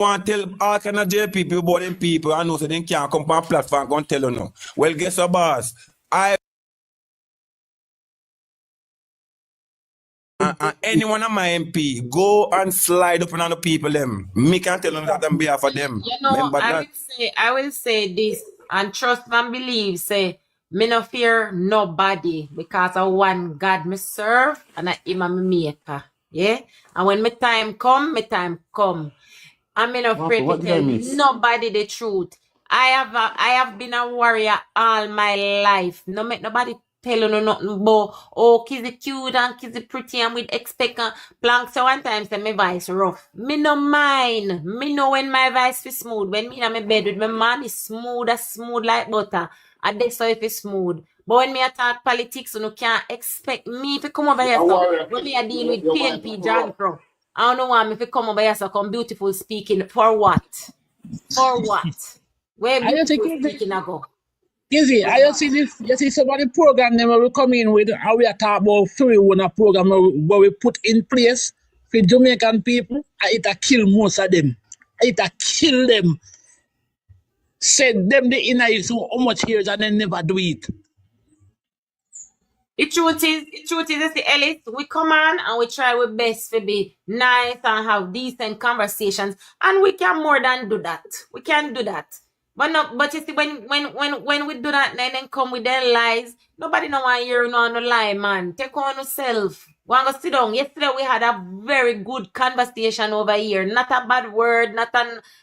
want to tell all kind of JLP people about them people and know so they can't come on platform and tell you no. Well, guess what, boss? Anyone on my MP, go and slide up on the people them. Me can tell them that on behalf of them. You know, I will say this and trust and believe, say, me no fear nobody because of one God me serve and I him and me maker. Yeah? And when my time come, I'm not afraid to tell nobody the truth. I have been a warrior all my life. No make nobody tell you nothing about kizzy cute and kizzy pretty and we'd expect a plank. So one time say my voice rough. Me no mind. Me know when my voice is smooth. When me in my bed with my man is smooth like butter. I dey so if it's smooth. But when me attack politics, you can't expect me to come over here. So when me a deal with PNP John Crow. I don't know why me if you come over here so come beautiful speaking. For what? For what? Where beautiful speaking I go? Easy, I just see this. You see some of the program them we come in with, and we are talking about free one program where we put in place for Jamaican people, and it a kill most of them. It a kill them. Send them the inner so how much years and they never do it. The truth is, the Ellis, we come on and we try our best to be nice and have decent conversations, and we can more than do that. We can do that. But you see, when we do that, then come with their lies, nobody no want hear no lie, man. Take on yourself. Want to sit down. Yesterday we had a very good conversation over here. Not a bad word,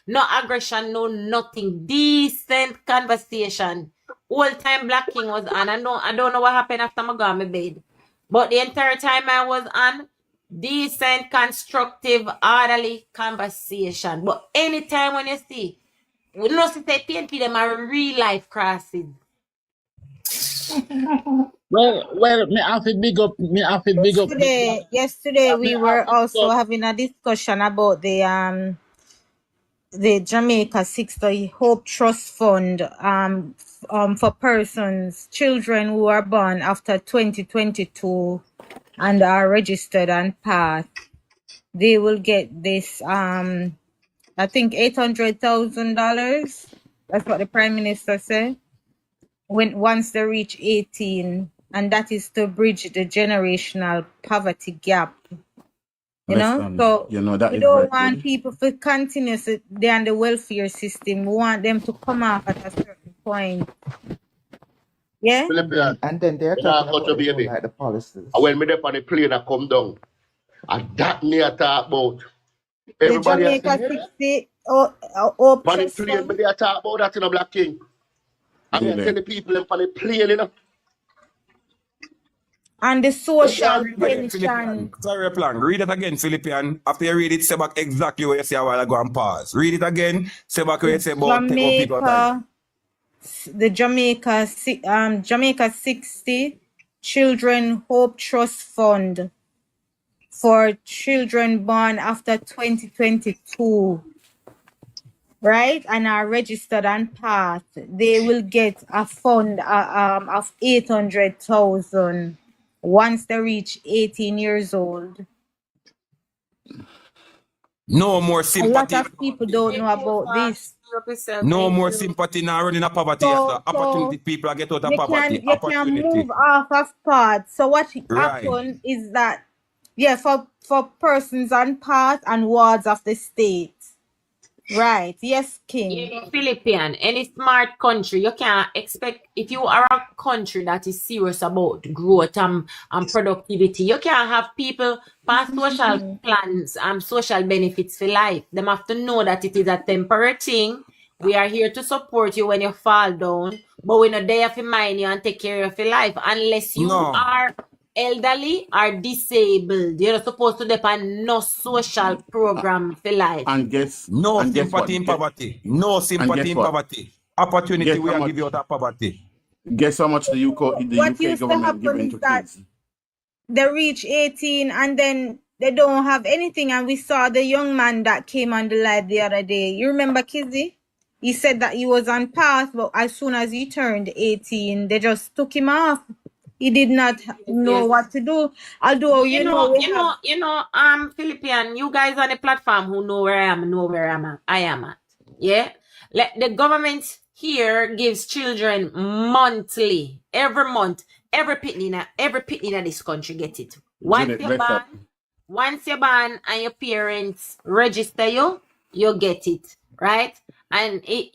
no aggression, no nothing. Decent conversation. Whole time Black King was on. I don't know what happened after I got my bed. But the entire time I was on, decent, constructive, orderly conversation. But anytime when you see, we know say PNP them are real life crosses. Well, me have to big up. Yesterday we were also having a discussion about the Jamaica 60 Hope Trust Fund for children who are born after 2022 and are registered and passed. They will get this I think $800,000. That's what the Prime Minister said. Once they reach 18, and that is to bridge the generational poverty gap. You know, so that we don't want people to continue they're on the welfare system. We want them to come off at a certain point. Yeah. And then they're talking about like the policies. When me there on the plane I come down, and that me I talk about. Everybody the Jamaica 60 on the plane, me there talk about that in a Black King. I'm going to tell the people on the plane, you know. And the social pension. Sorry, plan. Read it again, Philippian. After you read it, say back exactly what you say while I go and pause. Read it again. Say back what you say about Jamaica, the Jamaica 60 Children Hope Trust Fund for children born after 2022. Right, and are registered and passed, they will get a fund of 800,000 once they reach 18 years old. No more sympathy. A lot of people don't know about this. No more sympathy now running a poverty. Opportunity people get out of poverty. You can move off of path. So what happens is that, for persons on path and wards of the state. Right, yes, King. Yeah, Philippine, any smart country, you can't expect, if you are a country that is serious about growth and productivity, you can't have people pass social plans and social benefits for life. They have to know that it is a temporary thing. We are here to support you when you fall down, but we're not there to mind you and take care of your life unless you are elderly or disabled. You're supposed to depend no social program for life. And guess no and sympathy in poverty. No sympathy in poverty. Opportunity we are give you out of poverty. Guess how much the UK government giving to kids? They reach 18 and then they don't have anything. And we saw the young man that came on the live the other day. You remember Kizzy? He said that he was on path, but as soon as he turned 18, they just took him off. he did not know Yes. what to do. Although we have Philippian, you guys on the platform who know where I am, know where I am at. Yeah. The government here gives children monthly, every month, every pitney in this country get it. Janet, bless up. Once you're born and your parents register you get it, right? And if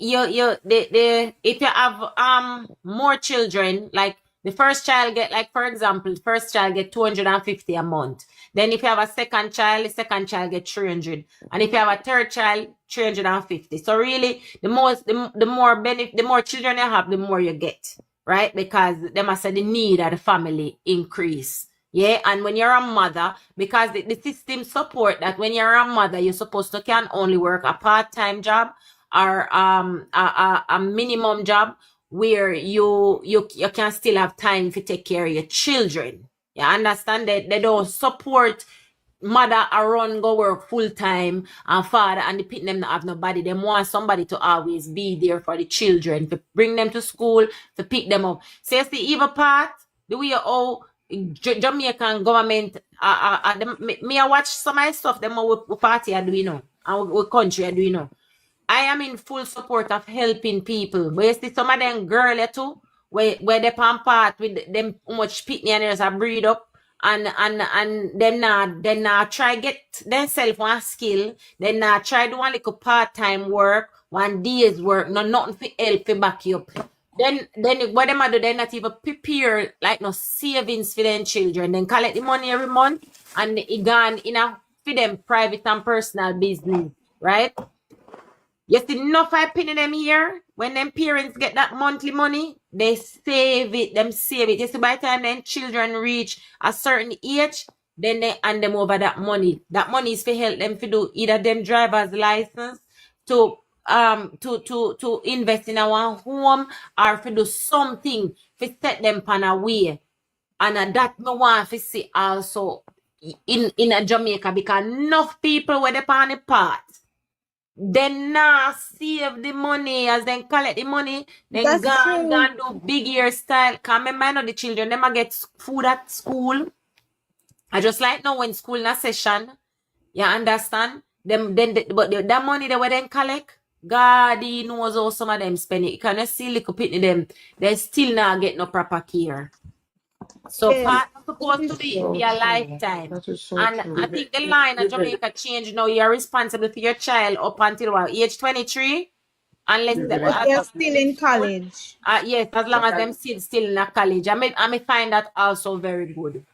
you have more children, like the first child get, like for example, the first child get 250 a month. Then if you have a second child, the second child get 300, and if you have a third child, 350. So really, the more children you have, the more you get, right? Because they must say the need of the family increase. Yeah, and when you're a mother, because the system support that when you're a mother, you're supposed to can only work a part-time job or a minimum job where you can still have time to take care of your children. You understand that they don't support mother around go work full time and father and the pit them not have nobody. They want somebody to always be there for the children, to bring them to school, to pick them up. So it's the evil part, the way how Jamaican government me I watch some of the stuff them we party are doing now and we country are doing now. I am in full support of helping people. But you see some of them girl too, where they pan part with them how much pitney and there's a breed up and them not try get themselves one skill, then not try do one little part-time work, one day's work, nothing for help for back you up. Then what them do, they not even prepare like no savings for them children. Then collect the money every month and it gone in a for them private and personal business, right? You see enough I penny them here. When them parents get that monthly money, they save it. You see, by the time them children reach a certain age, then they hand them over that money. That money is to help them to do either them driver's license, to invest in our home, or to do something to set them on a way. And that me want to see also in a Jamaica, because enough people where they on the part. Then now save the money as then collect the money. Then That's gone true. do big hairstyle. Cause remember, I know the children, them a get food at school. I just like now when school in a session, you understand? But that money they were then collect, God he knows how some of them spend it. You can see little pitney them, they still not get no proper care. So Yes. part is supposed to be So for your true. lifetime. That is so And true. I think the line of Jamaica changed now. You're responsible for your child up until what, age 23? Unless But they're still in college. yes, as long as them still in a college. I may find that also very good.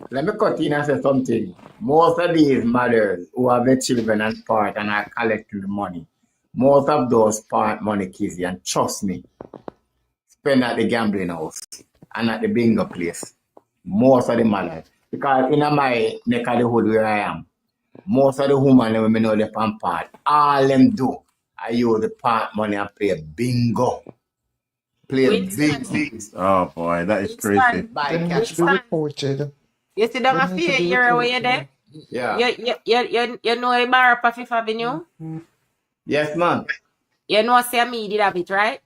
Let me cut in and say something. Most of these mothers who have their children and part and are collecting the money, most of those part money kids, and trust me, spend at the gambling house and at the bingo place. Most of the mothers. Because in my neck of the hood where I am, most of the women and women know the pan part. All them do, I use the part money and play bingo. Play Winston. big. Oh boy, that is crazy. Winston. They need to be reported. You see down They a need to few be year where you reported. there? Yeah. You know a bar up Fifth Avenue? Yes, ma'am. You know say me did have it, right?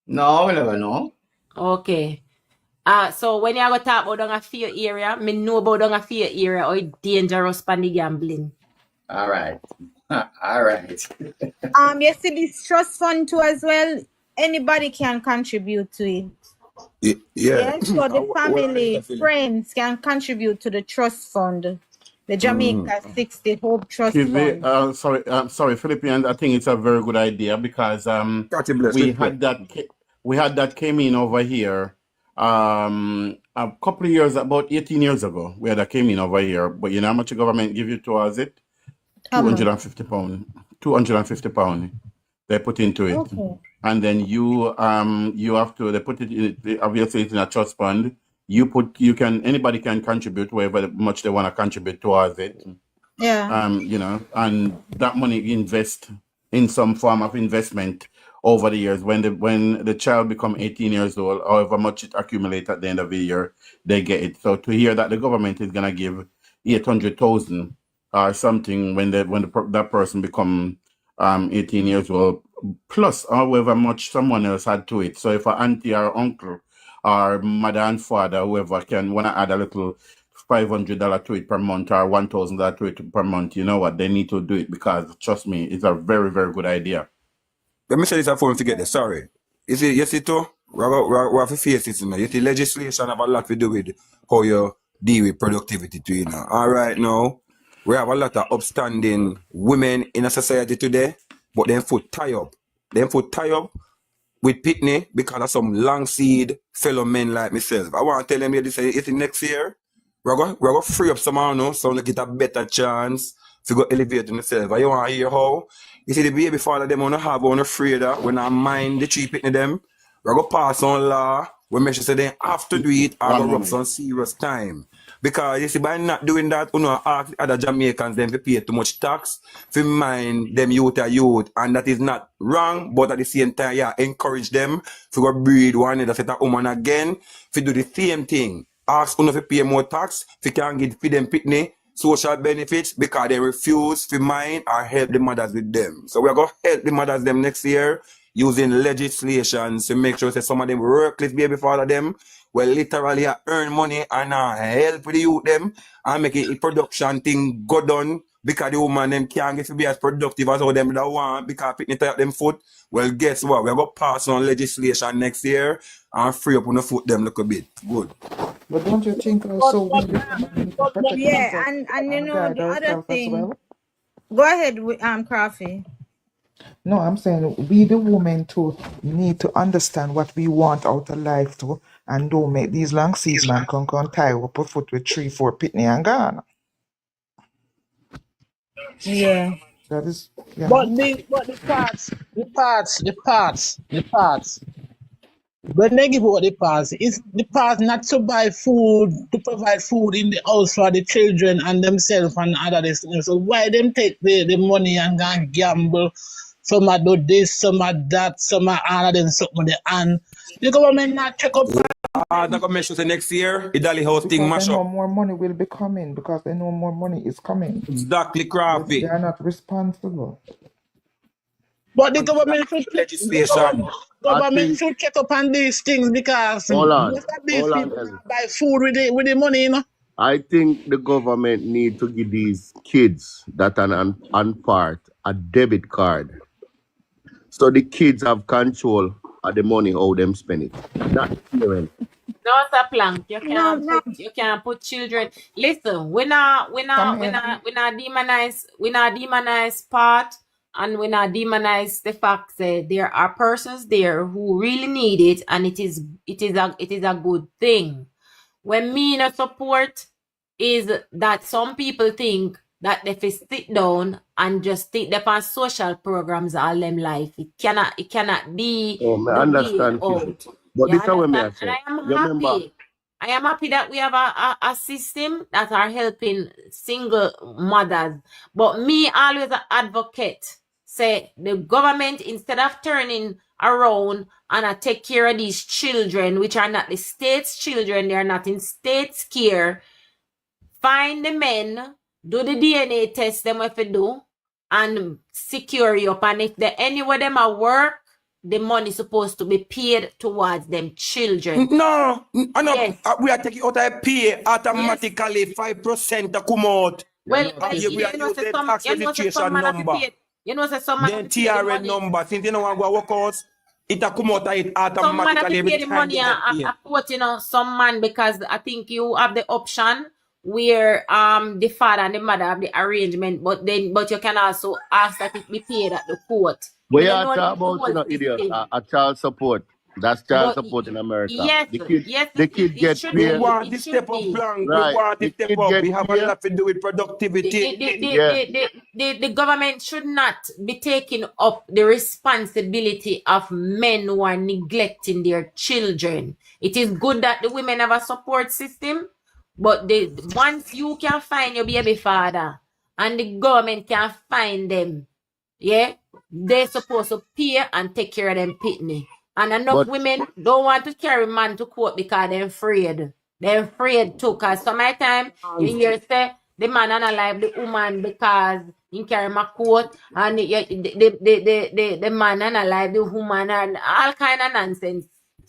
No, we never know. Okay. So when you go talk about down a fear area, me know about down a fear area or it dangerous pan the gambling. All right. All right. You see this trust fund too as well. Anybody can contribute to it. Yeah. Yes, so the Well, family, Philip. friends can contribute to the trust fund, the Jamaica 60 Hope Trust Kizzy, Fund. sorry, Philippians. I think it's a very good idea because God bless we you. had that came in over here a couple of years, about 18 years ago. We had that came in over here, but you know how much the government give you towards it? How much? £250. £250 they put into it. Okay. And then you have to, they put it in, obviously it's in a trust fund. Anybody can contribute however much they want to contribute towards it. Yeah. You know, and that money invest in some form of investment over the years. When the child become 18 years old, however much it accumulates at the end of the year, they get it. So to hear that the government is gonna give 800,000 or something when that person become 18 years old, plus however much someone else had to it. So if an auntie or uncle or mother and father, whoever can wanna add a little $500 to it per month or $1,000 to it per month, you know what? They need to do it because trust me, it's a very, very good idea. Let me say this phone to get there. Sorry. You see too? We have to face it, you know. You see, legislation have a lot to do with how you deal with productivity too, you know. All right now, we have a lot of upstanding women in a society today, but them foot tie up. Them foot tie up with Pitney because of some long seed fellow men like myself. I want to tell them you this next year, we're going to free up some now, so we get a better chance to go elevate themselves. And you want to hear how? You see the baby father them want to have on afraid that when I mind the three Pitney them, we're going to pass on law. We make sure say they have to do it or go up some serious time. Because you see, by not doing that, you know, ask other Jamaicans them to pay too much tax, to mind them youth, and that is not wrong, but at the same time, yeah, encourage them to go breed one another set a woman again, to do the same thing. Ask them to pay more tax, to can give them Pitney social benefits because they refuse to mind or help the mothers with them. So we're going to help the mothers them next year using legislation to make sure that some of them workless baby father them will literally earn money and help the youth them and make it a production thing go done because the woman them can't get to be as productive as how them that want because Pitney tie up them foot. Well, guess what? We're going to pass on legislation next year and free up on the foot them a little bit. Good. But don't you think also we the women need to protect Yeah, ourselves and you know guide the other ourselves as thing. well? Go ahead, Crafty. No, I'm saying we the women too need to understand what we want out of life too, and don't make these long seas man come tie up a foot with 3-4 Pitney and gone. Yeah. That is, you But know. the parts. When they give out the parts, it's the parts not to buy food, to provide food in the house for the children and themselves and other things. So why them take the money and go and gamble? Some are do this, some are that, some are other than something. And the government not check up. Not going to make sure say next year, Italy house thing Because mash they know up. more money will be coming, because they know more money is coming. Exactly, They Crafty. are not responsible. But the government should Legislation. government should check up on these things because Hold on. most of these Hold on, people Ellie. buy food with the money, you know. I think the government need to give these kids that are on part a debit card. So the kids have control of the money, how them spend it. Not the parents. No, sir, Plank. No. You can't put children. Listen, we not demonize part, and we not demonize the fact that there are persons there who really need it, and it is a good thing. When me not support is that some people think that if they sit down and just take them on social programs all them life, it cannot be Oh, I the way understand, out. Kizzy. But You this is what me I understand? And say. I am You remember, happy. I am happy that we have a system that are helping single mothers. But me always an advocate say the government, instead of turning around and take care of these children, which are not the state's children, they are not in state's care, find the men, do the DNA test them if you do, and secure you up. And if any of them are work, the money supposed to be paid towards them children. No, Yes. we are taking out a pay automatically 5% to come out. Well, We are using tax registration some man have to number. pay. You know, say some man Then have to pay the TRN money. number. Since you know want to go work out, it a come out of it Some man have automatically to pay every the time money they get paid. a quote, you know, some man, because I think you have the option where the father and the mother have the arrangement, but you can also ask that it be paid at the court. we You are know, talking the about, whole you know, idiot, system. a child support. That's child But support in America. yes, The kid it get should We be. paid. want It to should step up, be. Blanc. We Right. want to The step kid up. get We have a paid. lot to do with productivity. The government should not be taking up the responsibility of men who are neglecting their children. It is good that the women have a support system, but once you can find your baby father and the government can find them, yeah, they're supposed to pay and take care of them pitney. And enough But women don't want to carry man to court because they're afraid. They're afraid too, because some of the time you hear say the man unalive the woman because he carry my court, and the man unalive the woman and all kind of nonsense.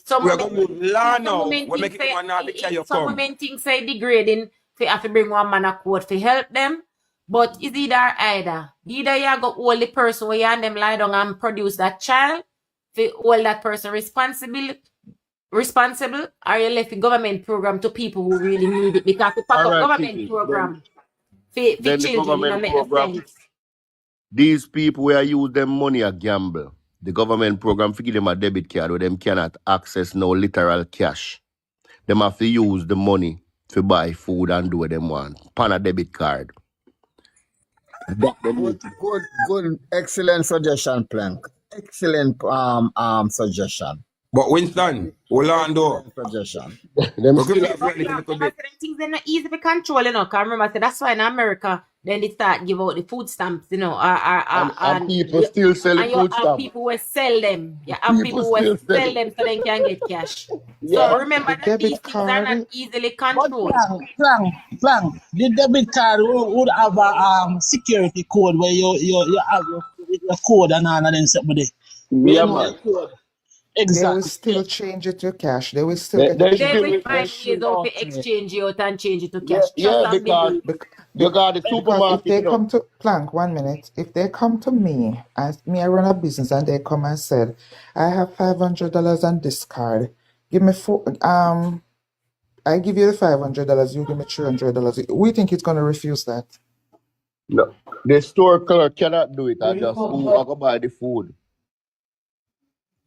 some We're women, going to use law some now. women We're think making say, one not to carry you some come. women think say degrading, they have to bring one man a court to help them. But it's either or either. Either you go hold the person where you and them lie down and produce that child, to hold that person responsible, or you left the government program to people who really need it. Because the pop All up right, government Kiki. program for Then the children, government make no program, sense. these people where use them money a gamble. The government program give them a debit card where them cannot access no literal cash. Them have to use the money to buy food and do what them want. Pan a debit card. That them Good, need. good, excellent suggestion, Plank. Excellent suggestion. But Winston, hold on though. Excellent suggestion. Them We could still be have fair a little Remember, bit. certain things they're not easy to control, you know. Cause remember, I said that's why in America, then they start give out the food stamps, you know, and people still sell the and you food have stamp. people who sell them. You have People people who still sell sell it. them so they can get cash. Yeah. So But remember the that these debit things are not card, easily But controlled. Plank, the debit card would have a security code where you have your code and all of them stuff with it. Where you Yeah, know man. your code. they will Exactly. still change it to cash. They will still They, get it they They changed still will to find cash. ways how to Okay. exchange it out and change it to yeah, cash. Trust yeah, and because believe. you got the Because if supermarket, they you know. come to Plank, 1 minute, if they come to me and me I run a business and they come and said, I have $500 on this card. Give me I give you the $500, you give me $300. We think it's gonna refuse that. No. The store clerk cannot do it. I just who I go buy the food.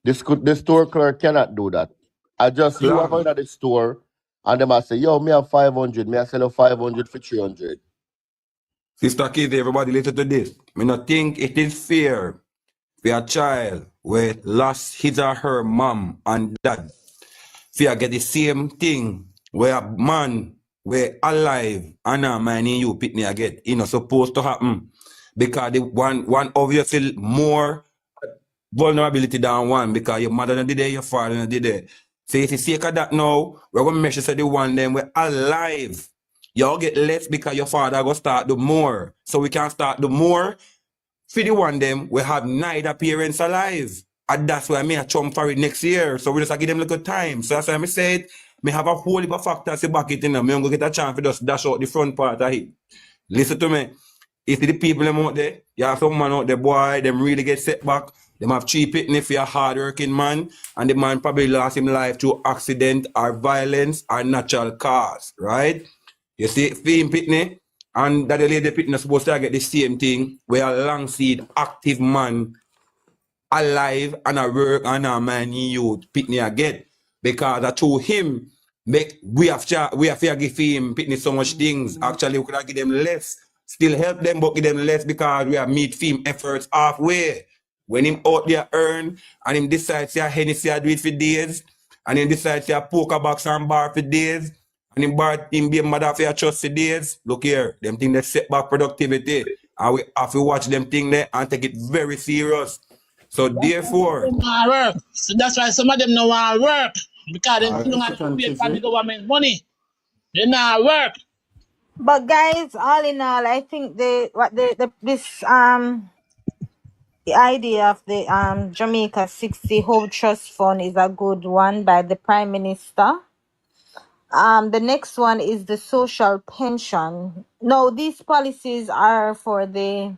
The store clerk cannot do that. I just you are going Long. at the store and them I say, yo, me have 500, me I sell you 500 for 300. Sister Keith, everybody listen to this. Me not think it is fair for a child where lost his or her mom and dad for get the same thing where a man where alive and a man in you pick me again. It not supposed to happen. Because the one obviously more vulnerability than one because your mother not did it, your father not did it. So if you sake of that now, we're gonna measure say the one them we're alive. Y'all get less because your father go start the more. So we can start the more. For the one them, we have neither parents alive. And that's why me a chum for it next year. So we just give them a little time. So that's why I said, me have a whole heap of factors to back it in. Me don't go get a chance for just dash out the front part of it. Listen to me. If the people them out there, you have some man out there, boy, them really get set back. Them have cheap it if you're a hard-working man, and the man probably lost his life through accident or violence or natural cause, right? You see, film pitney, and that the lady pitney supposed to get the same thing, where a long seed active man alive and a work and a man youth pitney again. Because through him, we have to give him pitney so much things. Actually, we could have give them less. Still help them, but give them less because we have meet him efforts halfway. When him out there earn and him decides to Hennessy do it for days, and him decides to poker box and bar for days, and him be a mother for your trust for days. Look here, them thing that set back productivity. And we have to watch them thing there and take it very serious. So therefore, Them not work. So that's why some of them don't want to work. Because they All don't right, have to Sister pay for the Kizzy. government money. They not work. But guys, all in all, I think the idea of the Jamaica 60 Hope Trust Fund is a good one by the Prime Minister. The next one is the social pension. No, these policies are for the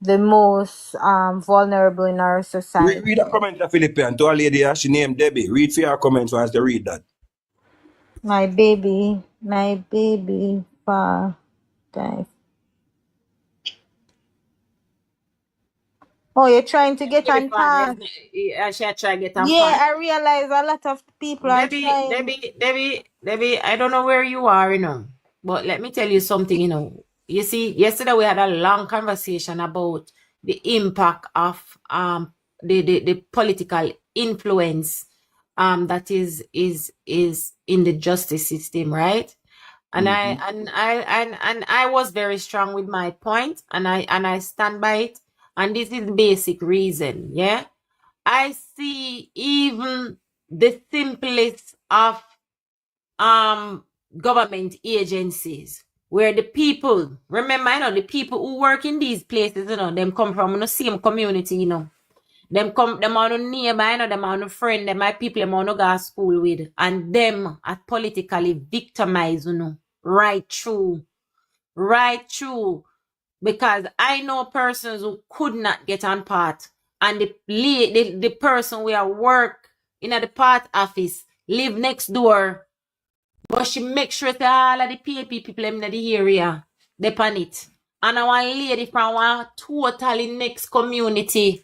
most vulnerable in our society. read a comment of Philippine to a lady here, she named Debbie. Read for your comments once they read that. My baby, guys. Oh, you're trying to get on task. She try get on Yeah, fast. I realize a lot of people are trying. Debbie, I don't know where you are, you know, but let me tell you something, you know. You see, yesterday we had a long conversation about the impact of the political influence that is in the justice system, right? And I was very strong with my point, and I stand by it. And this is the basic reason, yeah. I see even the simplest of government agencies where the people, remember, you know, the people who work in these places, you know, them come from the same community, you know. Them on no neighbor, you know, them on no friend, them my people them on no go to school with. And them are politically victimized, you know. Right through. Right through. Because I know persons who could not get on part. And the person who work in the part office live next door. But she make sure that all of the PNP people in the area depend it. And I want lady from one totally next community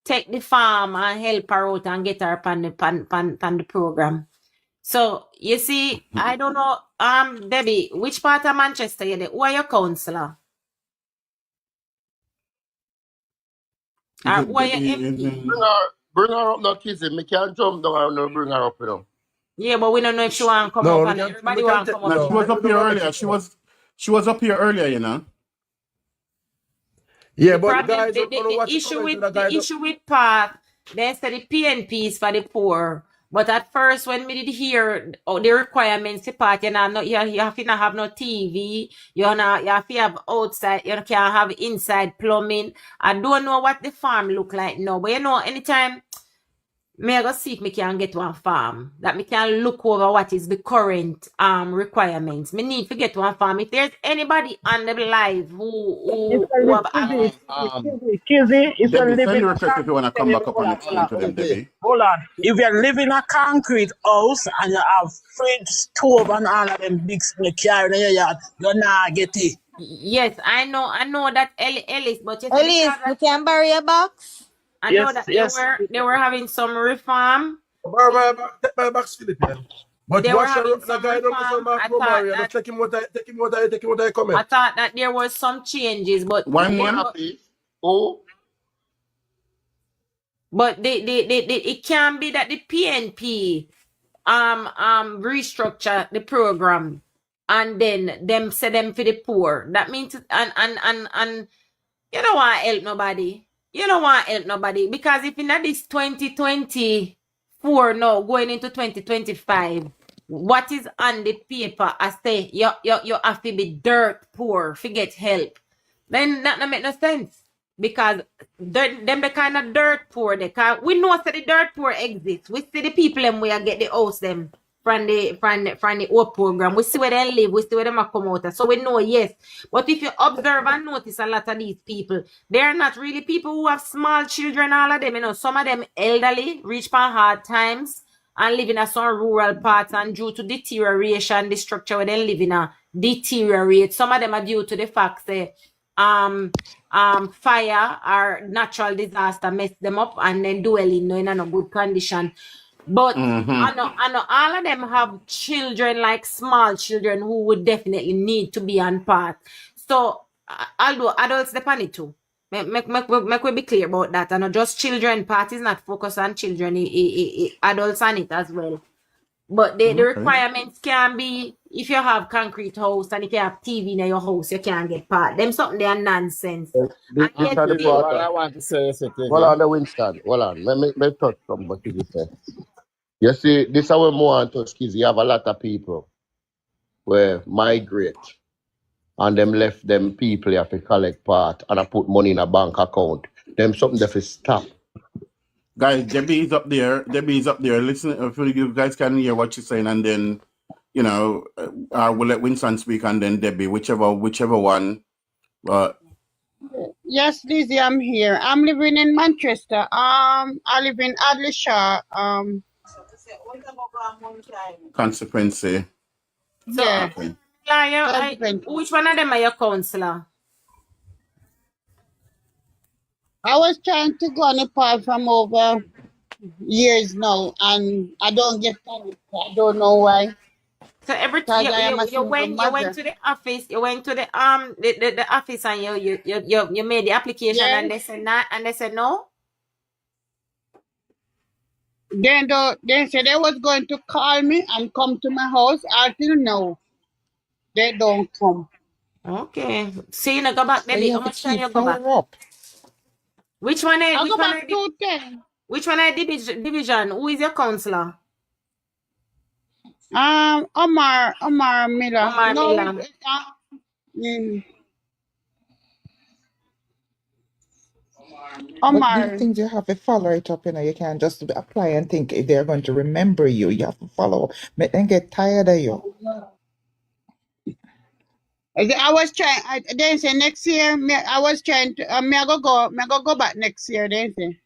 take the farm and help her out and get her on the program. So you see, I don't know, Debbie, which part of Manchester you there? Who are your councillor? Is Or it who are your Debbie? Is MP? in, Bring her up now, Kizzy. Me can't jump down and no bring her up, you know. Yeah, but we don't know if she want to come No, up we and can't. everybody We can't want to take. come up no, No, she here. was we up don't here want to earlier. take her. She was up here earlier, you know. Yeah, The but problem, guys, don't watch the comment with the the guys. issue with Path, they said the PNP is for the poor. But at first, when we did hear the requirements to Path, you have to not have no TV, you have to have outside, you can't have inside plumbing. I don't know what the farm look like now, but you know, anytime me I go see if me can get one farm that me can look over what is the current requirements. Me need to get one farm. If there's anybody on the live If who you have live, access. Kizzy, if you Debbie, live send in the a request if you want to come back up and explain to them, Debbie. hold on. If you live in a concrete house and you have fridge, stove, and all of them big carry in your yard, you're not get it. Yes, I know that Ellis, but you see Elise, because we can bury a box. I know Yes, that yes. they were having some reform. Take my box, Philippine. But They were watch having the some guy don't reform. Mark Romari and take him what I I comment. thought that there was some changes, but One What name? happened? Oh, it can be that the PNP restructure the program and then them say them for the poor. That means and you don't want to help nobody. You don't want to help nobody because if in this 2024 now going into 2025, what is on the paper I say you have to be dirt poor, forget help. Then that don't make no sense. Because them the kind of dirt poor they can we know that the dirt poor exists. We see the people them where get the house them from the old program. We see where they live, we see where them are come out. So we know yes. But if you observe and notice a lot of these people, they're not really people who have small children, all of them, you know, some of them elderly, reach for hard times and live in a some rural parts and due to deterioration, the structure where they live in a deteriorate. Some of them are due to the fact that fire or natural disaster mess them up and then dwelling in a good condition. But I know all of them have children, like small children, who would definitely need to be on part. So although adults depend it too. Make we be clear about that. And not just children part is not focused on children, adults on it as well. But the Okay. requirements can be if you have concrete house and if you have TV in your house, you can't get part. Them something they are nonsense. this And this yet are the Kizzy, part. what I want to say is, Kizzy. Hold on, the Winston. Hold on. Let me touch from what you say. You see, this is how more and touch Kizzy. You have a lot of people where migrate and them left them people have to collect part and I put money in a bank account. Them something that is stop. Guys, Debbie is up there. Debbie is up there. Listen, if you guys can hear what she's saying, and then, you know, we'll let Winston speak, and then Debbie, whichever one. Yes, Lizzie, I'm here. I'm living in Manchester. I live in Adlishaw. Consequency. so Yeah. Okay. which one of them are your counselor? I was trying to go on a part from over years now, and I don't get on it. I don't know why. So every Because I am a you single went mother. to the office, you went to the office and you made the application Yes. and they said not and they said no. Then they said they was going to call me and come to my house. Until now, they don't come. Okay. So you know go back, So Debbie. you How have to much time keep you go back? following up. Which one I go back to 10. which one is division? Who is your counselor? Omar Miller. Omar No, Miller. But these Omar, things you have to follow it up, you can't just apply and think if they're going to remember you. You have to follow. Make them get tired of you. I was trying. They say next year. I was trying to. Me I go back next year. They say.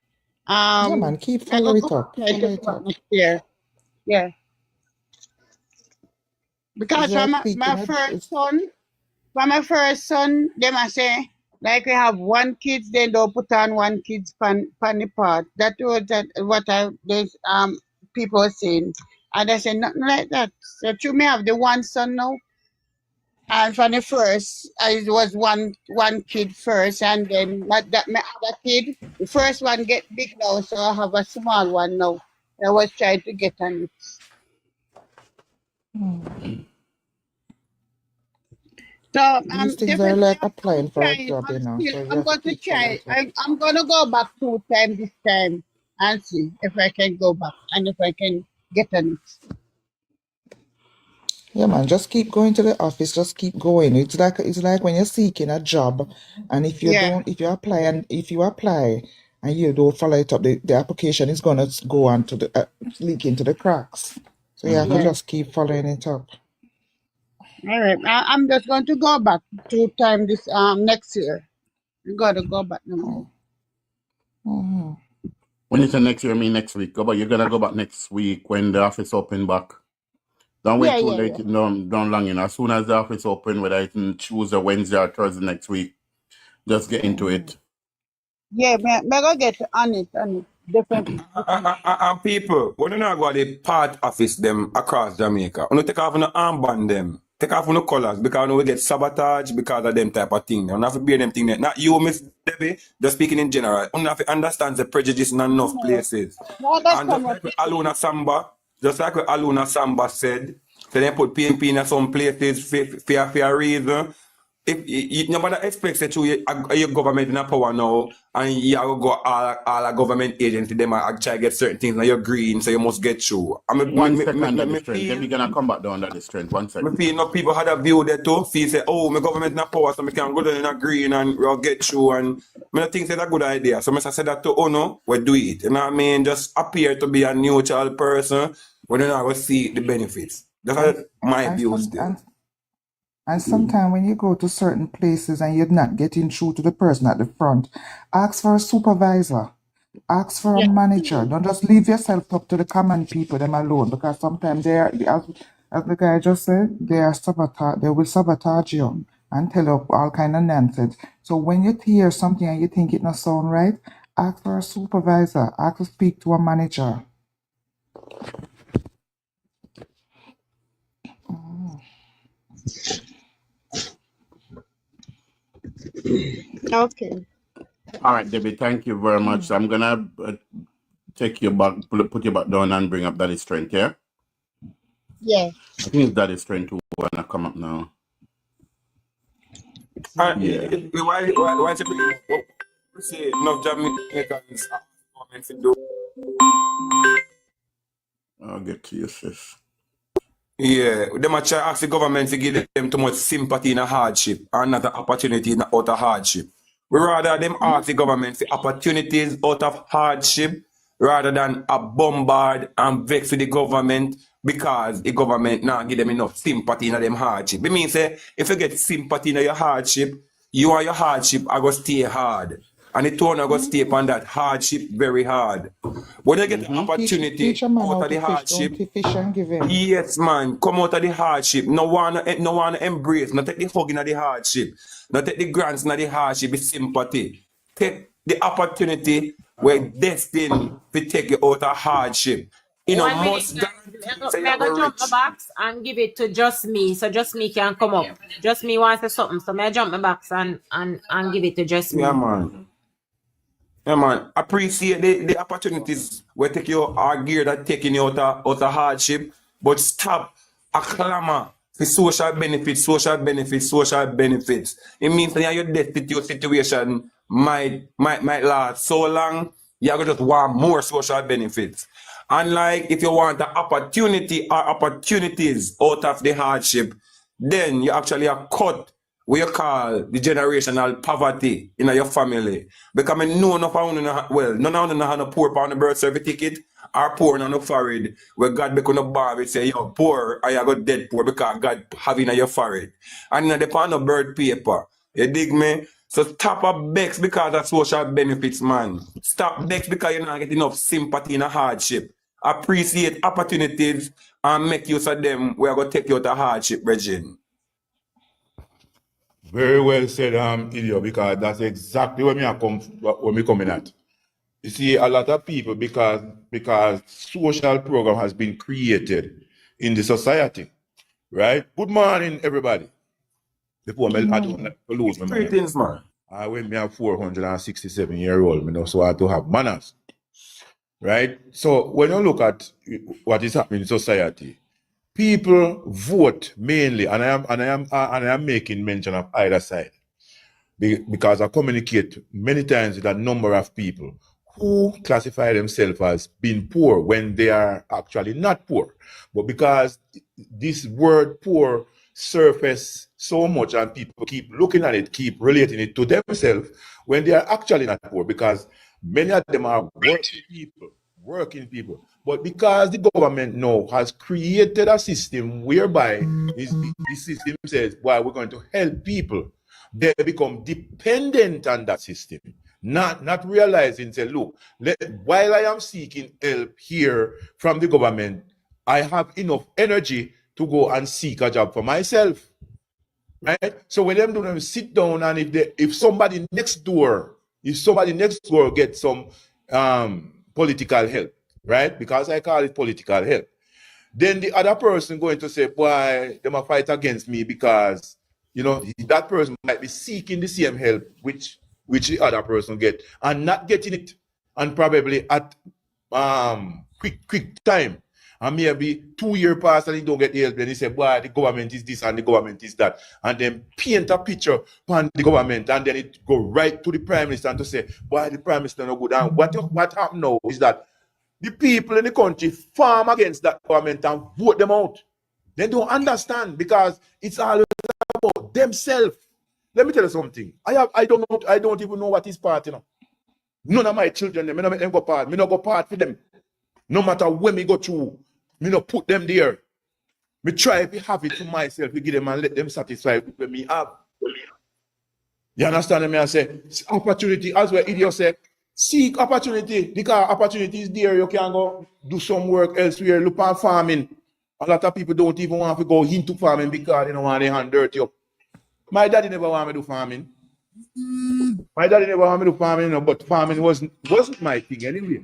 Yeah, man, keep I follow it go up. try Follow to it go back up. next year. Yeah, It's because like from speaking my of, first son, they must say like we have one kids, they don't put on one kids pan the part. That was what there's people are saying, and I said nothing like that. So you may have the one son now. And from the first, I was one kid first, and then my other kid, the first one get big now, so I have a small one now. I was trying to get on it. So these things are definitely like I'm applying for a trying. job, Still so you I'm have to going to keep follow try. it up. I'm gonna go back 2 times this time and see if I can go back and if I can get on it. Yeah, man, just keep going to the office, just keep going. It's like when you're seeking a job, and Yeah. if you apply and you don't follow it up, the application is gonna go on to the leak into the cracks. So you have to Yeah. just keep following it up. All right. I'm just going to go back 2 times this next year. I gotta go back now. Mhm. When you say next year, I mean next week. But you're gonna go back next week when the office open back. Don't wait Yeah, too yeah, late, yeah. don't long in. As soon as the office open, whether it's in Tuesday, Wednesday, or Thursday next week, just get into it. Yeah, me go get on it, definitely. And people, when you not go to the part office them across Jamaica, you take off on the armband them, take off on the colors because we get sabotage because of them type of thing. You have to bear them thing there. Not you, Miss Debbie, just speaking in general. You have to understand the prejudice in enough No, places. no, that's And from what you say. Just like what Aluna Samba said, so they put PNP in some places for a reason. If nobody expects that your government in a power now and you have to go all a government agency them and try to get certain things and you're green so you must get through. I mean, 1 second under the me strength. feel Debbie gonna come back down under the strength. 1 me second. feel enough people had a view there too. Feel say, oh, my government in a power so I can go down in a green and we'll get through and I think it's a good idea. So I said that to no, we do it. You know what I mean? Just appear to be a neutral person when you're not going to see the benefits. That's And my and view some still. and sometimes when you go to certain places and you're not getting through to the person at the front, ask for a supervisor. Ask for a Yeah. manager. Don't just leave yourself up to the common people them alone because sometimes they are, as the guy just said, they will sabotage you and tell you all kind of nonsense. So when you hear something and you think it not sound right, ask for a supervisor. Ask to speak to a manager. Okay. All right, Debbie, thank you very much. I'm gonna take you back, put you back down and bring up Daddy Strength, yeah? Yeah. I think it's Daddy Strength who wanna come up now. Yeah. Why is it say enough Jamaicans government to do? I'll get to you, sis. Yeah, them a try ask the government to give them too much sympathy in a hardship and not an opportunity in out of hardship. We rather them ask the government for opportunities out of hardship rather than a bombard and vex with the government because the government not give them enough sympathy in them hardship. It means say if you get sympathy in your hardship, you and your hardship are gonna stay hard. And the tone are gonna stay upon that hardship very hard. When you get the Teach opportunity a man out how of to the fish. Don't hardship, fish and give him. yes, man. Come out of the hardship. No wanna embrace. No take the hugging of the hardship. No take the grants of the hardship with sympathy. Take the opportunity where destined to take you out of hardship. You know, 1 minute, most guys. guaranteed say May you I go go jump my rich. box and give it to just me, so just me can come up. Just me wants to say something, so may I jump my box and give it to just Yeah, me. man. Yeah, man. Appreciate the opportunities where take you are geared at taking you out of hardship, but stop a clamor for social benefits, social benefits, social benefits. It means that your destitute situation might last so long, you're gonna just want more social benefits. Unlike if you want the opportunity or opportunities out of the hardship, then you actually are cut what you call the generational poverty in your family. Because I know enough of you, well, none of you have no poor on the birth certificate or poor on the forehead where God make on the bar and say you're poor or you got dead poor because God have in your forehead. And in the on the birth paper. You dig me? So stop up Bex because of social benefits, man. Stop Bex because you're not getting enough sympathy in a hardship. Appreciate opportunities and make use of them. We're going to take you out of hardship, Regine. Very well said, Ilio, because that's exactly where me coming at. You see, a lot of people because social program has been created in the society, right? Good morning, everybody. Before I don't want to lose my mind. Greetings, man. I when me a 467-year-old, so I have to have manners, right? So when you look at what is happening in society, people vote mainly, and I am making mention of either side because I communicate many times with a number of people who classify themselves as being poor when they are actually not poor. But because this word poor surface so much and people keep looking at it, keep relating it to themselves when they are actually not poor, because many of them are working people. But because the government now has created a system whereby the system says, well, we're going to help people, they become dependent on that system, not realizing, say, look, while I am seeking help here from the government, I have enough energy to go and seek a job for myself. Right? So when them do them sit down, and if somebody next door gets some political help, right? Because I call it political help, then the other person going to say, boy, they might fight against me because, that person might be seeking the same help which the other person get and not getting it, and probably at quick time. And maybe 2 years pass and he don't get help, then he say, boy, the government is this and the government is that. And then paint a picture on the government, and then it go right to the Prime Minister and to say, boy, the Prime Minister no good. And what happened now is that the people in the country farm against that government and vote them out. They don't understand because it's all about themselves. Let me tell you something. I don't even know what is part, None of my children, me not make them go part. Me not go part for them. No matter where me go through, me not put them there. Me try to have it for myself, to give them and let them satisfied with what me have. You understand me? I say opportunity, as well idiot say, seek opportunity, because opportunity is there. You can go do some work elsewhere. Look at farming. A lot of people don't even want to go into farming because they don't want their hand dirty up. My daddy never want me to do farming. But farming wasn't my thing anyway.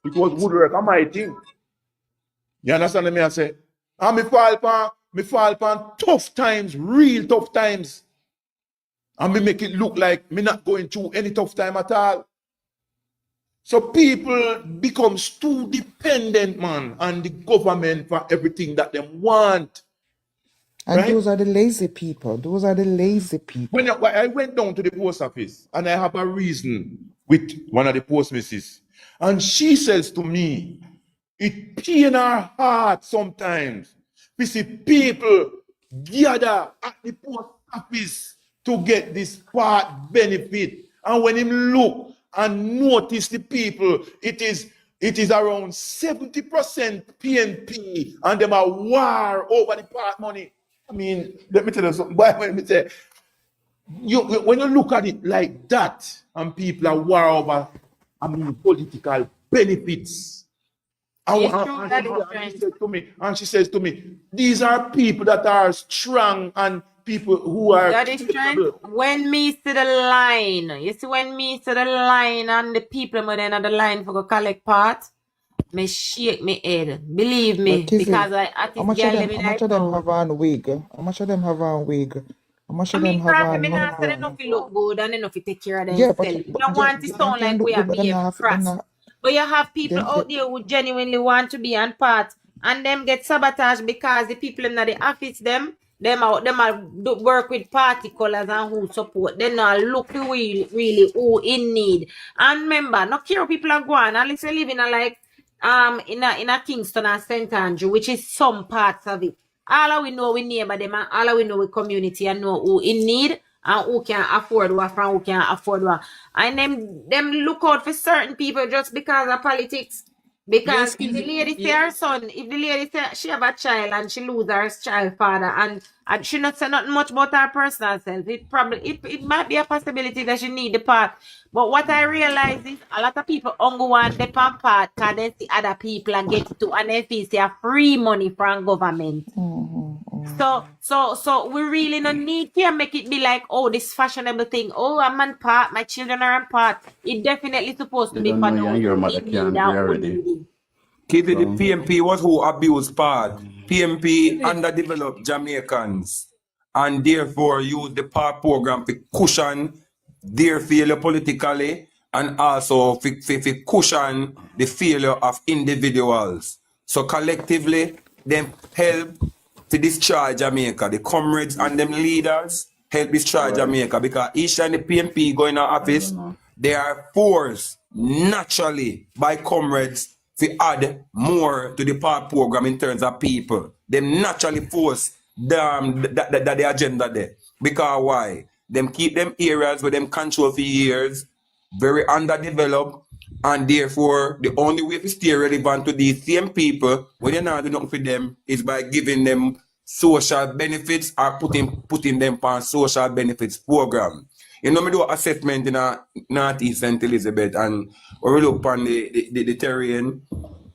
It was woodwork and my thing. You understand me? I say, and me fall upon tough times, real tough times. And me make it look like me not going through any tough time at all. So people becomes too dependent, man, on the government for everything that they want. And right? those are the lazy people. When I went down to the post office, and I have a reason with one of the postmisses, and she says to me, it pains her heart sometimes to see people gather at the post office to get this part benefit. And when him look and notice the people, it is around 70% PNP, and them are war over the part money. I mean, let me tell you something. Let me say, when you look at it like that, and people are war over, political benefits. And she says to me, these are people that are strong and people who are that is strength. When me see the line, you see when me see the line and the people then on the line for go collect part, me shake me head. Believe me, because how much of them have on wig? How much of them have on wig? How much of them have on not say enough to look good and enough to take care of Yeah, themselves. but You don't want to sound like we are being crass. But you have people out there who genuinely want to be on part, and them get sabotaged because the people in the office them are work with party colors and who support. They not look really who in need. And remember, not care people are going. At least we live in a in a Kingston and St. Andrew, which is some parts of it. all we know we neighbor them and all we know we community and know who in need and who can afford what from who can afford what. And them look out for certain people just because of politics. Because if the lady say her son, if the lady say she have a child and she lose her child father and she not say nothing much about her personal self, it might be a possibility that she need the part. But what I realize is a lot of people only want the part because they see other people and get it too, and they feel say free money from government. So we really don't need to make it be like, oh, this fashionable thing. Oh, I'm on part, my children are on part. It definitely supposed to You be don't for know you those and your who mother in need can't and be who already. need it. Kitty, the PNP was who abused part. PNP underdeveloped Jamaicans and therefore used the part program to cushion their failure politically and also for cushion the failure of individuals. So collectively, them help to discharge Jamaica. The comrades and them leaders help discharge Jamaica because each time the PNP go in our office, they are forced naturally by comrades to add more to the part program in terms of people. They naturally force the agenda there. Because why? Them keep them areas where them control for years, very underdeveloped, and therefore the only way to stay relevant to these same people when you're not doing nothing for them is by giving them social benefits or putting them on social benefits program. You know, me do assessment in Northeast St. Elizabeth, and when we look on the terrain,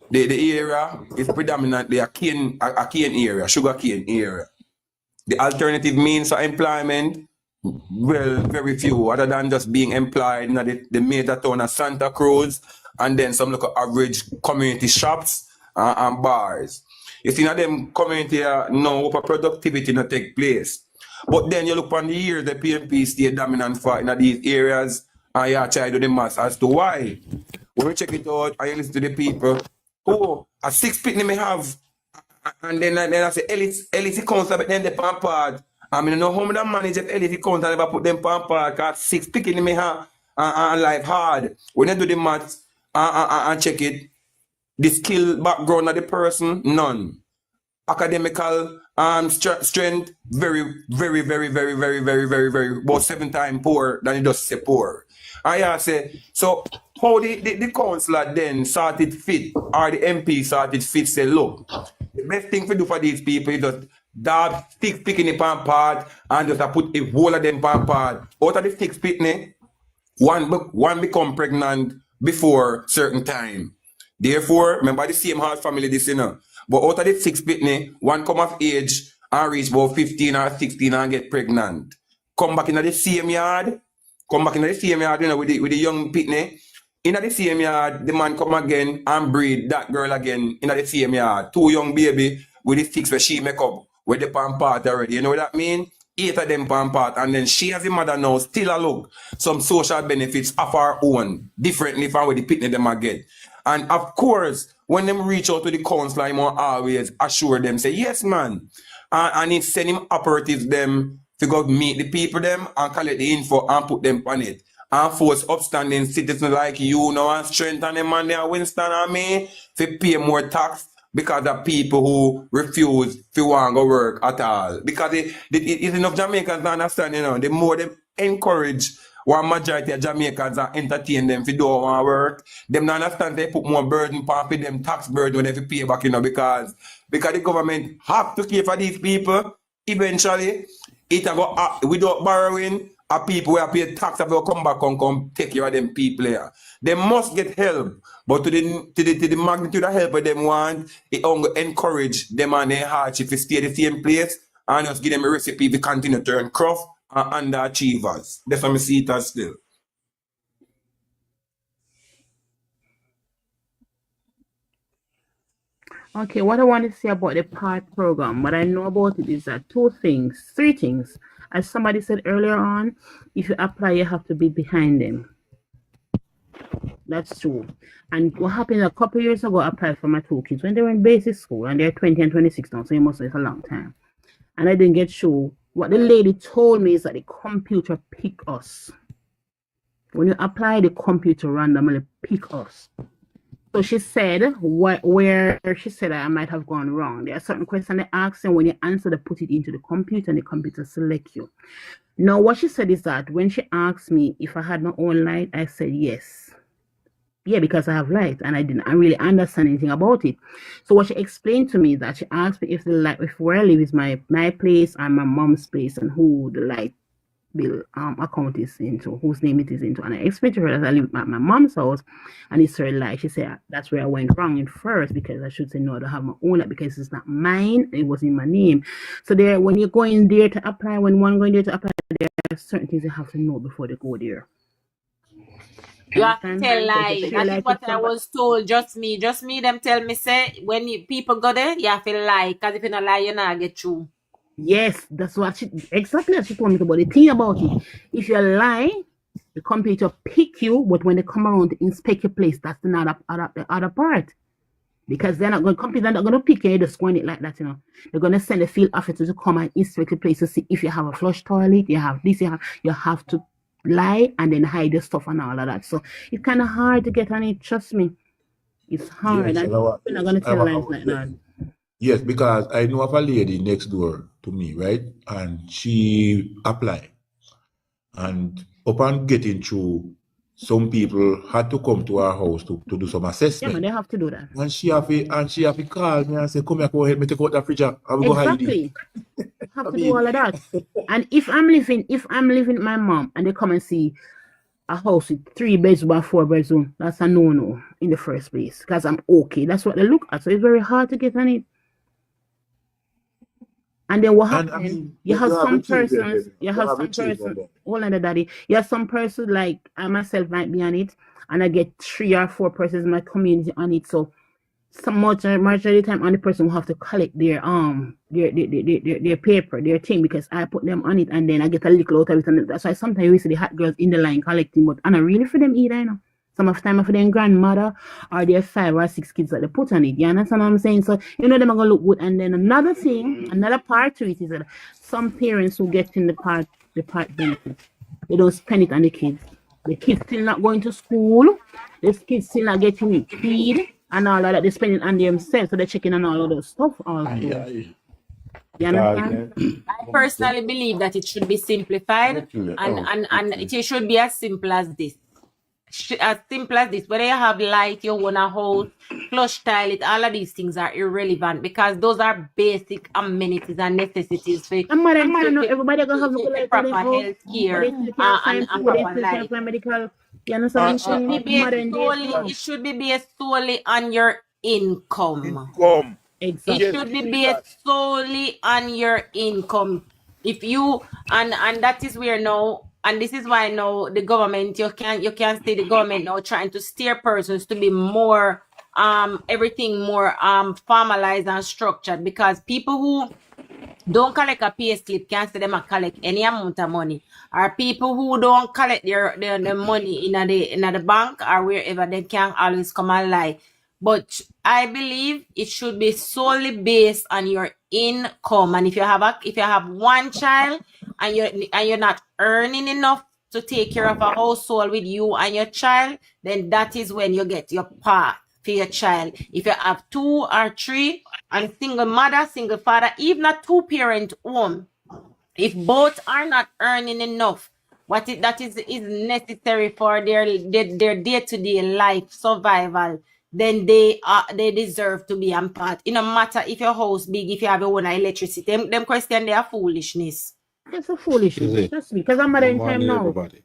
the area is predominantly a cane area, sugar cane area. The alternative means of employment, well, very few, other than just being employed in the major town of Santa Cruz, and then some local average community shops and bars. You see, now them community no productivity not take place. But then you look on the years the PNP stay dominant for in these areas, and you try to do the maths as to why. When we check it out, I listen to the people, oh, a 6 pitney may have, and then I say, Ellis accounts, but then the pampard. I mean, know how many manage if Ellis accounts and never put them pampard, because 6 picking me have and life hard. When you do the maths and check it, the skill background of the person, none. Academical strength, very, very, very, very, very, very, very, very, about 7 times poor than it does say poor. I say, so how the councillor then started fit, or the MP started fit, say, look, the best thing to do for these people is just dab stick picking the pan part and just put a whole of them pan part. Out of the six pitney, one become pregnant before certain time. Therefore, remember the same heart family this, you know. But out of the 6 pitney, one come of age and reach about 15 or 16 and get pregnant. Come back in the same yard, you know, with the young pitney. In the same yard, the man come again and breed that girl again in the same yard. 2 young baby with the 6 where she make up with the pan part already. You know what that mean? 8 of them pan part, and then she as a mother now still a look some social benefits of her own, differently from what the pitney them a get. And of course, when them reach out to the council, I must always assure them, say, yes, man. And it send him operatives them to go meet the people them and collect the info and put them on it. And force upstanding citizens like you now and strengthen them and they are Winston and me to pay more tax because of people who refuse to want to work at all. Because it's enough Jamaicans to understand, you know, the more they encourage one majority of Jamaicans and entertain them if they don't want to work, them not understand they put more burden on them tax burden when they pay back, you know, because the government have to care for these people. Eventually, it go without borrowing, people will pay tax will come back and come take care of them people here. They must get help, but to the magnitude of help them want, it only encourage them and their hardship to stay the same place and just give them a recipe to continue to earn craft and underachievers. That's what I see it as still. Okay, what I want to say about the PART program, what I know about it is that 3 things. As somebody said earlier on, if you apply, you have to be behind them. That's true. And what happened a couple of years ago, I applied for my 2 kids when they were in basic school, and they're 20 and 26 now, so you must say it's a long time. And I didn't get through. What the lady told me is that the computer pick us. When you apply, the computer randomly pick us. So she said where she said I might have gone wrong. There are certain questions they ask, and when you answer, they put it into the computer, and the computer select you. Now, what she said is that when she asked me if I had my own light, I said yes. Yeah, because I have light, and I didn't really understand anything about it. So what she explained to me is that she asked me if the light, if where I live is my place and my mom's place, and who the light bill account is into, whose name it is into. And I explained to her that I live at my mom's house, and it's her light. She said that's where I went wrong in first, because I should say no, I don't have my own light because it's not mine. It was in my name. So there, when you're going there to apply, when one going there to apply, there are certain things you have to know before they go there. You have to tell So lie. if you That is like what with I somebody- was told. Just me. Them tell me say when people go there, you have to lie. Because if you not lie, you not get through. Yes, that's what she exactly as she told me about. The thing about it, if you lie, the computer pick you, but when they come around to inspect your place, that's the other part. Because they're not going, companies are not going to pick you, you just go in it like that, you know. They're going to send a field officer to come and inspect the place to see if you have a flush toilet, you have this, you have to lie and then hide the stuff and all of that. So it's kind of hard to get on it, trust me. It's hard. Yes, and we're not going to tell lies like that. Yes, because I know of a lady next door to me, right? And she applied. And upon getting through, some people had to come to her house to do some Yeah, assessment. man, they have to do that. And she have to call me and say, come here, go ahead, me take out the fridge and I will go hide it. Exactly. Have to do all of that. And if I'm living with my mom and they come and see a house with 3 bedrooms and 4 bedrooms, that's a no in the first place. Because I'm okay. That's what they look at. So it's very hard to get on it. And then what happens? And I mean, you have some children, persons. baby. You have some persons. Hold on, daddy. You have some persons like I myself might be on it, and I get 3 or 4 persons in my community on it. So some much of the time, on the person will have to collect their paper, their thing, because I put them on it, and then I get a little out of it. And that's why sometimes we see the hot girls in the line collecting, but I'm not really for them either, you know. Some of the time for their grandmother or their 5 or 6 kids that they put on it. You understand what I'm saying? So you know them are gonna look good. And then another thing, another part to it is that some parents who get in the part benefit, they don't spend it on the kids. The kids still not going to school, the kids still not getting it feed and all of that. They spend it on themselves, so they're checking on all of those stuff also. You understand? I personally believe that it should be simplified and it should be as simple as this. As simple as this. Whether you have light, you want a house, flush toilet, all of these things are irrelevant because those are basic amenities and necessities for everybody gonna have a proper health care and proper life. Medical. You understand what I'm saying? It should be based solely on your income. Exactly. It should be based solely on your income. If you and that is where now, and this is why now the government, you can see the government now trying to steer persons to be more everything more formalized and structured, because people who don't collect a pay slip can't say them a collect any amount of money. Or people who don't collect their money in the bank or wherever, they can always come and lie. But I believe it should be solely based on your income. And if you have one child and you're not earning enough to take care of a household with you and your child, then that is when you get your part for your child. If you have 2 or 3 and single mother, single father, even a 2-parent home, if both are not earning enough, that is necessary for their day-to-day life survival, then they deserve to be on part. It no matter if your house big, if you have your own electricity. Them question, they are foolishness. It's a foolishness. Trust me, because I'm at in time now. Everybody.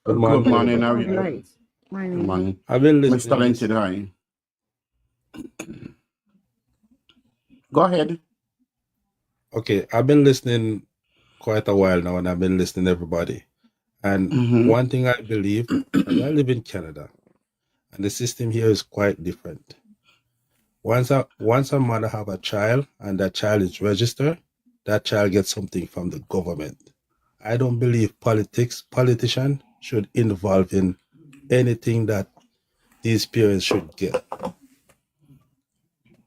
Good morning, how are you? Good morning. I've been listening. Mr. Talented, go ahead. Okay, I've been listening quite a while now, and I've been listening to everybody. And one thing I believe, and I live in Canada, and the system here is quite different. Once a mother have a child and that child is registered, that child gets something from the government. I don't believe politicians should involve in anything that these parents should get.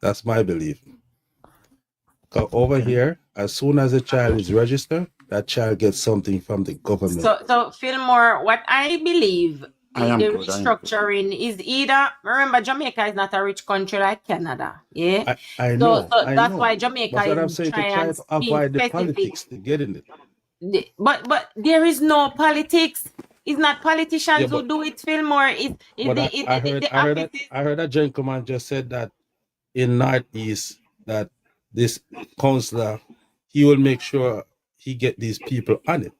That's my belief. Because over here, as soon as a child is registered, that child gets something from the government. So Fillmore, what I believe I am the good. I am good. restructuring is either, remember, Jamaica is not a rich country like Canada. Yeah. I So know, that's why Jamaica That's what I'm is saying, to trying try and to being avoid the specific. politics to get in it. But there is no politics. It's not politicians Yeah, who but do it, Fillmore. It's but the offices. I heard a gentleman just said that in Northeast that this counselor, he will make sure he get these people on it.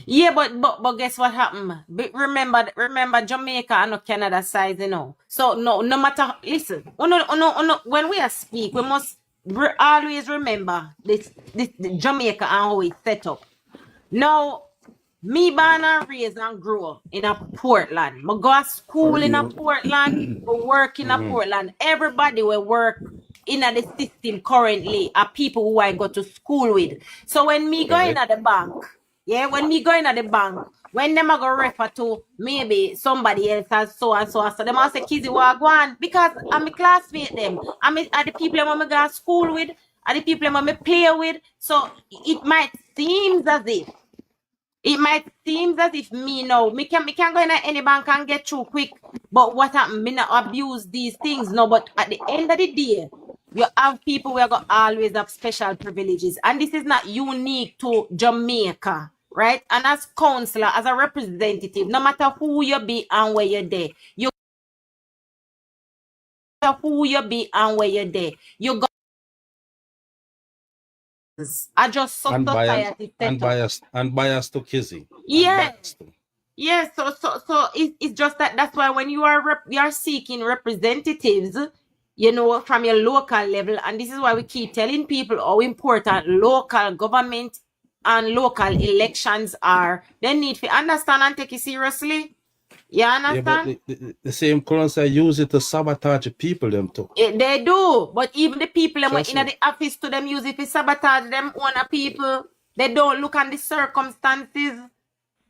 Yeah, but guess what happened? Remember Jamaica and no Canada size, you know. So no matter, listen, when we are speak, we must always remember this the Jamaica and how it's set up. Now, me born and raised and grew up in a Portland. I go to school in a Portland, I work in a Portland. Everybody will work in the system currently are people who I go to school with. So when me go in at the bank, when me go in at the bank, when them I go refer to maybe somebody else as so and so, so them I say Kizzy Wagwan because I'm a classmate them. Are the people I'm go to school with, are the people I'm play with. So it might seem as if me now, me can go in at any bank and get through quick. But what happened? Me not abuse these things. No, but at the end of the day, you have people who are going to always have special privileges. And this is not unique to Jamaica, right? And as counselor, as a representative, no matter who you be and where you're there, you got I just saw society set up. Unbiased to Kizzy. Yeah. Yes, so it's just that's why when you are seeking representatives, you know, from your local level, and this is why we keep telling people how important local government and local elections are. They need to understand and take it seriously. You understand? Yeah, but the same currency use it to sabotage the people them too. They do, but even the people them in the office to them use it to sabotage them own people. They don't look at the circumstances.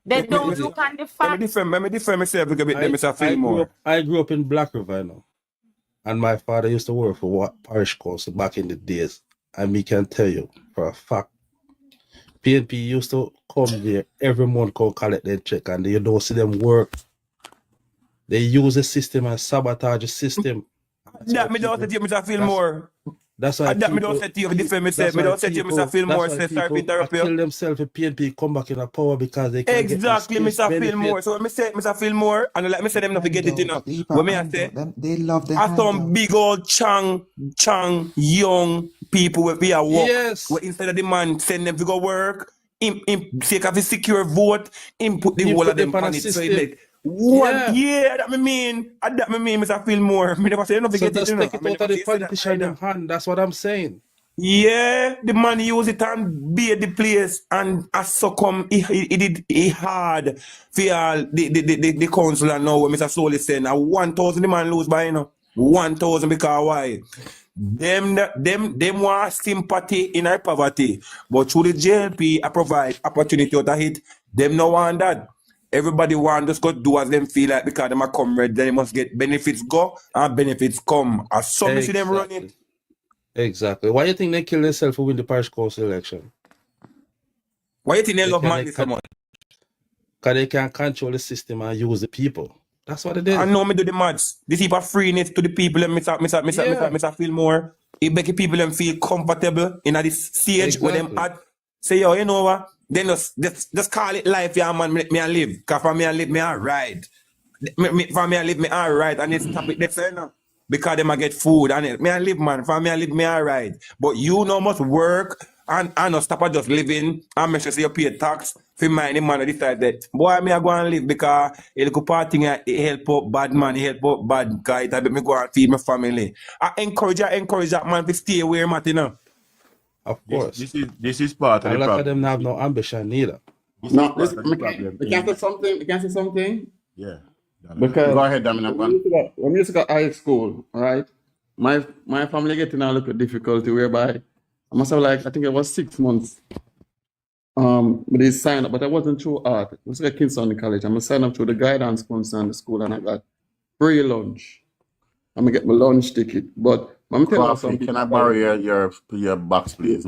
They don't look at the facts. Let me defend myself because Mr. Fillmore. I grew up in Black River, you know, and my father used to work for what parish council back in the days. And me can tell you for a fact, PNP used to come there every month, go collect their check, and you don't see them work. They use the system and sabotage the system. That me don't say to you, Mr. Fillmore. That's why that me don't say to you, defend myself. Me don't say to you, Mr. Fillmore, say sorry to interrupt you. Kill themselves if PNP come back in a power because they can't exactly, Mr. Fillmore. So when me say Mr. Fillmore, and let me say them not forget it, you know. When me I say, they love the some big old chang young people with be a work. Yes. Where instead of the man send them to go work, in sake of a secure vote, put the whole of them on it. So it like, what? Yeah, that me mean, Mr. Fillmore. Me never say enough to so get it, you know. Take it out of the politician hand. That's what I'm saying. Yeah, the man use it and beat the place, and as so come he hard for all the council and now when Mr. Solly saying 1,000 the man lose by, you know. 1,000 because why? Them want sympathy in our poverty, but through the JLP I provide opportunity out of it. Them no want that. Everybody want just go do as them feel like because them are comrade, then they must get benefits go and benefits come. As some see them run it. Exactly. Why do you think they kill themselves to win the parish council election? Why do you think they love money so much? Because they can control the system and use the people. That's what it is. I know me do the maths. These people freeing it to the people and Mr. Fillmore. It make people them feel comfortable in this stage where them at say, yo, you know what? Then just call it life, yeah, man, me I live. Because for me I live, me I ride. For me I live, me I ride. And it's topic that's you know. Because them I get food and it. Me I live, man. For me I live, me I ride. But you know must work and not stop at just living and make sure you pay tax for mind the man who decide that. Boy, me I go and live because it could part thing it help out bad man, it help out bad guy. It make me go and feed my family. I encourage that man to stay where I'm at, you know. Of course. This is part of the problem. A lot of them have no ambition neither. No, we can say something. Yeah. Because go ahead, Dominic. When we used to go high school, right? My family getting a little difficulty whereby I must have I think it was 6 months. But they signed up, but I wasn't through art. It was like Kingston College. I'm signed up through the guidance council in the school, and I got free lunch. I'm gonna get my lunch ticket. But I'm telling you something. Can I borrow your box, please?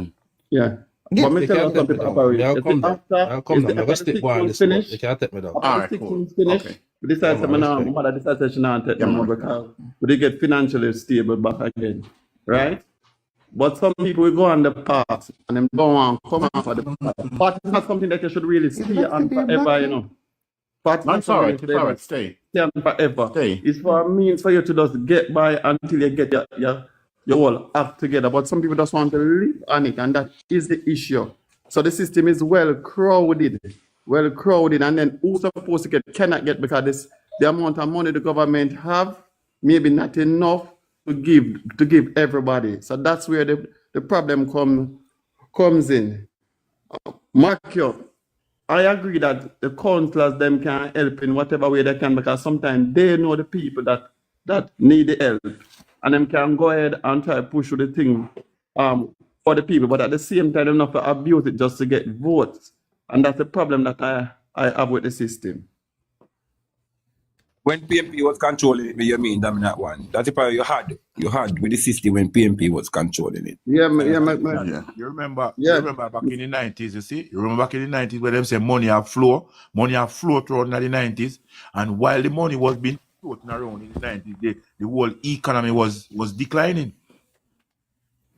Yeah. But me You tell you can't some take me people down. operate. I'll Is it come down. after, I'll come is down. it I'm after gonna the stick 6 one on months this spot. finish? You can't take me down. After All the right, 6 cool. months finish, Okay. we decide Yeah, to man, now, my respect. mother decide that she not take Yeah, no more man. because we did get financially stable back again. Right? But some people will go on the path and them go on, come on for the path. But it's not something that you should really Is it stay have to on be a forever, you blackie? know. Part is No, not it's all something right. you should It's all ever right. Stay. stay on forever. Stay. It's for a means for you to just get by until you get your whole act together. But some people just want to live on it, and that is the issue. So the system is well crowded, and then who's supposed to get cannot get because the amount of money the government have maybe not enough to give everybody. So that's where the problem comes in. Mark, I agree that the councillors them can help in whatever way they can because sometimes they know the people that need the help, and them can go ahead and try to push through the thing for the people. But at the same time, them not to abuse it just to get votes, and that's the problem that I have with the system. When PNP was controlling it, you mean dominant one? That's the problem you had with the system when PNP was controlling it. Yeah, Yeah. You remember yeah. back in the 90s, you see? You remember back in the 90s where them say money have flow throughout in the 90s. And while the money was being floating around in the 90s, the whole economy was declining.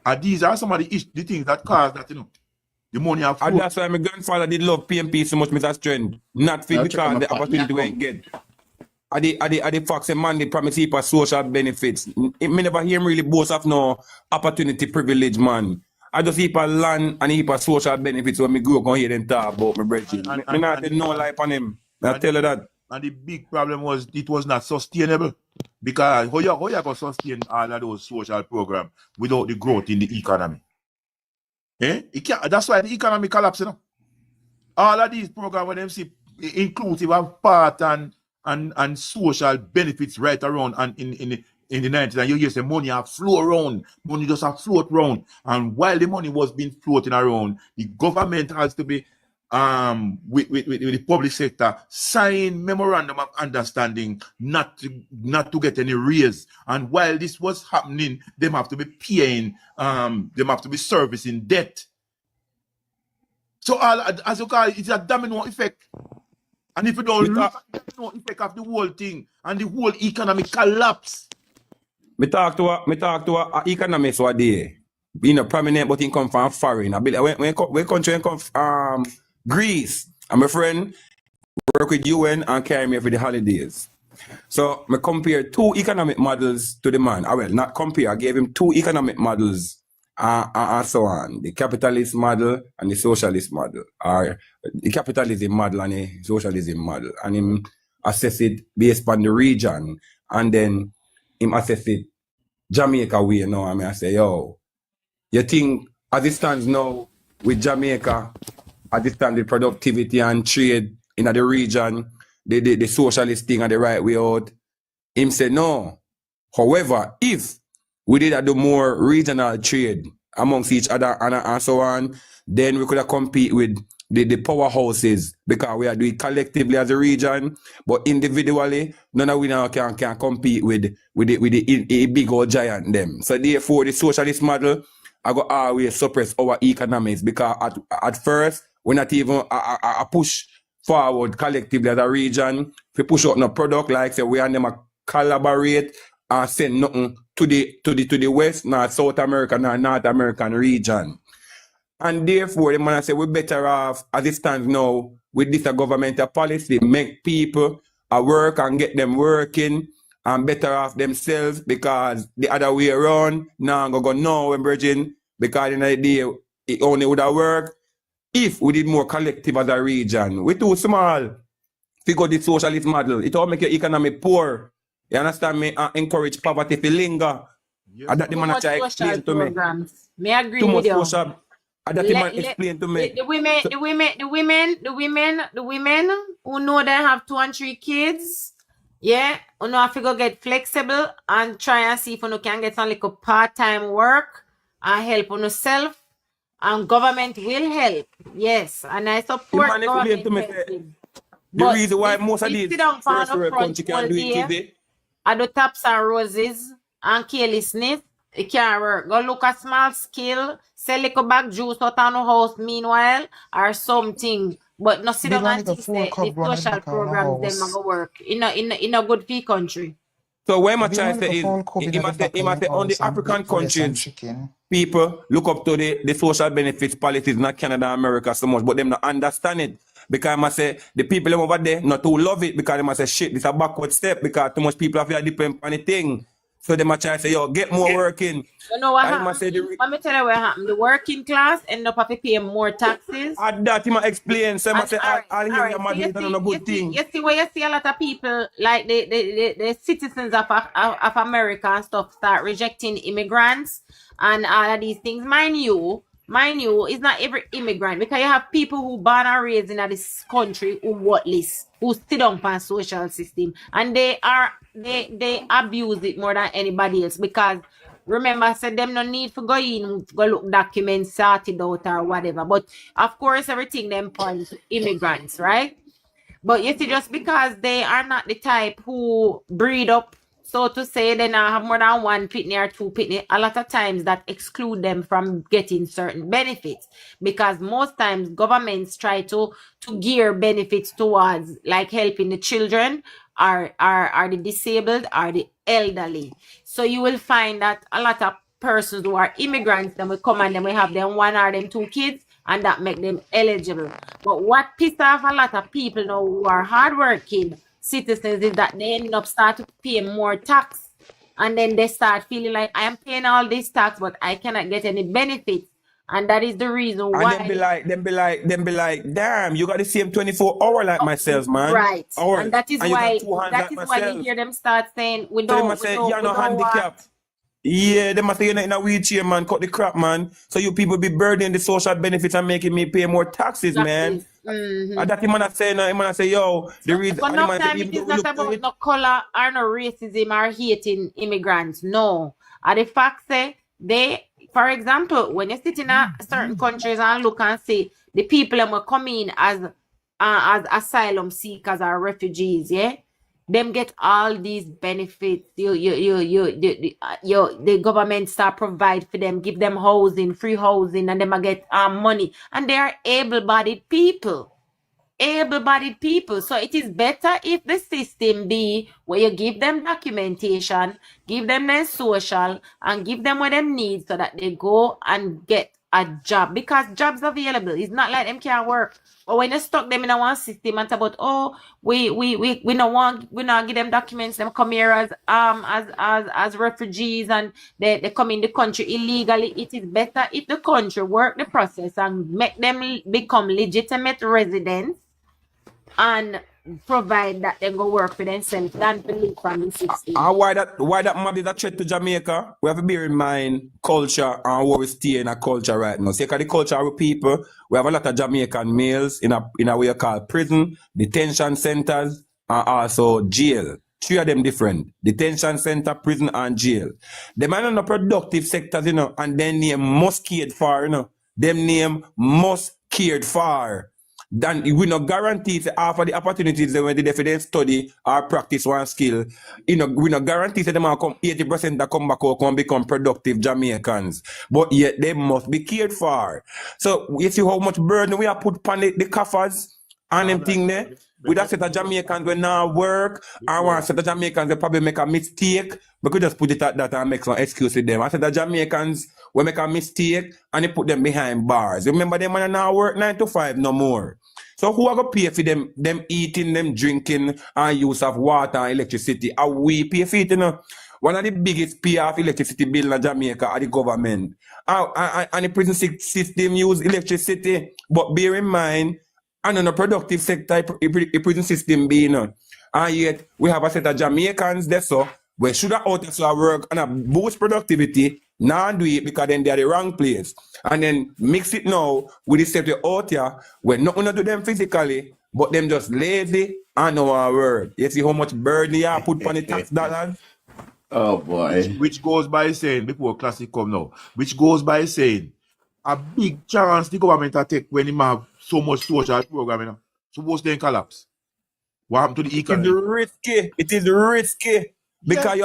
And these are some of the things that caused that, the money have And flow. that's why my grandfather did love PNP so much, Mr. Strength. Not for I'll check because on my the part. opportunity we get. Are the facts and man they promise people social benefits. Me never hear him really boast of no opportunity privilege, man. I just heap a land and heap a social benefits when me grow up and hear them talk about my brethren. Me not tell no lie on him. I tell you that. And the big problem was it was not sustainable. Because how you going to sustain all of those social programs without the growth in the economy? It can't, that's why the economy collapsed, All of these programs when them see inclusive of part and social benefits right around and in the 90s, and you hear say money have flow around, money just have float around. And while the money was being floating around, the government has to be with the public sector sign memorandum of understanding not to get any raise. And while this was happening, them have to be paying, them have to be servicing debt. So as you call it, it's a domino effect. And if you don't look at the domino effect of the whole thing and the whole economic collapse. Me talk to a economist one day. Prominent, but he come from foreign. When country come from Greece, and my friend work with UN and carry me for the holidays. So I compare two economic models to the man. Well, not compare. I gave him two economic models and so on. The capitalist model and the socialist model. Or the capitalism model and the socialism model. And him assess it based on the region. And then him assess it Jamaica way now. I mean, I say, yo, you think as it stands now with Jamaica, as it stands with productivity and trade in the region, the socialist thing are the right way out? Him say no. However, if we did do more regional trade amongst each other and so on, then we could have compete with the powerhouses because we are doing collectively as a region, but individually, none of we now can compete with the big old giant them. So therefore, the socialist model, I go always suppress our economics because at first, we're not even a push forward collectively as a region. If we push out no product, like say we and them a collaborate and send nothing to the West, not South America, not North American region. And therefore, the man say we're better off as it stands now with this governmental policy, make people work and get them working and better off themselves because the other way around, now I'm going to go no, when Virgin, because in the day, it only would have worked if we did more collective as a region. We're too small. Figure the socialist model. It all make your economy poor. You understand me? And encourage poverty to linger. Yes, And that the Too man much try social explain to me. programs. May I agree Too with much you. social. And that the man explain to me. The women who know they have 2 and 3 kids, yeah, who know have to go get flexible and try and see if you can get some like a part-time work and help on yourself. And government will help. Yes. And I The support man explain government to me say, helping. the But reason why if most of we these sit down for first the world front country all can do it day easy. at the taps and roses and carelessness It can't work. Go look at small scale, sell little bag juice out on the house meanwhile, or something. But no sit Build down one and little think phone say the cover on the social back of our programs them a house. go work in a good fee country. So what I Build try one to say little is, phone cover he in the must say, back of your on the house and African put rice and countries, chicken. people look up to the social benefits policies, not Canada and America so much, but them not understand it. Because I must say, the people them over there not too love it because they must say, shit, this a backward step because too much people have to depend on the thing. So they must try to say, yo, get more working. You know what I must say, happened? Let me tell you what happened. The working class end up having to pay more taxes. that he must explain. So I must say, all all right. here So mad you is not a good thing. see where you see a lot of people like the citizens of America and stuff start rejecting immigrants and all of these things. Mind you, it's not every immigrant because you have people who born and raised in this country who worthless, who sit down on social system, and they abuse it more than anybody else because. Remember, I said them no need for go in, go look documents, sort it out or whatever. But of course, everything them point to immigrants, right? But you see, just because they are not the type who breed up, so to say, they now have more than one pitney or two pitney, a lot of times that exclude them from getting certain benefits. Because most times governments try to gear benefits towards like helping the children are the disabled, are the elderly. So you will find that a lot of persons who are immigrants, then will come and then we have them one or them two kids, and that make them eligible. But what pisses off a lot of people now who are hardworking citizens is that they end up start to pay more tax. And then they start feeling like I am paying all this tax, but I cannot get any benefits. And that is the reason And why. them be like, damn, you got the same 24-hour like myself, man. Right. Hours. And that is And you why got 2 hands that like is why you myself. hear them start saying we So they don't must say, we you're no don't handicap. want. Yeah, they must say you're not in a wheelchair, man. Cut the crap, man. So you people be burdening the social benefits and making me pay more taxes, man. Mhm. And that the man say, no, the man say, yo, the reason. But And the no man say, time even it though is we not look to about it, no color or no racism or hating immigrants. No. And the fact say they, for example, when you sit in a certain countries and look and see the people that will come in as asylum seekers or refugees, yeah, them get all these benefits. The government start provide for them, give them housing, free housing, and them get money, and they are able-bodied people. So it is better if the system be where you give them documentation, give them their social, and give them what they need so that they go and get a job because jobs available. It's not like them can't work. But when you stuck them in a one system and about we not give them documents, them come here as refugees and they come in the country illegally. It is better if the country work the process and make them become legitimate residents and provide that they go work for themselves than to live from the system. and why that mad is a threat to Jamaica? We have to bear in mind culture and where we stay in a culture right now. See, the culture of people, we have a lot of Jamaican males in a way called prison, detention centers, and also jail. 3 of them different. Detention center, prison, and jail. Them are not productive sectors, and then name most cared for, Them name most cared for. Then we not guarantee that half of the opportunities that when they study or practice one skill, we not guarantee that them will come 80% that come back out can become productive Jamaicans. But yet they must be cared for. So you see how much burden we have put on the coffers and them thing there. With a set of Jamaicans when now work, and one set of Jamaicans they probably make a mistake. We could just put it at that and make some excuse with them. I said the Jamaicans will make a mistake and they put them behind bars. Remember them when now work 9 to 5 no more. So who are going to pay for them eating, them drinking, and use of water and electricity? Are we pay for it, One of the biggest pay of electricity bill in Jamaica are the government. And the prison system use electricity. But bear in mind, and in a productive sector, the prison system being, and yet we have a set of Jamaicans there, so we should have out of work and boost productivity. Now do it because then they're the wrong place. And then mix it now with the set out here where not gonna do them physically, but them just lazy and no work. You see how much burden you put on the tax dollars? Oh boy. Which goes by saying, before classic come now, which goes by saying, a big chance the government will take when they have so much social program, suppose they collapse. What happened to the economy? It is risky. Because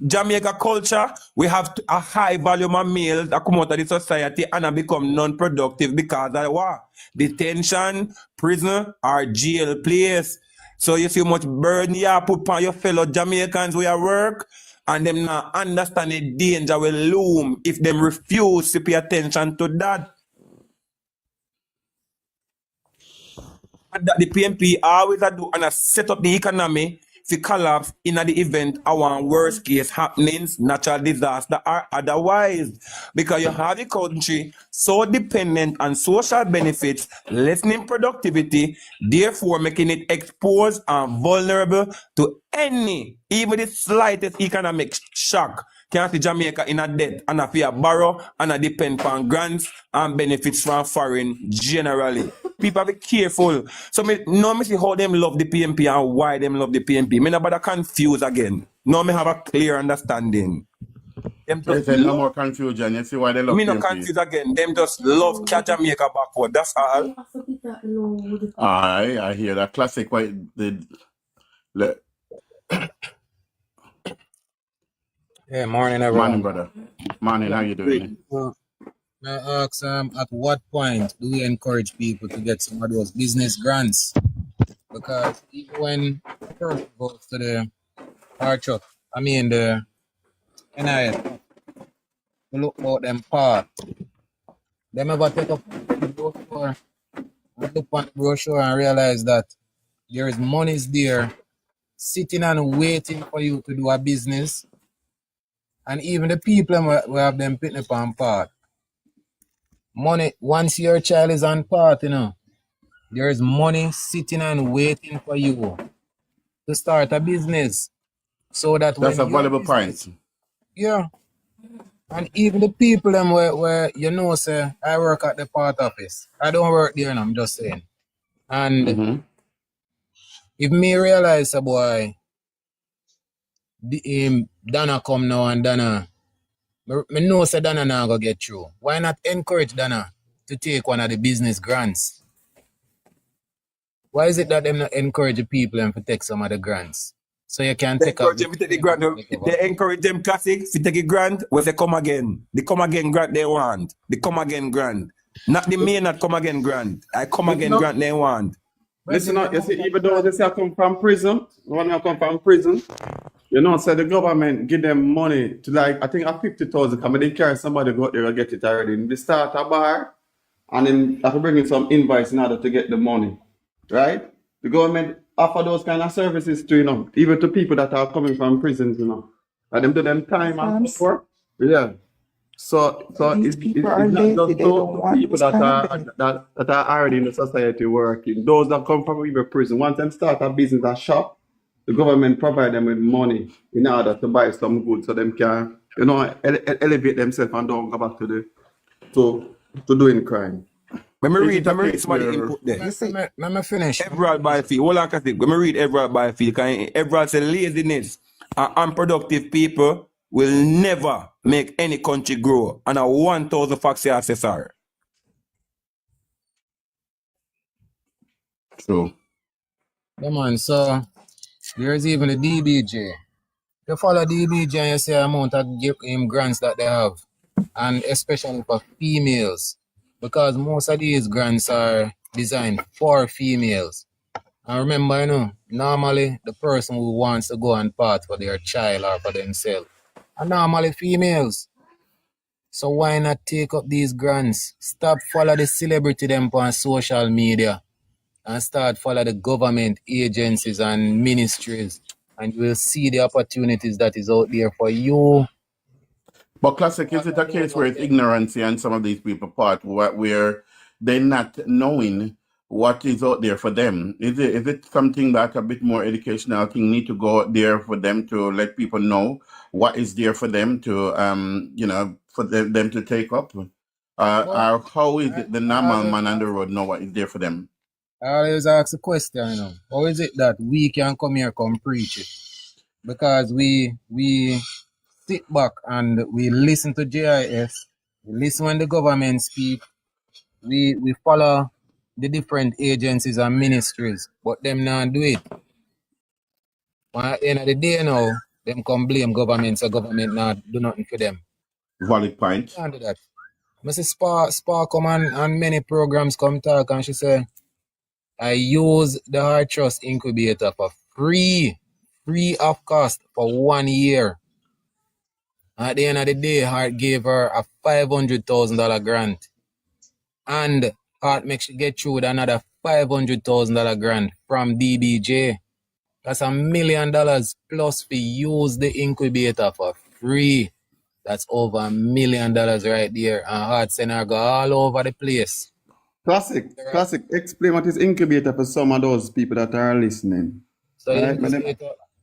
Jamaica culture, we have a high volume of males that come out of the society and have become non-productive because of what? Detention, prison, or jail place. So you see how much burden you put on your fellow Jamaicans where you work, and them not understand the danger will loom if them refuse to pay attention to that. And that the PNP always a do and a set up the economy to collapse in the event of one worst case happenings, natural disaster or otherwise. Because you have the country so dependent on social benefits, lessening productivity, therefore making it exposed and vulnerable to any, even the slightest economic shock. Can see Jamaica in a debt and a fear borrow and a depend on grants and benefits from foreign generally. People be careful. So me see how them love the PNP and why them love the PNP. Me nobody confused again. No, me have a clear understanding. Them They just say no love, more confusion. You see why they love me not PNP. confused again. Them just love catch Jamaica backward. That's all. I hear that classic. Why the Hey, morning, morning, everyone. brother. Morning, how you doing? May I ask, at what point do we encourage people to get some of those business grants? Because even when a person goes to the the NIS, to look about them part, them ever take up the brochure and look on the brochure and realize that there is monies there sitting and waiting for you to do a business, and even the people we have them picking up on part. Money, once your child is on part, there is money sitting and waiting for you to start a business. So that That's when a your valuable business, point. yeah, and even the people them where say, I work at the part office. I don't work there, I'm just saying. And Mm-hmm. if me realize a boy, Dana come now and Dana, me know say Dana now go get through. Why not encourage Dana to take one of the business grants? Why is it that them not encourage the people and to take some of the grants? So you can They take up encourage the them to take the training grant. for the government. They encourage them classic to take a grant where they come again. The come again grant they want. The come again grant. Not the main not come again grant. I come Listen again up. grant they want. Listen up. You see, even though they say I come from prison, when I come from prison, say the government give them money to like, I think at 50,000, come they carry somebody go out there and get it already. They start a bar and then have to bring in some invoice in order to get the money, right? The government offer those kind of services to, even to people that are coming from prisons, And them do them time and Scams. work. Yeah. So These it's people are not lazy. just They those don't want people this that kind of are benefit. that are already in the society working. Those that come from even prison, once them start a business, a shop, the government provide them with money in order to buy some goods so them can, elevate themselves and don't go back to doing crime. Let me Is it read, a let me read case some of the where input there. You see, Let me finish. Everald Byfield. Hold on, Catholic. Let me read Everald Byfield. Because Everald said laziness and unproductive people will never make any country grow. And a 1,000 facts assessor. true? Yeah, man. So there's even the DBJ. You follow DBJ and you see the amount of grants that they have, and especially for females, because most of these grants are designed for females. And remember, normally the person who wants to go and part for their child or for themselves are normally females. So why not take up these grants? Stop follow the celebrity them on social media and start follow the government agencies and ministries, and you will see the opportunities that is out there for you. But classic, is it a case where it's ignorance and some of these people part where they're not knowing what is out there for them? Is it something that a bit more educational thing need to go out there for them to let people know what is there for them to for them to take up? Or how is it the normal man on the road know what is there for them? I always ask the question, how is it that we can come here come preach it? Because we sit back and we listen to JIS, we listen when the government speak, we follow the different agencies and ministries, but them not do it. But at the end of the day now, them come blame government, so government not do nothing for them. Valid point. Can't do that. Mrs. Spa come and many programs come talk and she say, I use the Heart Trust incubator for free of cost for 1 year. At the end of the day, Heart gave her a $500,000 grant. And Heart makes she get through with another $500,000 grant from DBJ. That's $1 million plus for use the incubator for free. That's over $1 million right there. And Heart send her go all over the place. Classic. Explain what is incubator for some of those people that are listening. So Right?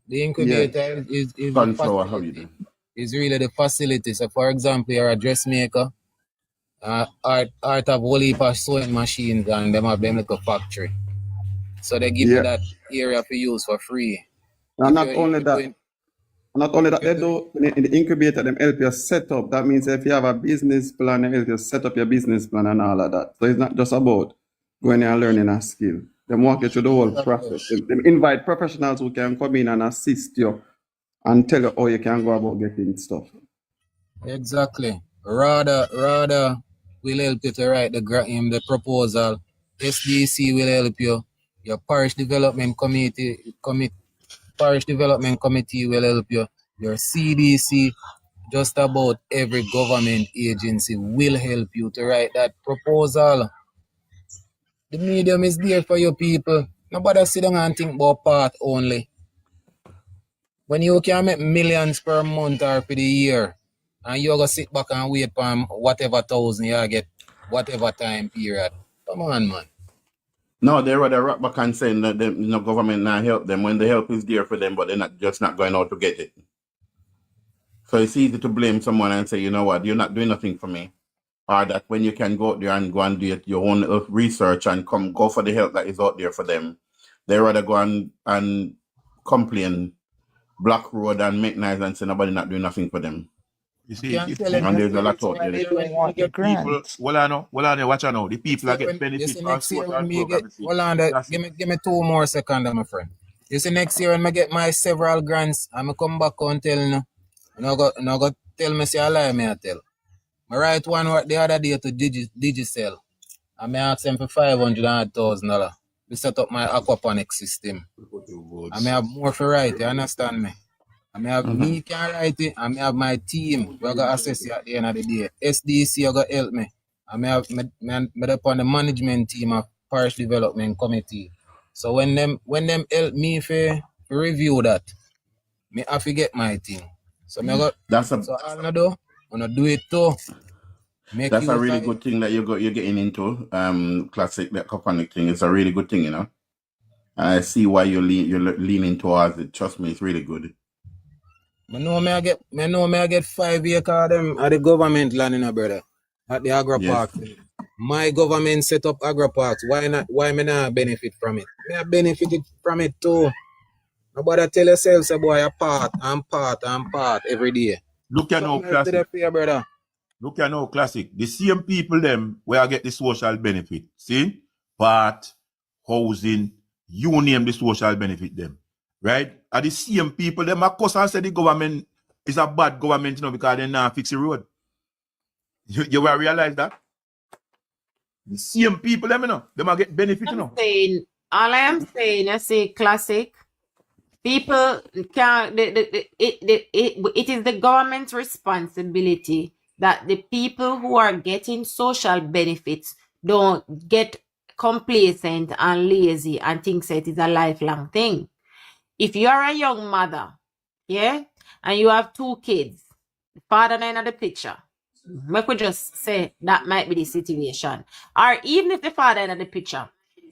the incubator is the Sunflower, how you facility. doing? Is really the facility. So for example, you're a dressmaker, art have whole heap of sewing machines and them have them little factory. So they give you that area for use for free. And not only that, they do in the incubator, them help you set up. That means if you have a business plan, they help you set up your business plan and all of that. So it's not just about going and learning a skill. They walk you through the whole process. They invite professionals who can come in and assist you and tell you how you can go about getting stuff. Exactly. Rather will help you to write the proposal. SDC will help you. Your parish development committee will help you. Your CDC, just about every government agency will help you to write that proposal. The medium is there for you people. Nobody sit down and think about part only. When you can make millions per month or for the year, and you're going to sit back and wait for whatever thousand you get, whatever time period. Come on, man. No, they rather rock back and saying that the government not help them when the help is there for them, but they're not going out to get it. So it's easy to blame someone and say, you know what, you're not doing nothing for me. Or that when you can go out there and go and do your own research and go for the help that is out there for them, they rather go and complain, block road and make nice and say nobody not doing nothing for them. You see, and there's a lot out there. The people, well, I know, watch out now. The people that get benefits from Next year social when me get, program. give me 2 more seconds, my friend. You see, next year when I get my several grants, I'm going to come back and tell you, and I go tell me, say I lie, me I tell. I write one work the other day to Digicel. And I ask them for $500,000 to set up my aquaponics system. I may have more for write, you understand me? I may have me can write it, I may have my team who are going to assess it at the end of the day. SDC are going to help me. I may have me up on the management team of Parish Development Committee. So when them help me for review that, me have to get my thing. So all I do, I do it too. That's a really good thing that you're getting into. Classic, that aquaponic thing is a really good thing, you know. I see why you're leaning towards it. Trust me, it's really good. I know me I get 5 acres of them at the government land, you know, brother. At the agro park. My government set up agro parks. Why me not benefit from it? Me I benefited from it too. Nobody tell yourself, say boy, I'm part every day. Look at now, classic. Brother. Look at now, classic. The same people them where I get the social benefit. See? Part, housing, you name the social benefit them. Right? Are the same people them of course and say the government is a bad government, you know, because they not fix the road. You will realize that? The same people them, you know, they might get benefit, you know. All I am saying, I say classic. People can it is the government's responsibility that the people who are getting social benefits don't get complacent and lazy and think that it is a lifelong thing. If you are a young mother, yeah, and you have 2 kids, the father not in the picture, we could just say that might be the situation. Or even if the father in the picture,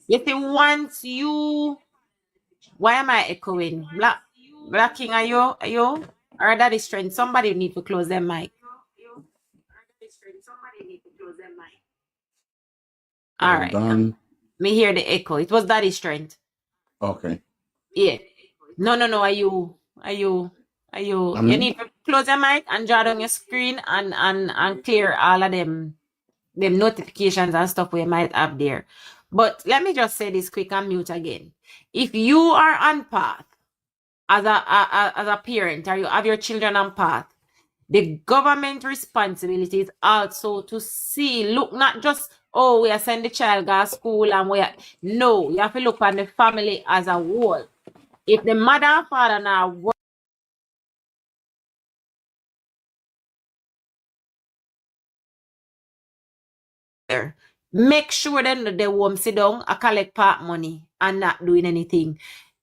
you see, once you, why am I echoing? Black King, are you? Or Daddy Strength? Somebody need to close their mic. All right. Me hear the echo. It was Daddy Strength. Okay. Yeah. No. Are you? You need to close your mic and draw down your screen and clear all of them notifications and stuff we might have there. But let me just say this quick and mute again. If you are on path as a parent, or you have your children on path, the government responsibility is also to see, look, not just, oh, we are sending the child to school and no, you have to look at the family as a whole. If the mother and father now work, make sure then they won't sit down and collect part money and not doing anything.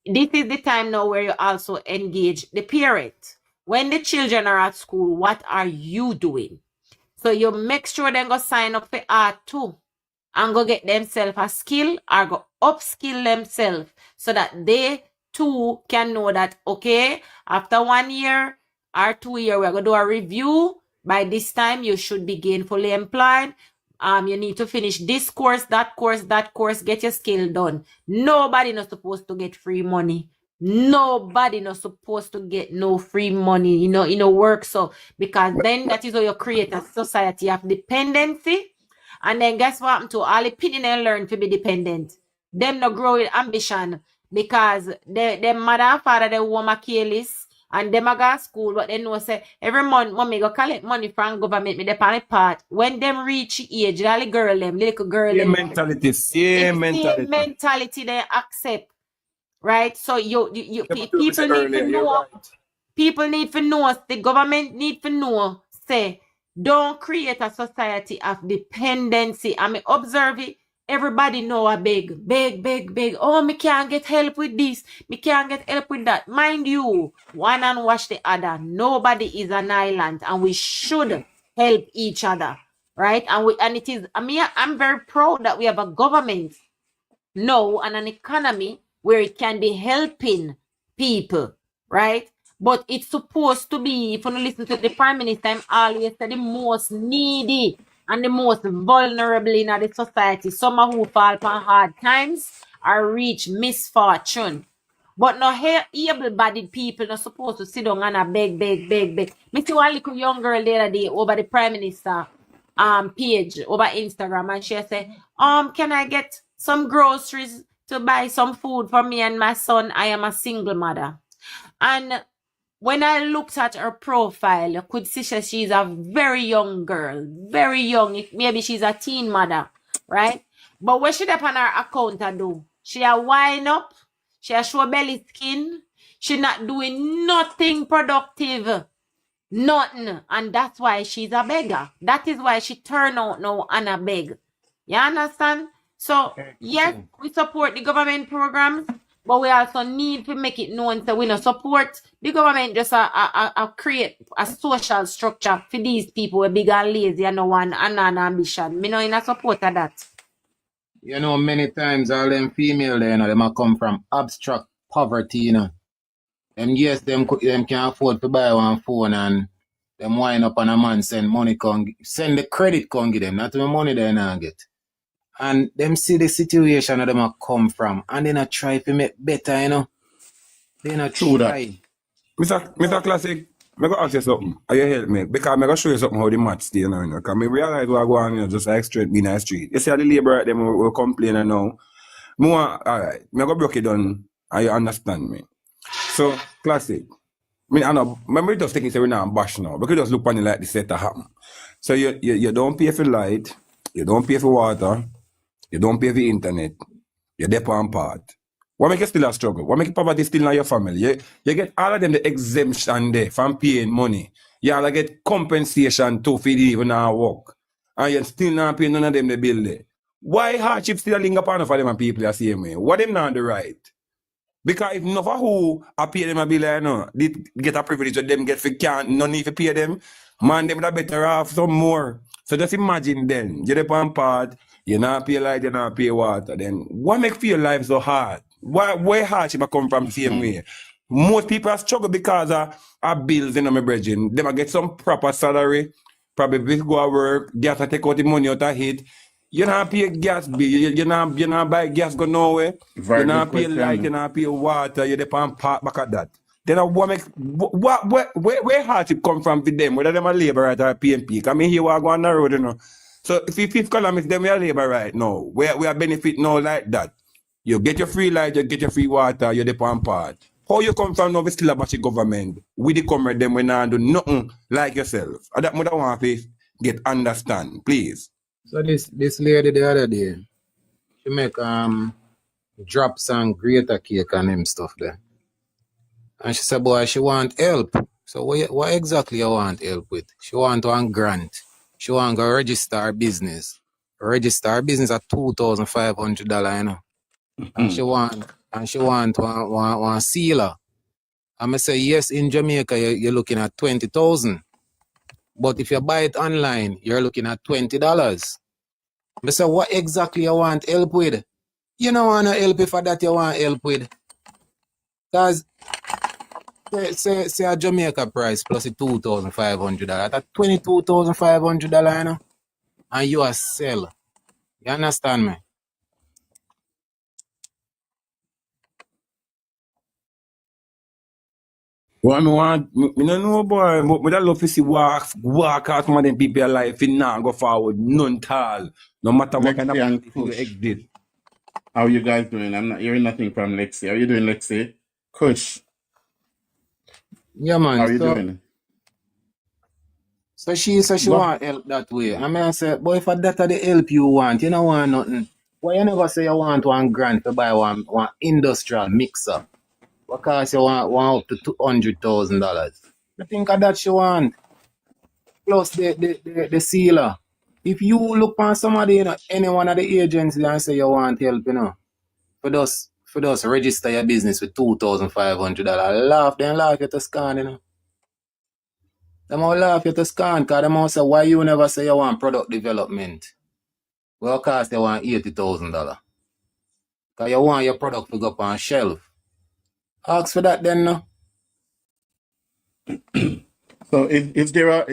This is the time now where you also engage the parent. When the children are at school, what are you doing? So you make sure they go sign up for art too and go get themselves a skill or go upskill themselves so that they too can know that, okay, after 1 year or 2 years, we're going to do a review. By this time, you should be gainfully employed. You need to finish this course, that course, get your skill done. Nobody not supposed to get free money. Nobody not supposed to get no free money, work. So, because then that is how you create a society of dependency. And then guess what happened to all the pidgin and learn to be dependent. Them no grow with ambition because their mother and father they want careless and them a go to school, but they know say every month mommy go collect money from government me depend on part. When them reach age, the little girl Same them, mentality, it's same the mentality. same mentality they accept, right? So people said need earlier, to you're know. right. People need to know, the government need to know, say, don't create a society of dependency. I mean, observe it. Everybody know a beg. Oh, me can't get help with this. Me can't get help with that. Mind you, one and wash the other. Nobody is an island, and we should help each other, right? And it is. I'm very proud that we have a government now and an economy where it can be helping people, right? But it's supposed to be, if you listen to the Prime Minister, I'm always say the most needy and the most vulnerable in the society. Some who fall upon hard times or reach misfortune. But no able-bodied people not supposed to sit down and a beg. Me see one little young girl the other day over the Prime Minister page over Instagram, and she say, can I get some groceries to buy some food for me and my son? I am a single mother. And when I looked at her profile, you could see she's a very young girl, very young. Maybe she's a teen mother, right? But what she did on her account to do? She a wind up, she a show belly skin, she not doing nothing productive. Nothing. And that's why she's a beggar. That is why she turn out now and a beg. You understand? So, yes, we support the government programs, but we also need to make it known that we don't support the government just create a social structure for these people who are big and lazy and no one and an ambition. Me no in a support of that. You know, many times all them female there, them a come from abstract poverty, Them yes, them can afford to buy one phone and them wind up on a man send money send the credit give them, not the money they now get. And them see the situation that them a come from and they not try to make better, They not True try. Mr. Classic, I go ask you something. Are you help me? Because I'm going to show you something how the maths stay now, Because I realize what I go on, just like straight being in the street. You see how the labor right them will complain now. All right, I'm going to break it down and you understand me. So, Classic. I know, remember just taking say we're not bash now. Because just look on it like this set to happen. So you don't pay for light, you don't pay for water, you don't pay for internet, you depend part. What make you still a struggle? What make poverty still in your family? You get all of them the exemption there from paying money. You all get compensation too for even now work. And you still not paying none of them the bill there. Why hardship still linger upon for them and people the same way? What them not the right? Because if none of who I pay them a bill, they get a privilege of them get for can't no need to pay them, man, them are better off some more. So just imagine then, you depend part, you not pay light, you not pay water, then what make feel life so hard? Where hardship come from the same way? Most people struggle because of bills, my brethren. They might get some proper salary, probably go to work, gas to take out the money out of it. You not pay gas bill, you not buy gas go nowhere. Very You not good pay question. light, you not pay water, you depend part back at that. Then what make where hardship come from for them? Whether them a labor right or a PNP? Come in here we are going on the road, So if you fifth column is them we are labor right now. We are benefit now like that. You get your free light, you get your free water, you depend part. How you come from now, we still a batchy government? We the comrade them when not do nothing like yourself. And that mother want to get understand, please. So this lady the other day, she make drops and grater cake and them stuff there. And she said, boy, she want help. So what exactly you want help with? She want one grant. She want to register her business. Register her business at $2,500, you know. And she want one sealer. I'm say yes, in Jamaica you're looking at 20,000. But if you buy it online, you're looking at $20. I say, what exactly you want help with? You don't want to help for that you want help with. Because say a Jamaica price plus the $2,500. That's $22,500, you know, and you are sell. You understand me? What me no know, boy, but me that love to see walk out some of them people alive, it not go forward, none tall. No matter what kind of Lexi and politics you Kush. exit. How you guys doing? I'm not hearing nothing from Lexi. How you doing, Lexi? Kush, Yeah, man. how you doing? So she said she Go. want help that way. I mean, I said, boy, if that are the help you want, you don't want nothing. Why you never say you want $1,000 to buy one industrial mixer? What cost you want up to $200,000? I think of that she want. Plus the sealer. If you look on somebody, you know, any one of the agencies and say you want help, you know, for those register your business with $2,500, laugh you to scan, you know. Them all laugh you to scan, because them all say, why you never say you want product development? Well, cost you want $80,000. Because you want your product to go up on shelf. Ask for that then, no? So is there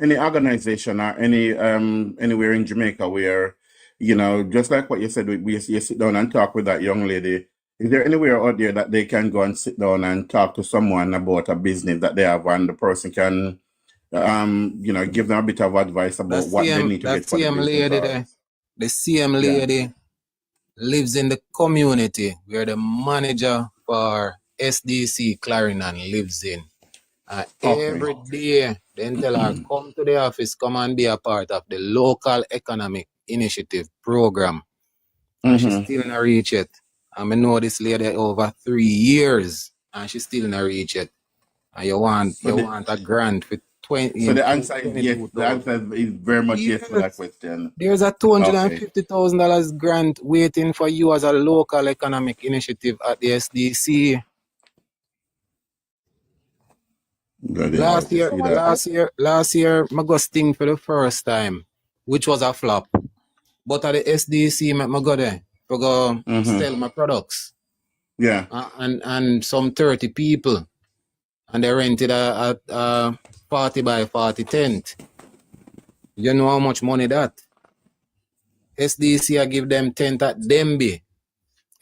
any organization or any anywhere in Jamaica where, you know, just like what you said, you sit down and talk with that young lady. Is there anywhere out there that they can go and sit down and talk to someone about a business that they have, and the person can you know, give them a bit of advice about what they need to get for the business? Lady there, the same lady lives in the community where the manager for SDC Clarinon lives in. Every day, they tell her, come to the office, come and be a part of the local economic initiative program. And she still not reach it. I know this lady over 3 years, and she still not reach it. And you want a grant for 20. So the answer is yes. The answer is very much yes to that question. There's a $250,000 grant waiting for you as a local economic initiative at the SDC. Last year, I got sting for the first time, which was a flop. But at the SDC, I go there to go sell my products. Yeah. And some 30 people. And they rented a 40 by 40 tent. You know how much money that? SDC, I give them tent at Demby.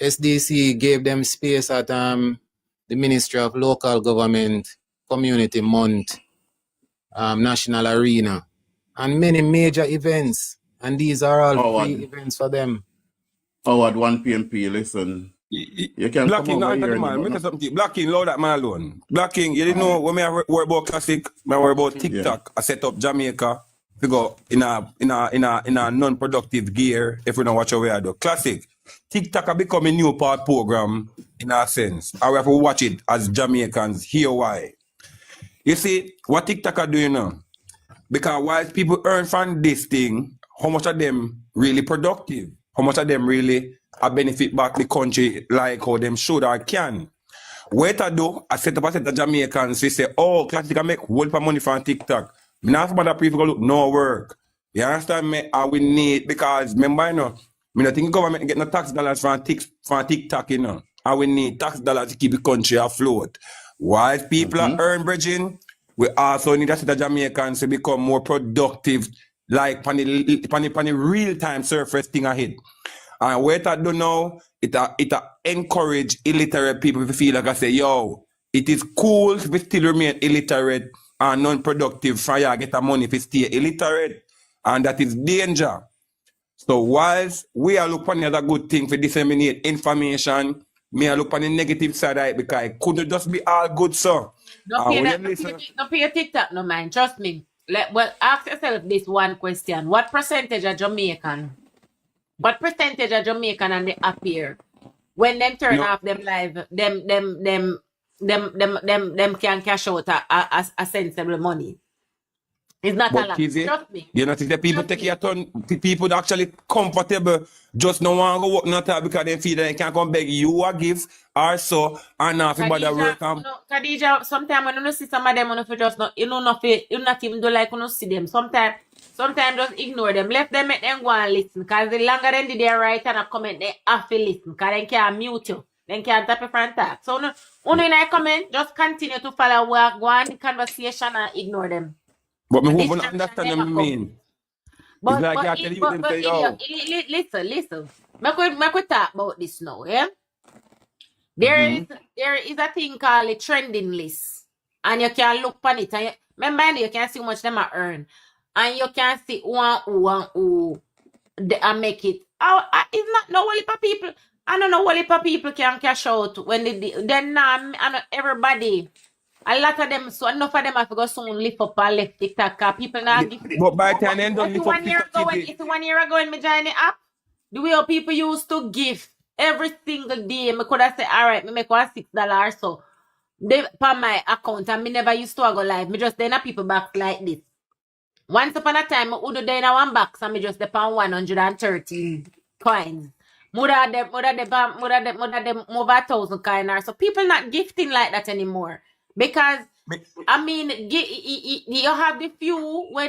SDC gave them space at the Ministry of Local Government, Community Month, National Arena, and many major events. And these are all free events for them. Oh, at one PNP, listen. You can Black come King, over not here. the man. Make us something. Black King, load that man alone. Black King, you didn't know when I worry about classic, I worry about TikTok. I set up Jamaica. We go in a non-productive gear if we don't watch our way I do. Classic. TikTok have become a new part program in a sense. I have to watch it as Jamaicans. Hear why. You see, what TikTok are doing now? Because while people earn from this thing, how much of them really productive? How much of them really a benefit back the country like how them should or can? What I do, I set up a set of Jamaicans, we say, oh, Classic can make whole of money from TikTok. Me not some other people look no work. You understand me? And we need, because remember, you know, me not think government get no tax dollars from TikTok, you know. And we need tax dollars to keep the country afloat. While people are earn bridging, we also need a set of Jamaicans to become more productive, like pan the real-time surface thing ahead. And what I do now, it encourage illiterate people to feel like I say, yo, it is cool if we still remain illiterate and non-productive for you get the money if you stay illiterate. And that is danger. So whilst we are looking at a good thing for disseminate information, me I look on the negative side of it because it couldn't just be all good, so. No And pay when that, you listen, no pay your TikTok, no man. Trust me. Well, ask yourself this one question. What percentage of Jamaican? What percentage of Jamaican and they appear? When them turn no, off them live, them can cash out a sensible money. It's not a but lot. Kizzy, Trust me. you know, think the people Trust take me. your turn, people actually comfortable, just no one go work not that because they feel that they can't come beg you a gift or so, and not everybody work and Khadija, sometimes when you see some of them, you just not, you know, not even do like you see them. Sometimes just ignore them. Let them make them go and listen. Because the longer they did their right and a comment, they have to listen. Because they can't mute you. They can't tap you front talk. So, only in a comment, just continue to follow go on the conversation and ignore them. but me And who not distraction understand never them come. mean. It's like you tell you them say, yo. Listen. Make we talk about this now, yeah? There is a thing called a trending list. And you can look on it. And remember, you can see how much them are earn. And you can see who they make it. It's not no whole heap of people. I don't know what heap of people can cash out when then I know everybody. A lot of them, so enough of them have to go soon lift up and left TikTok. 'Cause people now give. But by the time they don't lift up 1 year TikTok, ago, Kizzy, it's 1 year ago when me joined the app, the way people used to give every single day, me could have said, all right, me make $6 or so. They on my account and me never used to go live. Me just then people back like this. Once upon a time, I would do in one box and me just depend 113 coins. Mother them over 1,000 coins. So people not gifting like that anymore. Because I mean, you have the few where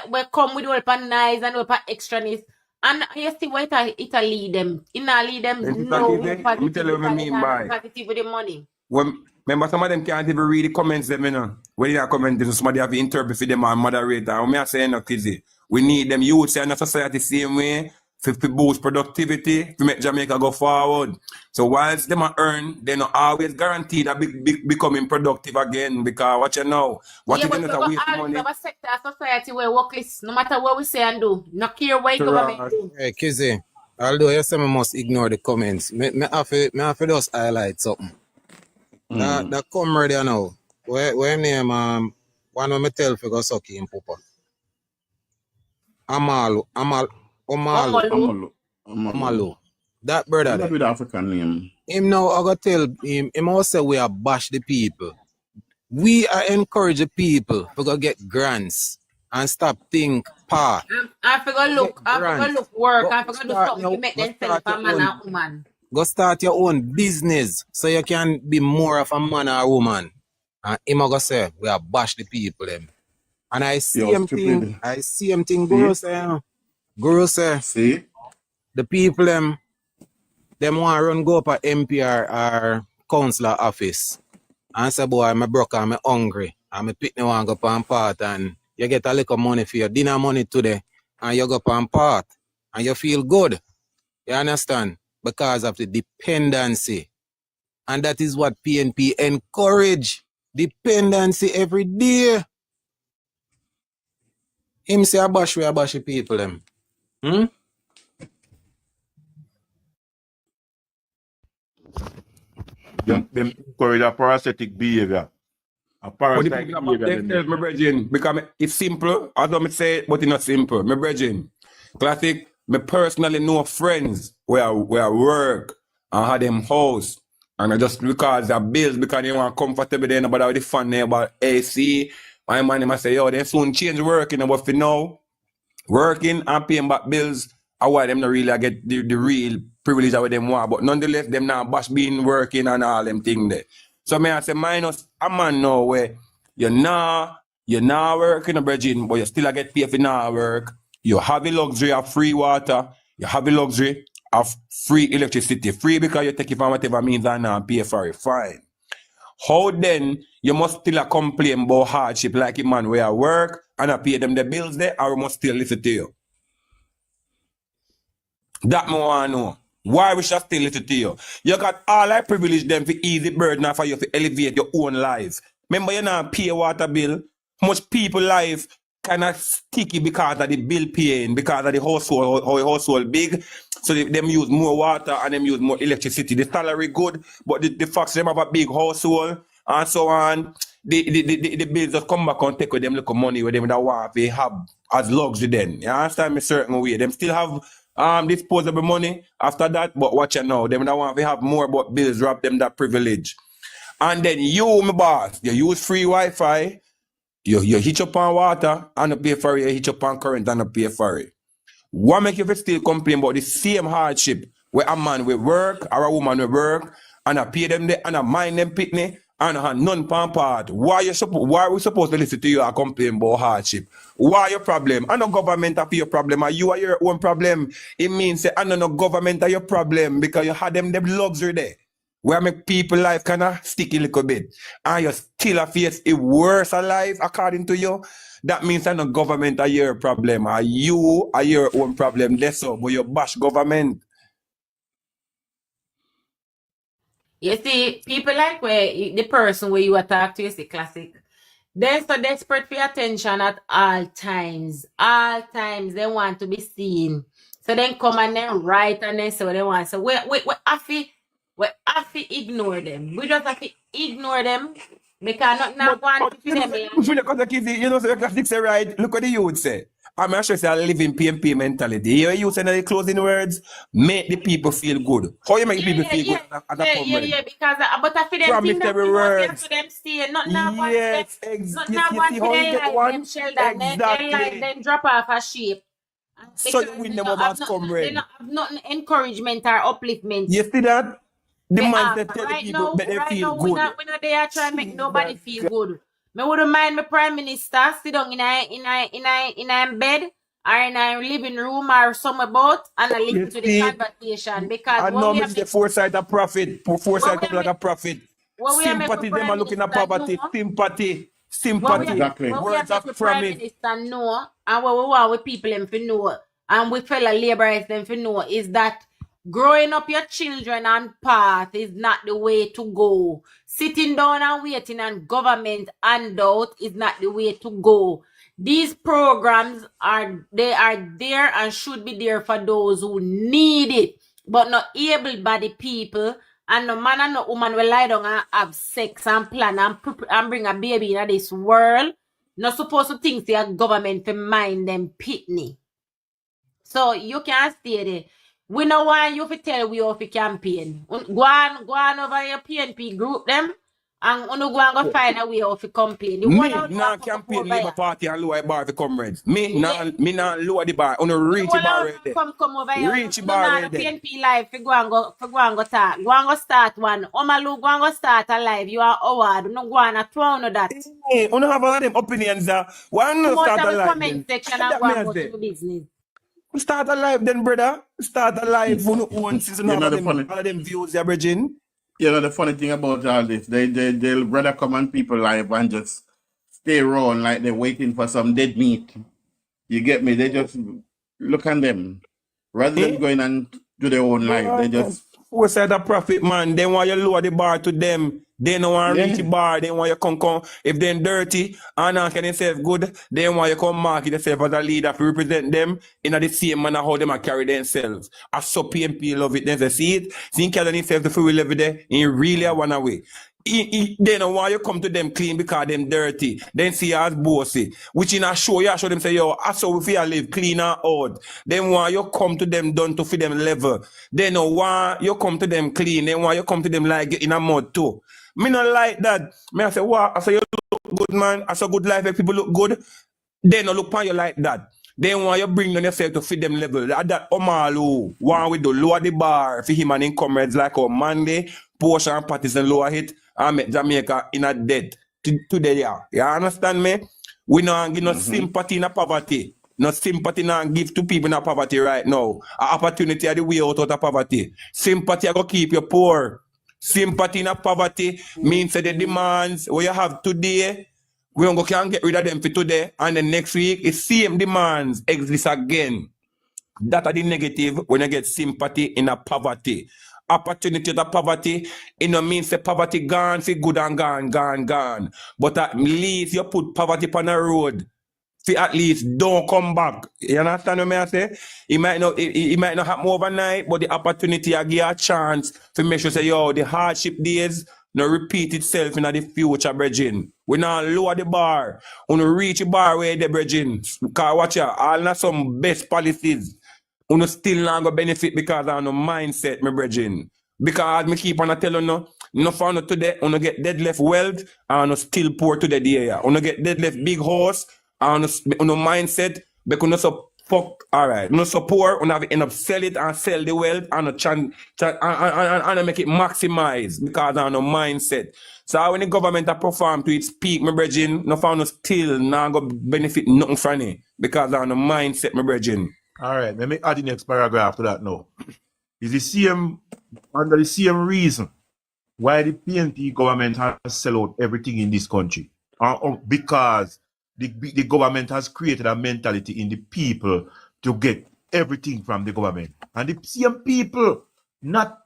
where come with all nice and all extraness. And you see what it lead them. It not lead them let me no tell you positive what I because they mean can't by. be positive with the money. When, remember, some of them can't even read the comments, them, you know. When you comment, somebody have to interpret for them and moderate. And when I say, no, Kizzy, we need them youths in the society same way to boost productivity, to make Jamaica go forward. So whilst them are earn, they're not always guaranteed that becoming productive again. Because what you know, what Yeah, if but them we not a got waste of always money? have a sector of society where workless, no matter what we say and do, not care what To government Ross. do. Hey, Kizzy, although you say I must ignore the comments, me have to just highlight something. That comrade you now, where name one of me tell for go suck him papa. Omolu. Amalu. That brother That there. with African name. Him now I gotta tell him also we are bash the people. We are encourage the people to go get grants and stop think part. I forgot look, work, I forgot do something to make Go themselves start a your man own and woman. go start your own business so you can be more of a man or a woman. And him a go say we are bash the people them. And I see Yo, him thing, stupid. Guru See? say, Guru say, See? the people them want to run go up at MPR or councillor office. And say, boy, I'm broke and I'm hungry. And my pitney want to go pan part and you get a little money for your dinner money today and you go pan part and you feel good. You understand? Because of the dependency. And that is what PNP encourage. Dependency every day. Him say, I bash the people them. Them encourage a parasitic behavior. A But the parasite people about behavior. themselves, my brethren, because it's simple. I don't say it, but it's not simple. My brethren, classic, me personally know friends where I work and have them house. And I just because of bills, because they want comfortable there, but with the fun there about AC. My man, I say, yo, they soon change working, but for now, working and paying back bills, I want them to really get the real privilege of what them want. But nonetheless, them now bash being working and all them things there. So I say minus a man now where you're not working a bridging, but you still get paid for not work. You have the luxury of free water, you have the luxury of free electricity. Free because you take it from whatever means and not pay for it. Fine. How then you must still complain about hardship like a man where I work and I pay them the bills there, or must still listen to you? That me want to know. Why we should still listen to you? You got all I privilege them for easy burden and for you to elevate your own life. Remember you not pay water bill? How much people life kind of sticky because of the bill paying, because of the household, how the household big. So them use more water and them use more electricity. The salary good, but the fact them have a big household and so on. The bills just come back and take with them little money with them that want they have as luxury then. You understand me certain way. Them still have disposable money after that, but watch it now. Them that want they have more but bills wrap them that privilege. And then you, my boss, you use free Wi-Fi, you hitch up on water and not pay for it, you hitch up on current and not pay for it. What make you still complain about the same hardship where a man will work or a woman will work and I pay them and I mind them pitney and I none pan part? Why are we supposed to listen to you and complain about hardship? Why your problem? I know government are your problem and you are your own problem. It means say I know government are your problem because you had them luxury there. Where make people life kind of sticky a little bit. And you still a face a worse alive according to you. That means that no government are your problem. Are you are your own problem. That's so. But you bash government. You see, people like where the person where you attack to is the classic. They're so desperate for your attention at all times. All times they want to be seen. So then come and then write and then say what they want. So we have to ignore them. We just have to ignore them because not want to You them. know, so the classic say right. Look what the youth say. I'm sure say I live in PNP mentality. You say the closing words, make the people feel good. How you make people feel good as a comrade? Because but I feel them Promise thing that every we want word. to them stay. Not now want Yes, them. Not you now see want how to you them get like one? them shell that then Exactly. then drop off a shape. So you Because win they them don't over have as they comrade. don't have nothing encouragement or upliftment. You see that? The They man are that tell the right people that they feel now, good. we're not there trying to make nobody feel good. Me wouldn't mind my prime minister sit down in a bed or in a living room or somewhere about and I listen You to the see, conversation because I what know we me are the make foresight of profit. what Foresight we come are like make a profit. what we are make for Sympathy, them prime are looking at minister know poverty. Sympathy. what we Sympathy. have, Exactly. what we have Words make of the prime promise. minister know and what we want with people them to know and with fellow laborers them to know is that growing up your children on path is not the way to go. Sitting down and waiting on government handout is not the way to go. These programs are there and should be there for those who need it, but not able-bodied people. And no man and no woman will lie down and have sex and plan and bring a baby in this world. Not supposed to think the government to mind them pitney. So you can't stay there. We know why you fi tell we how fi campaign. Go on over your PNP group them and go and go find a way how fi complain. The one Me out nah come campaign over Labour here. Party and lower the bar for comrades. Me Yeah. nah lower the bar. On a reach the The bar one right out there. come over here. Reach the No bar nah right no there. PNP live fi go and go talk. Go and go start one. Omalu go and go start a live. You are Howard. No go and a throw no that. Hey, you have all of them opinions why Come not out start of a the live comment then? section and That go me and I go to say. the business. Start a live then, brother. Start a live. You Who no own since you know have the funny. all of them views they're bridging. You know the funny thing about all this, they'll rather come on people live and just stay around like they're waiting for some dead meat. You get me? They just look at them rather than Eh? going and do their own life. They Boy, just foresight of profit, man. They want you lower the bar to them. They don't want to reach the yeah. bar. They want you come. If they're dirty and not can themselves good, they want you come market yourself as a leader to represent them in the same manner how them carry themselves. I saw PNP love it. Then they see it. See carry themselves the free will every day. In really a one away. They don't want you come to them clean because them dirty. Then see you as bossy. Which in a show, you show them say, yo, I saw if you live clean and out. Then want you come to them done to feed them level. They don't want you come to them clean. They want you come to them like in a mud too. Me not like that. Me I say, wow, I say you look good, man. I saw good life if people look good. They don't look upon you like that. They want you bring on yourself to fit them level. That Omalu, one with the lower the bar for him and his comrades like on Monday, Porsche and Patties and lower hit and make Jamaica in a debt today. Yeah. You understand me? We not give no sympathy in a poverty. No sympathy now give to people in a poverty right now. An opportunity are the way out of poverty. Sympathy are going to keep you poor. Sympathy in a poverty means that the demands what you have today, we can get rid of them for today, and then next week, it's same demands exist again. That are the negative when you get sympathy in a poverty. Opportunity to poverty, it no means the poverty gone, see good and gone. But at least you put poverty on the road. fi at least don't come back. You understand what I say? It might not happen overnight, but the opportunity I give a chance to make sure say, yo, the hardship days no repeat itself in the future, brethren. We now lower the bar. We no reach the bar where the brethren. Because watch out, all not some best policies. We no still not gonna benefit because of no mindset, my brethren. Because me keep on telling you, no for no today, we no get dead left wealth and no still poor to the day. We no get dead left big horse and no mindset because no so fuck alright. No so poor, we have end up sell it and sell the wealth and and make it maximize because of no mindset. So when the government a perform to its peak, my brethren, no for no still not go benefit nothing from it because of no mindset, my brethren. All right, let me add the next paragraph to that now. It's the same, under the same reason why the PNP government has sell out everything in this country. Because the government has created a mentality in the people to get everything from the government. And the same people not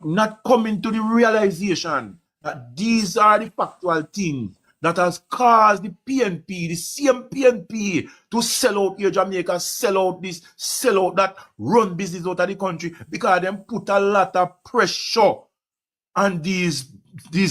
coming to the realization that these are the factual things that has caused the PNP, the same PNP, to sell out here Jamaica, sell out this, sell out that, run business out of the country, because them put a lot of pressure on these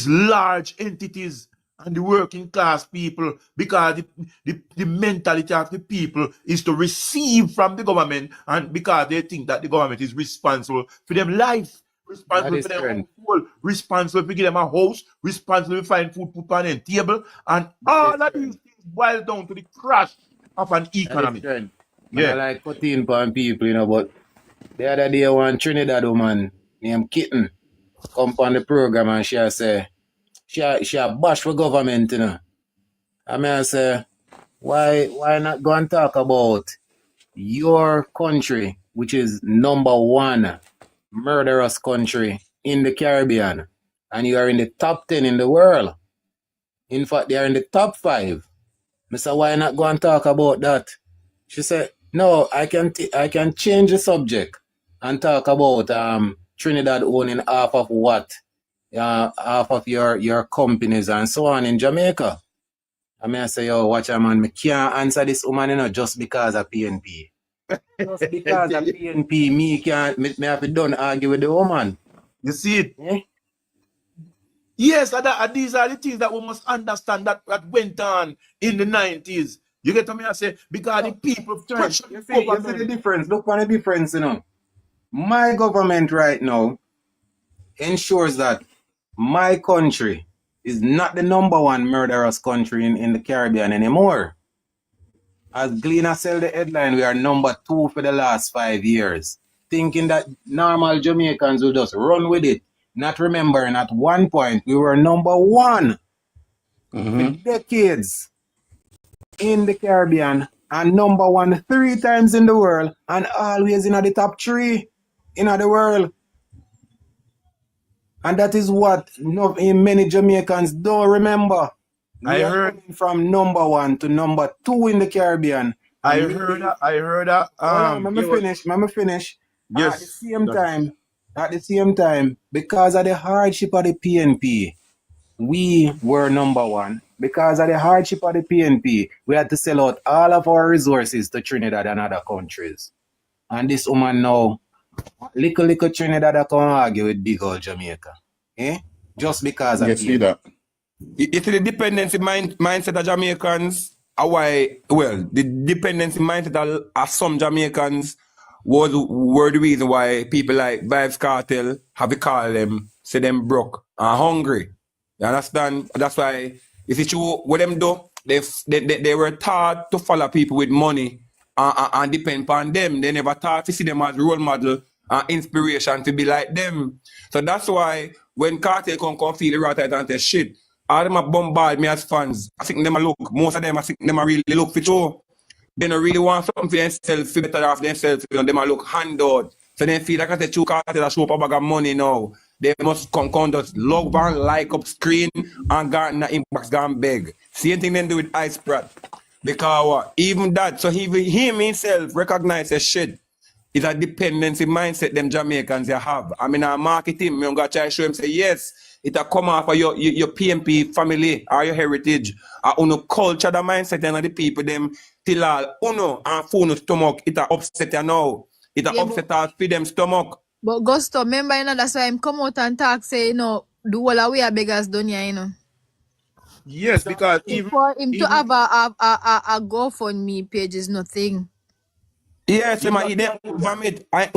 large entities and the working class people, because the mentality of the people is to receive from the government, and because they think that the government is responsible for them life, responsible for them household, responsible for give them a house, responsible for find food put on their table, and all of these things boil down to the crash of an economy. Yeah. I like 14 pound people, you know, but the other day one Trinidad woman named Kitten come on the program and she say, she bash for government, you know. I mean, I say, why not go and talk about your country, which is #1 murderous country in the Caribbean, and you are in the top 10 in the world. In fact, they are in the top 5. I said, why not go and talk about that? She said, no, I can change the subject and talk about Trinidad owning half of what? Half of your companies and so on in Jamaica. I mean, I say, yo, watch a man, me can't answer this woman, you know, just because of PNP. Just because of PNP, me have to done argue with the woman. You see it? Eh? Yes, and these are the things that we must understand that went on in the 90s. You get what I say? Because the people pressure You see the difference. Look on the difference, you know. My government right now ensures that my country is not the #1 murderous country in the Caribbean anymore. As Gleaner said the headline, we are #2 for the last 5 years. Thinking that normal Jamaicans will just run with it. Not remembering at one point we were #1 for decades in the Caribbean and #1 3 times in the world and always in the top 3 in the world. And that is what many Jamaicans don't remember. We are coming from #1 to #2 in the Caribbean. I heard that. Let me finish. Yes. At the same time, because of the hardship of the PNP, we were #1. Because of the hardship of the PNP, we had to sell out all of our resources to Trinidad and other countries. And this woman now, little Trinidad that can argue with big old Jamaica. Eh? Just because of that. You see the dependency mindset of Jamaicans are why, well, the dependency mindset of some Jamaicans were the reason why people like Vibes Cartel have to call them, say them broke and hungry. You understand? That's why, if it's true, what them do, they were taught to follow people with money and depend upon them. They never thought to see them as role model and inspiration to be like them. So that's why when Cartel come feel the right and say shit, all them a bombard me as fans. I think them a look, most of them I think them a really look for sure. They don't really want something for themselves, feel better off themselves, you know, them a look handout. So they feel like I said, Cartel a show up a bag of money now. They must come just log and like up screen and go in the inbox and beg. Same thing they do with Ice Pratt. Because what? Even that, so him himself recognize a shit. It's a dependency mindset them Jamaicans they have. I mean, I market him, I'm gonna try to show him say yes. it'll come off of your PNP family or your heritage. Uno culture, the mindset and the people them till all uno and phone stomach, it'll upset you now. It'll Yeah, upset us for them stomach. but Gusto, remember, that's why him come out and talk, say, do all our way beggars done here, Yes, because For him to have a GoFundMe page is nothing. Yes, them a eat them vomit. I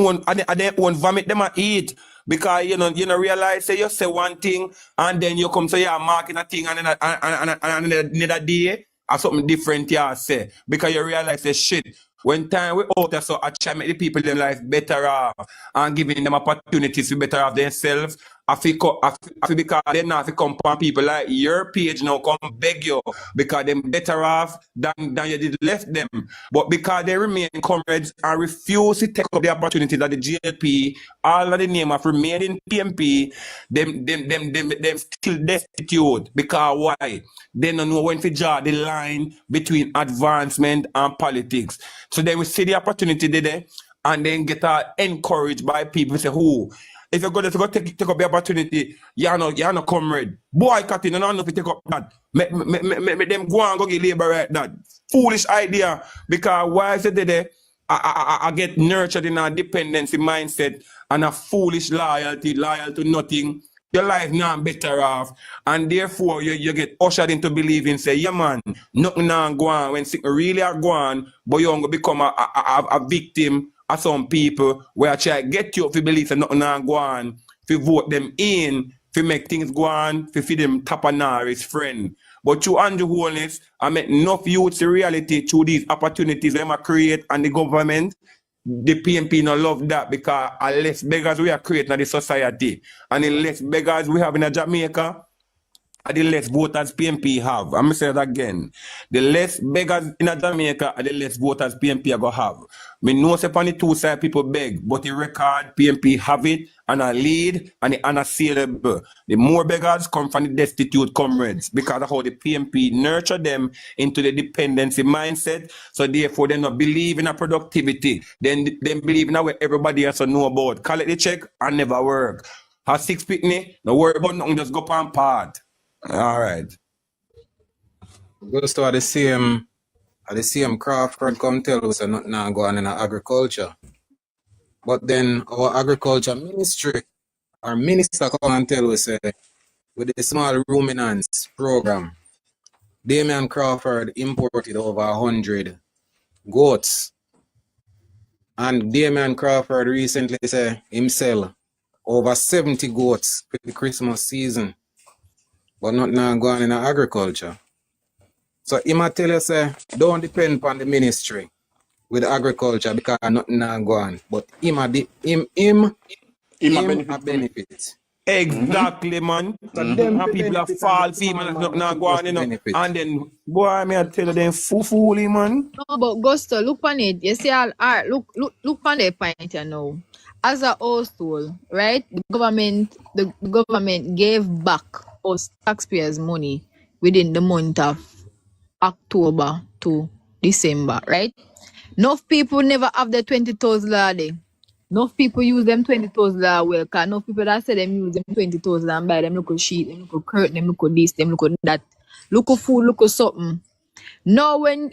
they own vomit them a eat. Because you know realize say you say one thing and then you come say you're marking a thing and then another day or something different you say. Because you realize say shit. When time we out there, so I try make the people their life better off and giving them opportunities to better off themselves. I feel because they not fi come upon people like your page now come beg you because them better off than you did left them. But because they remain comrades and refuse to take up the opportunity that the JLP, all of the name of remaining PNP, them still destitute. Because why? They don't know when to draw the line between advancement and politics. So then we see the opportunity there and then get encouraged by people say, who? If you're going to take up the opportunity, you're not comrade. Boy, Katin, I don't know if you take up that. Make them go and go get labor right that. Foolish idea. Because why is it there? I get nurtured in a dependency mindset and a foolish loyalty, loyal to nothing. Your life now better off. And therefore, you get ushered into believing, say, yeah, man, nothing now go on. When things really are gone, but you're going to become a victim of some people where I try to get you to believe that nothing now go on, to vote them in, to make things go on, to feed them Tapanari's friend. But through Andrew Holness, I make enough youths the reality through these opportunities them create and the government. The PNP no love that because the less beggars we are creating in the society and the less beggars we have in Jamaica, the less voters PNP have. I'm going to say that again. The less beggars in Jamaica, the less voters PNP are going to have. I know say on the two side people beg, but the record PNP have it and a lead and the unassailable. The more beggars come from the destitute comrades because of how the PNP nurture them into the dependency mindset. So therefore they not believe in a productivity. Then believe in what everybody else know about. Collect the check and never work. Have 6 picnic, no worry about nothing, just go on part. All right. Goes to the same Crawford come tell us nothing now go on in agriculture. But then our agriculture ministry, our minister come and tell us with the small ruminants program, Damian Crawford imported over 100 goats. And Damian Crawford recently said himself over 70 goats for the Christmas season. But not now going in agriculture. So him a tell you say, don't depend on the ministry with agriculture because nothing now going. But him a benefit. Exactly, man. So them People are fall fee, man, that's not going, you know. benefit. And then, boy, me I tell you, them fooly, man. No, but Gusto, look on it. You see, look on the point, As a household, right? The government gave back us taxpayers' money within the month of October to December, right? Enough people never have the $20,000 day. Enough people use them $20,000 well, cause enough people that say them use them $20,000 and buy them look sheet, them look curtain, them look this, them look that, look food, look something. Now when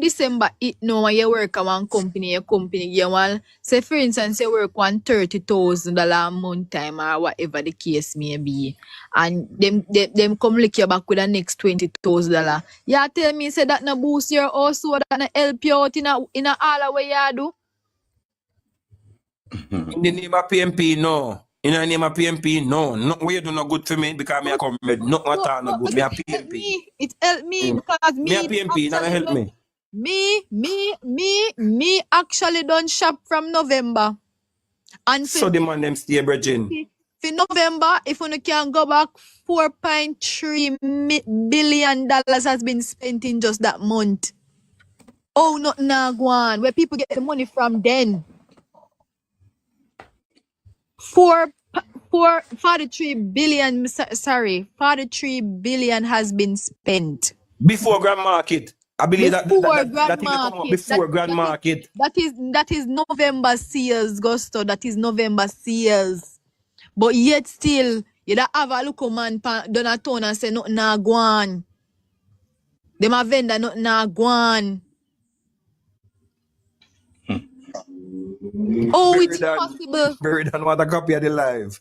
December it now when you work at one company, you want say for instance you work on $30,000 a month time or whatever the case may be, and them come lick you back with the next $20,000. You tell me say that no boost your house or that no help you out in a all the way you do. In the name of PNP, no. In the name of PNP, no. Nothing where you do not good for me because me a come with nothing at all not good. Me a PNP. It helped me because Me a PNP, not help me. Me actually done shop from November. And So the man them stay bridging. for November, if you can go back, $4.3 billion has been spent in just that month. Oh, not now, go on. Where people get the money from then. 43 billion, sorry, 43 billion has been spent. Before Grand Market. I believe that Before thing Grand come up Market. before Grand Market. That is November sales, Gusto. That is November sales. But yet still, You da have a look man done a town and say nothing nah go on. Them a vendor nothing nah go on. Oh, Bury it's that, possible. bury that what a copy of the live.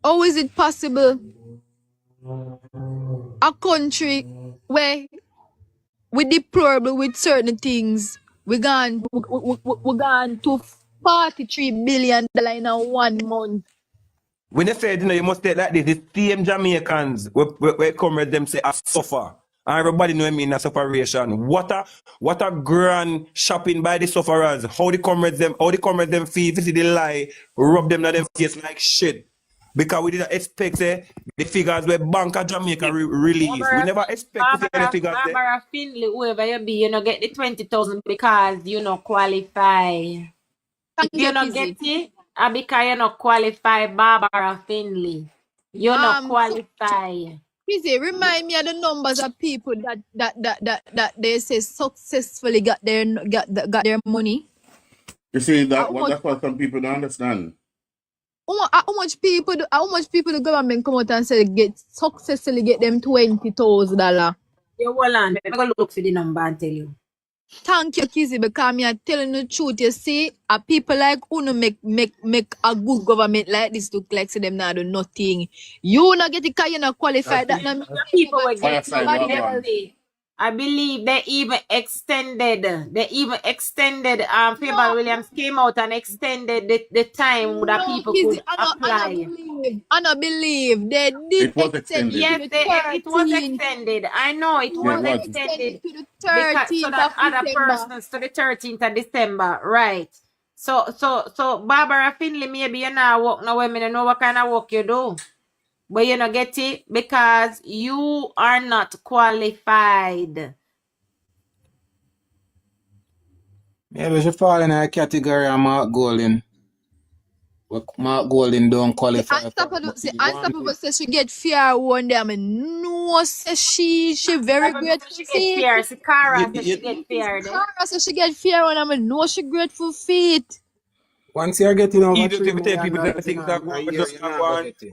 How is it possible? A country where we deplorable with certain things. We gone to $43 billion in a 1 month. When they say, you must take like this, the same Jamaicans where comrades them say I suffer. And everybody know me in a separation. What a grand shopping by the sufferers. How the comrades them feel, if you see the lie, rub them in them face like shit. Because we didn't expect the figures where Bank of Jamaica release. We never expect to see the figures there. Barbara Finley, whoever you be, you know, get the 20,000 because you know qualify. Thank If you not get it, because you not qualify, Barbara Finley. You not qualify. Kizzy, remind me of the numbers of people that they say successfully got their money. You see How that much, that's what some people don't understand. how much people the government come out and say successfully get them $20,000? You hold on. I'm going to look for the number and tell you. Thank you, Kizzy, because me are telling the truth. You see, people like Uno make a good government like this look like say them not do nothing. You not get it because you not qualified. That not People will get Fireside, somebody what else. I believe they even extended Faber Williams came out and extended the time that people Kizzy, could apply. I don't believe they did It was extend extended. Yes, it to the it was 13th. extended. I know it It was was was. extended extended to the because so 13th that of other December. persons to the 13th of December, right? So Barbara Finley, maybe you now work now. Women, you know what kind of work you do, but you don't get it because you are not qualified. Maybe she fall in a category of Mark Golden. Mark Golden don't qualify for it, but he want Unstoppable it. says she get fear one day. I mean, no, says she very grateful She for get it. fear. Sikara says You, she get fear. Cara says she get fear one. I mean, no, she grateful for it. once you're getting over Even 3 if we tell million people that dollars in things are a going, we year, just you're not not gonna going. get it.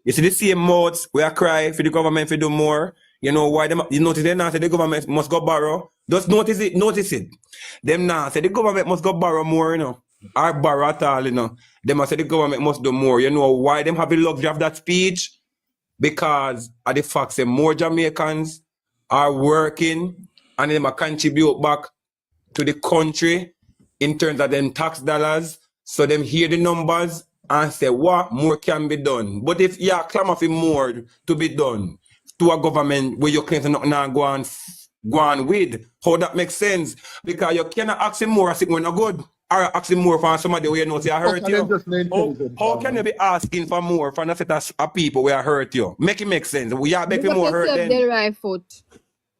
You see the same mouths we are cry for the government to do more. You know why them? You notice them now say the government must go borrow. Just notice it. Them now say the government must go borrow more, you know. Or borrow at all, you know. Them say the government must do more. You know why them have the luxury of that speech? Because of the fact that more Jamaicans are working and them contribute back to the country in terms of them tax dollars. So them hear the numbers and say what more can be done. But if you clamor for more to be done to a government where you claim to not go on with, how that makes sense? Because you cannot ask him more as it when not good. Or asking more from somebody where you know say I hurt Them you. just not intelligent, How can you be asking for more from a set of people where I hurt you? Make it make sense. We are Big begging up more hurt yourself, then. Del right foot.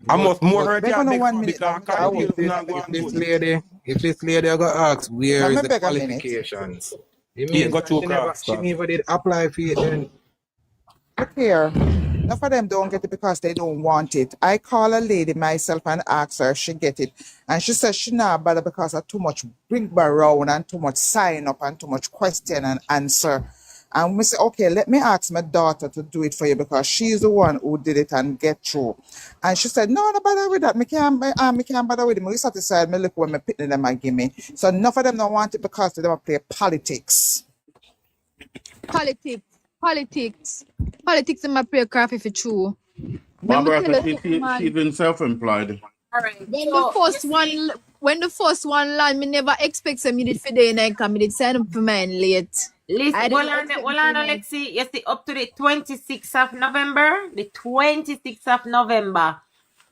I must more But hurt Beg you on beg 1 for minute now. because Me got a currently work it's to not do. if going good. this lady I got asked where Can is me the beg a minute? qualifications, it Yeah, means got that two cars. she never did apply for it then. Look here. Enough of them don't get it because they don't want it. I call a lady myself and ask her if she get it. And she says she not bother because of too much bring around and too much sign up and too much question and answer. And we say, okay, let me ask my daughter to do it for you because she's the one who did it and get through. And she said, no bother with that. Me can't bother with it. Me satisfied me look when me pick them and give me. So enough of them don't want it because they don't play politics. Politics in my prayer craft if it's true. Let me Barbara tell you said something, she's man. even self-employed. All right. When the So you first see, one land, me never expect some me did for day and come, me did sign up for mine late. listen, I didn't expect hold for on, mine. Alexi. You see, up to the 26th of November,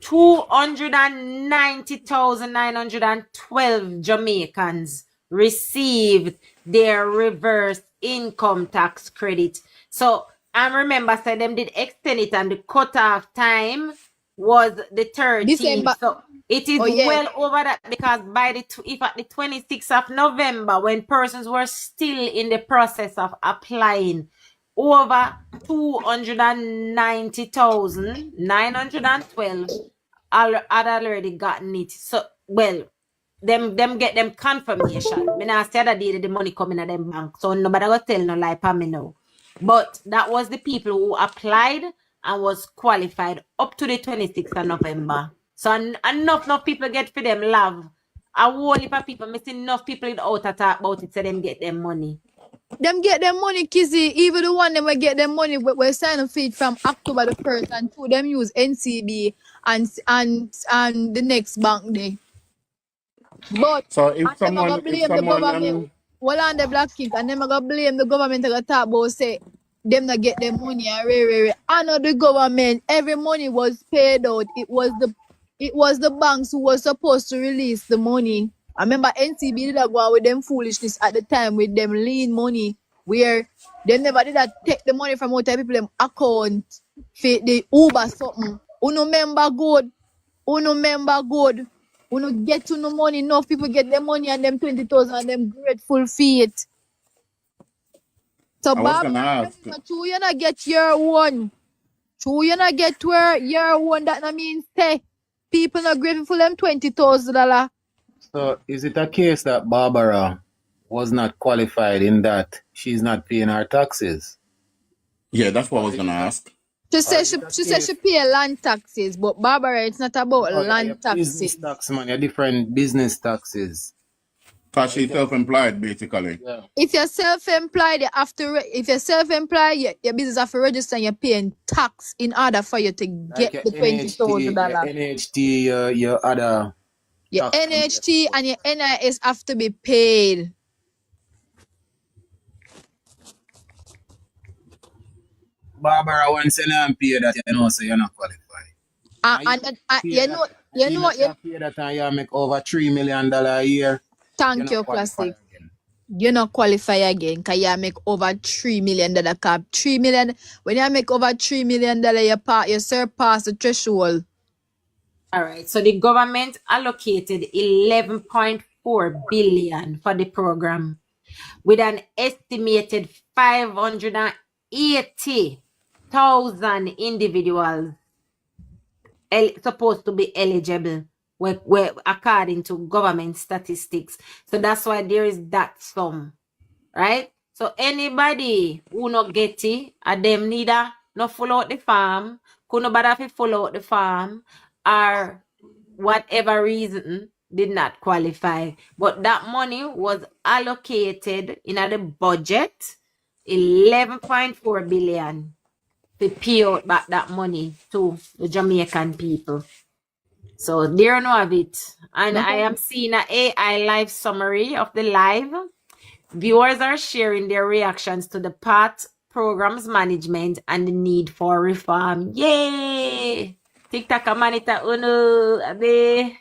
290,912 Jamaicans received their reverse income tax credit. So I remember said them did extend it and the cutoff time was the 13th. December. So it is Oh yeah. well over that because by if at the 26th of November, when persons were still in the process of applying, over 290,912 had already gotten it. So, well, them get them confirmation. Me not say that the money coming at them bank. So nobody go tell no lie for me now. But that was the people who applied and was qualified up to the 26th of November. So enough people get for them love. A whole heap of people missing enough people in out to talk about it so them get them money. Them get them money, Kizzy. Even the one them will get them money, we sign a feed from October the 1st and 2. Them use NCB and the next bank day. But So if and them gonna blame the government. Well, on the Black King, and them gonna blame the government. Gonna talk about say them not get their money and I know the government. Every money was paid out. It was the banks who was supposed to release the money. I remember NCB did go out with them foolishness at the time with them lean money where they never did that take the money from out of people them account for the Uber something. Uno member good. Uno get to no money. Enough people get their money and them 20,000 and them grateful feet. So I was gonna Barbara, ask. true you not get your one. True you not get where your one. That not means say people not grateful for them $20,000. So is it a case that Barbara was not qualified in that she's not paying her taxes? Yeah, that's what I was gonna ask. She said she pay land taxes, but Barbara, it's not about land Business taxes. tax money, different business taxes. Cause she's self-employed, basically. Yeah. If you're self-employed, you have to. If you're self-employed, your business have to register and you're paying tax in order for you to get Like the $20,000. NHT, your other Your tax. NHT and your NIS have to be paid. Barbara, once you don't pay that, you know, so you're not qualified. You know. Pay that and you make over $3 million a year. Thank you, Classic. You're not qualify again because you make over $3 million cap. $3 million. When you make over $3 million, you surpass the threshold. All right. So the government allocated 11.4 billion for the program, with an estimated 580,000 individuals supposed to be eligible, according to government statistics. So that's why there is that sum, right? So anybody who not get it, and them neither not follow out the farm, could nobody follow out the farm, or whatever reason did not qualify. But that money was allocated in the budget, 11.4 billion, to pay out back that money to the Jamaican people. So there you have it. And I am seeing an AI live summary of the live. Viewers are sharing their reactions to the PAT programs management and the need for reform. Yay! TikTok a manita uno abe.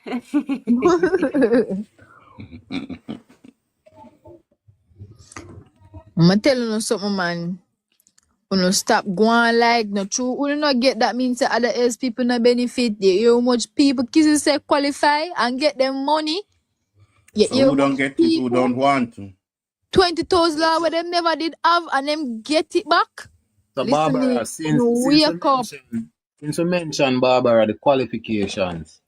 I'm telling you something, man. Uno stop going like no true. Uno not get that means that other else people not benefit. You hear how much people kids say qualify and get them money. You So hear who how don't much get it, people who don't want to? 20,000 where them never did have and them get it back. So Listen, Barbara, since you mentioned Barbara, the qualifications,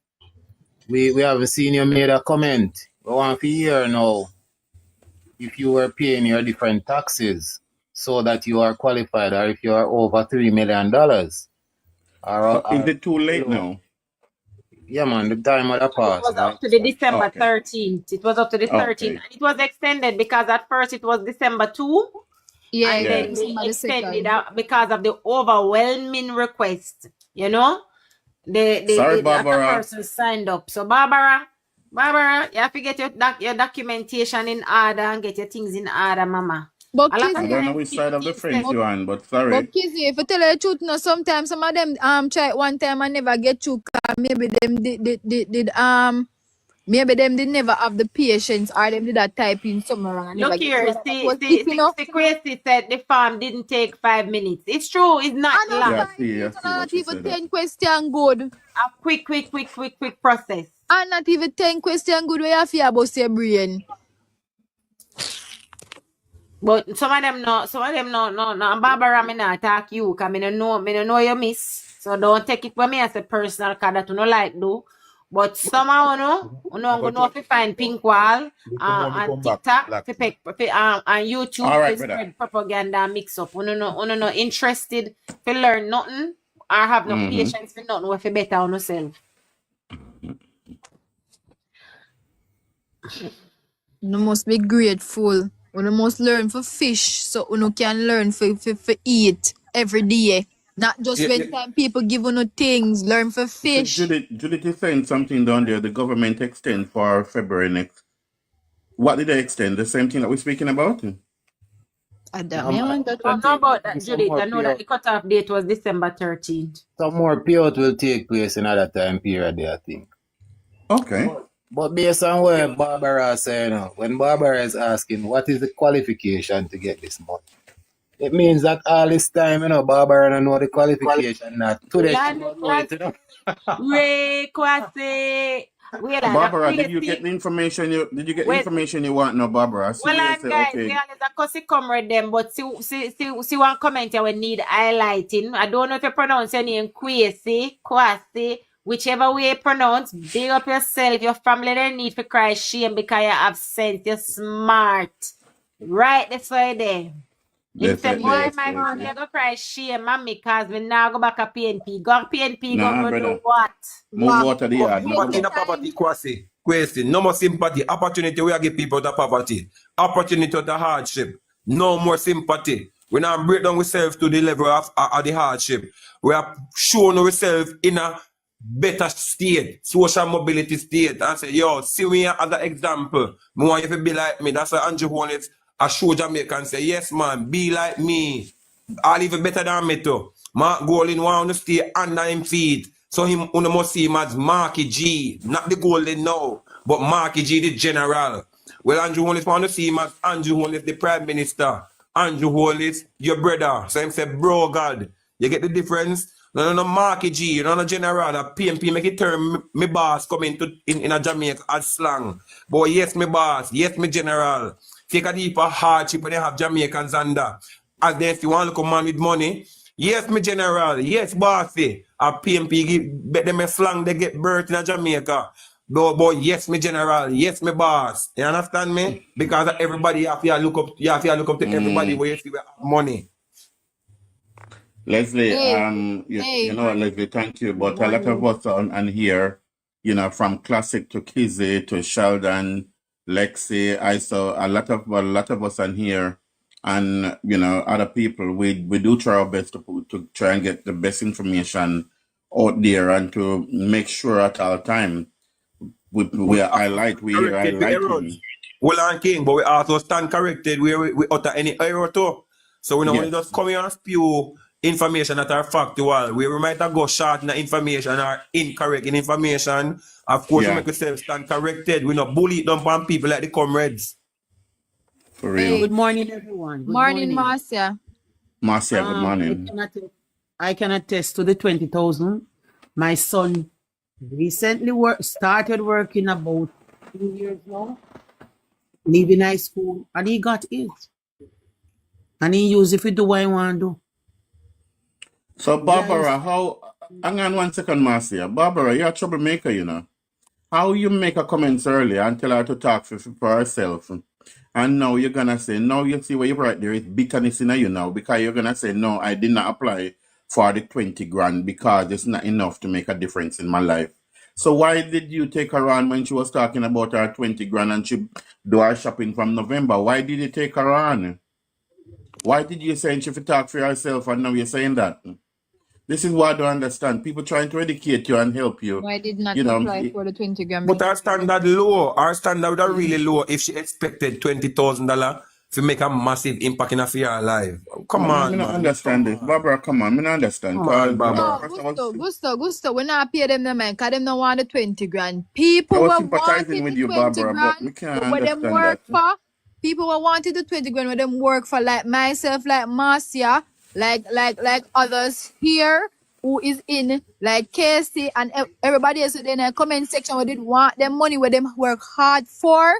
we haven't seen you made a comment. We want to hear now if you were paying your different taxes so that you are qualified, or if you are over $3 million. Is it too late now? Yeah, man, the time of the past. It was up to the December Okay. 13th. It was up to the 13th. Okay. And it was extended because at first it was December 2. Yeah, And then December they the extended 2nd. out because of the overwhelming request. You know? Sorry, the other Barbara. person signed up. So Barbara, you have to get your documentation in order and get your things in order, mama. But I don't know which side of the fence you're on, but sorry. But Kizzy, if I tell you the truth, no, sometimes some of them try it one time and never get through. Maybe them maybe them did never have the patience, or them did that type in somewhere wrong and never Look get here, see, Crazy said the farm didn't take 5 minutes. It's true, it's not I long. know 5 minutes, and not even 10 question good. A quick process. And not even 10 question good where you feel about your brain. But some of them no. And Barbara, me not attack you, because me no know you miss. So don't take it for me as a personal, because that you no like do. But somehow, I'm going to find Pink Wall on TikTok, and YouTube All right, to brother. spread propaganda and mix up. No interested to learn nothing or have no patience for nothing with better on yourself. You must be grateful. You must learn for fish so you can learn for eat every day. Not just when time people give you things, learn for fish. Judith is saying something down there. The government extend for February next. What did they extend? The same thing that we're speaking about? I don't know about that, Judith. I know that the cutoff date was December 13th. Some more payout will take place in other time period there, I think. Okay. But based on what Barbara is saying, when Barbara is asking what is the qualification to get this money, it means that all this time, Barbara don't know the qualification. Not today she don't know it, Barbara, did you get the information you want now, Barbara? Well, and guys, we are because come with them, but see one comment here we need highlighting. I don't know if you pronounce your name Kwasi, whichever way you pronounce, big up yourself, your family don't need to cry shame because you have sense, you're smart. Right, that's why there. If say, boy, my mom, you go cry shame, mommy, because we now go back to PNP. Go PNP, go do what? Move out of the yard. In a poverty, Kwasi. No more sympathy. Opportunity we are give people the poverty. Opportunity to the hardship. No more sympathy. We now break down ourselves to the level of the hardship. We are showing ourselves in a better state, social mobility state, and say, yo, see me as an example. I want you to be like me. That's why Andrew Holness, I show Jamaica and say, yes, man, be like me. I'll even better than me too. Mark Golden want to stay under him feet. So him must see him as Marky G, not the Golden now, but Marky G the general. Well, Andrew Holness want to see him as Andrew Holness the Prime Minister. Andrew Holness, your brother. So him say, bro, God, you get the difference? No, Marky G, no general. A PNP make it turn me boss come in a Jamaica as slang. But yes, me boss, yes, me general. Take a deeper hardship when they have Jamaicans under. As they if you want to come man with money, yes, me general, yes, bossy. A PNP bet them a slang they get birth in a Jamaica. But yes, me general, yes, me boss. You understand me? Because everybody have to look up, to everybody where you see we have money. Leslie, you know what, Leslie, thank you. But a lot of us on here, from Classic to Kizzy to Sheldon, Lexi, I saw a lot of us on here, and other people. We do try our best to try and get the best information out there and to make sure at all time we are highlighting. Well, and King, but we also stand corrected where we utter any error too. So we don't want to just come here and spew information that are factual. We might have go short in the information or incorrect in information. Of course, we make ourselves stand corrected. We not bully them on people like the comrades. For real. Good morning, everyone. Good morning, Marcia. Marcia, good morning. I can attest to the 20,000. My son recently started working about 2 years now, leaving high school, and he got it. And he used it to do what he want to do. So, Barbara, hang on 1 second, Marcia. Barbara, you're a troublemaker, How you make a comments earlier and tell her to talk for herself, and now you're going to say, no, you see where you're right, there is bitterness in you now, because you're going to say, no, I did not apply for the 20 grand because it's not enough to make a difference in my life. So why did you take her on when she was talking about her 20 grand and she do her shopping from November? Why did you take her on? Why did you say she should talk for herself and now you're saying that? This is what I don't understand. People trying to educate you and help you. Why did not apply for the 20 grand? But our standard low. Our standard are really low if she expected $20,000 to make a massive impact in her life. Come on, I don't understand this. Barbara, come on. I don't understand. Come on, Barbara. Gusto, we not pay them the man because them don't want the 20 grand. People were wanting with the you, 20 Barbara, grand, but we can't but what them understand work that. for. People were wanting the 20 grand, what them work for, like myself, like Marcia, like others here who is in, like Casey and everybody else in the comment section who did want them money where them work hard for.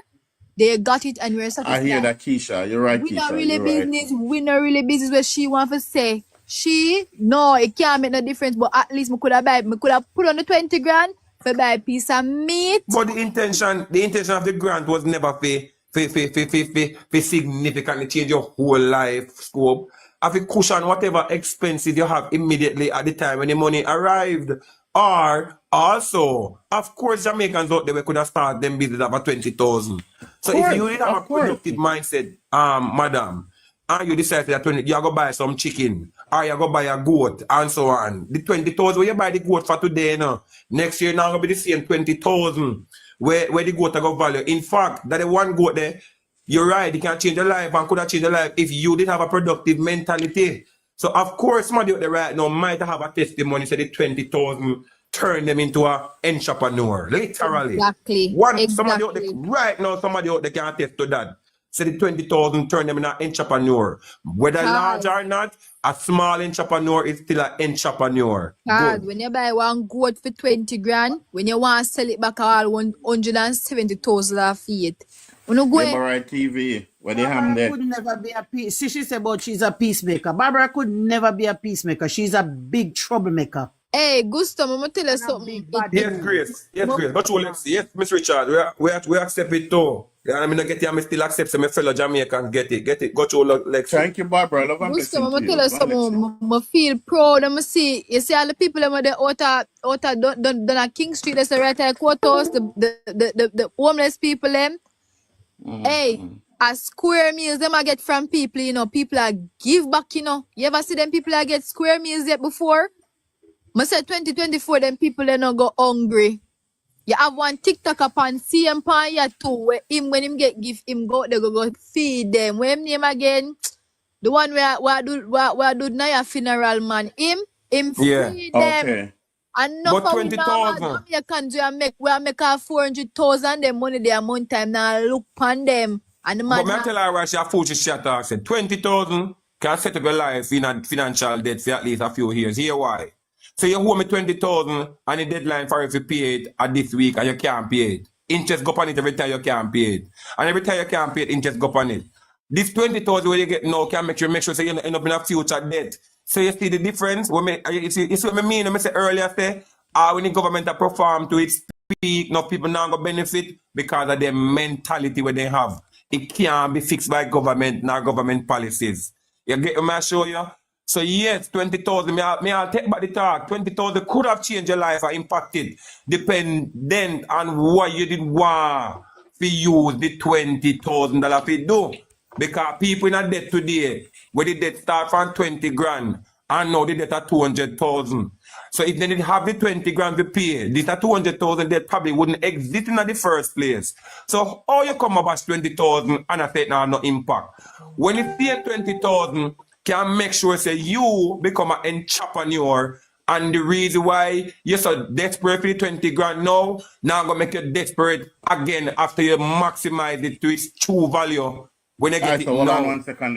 They got it and we're satisfied. I hear that, Keisha. You're right, We Keisha. not really You're business. right. We not really business where she want to say. No, it can't make no difference, but at least me could have put on the 20 grand for buy a piece of meat. But the intention of the grant was never for significantly change your whole life scope. Have a cushion whatever expenses you have immediately at the time when the money arrived. Or also, of course, Jamaicans out there we could have started them business over 20,000. So if you did have a productive mindset, madam, and you decide that when you go buy some chicken or you go buy a goat and so on, the 20,000 where you buy the goat for today, next year now gonna be the same 20,000 where the goat go value. In fact, that the one goat there, you're right, it can change your life and could have changed your life if you did have a productive mentality. So of course, somebody out there right now might have a testimony, say the 20,000 turn them into an entrepreneur, literally. Exactly. Somebody out there right now, somebody out there can attest to that. So the 20,000 turn them in an entrepreneur. Whether large or not, a small entrepreneur is still an entrepreneur. Cause when you buy one goat for 20 grand, when you want to sell it back all 170,000 of it. When you go Right TV, where they have Barbara there. could never be a peace. See, she said about she's a peacemaker. Barbara could never be a peacemaker. She's a big troublemaker. Hey, Gusto, I'm gonna tell you something. Yes, Grace. Yes, Grace. But you let's see. Yes, Miss Richard, we accept it too. Yeah, I mean, I get it, I still accept some fellow Jamaicans get it. Go to Lexi. Thank you, Barbara. Love and Gusto, blessing I'm to gonna tell you you. something. I feel proud. I'm see. You see all the people them there out at King Street. That's the right at courthouse. The homeless people them. Hey, a square meals them I get from people. You know, people are give back. You know, you ever see them people I get square meals yet before? I said 2024, them people they not go hungry. You have one TikTok upon CM Pan here too, where him when him get gift, him they go feed them. Where him name again? The one where do now your funeral man. Him feed them. Okay. And no But 20,000. Jamaicans we make a 400,000 them money there one time now look on them. And the man But me tell her why she a fool she shut up. Said 20,000 can set up your life in a financial debt for at least a few years. Here why? So you owe me 20,000 and the deadline for you to pay it at this week and you can't pay it. Interest go on it every time you can't pay it. And every time you can't pay it, interest go on it. This 20,000 where you get now can make sure so you end up in a future debt. So you see the difference? You see what I mean? I said earlier, when the government perform to its peak, now people now go benefit because of their mentality where they have. It can't be fixed by government, nor government policies. You get what I show you? So yes, 20,000, I'll take back the talk. 20,000 could have changed your life or impacted, dependent on what you did want to use the $20,000 to do. Because people in a debt today, where the debt start from 20 grand, and now the debt at 200,000. So if they didn't have the 20 grand to pay, this at 200,000 debt probably wouldn't exist in the first place. So how you come about 20,000 and I say now no impact. When you pay 20,000, can make sure say you become an entrepreneur, and the reason why you're so desperate for the 20 grand now gonna make you desperate again after you maximize it to its true value when you get it So hold now. on 1 second,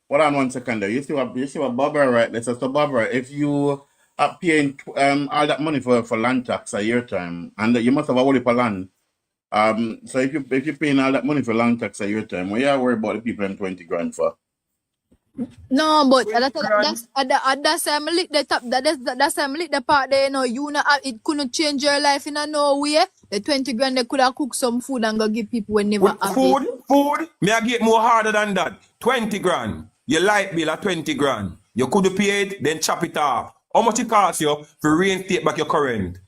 Hold on 1 second. You see what Barbara right there. So Barbara, if you are paying all that money for land tax a year time, and you must have a whole heap of land. So if you're paying all that money for land tax a year time, what you worry about the people in 20 grand for? no, but that's I'm lick the top. That's I'm lick the part there. You know, it couldn't change your life in no way. The 20 grand they could have cooked some food and go give people when never have it. Food, me I get more harder than that. 20 grand. Your light bill at 20 grand. You could pay it, then chop it off. How much it costs you to reinstate back your current?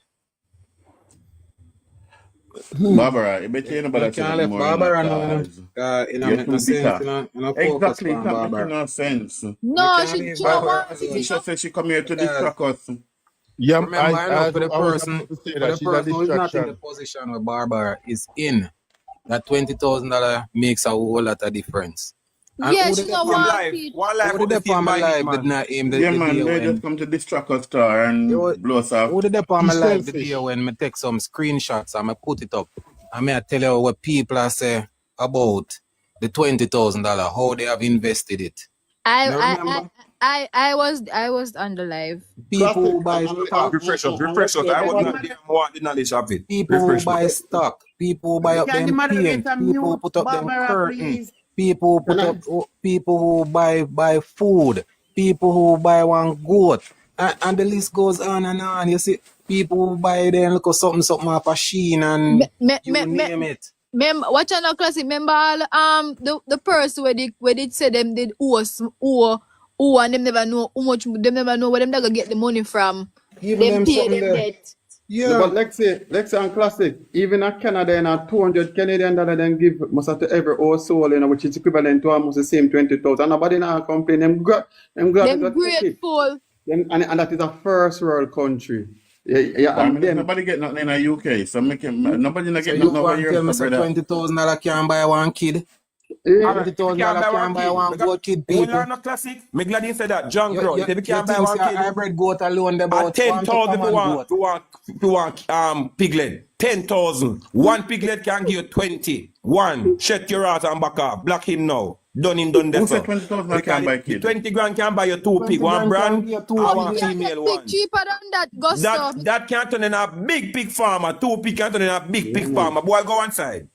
Barbara, you better you know about I can't let Barbara know. It don't make no sense. Exactly, it don't make no sense. No, she don't want She said she come here to distract us. Yeah, Remember, I know for the I was person about to say who that is she's a not in the distraction. position where Barbara is in, that $20,000 makes a whole lot of difference. And Yeah, who she did don't that want life? it. One Who did that on my life did not aim the Yeah, day man, they when just come to distract us star and blow us up. who did that on my He's life the selfish. day when I take some screenshots and I put it up. And I tell you what people are say about the $20,000, how they have invested it. You remember? I was on the live. People who buy stock. Refresh us. I was not there. I want the knowledge of it. People who Refresh buy us. stock, people who buy up Can the them moderator paint, people who mute put up them Barbara, curtain, please? people who put up, people who buy food, people who buy one goat, And the list goes on and on. You see, people who buy there and look at something off a Sheen and you name it. Watch on classic. Remember all the person where they say them did owe and them never know how much them never know where them gonna get the money from. Giving them Pay something them there. debt. Yeah, but let's say on classic, even at Canada and at 200 Canadian dollar then give must have to every old soul, which is equivalent to almost the same 20,000. Nobody now complain. Them glad Them to take it. grateful. And that is a first world country. Yeah, But I and mean, then nobody get nothing in the UK, so nobody not So get you nothing over want to here, tell me so say brother. $20,000 can't buy one kid? Alright, if you $20,000 can't buy one can't buy kid, one goat kid, hold people. on, no classic. Me glad you said that, John Crow. You If you can't buy think one say a kid, hybrid goat alone they at about 10,000 1 if you want piglet. 10,000. One piglet can give you 20. One. Shut your ass and back off. Block him now. Done him, done Who that. said 20,000 can buy The kid? 20 grand can buy you 2 pig. 20 One grand can brand give you 2 and You one pig. can get female pig one. cheaper than that, Gusto. That can turn in a big pig farmer. 2 pig can turn in a big pig farmer. Boy, go one side.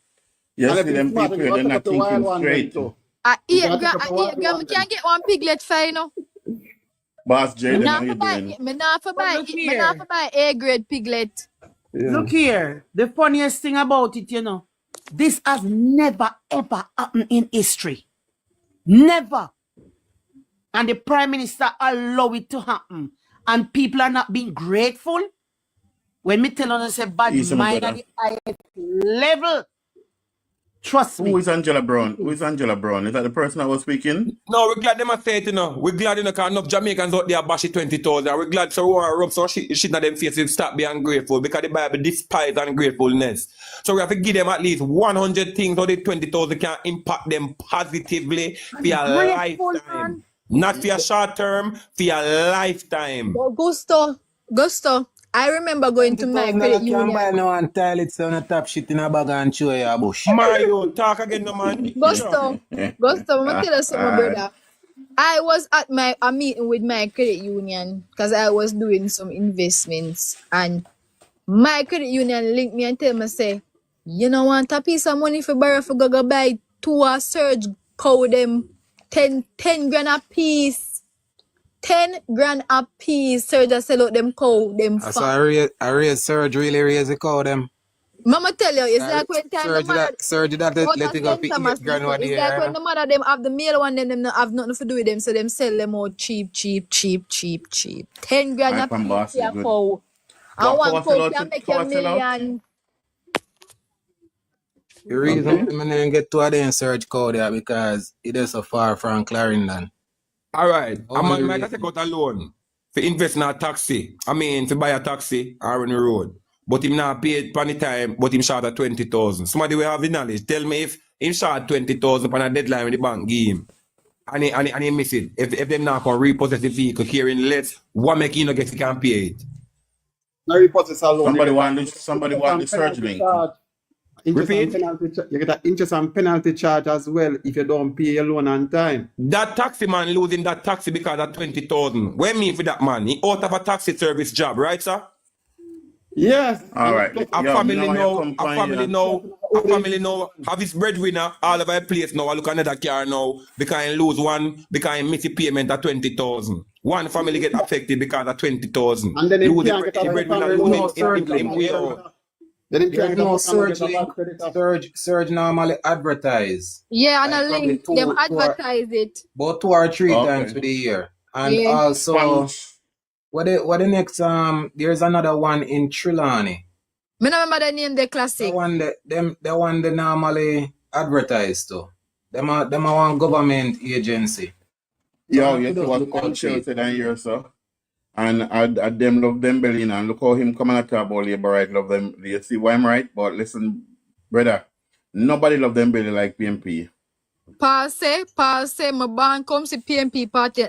You and if see it's them smart, people, you they're gotta take not up the wild thinking one then straight. too. At You 8 gotta grand, take up at the 8 wild grand, one me then. can't get one piglet for you know. Boss J, Me them not how you for buy, doing? me not for But buy, look me not here. for buy A grade piglet. Yeah. Look here. The funniest thing about it, you know, this has never ever happened in history. Never. And the Prime Minister allow it to happen. And people are not being grateful. When me tell us say bad Easy, my mind at brother. the highest level. Trust Who me. is Angela Brown? Who is Angela Brown? Is that the person that was speaking? No, we're glad them are say it, you know. We're glad, you know, because enough Jamaicans out there bash it 20,000. We're glad so we want to rub some shit on them faces stop being ungrateful because the Bible despise ungratefulness. So we have to give them at least 100 things so the 20,000 can impact them positively for your Grateful, lifetime. man. Not for your short term, for your lifetime. But Gusto, I remember going to my credit $20,000 can buy union. no and toilet so on top shit in a bag and show you a bush. Mario, talk again, no man. Gusto, I'm gonna tell you something, brother. I was at a meeting with my credit union because I was doing some investments, and my credit union linked me and tell me say, you know want a piece of money for borrow for go buy 2 surge cow them 10 grand a piece. 10 grand a piece. Surge a sell out them cow, them So fat. I raise surge really raise the cow them. Mama tell you, it's like when time the mother Surge that out let of it go for center 8 must grand listen. what It's the like year. when the mother them have the male one, then them not have nothing to do with them, so them sell them out cheap. 10 grand a Hype and piece boss for is a good. cow. And What one cow cow sell out? can make Cow a sell out? million. The reason Okay. I didn't get to a damn surge cow there because it is so far from Clarendon. All right. A Only man might reason. take out a loan to invest in a taxi. I mean, to buy a taxi or on the road. But him not pay it on the time, but him short at 20,000. Somebody will have the knowledge. Tell me if him short 20,000 on a deadline when the bank give him. And he miss it. If them not can repossess the vehicle carrying less, what make you not get he can pay it? No repossess alone. Somebody want the surge link. Repeat? You get an interest and penalty charge as well if you don't pay your loan on time. That taxi man losing that taxi because of 20,000. What mean for that man? He out of a taxi service job, right, sir? Yes. All right. A Yo, family now you now, come a find family here. now, a family now have his breadwinner all over the place now. I look another car now because he lose one because he miss the payment at 20,000. One family get affected because of 20,000. And then he Lose can't get the a breadwinner second lose loan. him way out. Then he There's can't get no a second surge link. loan. Surge normally advertise. Yeah, and Like a probably link, them two or advertise it. about 2 or 3 times Okay. for the year. And Yeah. also what the next there's another one in Trelawney. Me no remember the name, the The classic. one they normally advertise to. Them are one government agency. So Yo, I you could see just what look out for Culture it. said in here, sir? And I them love them belly now. And look how him coming at talk about labor right, love them. You see why I'm right? But listen, brother, nobody love them belly like PNP. Paul say, my band comes to PNP party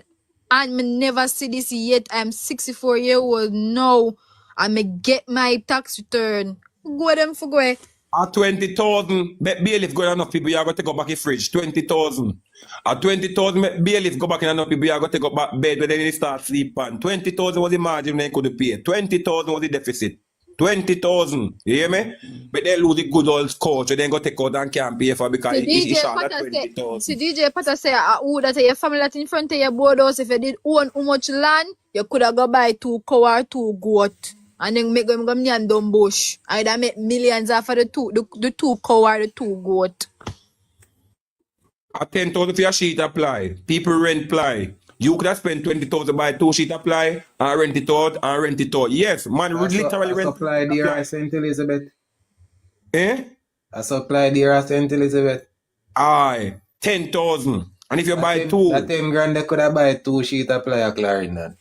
and me never see this yet. I'm 64 years old now and me get my tax return. Go them for go. At 20,000, bailiff go enough people, you are going to take up back the fridge. 20,000. At 20,000, bailiff go back in enough people, you are going to take up back bed where they start sleep on. 20,000 was the margin they could pay. 20,000 was the deficit. 20,000. You hear me? But they lose the good old coach, and then go take out and can't pay for because See he DJ shot at Potter say, 20,000. DJ Potter say, who that your family that in front of your boardhouse, if you did own how much land, you could have go buy 2 cow or 2 goat. And then make them go and dumb bush. I'd make millions off of the 2 cow or the 2 goat. A 10,000 for your sheet apply. People rent ply. You could have spent 20,000 buy 2 sheet apply and rent it out and rent it out. Yes, man, literally I rent supply dear apply. at St. Elizabeth. Eh? I supply dear at St. Elizabeth. Aye, 10,000. And if you buy 2. That 10 grand they could have buy 2 sheet apply at Clarendon.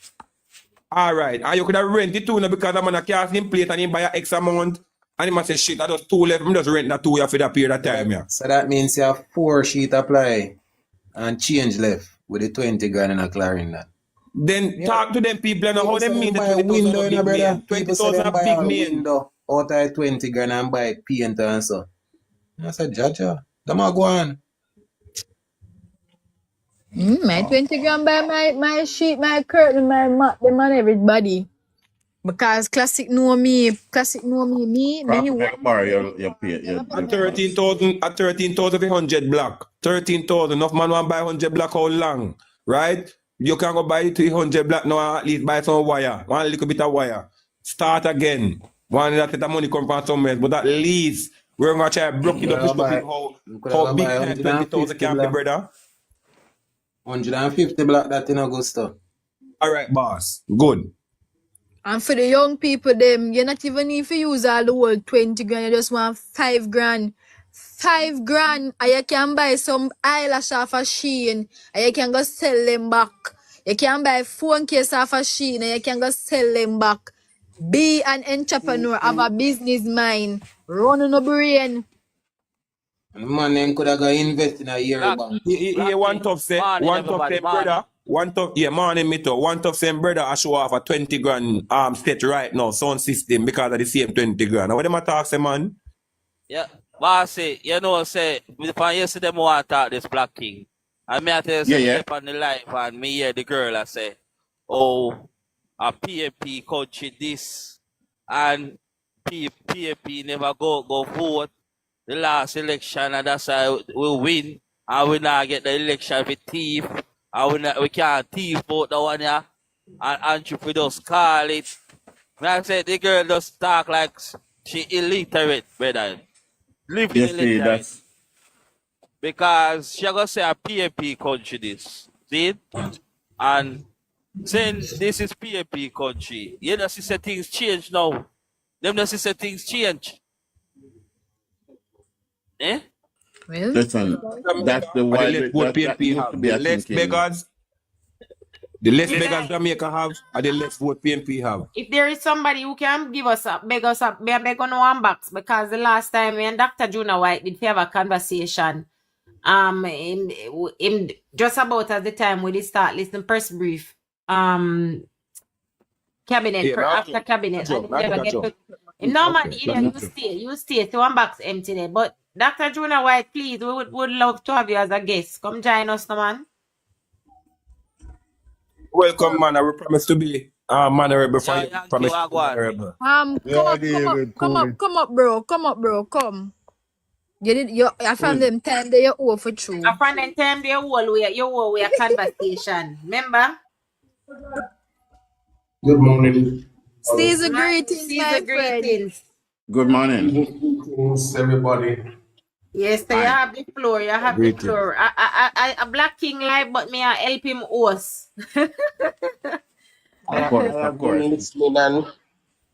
Alright, and you could have rented 2 now because I'm on a casting plate and he buy a X amount. And he must say shit, I just 2 left. I'm just rent that 2 for that period of time, yeah. So that means you have 4 sheet apply and change left with the 20 grand in a Clarendon. Then talk to them people and how they mean the buy 20,000 window a in a big brother. man. People say 20,000 them a buy big a man. window out of 20 grand and buy paint and so. I said, Jaja, them are go on. My 20 grand buy my sheet, my curtain, my mat, them and everybody. Because Classic know me, me Borrow your At 13,100 block. 13,000. Enough man want buy 100 block how long? Right? You can go buy 300 block now, at least buy some wire. One little bit of wire. Start again. One that the money come from somewhere. But at least we're gonna try to broke it up to stop it how big time 20,000 can be, brother. 150 block that in Augusta. Alright, boss. Good. And for the young people, them, you not even need to use all the whole 20 grand, you just want 5 grand. 5 grand, and you can buy some eyelash off a Shein, and you can go sell them back. You can buy phone case off a Shein, and you can go sell them back. Be an entrepreneur, have a business mind, run on a brain. And man, then could have got invest in a year bank. One tough say, brother. One tough, morning me too. One tough saying, brother, I show off a 20 grand set right now, sound system, because of the same 20 grand. Now, what them a talk say, man? Yeah, but say, say, if I yesterday I want to talk this Black King, and me I tell you, say, on the live, and me hear the girl, I say, oh, a PNP country this, and PNP never go vote the last election, and that's why we win, and we not get the election for thief, and we can't thief vote the one here, and Andrew just call it. I say the girl just talk like she illiterate, brother. Living illiterate. Because she gonna say a PNP country this. See? And saying this is PNP country. You know, she said things change now. Them know she said things change. Eh? Well, listen, that's the why that used to be a less thinking. beggars. The less beggars Jamaica have, and the less vote PNP have. If there is somebody who can give us up, beg on one box, because the last time when Dr. Juna White did have a conversation, in just about at the time we did start listening press brief, cabinet, after cabinet, and never get to. No man, you stay, so one box empty there. But Dr. Juna White, please, we would love to have you as a guest. Come join us, no man. Welcome, man. I will promise to be mannerable for you. Promise to be mannerable. Come up, bro. Come. You did I found them time they owe for true. I found them time they owe we a conversation. Remember? Good morning. Caesar greetings, my friend. Good morning. Greetings, everybody. Yes, so you have the floor. The floor. I Black King live, but me I help him host. Of course. Listening and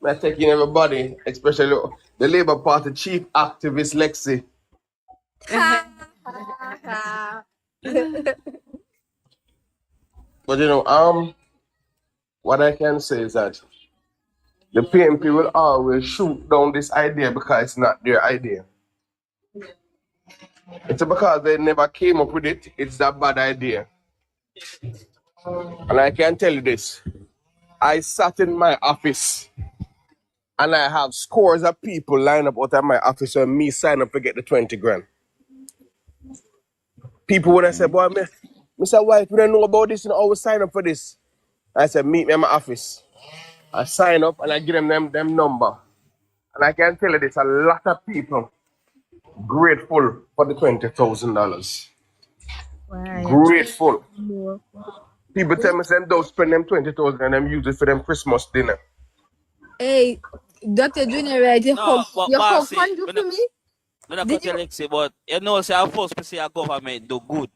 I'm taking everybody, especially the Labour Party chief activist Lexi. But what I can say is that the PNP will always shoot down this idea because it's not their idea. It's because they never came up with it. It's that bad idea. And I can tell you this. I sat in my office and I have scores of people line up out of my office and me sign up to get the 20 grand. People when I say, boy, Mr. White, we don't know about this and always sign up for this. I said, meet me at my office. I sign up and I give them number. And I can tell you this, a lot of people grateful for the $20,000. Grateful. People tell me them don't spend them 20,000 and them use it for them Christmas dinner. Hey, Dr. Junior, right? You No, hug, but you hug bossy, Andrew for me? when I Did cut your you? Lexi, but you know, say I'm supposed to see a government do good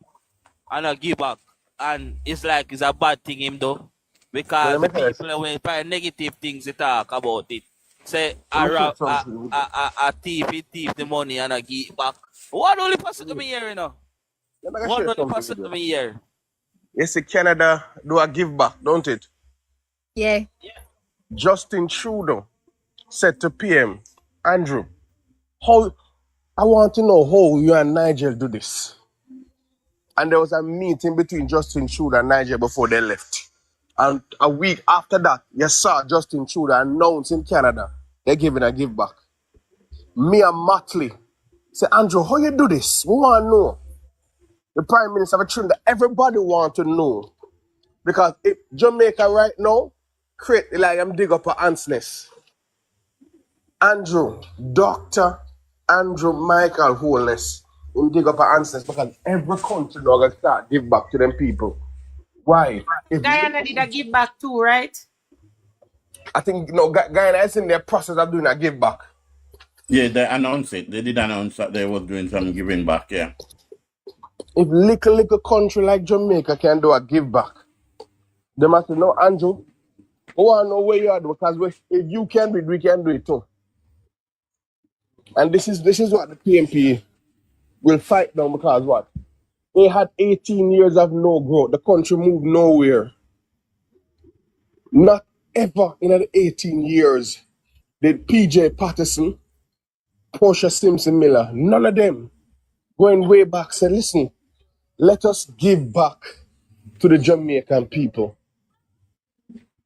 and I give back. And it's like it's a bad thing him though. But Because let me the tell you, people when find negative things they talk about it. Say let me share something with you. a thief, he thief the money and I give it back. What only person to me here, you know? Let me What share only something person with you. to me here? You see, Canada do a give back, don't it? Yeah. Justin Trudeau said to PM, Andrew, how I want to know how you and Nigel do this. And there was a meeting between Justin Trudeau and Nigel before they left. And a week after that, you saw Justin Trudeau announce in Canada they're giving a give back. Me and Matley say, Andrew, how you do this? We want to know. The Prime Minister of Trinidad, everybody want to know. Because if Jamaica right now, create like I'm dig up a ant's nest. Andrew, Dr. Andrew Michael Holness, him dig up a ant's nest because every country now gonna start give back to them people. Why? If Guyana did a give back too, right? I think Guyana is in their process of doing a give back. Yeah, they announced it. They did announce that they was doing some giving back, yeah. If little country like Jamaica can do a give back, they must say, no, Andrew, we want to know where you are because if you can do it, we can do it too. And this is what the PNP will fight now because what? They had 18 years of no growth. The country moved nowhere. Not ever in the 18 years did PJ Patterson, Portia Simpson Miller, none of them going way back said, listen, let us give back to the Jamaican people.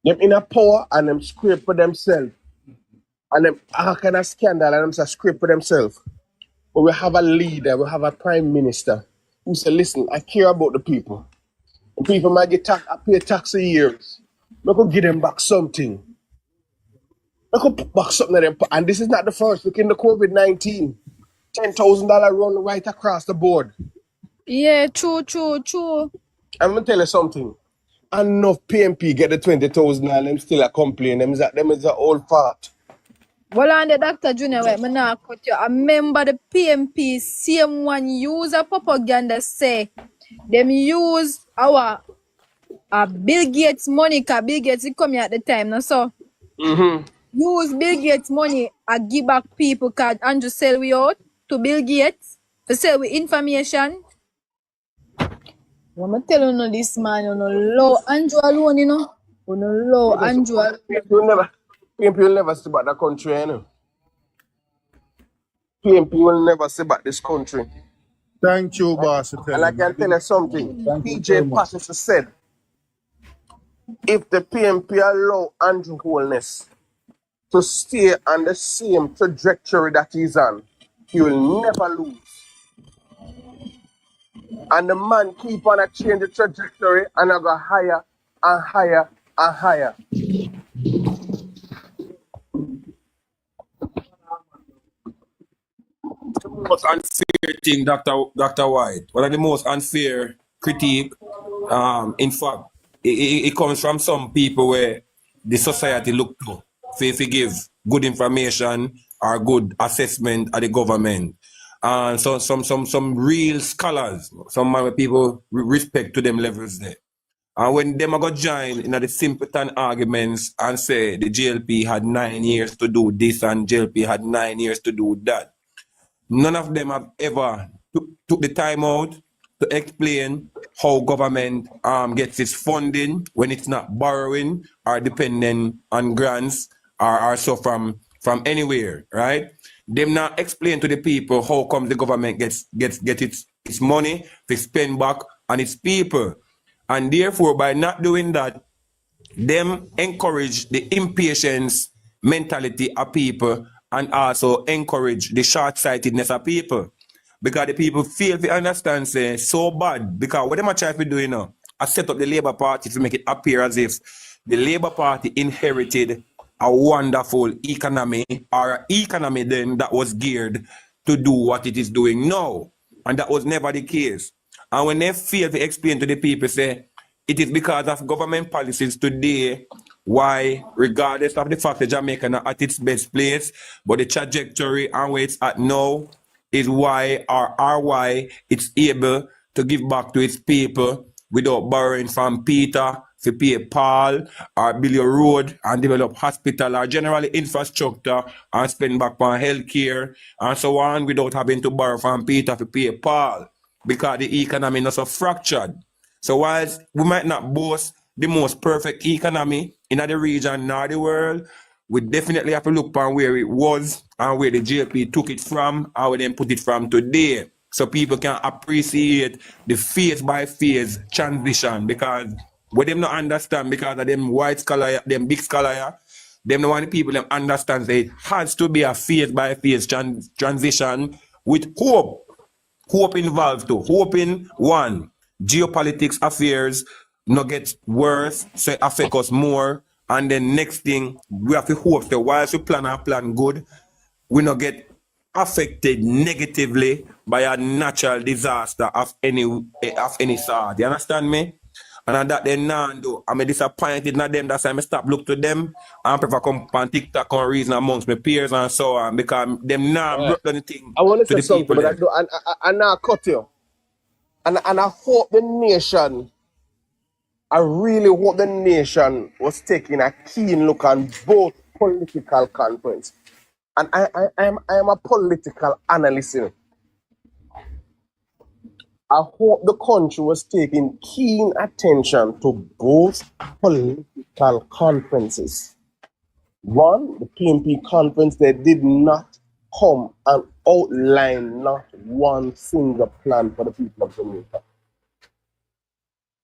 Them in a power and them scrape for themselves. And them all kind of scandal and them say scrape for themselves. But we have a leader, we have a prime minister who said, listen, I care about the people. The people might get I pay tax a years. I could give them back something. I could put back something to them. And this is not the first. Look in the COVID-19. $10,000 run right across the board. Yeah, true. I'm going to tell you something. Enough PNP get the 20,000 and them still a complain. Them is a old fart. Well, on the Dr. Junior, wait, me nah cut you. I remember the PMP, same one use a propaganda say, them use our Bill Gates money, cause Bill Gates he come here at the time, no so. Use Bill Gates money and give back people cause Andrew sell we out to Bill Gates to sell we information. I'ma tell you no this man, you know, low Andrew alone, you know. You know, low Andrew alone. PNP will never see back the country, you know. PNP will never see back this country. Thank you, boss. And I can tell you something. PJ Patterson said, if the PNP allow Andrew Holness to stay on the same trajectory that he's on, he will never lose. And the man keep on a change the trajectory and I go higher and higher and higher. The most unfair thing, Dr. White, one of the most unfair critique, in fact, it comes from some people where the society look to if you give good information or good assessment at the government. And so some real scholars, some people respect to them levels there. And when them go join in the simpleton arguments and say the JLP had 9 years to do this and JLP had 9 years to do that, none of them have ever took the time out to explain how government gets its funding when it's not borrowing or dependent on grants or so from anywhere, right? Them not explain to the people how come the government gets its money to spend back on its people. And therefore, by not doing that, them encourage the impatience mentality of people and also encourage the short-sightedness of people. Because the people feel they understand say so bad. Because what them are trying to do, you know, I set up the Labour Party to make it appear as if the Labour Party inherited a wonderful economy or an economy then that was geared to do what it is doing now. And that was never the case. And when they fail to explain to the people, say, it is because of government policies today why, regardless of the fact that Jamaica not at its best place, but the trajectory and where it's at now is why or are why it's able to give back to its people without borrowing from Peter to pay Paul or build a road and develop hospital or generally infrastructure and spend back on healthcare and so on without having to borrow from Peter to pay Paul because the economy is not so fractured. So whilst we might not boast the most perfect economy in the region nor the world, we definitely have to look upon where it was and where the JLP took it from and where they put it from today. So people can appreciate the phase by phase transition because what them not understand because of them white scholar, them big scholar, them the one people them understand that it has to be a phase by phase transition with hope. Hope involved too. Hoping one, geopolitics affairs not get worse, so it affect us more. And then next thing, we have to hope that whilst we plan our plan good, we not get affected negatively by a natural disaster of any sort. You understand me? And that they now do. I'm disappointed in them. That's why I stop look to them and prefer come on TikTok and reason amongst my peers and so on because them now brought down the thing I want to to say the something, people but there. I now cut you. And I hope the nation, I really hope the nation was taking a keen look on both political conference. And I am a political analyst. I hope the country was taking keen attention to both political conferences. One, the PNP conference, they did not come and outline not one single plan for the people of Jamaica.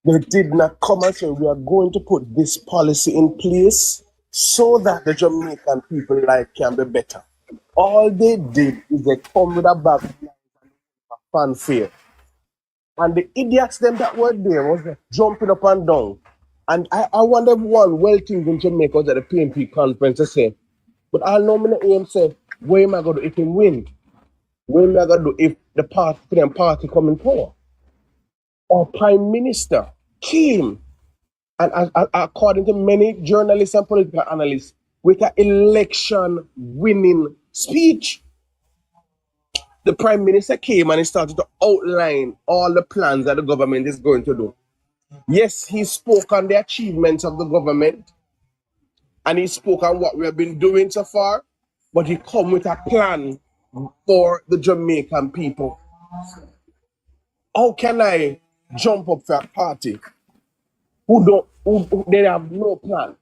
They did not come and say, we are going to put this policy in place so that the Jamaican people life can be better. All they did is they come with a bag of fanfare. And the idiots them that were there was jumping up and down. And I wonder if one well things in Jamaica was at the PNP conference to say, but I know me aim say, what am I going to do if he win? What am I going to do if the party come in power? Or Prime Minister came, and according to many journalists and political analysts, with an election winning speech. The Prime Minister came and he started to outline all the plans that the government is going to do. Yes, he spoke on the achievements of the government and he spoke on what we have been doing so far, but he come with a plan for the Jamaican people. How can I jump up for a party who they have no plan?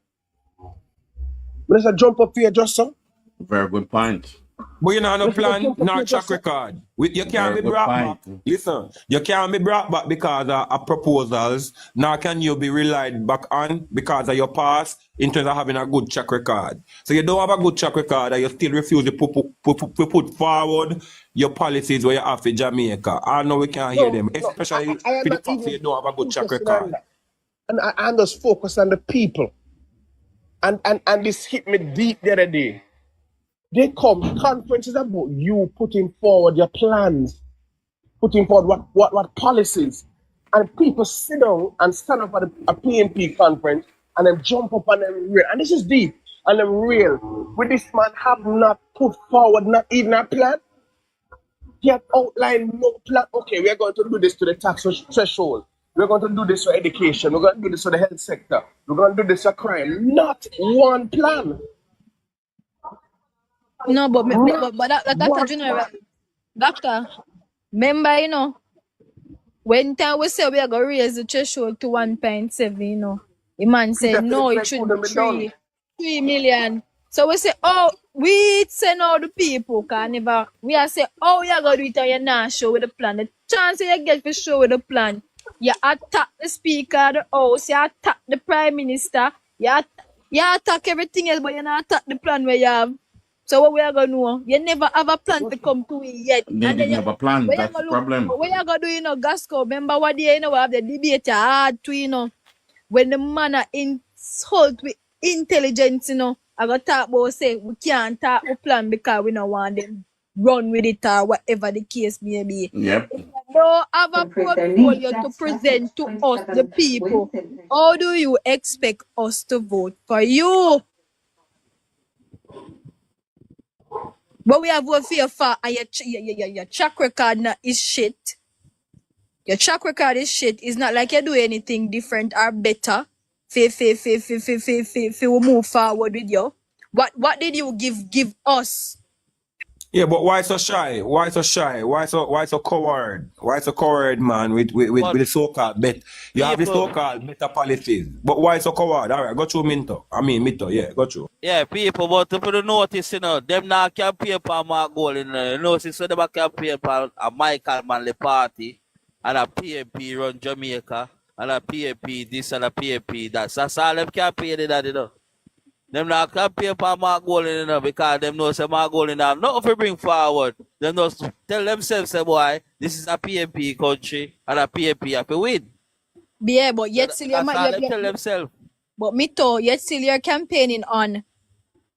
Let's jump up here, just so. Very good point. But you know, no plan, no track record. You can't be brought back. Listen, you can't be brought back because of proposals. Nor can you be relied back on because of your past in terms of having a good track record. So you don't have a good track record and you still refuse to put forward your policies where you have for Jamaica. I know we can't hear them, especially I am for the not fact that you don't have a good track focusing on record. that. And I'm just focused on the people. And this hit me deep the other day. They come, conferences about you putting forward your plans, putting forward what policies. And people sit down and stand up at a PNP conference and then jump up and then real. And this is deep and then real. With this man have not put forward not even a plan. He have outlined no plan. Okay, we are going to do this to the tax threshold. We're going to do this for education. We're going to do this for the health sector. We're going to do this for crime. Not one plan. No, but Dr. General, Doctor, remember, when time we say we are going to raise the threshold to 1.7, the man said, no, it should be 3 million. So we say, oh, we say no the people can never. We are say, oh, you are going to do it and you're not show with the plan. The chance you get to show with the plan, you attack the speaker of the house, you attack the prime minister, you attack everything else, but you not attack the plan where you have. So what we are going to do? You never have a plan to come to it yet. They didn't have a plan. That's the problem. What you going to do, Gasco? Remember what day, we have the debate hard to, when the man are insult with intelligence, I got talk about say we can't talk we plan because we don't want them run with it or whatever the case may be. Yep. If you don't have a portfolio to present to us, the people, how do you expect us to vote for you? But we have vote for your and your track record now is shit. Your track record is shit. It's not like you do anything different or better. We move forward with you. What did you give us? Yeah, but why so shy? Why so shy? Why so coward? Why so coward, man? With the so-called bet. You have the People, so-called better policies, but why so coward? All right, go through Minto. Yeah, go through. yeah, people, but to put a notice, you know, them now campaign for Mark Gold, you know, so them a campaign for a Michael Manley party, and a PNP run Jamaica, and a PNP this and a PNP that. So that's all them campaigning that, you know. Them now campaign for Mark Gold, you know, because them know say Mark Gold have nothing to bring forward. Them just tell themselves, say, boy, this is a PNP country, and a PNP have to win. Yeah, but yet still That's all them tell themselves. But Mito, yet still you're campaigning on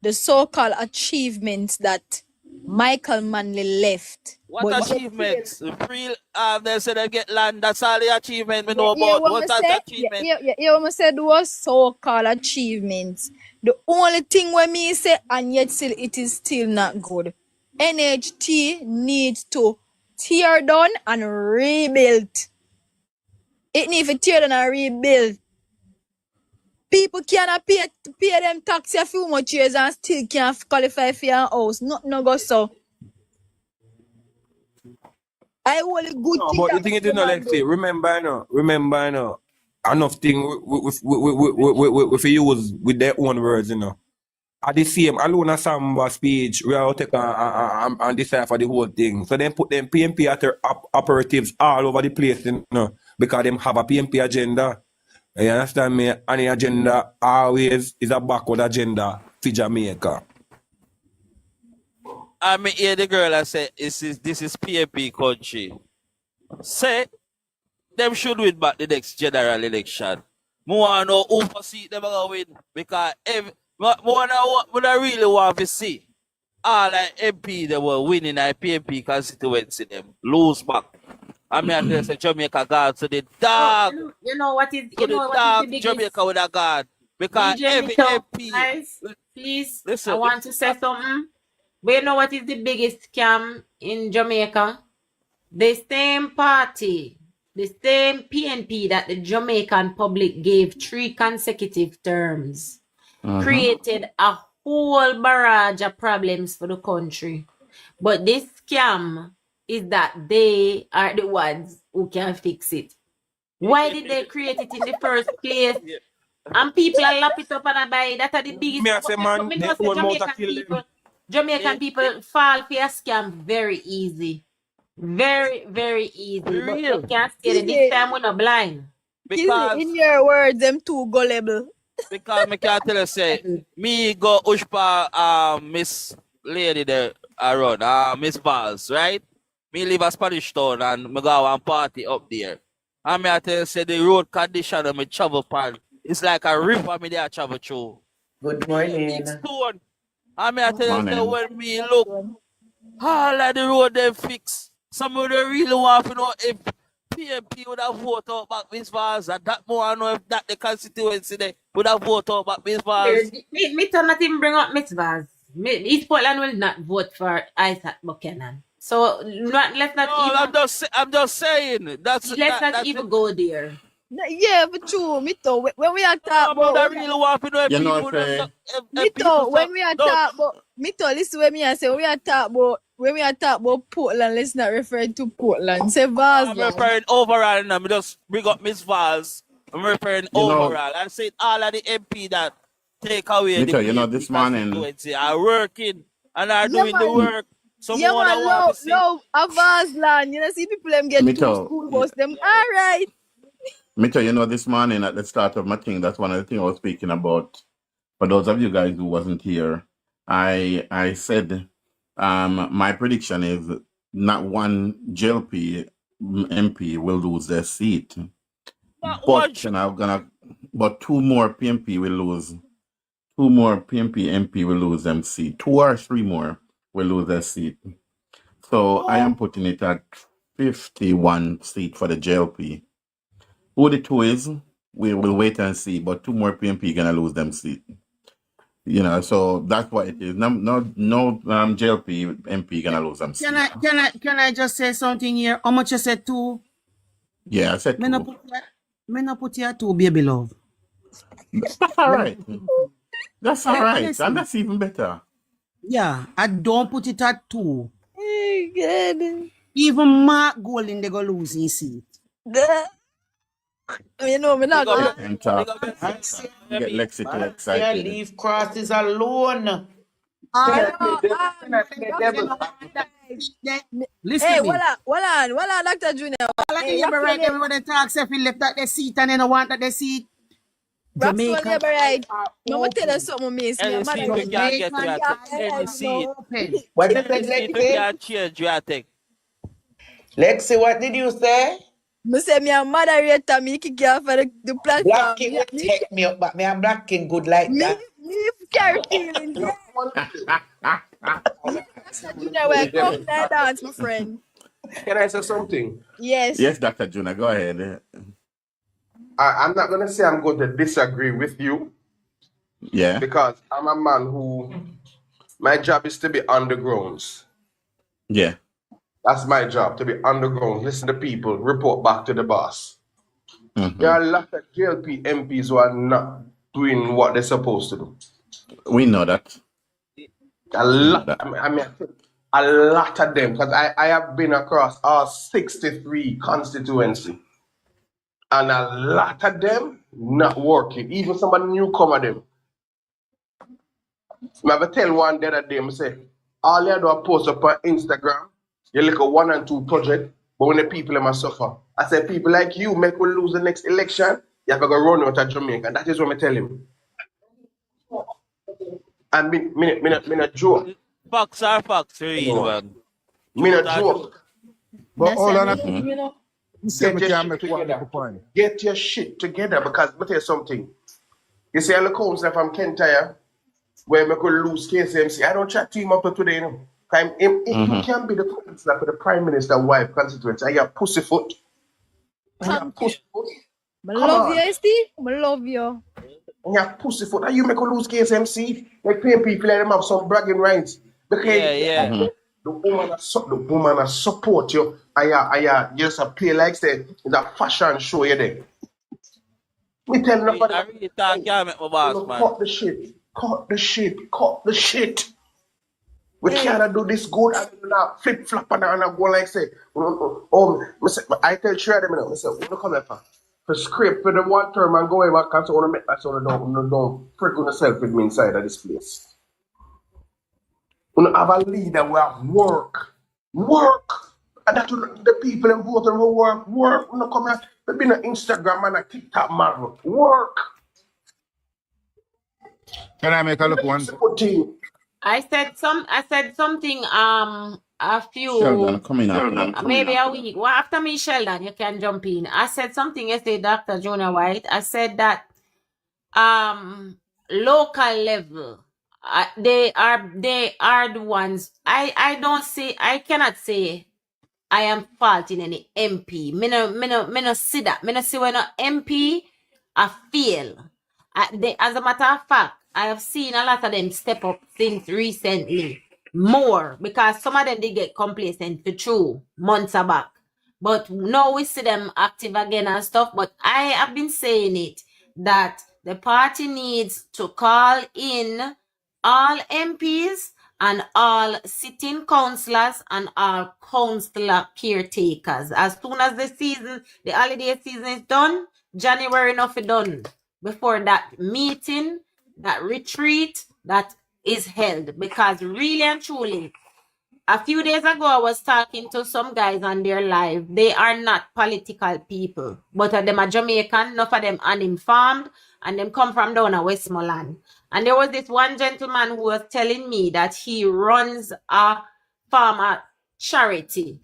the so-called achievements that Michael Manley left. What But achievements? Real, they said they get land. That's all the achievement we know yeah, about. What's that achievement? Yeah, what I said was so-called achievements. The only thing when me say, and yet still it is still not good. NHT needs to tear down and rebuild. It needs to tear down and rebuild. People cannot pay them tax a few much years and still can't qualify for your house. No go so. I only good No, thing but the that thing is, the man Lexi, do. remember, enough thing with use with their own words, At the same, alone as Samba speech, we are take and decide for the whole thing. So then put them PNP operatives all over the place, because them have a PNP agenda. You understand me? And the agenda always is a backward agenda for Jamaica. I mean, hear the girl I say, this is PNP country. Say, them should win back the next general election. More no oversee them gonna win because more I really want to see all like MP they were winning a PNP constituency them lose back. I mean, I tell you, say Jamaica God to the dog. You know what is To the dog, Jamaica with a God. Because DJ every Mito, MP. guys, please, Listen, I want to say something. But you know what is the biggest scam in Jamaica? The same party, the same PNP that the Jamaican public gave 3 consecutive terms, created a whole barrage of problems for the country. But this scam is that they are the ones who can fix it. Why did they create it in the first place? And people are lap it up and I buy. That are the biggest. Me I say, man, they own mouth to kill them. Jamaican people fall for a scam very easy. Very, very easy. But they can't say that this time we're not blind. Because in your words, them too gullible. Because me can tell you say, me go Ushpa Miss Lady there around, Miss Valls, right? Me live a Spanish town and me go one party up there. And me I tell you say the road condition of me travel pan, it's like a river me there travel through. Good morning. Big stone. And me I tell you say when me look, all of the road they fix. Some of them really want to know if PNP would have voted out back Miss Valls, and that more I know if that the constituency they would have voted out back Miss Valls. Me not even bring up Miss Valls. East Portland will not vote for Isaac Buchanan. So let's not even. I'm just saying. Let's not even go there. Yeah, but true, Mito. When we are talking about, I really want to know if Mito, when we are talking about, Mito, listen when me I say when we are talking about Portland, let's not refer to Portland. Say Valls. I'm referring overall, and I'm just bring up Miss Valls. I'm referring overall. I said all of the MP that take away Mito, the this morning are working and are doing the work. Yeah, man, love a vast land. You know, see people them get 2 school bus them. All right. Mito, this morning at the start of my thing, that's one of the things I was speaking about. For those of you guys who wasn't here, I said my prediction is not one JLP MP will lose their seat. But 2 more PNP will lose 2 more PNP MP will lose them seat. 2 or 3 more will lose their seat. So I am putting it at 51 seat for the JLP. Who the 2 is, we will wait and see. But 2 more PNP gonna lose them seat. You know, so that's what it is. No JLP MP gonna lose them seat. Can I just say something here? How much you said 2? Yeah, I said 2. Me not put here 2, baby love. That's all right. That's all right. Listen. And that's even better. Yeah, I don't put it at 2. Good. Even Mark Golding, they go lose his seat. You know, me not gonna. And get Lexi too excited. Leave crosses alone. Listen Hey, to me. hold on, Dr. Junior. Hey, right there, when they talk, say if he left that the seat and then I want that the seat. Jamaica. Right. No, me tell you something, miss. Any seat we can get to that. Any seat. What did Any seat we can change, you take. Lexi, what did you say? Me say me a moderator, me kick you off of the platform. Blacking will take me up, but me I'm blacking good like that. Me carry feelings, yeah. Dr. Junior, welcome to the dance, my friend. Can I say something? Yes. Yes, Dr. Juna, go ahead. I'm not going to say I'm going to disagree with you. Yeah. Because I'm a man who, my job is to be underground. Yeah. That's my job, to be underground, listen to people, report back to the boss. Mm-hmm. There are a lot of JLP MPs who are not doing what they're supposed to do. We know that. A lot of them, because I have been across all 63 constituency. And a lot of them not working. Even some of the newcomer them. I have to tell one the other day, I say, all you do is post up on Instagram, you look at 1 and 2 project, but when the people them suffer. I say, people like you make we lose the next election, you have to go run out of Jamaica. And that is what I tell him. And me not joke. Fox are fox, real man. Me not joke. But all on Get your shit together, because let me tell you something. You see, all the councillor from Kentire, where we could lose KCMC, I don't chat to him up to today. You know. If you can be the councillor for the Prime Minister wife constituency, and you're pussyfoot. I love you, Steve. I love you. And you're pussyfoot. And you make a lose KSMC. Like PNP let them have some bragging rights. Because the woman support you. And you just play like say it's a fashion show you there. Me tell nobody. I really can't make my boss, man. Cut the shit. We cannot do this good and not flip flop and go like say. I tell Shredder, I say, we don't come here for scrape for the 1 term and go away because I want to make that so I don't prick on yourself with me inside of this place. We don't have a leader who have work. And that the people and vote who work. We don't come here, we be on Instagram and a TikTok man. Work. Can I make a look one? I said something a few Sheldon, coming up. maybe a week. Well, after me, Sheldon, you can jump in. I said something yesterday, Dr. Jonah White. I said that local level, they are the ones. I cannot say I am faulting any MP. Me no see that. Me no see when a MP I feel. As a matter of fact, I have seen a lot of them step up since recently. More, because some of them did get complacent for 2 months back. But now we see them active again and stuff. But I have been saying it, that the party needs to call in all MPs and all sitting councillors and all councillor caretakers. As soon as the holiday season is done, January enough is done. Before that meeting, that retreat, that is held. Because really and truly, a few days ago, I was talking to some guys on their live. They are not political people, but them are Jamaican, enough of them uninformed, and them come from down at Westmoreland. And there was this one gentleman who was telling me that he runs a farmer charity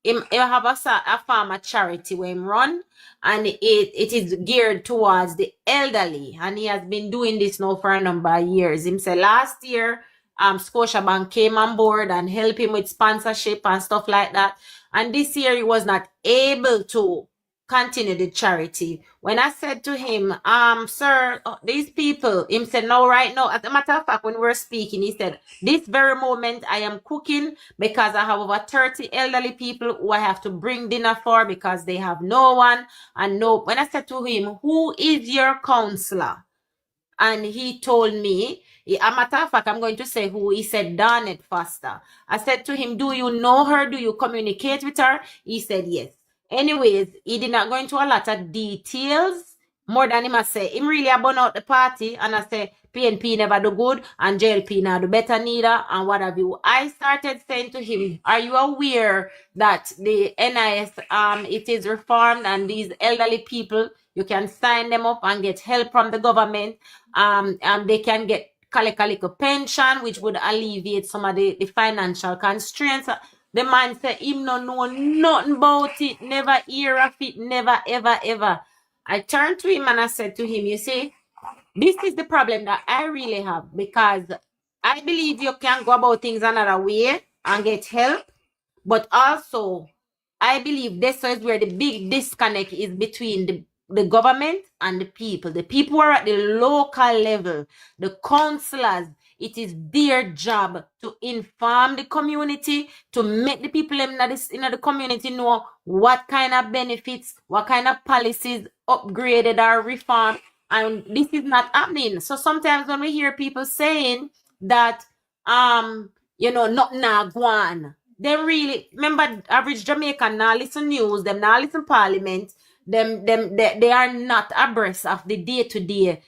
him have a farmer charity where him run, and it is geared towards the elderly, and he has been doing this now for a number of years. Him say last year Scotiabank came on board and helped him with sponsorship and stuff like that, and this year he was not able to continue the charity. When I said to him, sir, these people, him said, no, right now, as a matter of fact, when we were speaking, he said, this very moment I am cooking because I have over 30 elderly people who I have to bring dinner for because they have no one. And no, when I said to him, who is your counselor? And he told me, a matter of fact, I'm going to say who. He said, Darnett Foster. I said to him, do you know her? Do you communicate with her? He said, yes. Anyways, he did not go into a lot of details. More than him, I say, him really burn out the party. And I say, PNP never do good and JLP now do better neither and what have you. I started saying to him, are you aware that the NIS, it is reformed and these elderly people, you can sign them up and get help from the government. They can get collect a little pension, which would alleviate some of the financial constraints. The man said him no know nothing about it, never hear of it, never, ever, ever. I turned to him and I said to him, you see, this is the problem that I really have, because I believe you can go about things another way and get help, but also I believe this is where the big disconnect is between the government and the people. The people are at the local level, the councillors. It is their job to inform the community, to make the people in the community know what kind of benefits, what kind of policies upgraded or reformed, and this is not happening. So sometimes when we hear people saying that nothing now go on, they really remember average Jamaican now listen news, them now listen parliament, they are not abreast of the day-to-day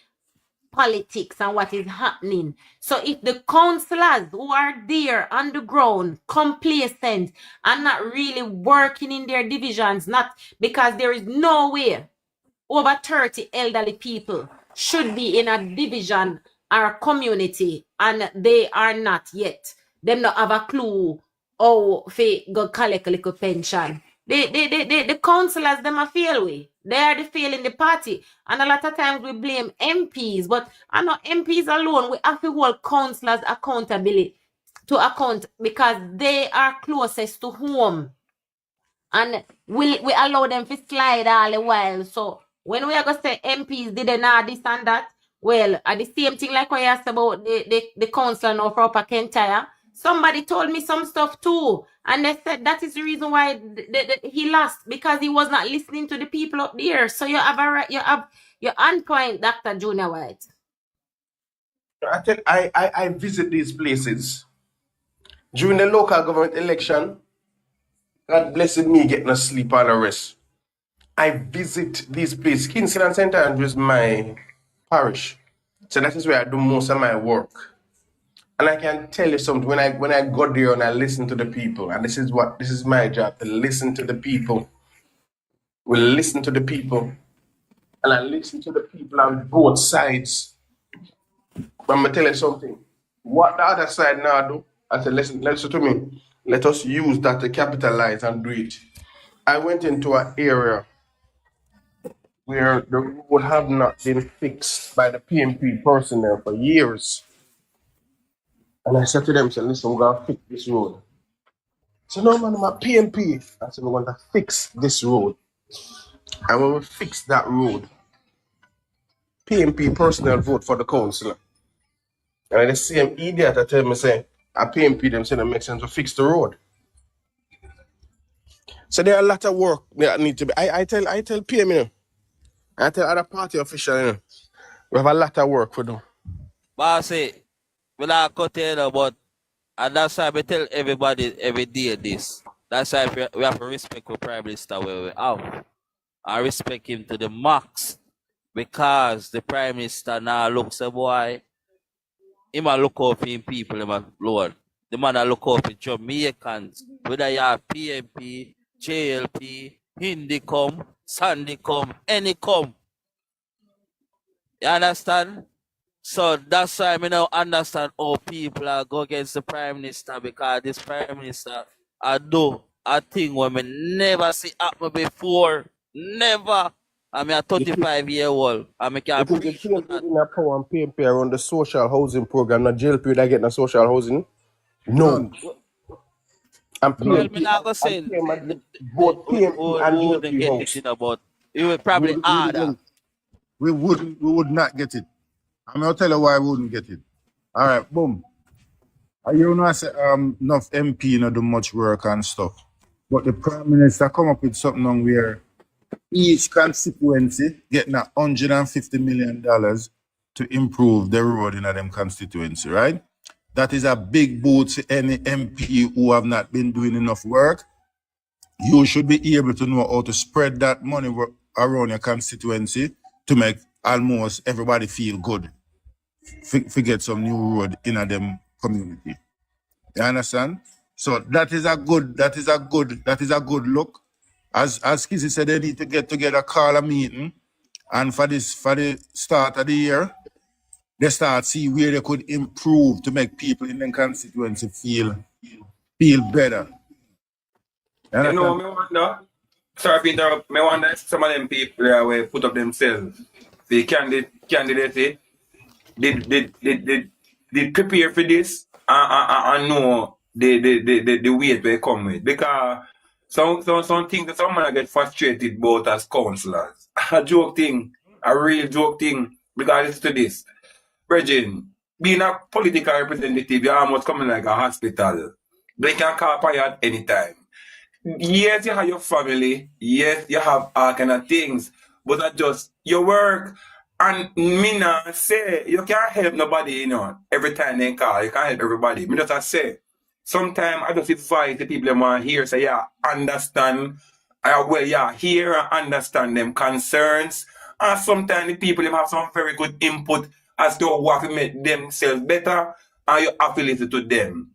politics and what is happening. So if the councillors who are there on the ground complacent and not really working in their divisions, not because there is no way over 30 elderly people should be in a division or a community and they are not yet. Them not have a clue how to go collect a little pension. The councillors, them are fail way. They are the fail in the party. And a lot of times we blame MPs, but I know MPs alone, we have to hold councillors accountability to account because they are closest to home. And we allow them to slide all the while. So when we are going to say MPs did not this and that, well, at the same thing like what you asked about the council now for Upper Kentire, somebody told me some stuff too. And they said that is the reason why he lost, because he was not listening to the people up there. So you have your on point, Dr. Junior White. I visit these places. During the local government election, God blessed me getting a sleep and a rest. I visit these places. Kingston and St. Andrews, my parish. So that is where I do most of my work. And I can tell you something, when I go there and I listen to the people, and this is my job, to listen to the people. We listen to the people. And I listen to the people on both sides. But I'm gonna tell you something. What the other side now do, I said, listen to me. Let us use that to capitalize and do it. I went into an area where the road have not been fixed by the PNP personnel for years. And I said to them, listen, we're going to fix this road. So no, man, I'm a PNP. I said, we're going to fix this road. And when we fix that road, PNP personnel vote for the councillor. And the same idiot I tell me, say, a PNP them say it makes sense to fix the road. So there are a lot of work that need to be. I tell PM, I tell other party officials, we have a lot of work for them. But I say, we not cut it, but and that's why I tell everybody every day this. That's why we have to respect the Prime Minister where we have. I respect him to the max. Because the Prime Minister now looks a boy, he might look out for him people, Lord. The man that look out for Jamaicans, whether you have PNP, JLP, Hindi come, Sunday come, any come. You understand? So that's why I don't understand how people are go against the Prime Minister, because this Prime Minister I do a thing where me never see happen before. Never. I'm a 35-year-old. And I can You think the preach to PNP that. in a power and PNP around the social housing program, not JLP that get the social housing? No. None. And Well, None. me PNP not gonna and say PNP, both PNP we and wouldn't JLP get it, house. but it would probably We wouldn't get harder. it. We would not get it. I'm gonna tell you why we wouldn't get it. All right, boom. You know, I say enough MP you know do much work and stuff. But the Prime Minister come up with something on where each constituency getting $150 million to improve the road in them constituency, right? That is a big boot to any MP who have not been doing enough work. You should be able to know how to spread that money around your constituency to make almost everybody feel good. Forget some new road in a them community. You understand? So that is a good look. As Kizzy said, they need to get together, call a meeting, and for the start of the year, they start see where they could improve to make people in the constituency feel better. You You know, understand? me wonder. Sorry to interrupt. Me wonder if some of them people there will put up themselves. The candidate did prepare for this and know the weight they come with. Because some things that some man get frustrated about as councillors. A joke thing, a real joke thing. Because listen to this. Brethren, being a political representative, you're almost coming like a hospital. They can call upon you at any time. Yes, you have your family. Yes, you have all kind of things. But that's just your work. And me not say you can't help nobody, you know, every time they call. You can't help everybody. Me just say, sometimes I just advise the people that want to hear, say, yeah, understand. Well, yeah, hear and understand them concerns. And sometimes the people them have some very good input as to what to make themselves better. And you have to listen to them.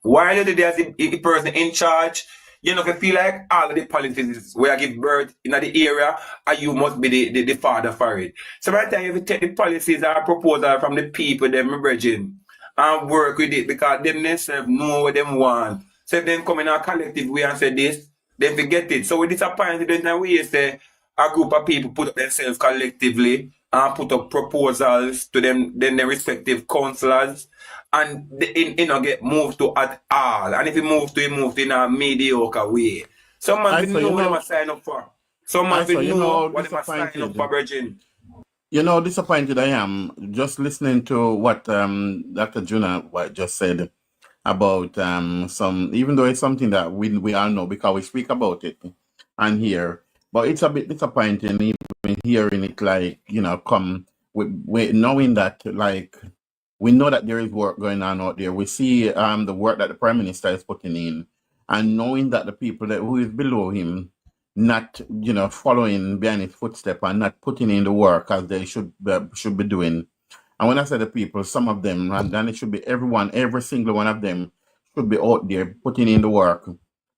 While you're there as the person in charge, you know, if you feel like all of the policies where I give birth in the area, and you must be the father for it. So by the time you take the policies or proposal from the people, them brethren, and work with it because them themselves know what them want. So if them come in a collective way and say this, then forget it. So we disappointed when we say a group of people put up themselves collectively and put up proposals to them, then their respective councillors and you know get moved to at all. And if it move to in a mediocre way. Some man I fi so you know what them know a sign up for. Some man I fi so you know know what them a sign up for, disappointed. Virgin. You know disappointed I am just listening to what Dr. Juna just said about some, even though it's something that we all know because we speak about it and hear, but it's a bit disappointing even hearing it, like, you know, come with knowing that, like, we know that there is work going on out there. We see the work that the prime minister is putting in, and knowing that the people that who is below him not, you know, following behind his footstep and not putting in the work as they should be doing. And when I say the people, some of them, and then it should be everyone, every single one of them should be out there putting in the work.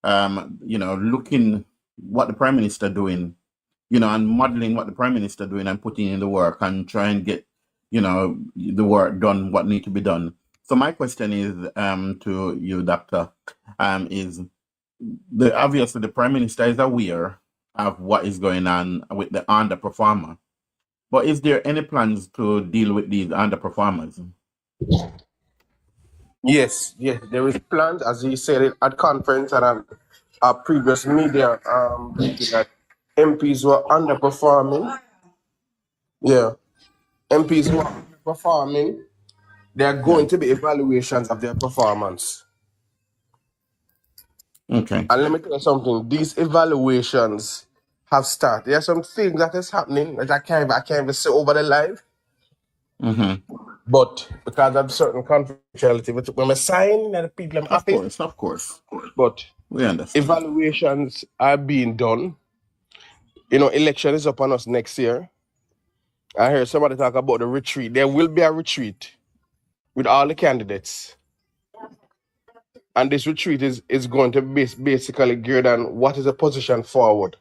You know, looking what the prime minister doing, you know, and modeling what the prime minister doing and putting in the work and try and get, you know, the work done what need to be done. So my question is to you, Doctor, is obviously the prime minister is aware of what is going on with the underperformer. But is there any plans to deal with these underperformers? Yes, there is plans, as he said it at conference and our previous media briefing that MPs were underperforming. Yeah, MPs who are underperforming, there are going to be evaluations of their performance. Okay. And let me tell you something, these evaluations have started. There are some things that is happening that I can't even say over the live. Mm-hmm. But because of certain confidentiality, which when I sign and the people I'm happy. Of course. But We understand. evaluations are being done. You know, election is upon us next year. I heard somebody talk about the retreat. There will be a retreat with all the candidates. And this retreat is going to be basically geared on what is the position forward.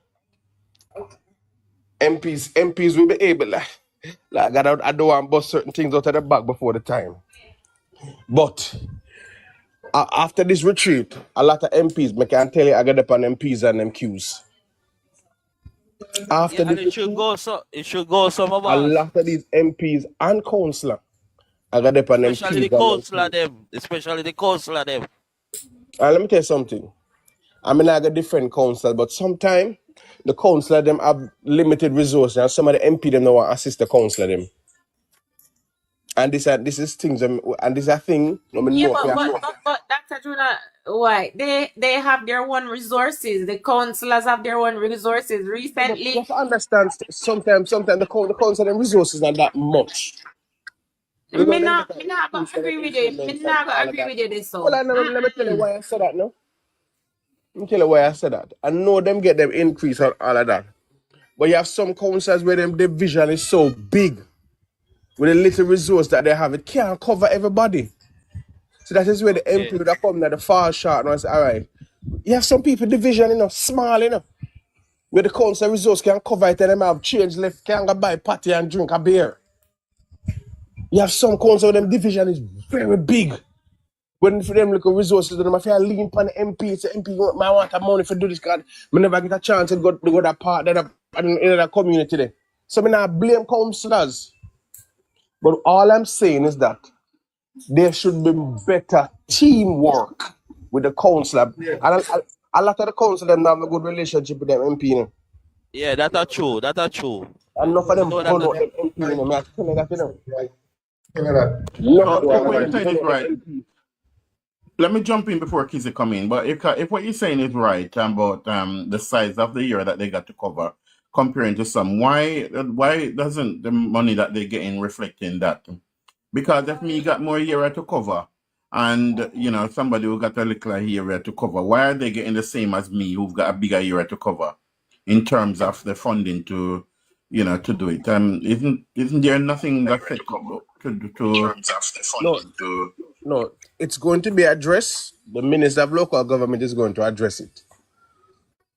MPs will be able, like I don't want to bust certain things out of the back before the time. But After this retreat, a lot of MPs, I can tell you, I got up on MPs and them queues. After Yeah, and this it should retreat, go so. It should go some of a us, lot of these MPs and councillors, I got up on them especially the MPs and them councillor queues. them, especially the councillor them. And let me tell you something. I mean, I got different councillors, but sometimes the councillor them have limited resources, and some of the MP them don't want to assist the councillor them. And this is things, and this is a thing. I mean, Yeah, no, but Dr. Juna, why they have their own resources. The councillors have their own resources. but Recently, just understand. Sometimes the councillor them resources not that much. You know, me them not get me an not go increase in agree the with you. Me increments and not go all of agree that. with you this Well, so. let me tell you why I said that. No, let me tell you why I said that. I know them get them increase and all of that, but you have some councils where them division is so big with the little resource that they have, it can't cover everybody. So that is where the MP would have come at the far short and say, all right, you have some people division, small, where the council resource can cover it and them have change left, can go buy patty and drink a beer. You have some council where them division is very big. When for them little resources, them if you lean upon the MP, say MP, I want the money for do this, God, I never get a chance to go that part that in that community there. So I not blame councillors. But all I'm saying is that there should be better teamwork with the councillor. And a lot of the councillors have a good relationship with them MP. Yeah, that are true. That are true. Enough of them So that burn out them MP. I tell you that, Enough So of the if what you're councillors saying burn is out them right, MP. let me jump in before Kizzy come in. But if what you're saying is right about the size of the year that they got to cover comparing to some, why doesn't the money that they're getting reflecting that? Because if me got more area to cover and somebody who got a little area to cover, why are they getting the same as me who've got a bigger area to cover in terms of the funding to do it? Isn't there nothing that's set to No, no, it's going to be addressed. The Minister of Local Government is going to address it.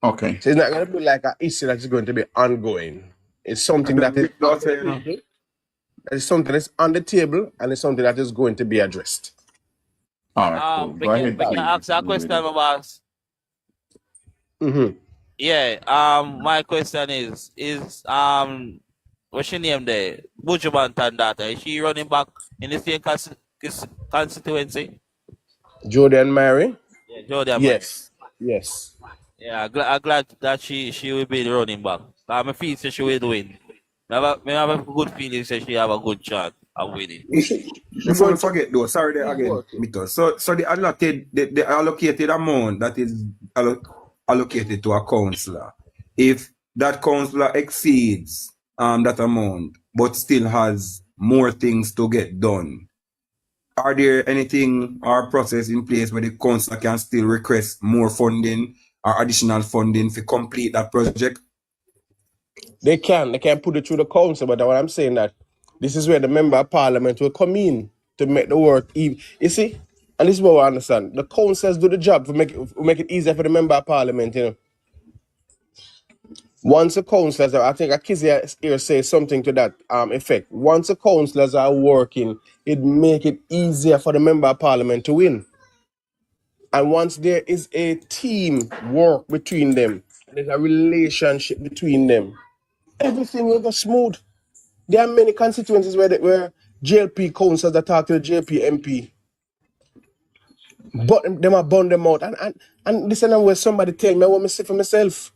Okay. So it's not going to be like an issue that is going to be ongoing. It's something that is on the table. It's something that's on the table, and it's something that is going to be addressed. All right, cool. Go ahead, we can ask a question, my boss. Yeah. My question is what's your name there? Bujuman Tandata. Is she running back in the same constituency? Jody and Mary? Yeah, Jordan. Yes. Yes. Yeah, I'm glad that she will be the running back. I feel that she will win. I have a good feeling that she have a good chance of winning. Before we forget though, sorry there again, Mito. So the allocated amount that is allocated to a councillor, if that councillor exceeds that amount but still has more things to get done, are there anything or process in place where the councillor can still request more funding or additional funding to complete that project? They can put it through the council, but what I'm saying that this is where the member of parliament will come in to make the work easy. You see? And this is what I understand. The councils do the job to make it easier for the member of parliament, Once the councillors are, I think Akizia here says something to that effect. Once the councillors are working, it make it easier for the member of parliament to win. And once there is a team work between them, there's a relationship between them, everything will go smooth. There are many constituencies where JLP councillors that talk to the JLP MP, but them are burn them out. And this is where somebody tell me I want to see for myself.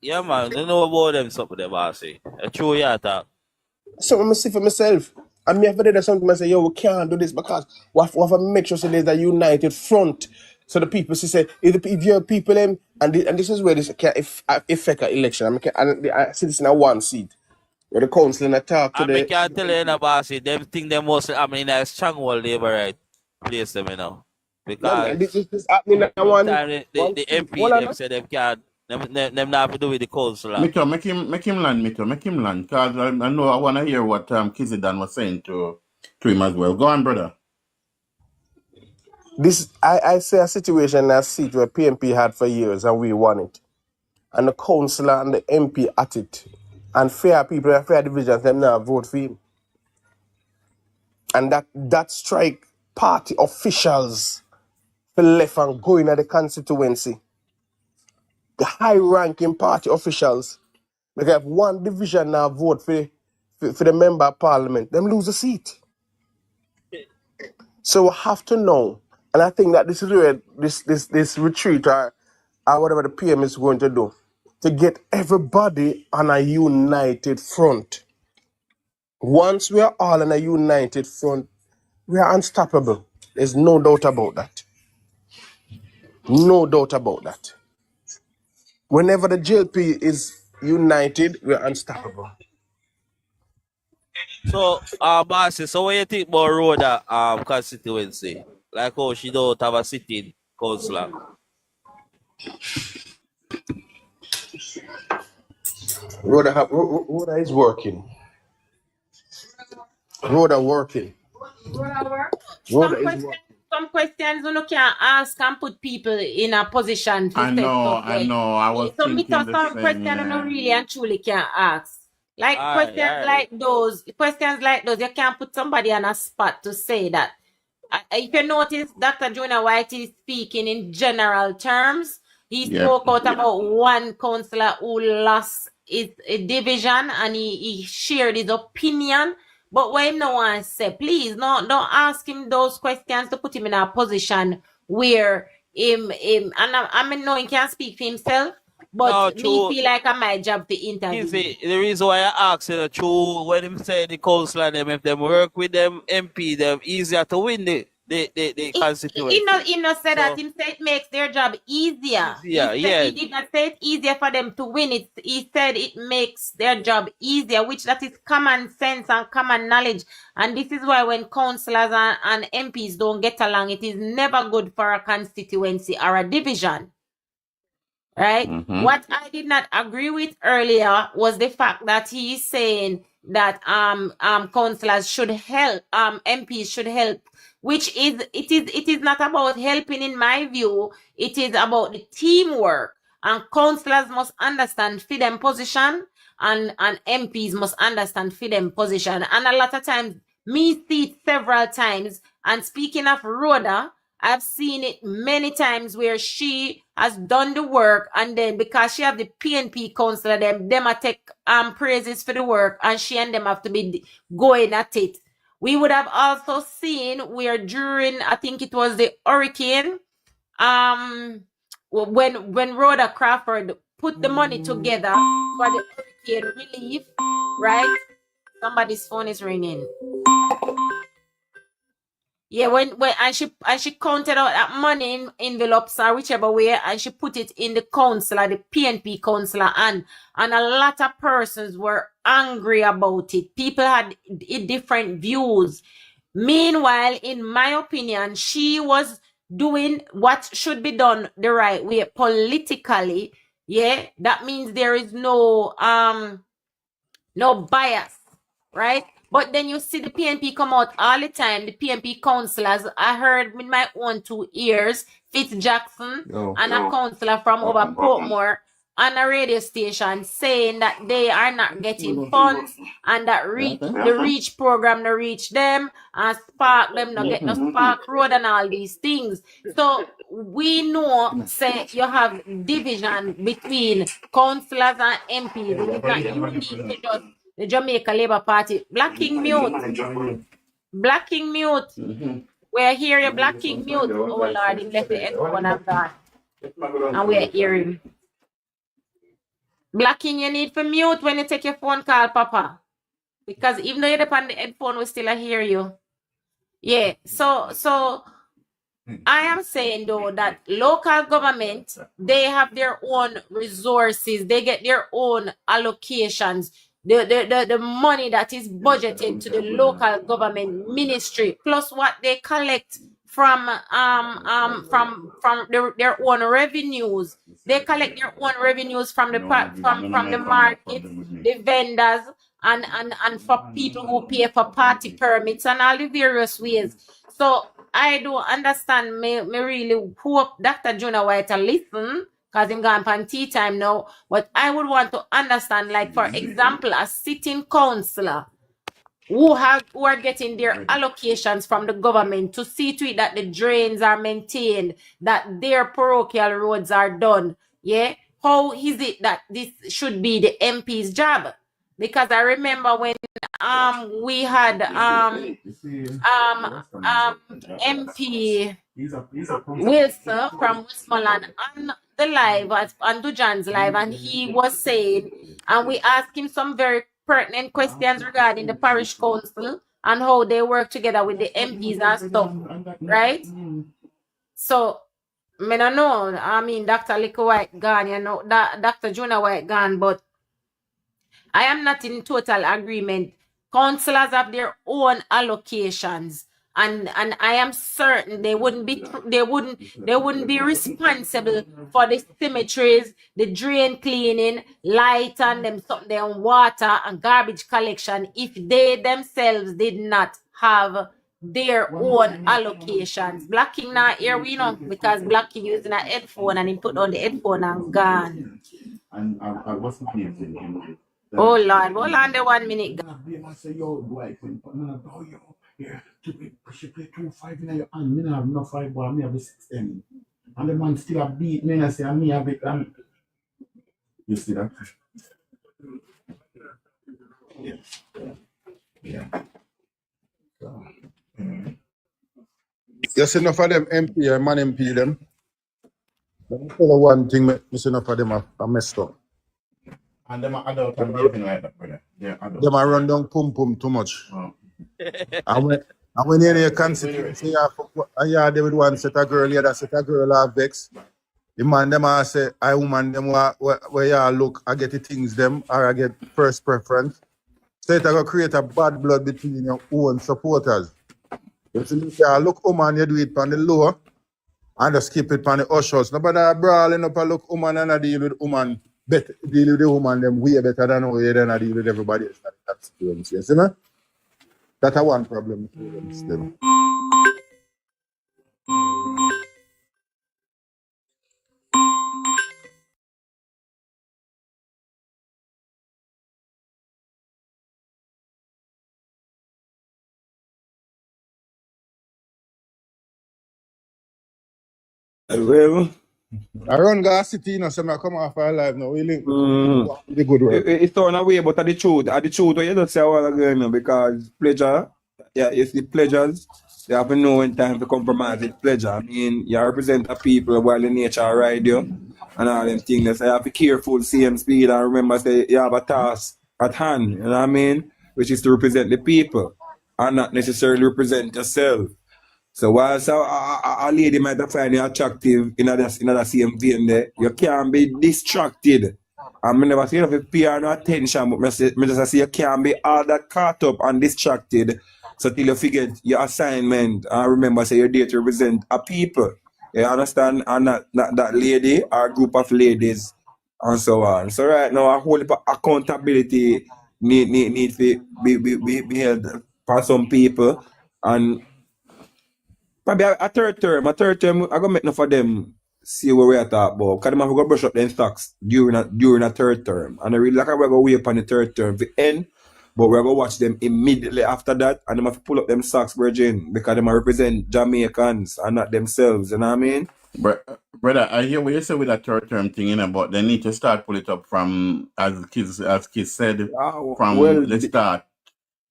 Yeah, man. They know about them something they bossy. True, yeah, talk. Something I see for myself. And me if I did something I say, yo, we can't do this because we have to make sure so there's a united front. So the people say, if your people and this is where this can affect an election. I see this in a one seat. Where the council and I talk to I the can't tell you, bossy. Them think they mostly, in a stronghold labor right place them, yeah, man, Because this happening at sometimes one the seat. MP them say them can't, them not have to do with the council. Mito, make him land, Mito, make him land. Because I know I want to hear what Kizidan was saying to him as well. Go on, brother. This I say a situation in a seat where PNP had for years and we won it. And the councillor and the MP at it. And fair people and fair divisions, them now vote for him. And that strike party officials for left and go in at the constituency. The high-ranking party officials, they have one division now vote for the member of parliament. Them lose a seat. So we have to know, and I think that this is where this retreat or whatever the PM is going to do, to get everybody on a united front. Once we are all on a united front, we are unstoppable. There's no doubt about that. No doubt about that. Whenever the JLP is united, we are unstoppable. So, boss, so what you think about Rhoda constituency? Like how she don't have a sitting councillor. Rhoda is working. Rhoda working. Some questions you can ask and put people in a position to I say know, stuff. I was So me thinking some the same, questions you really and truly can ask. Like questions like those, you can't put somebody on a spot to say that. If you notice, Dr. Jonah White is speaking in general terms. He spoke out about one councillor who lost his division and he shared his opinion. But what him no one say, please, don't ask him those questions to put him in a position where him and I know he can speak for himself, but me feel like I my job to interview. The reason why I ask you true when him say the councillor them, if them work with them MP, them easier to win the constituency. He not said that. Him say it makes their job easier. He did not say it easier for them to win it. He said it makes their job easier, which that is common sense and common knowledge. And this is why when councillors and MPs don't get along, it is never good for a constituency or a division. Right? What I did not agree with earlier was the fact that he is saying that councillors should help, MPs should help, which is it is not about helping in my view. It is about the teamwork, and councillors must understand for them position, and MPs must understand for them position. And a lot of times me see it several times. And speaking of Rhoda, I've seen it many times where she has done the work, and then because she have the PNP councillor, them a take praises for the work, and she and them have to be going at it. We would have also seen where during, I think it was the hurricane, when Rhoda Crawford put the money together for the hurricane relief, right? Somebody's phone is ringing. Yeah, when she counted out that money in envelopes or whichever way, and she put it in the councillor, the PNP councillor, and a lot of persons were angry about it. People had different views. Meanwhile, in my opinion, she was doing what should be done the right way politically. Yeah, that means there is no bias, right? But then you see the PNP come out all the time, the PNP councillors. I heard with my own 2 ears, Fitz Jackson and a councillor from over Portmore on a radio station saying that they are not getting funds and that the REACH program no reach them, and Spark them no get no Spark Road and all these things. So we know, say, you have division between councillors and MPs. It is not unique to just the Jamaica Labour Party. Black King mute. Black King mute. We're hearing Black King mute. Oh Lord, he left the headphone and gone. And we're hearing. Black King, you need to mute when you take your phone call, Papa. Because even though you're on the headphone, we still hear you. Yeah. So I am saying though that local government, they have their own resources, they get their own allocations. The money that is budgeted to the local government ministry, plus what they collect from their own revenues. They collect their own revenues from the market, the vendors, and for people who pay for party permits and all the various ways. So I don't understand. Me really hope Dr. Jonah White will listen, because him gone on tea time now. But I would want to understand, like, for example, a sitting councillor who are getting their allocations from the government to see to it that the drains are maintained, that their parochial roads are done. Yeah, how is it that this should be the MP's job? Because I remember when we had MP Wilson from Westmoreland on the live, on Dujan's live, and he was saying, and we asked him some very pertinent questions regarding the parish council and how they work together with the MPs and stuff, right? So, I don't know. I mean, Dr. Lico White gone, you know, Dr. Jonah White gone, but I am not in total agreement. Councillors have their own allocations, and I am certain they wouldn't be responsible for the cemeteries, the drain cleaning, light and them water and garbage collection if they themselves did not have their own allocations. Black King not here, we know, because Black King using a headphone and he put on the headphone and gone. And I wasn't thinking. Oh Lord, hold on the 1 minute. I say, yo, boy, yeah, she play 2-5 in your hand. Me have no 5 ball, me have the 6-10. And the man still a beat me and I say, and me have it. You see that? Yeah. Yeah. Yes, enough of them MP and man MP them. Let me tell you one thing, miss enough of them are messed up. And them are adult and everything like that, brother. Yeah, adult. Them are run down pum too much. Oh. and when you're in your constituency, you there with one set of girl, the other set of girl are vex. The man them are say, I woman them where you look, I get the things them, or I get first preference. So it's going to create a bad blood between your own supporters. You see, you look woman, you do it on the low, and just keep it on the ushers. Nobody brawling up and look woman and I deal with woman. Deal with the woman them way better than how you then deal with everybody else in that situation. You see me? That's a one problem still. Well, I run Gas City, you know, so I come off our live now. We link the good work. It's thrown away, but the truth what you just say a while ago, you know, because pleasure, yeah, it's the pleasures, you have to know when time to compromise with pleasure. I mean, you represent the people while the nature ride you and all them things. So you have to be careful, same speed, and remember, say you have a task at hand, you know what I mean? Which is to represent the people and not necessarily represent yourself. So whilst a lady might find you attractive in the same vein there, you can't be distracted. I never see enough pay her no attention, but me just say you can't be all that caught up and distracted. So till you forget your assignment and remember say you're there to represent a people. You understand? And not that lady or group of ladies and so on. So right now a whole heap of accountability need to be held for some people, and probably a third term, I gonna make enough of them see where we are talking about. Because them have to go brush up them stocks during a third term. And I really like how we're going to wait upon the third term to end, but we're going to watch them immediately after that, and them have to pull up them stocks, Virgin, because them represent Jamaicans and not themselves, you know what I mean? Brother, I hear what you say with that third term thing, you know, but they need to start pull it up from, as kids said, from the start.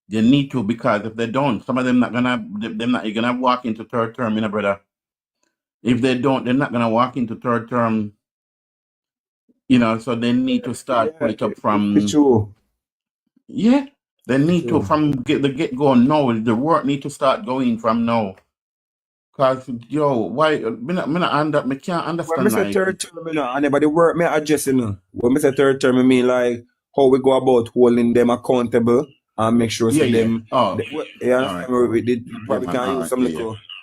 They need to, because if they don't, some of them not gonna you're gonna walk into third term, you know, brother. If they don't, they're not gonna walk into third term, you know. So they need to start pull it up from. It's true. Yeah, they need to from the get go now. The work need to start going from now. Cause why me can't understand. When I say third term, you know, anybody work me adjust, you know. When I say third term, I mean like how we go about holding them accountable and make sure them. You understand? We probably can use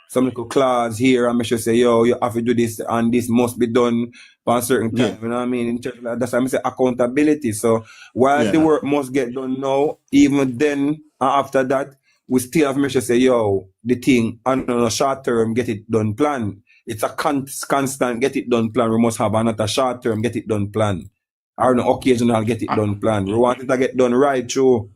some little clause here and make sure say, you have to do this and this must be done by a certain time. You know what I mean? In terms of, that's why I say accountability. So while the work must get done now, even then after that, we still have to make sure say, the thing on a short term, get it done plan. It's a constant get it done plan. We must have another short term, get it done plan. Or an occasional get it done plan. We want it to get done right through.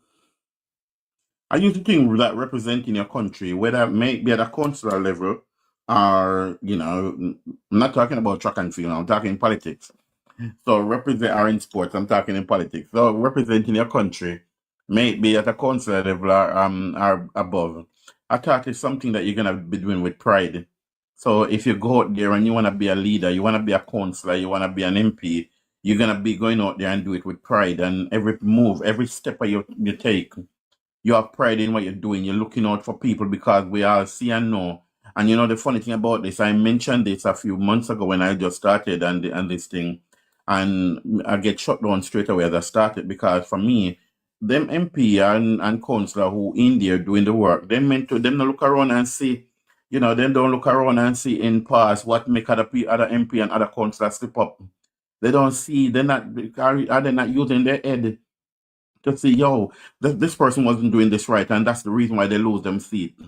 I used to think that representing your country, whether it may be at a consular level or, I'm not talking about track and field, I'm talking politics. So represent or in sports, I'm talking in politics. So representing your country, may it be at a consular level or above. I thought it's something that you're gonna be doing with pride. So if you go out there and you wanna be a leader, you wanna be a councillor, you wanna be an MP, you're gonna be going out there and do it with pride. And every move, every step you take, you have pride in what you're doing. You're looking out for people because we all see and know. And the funny thing about this, I mentioned this a few months ago when I just started and this thing, and I get shut down straight away as I started because for me, them MP and councillor who in there doing the work, them not look around and see, them don't look around and see in past what make other MP and other councillors slip up. They don't see, are they not using their head to see, yo, this person wasn't doing this right, and that's the reason why they lose them seat.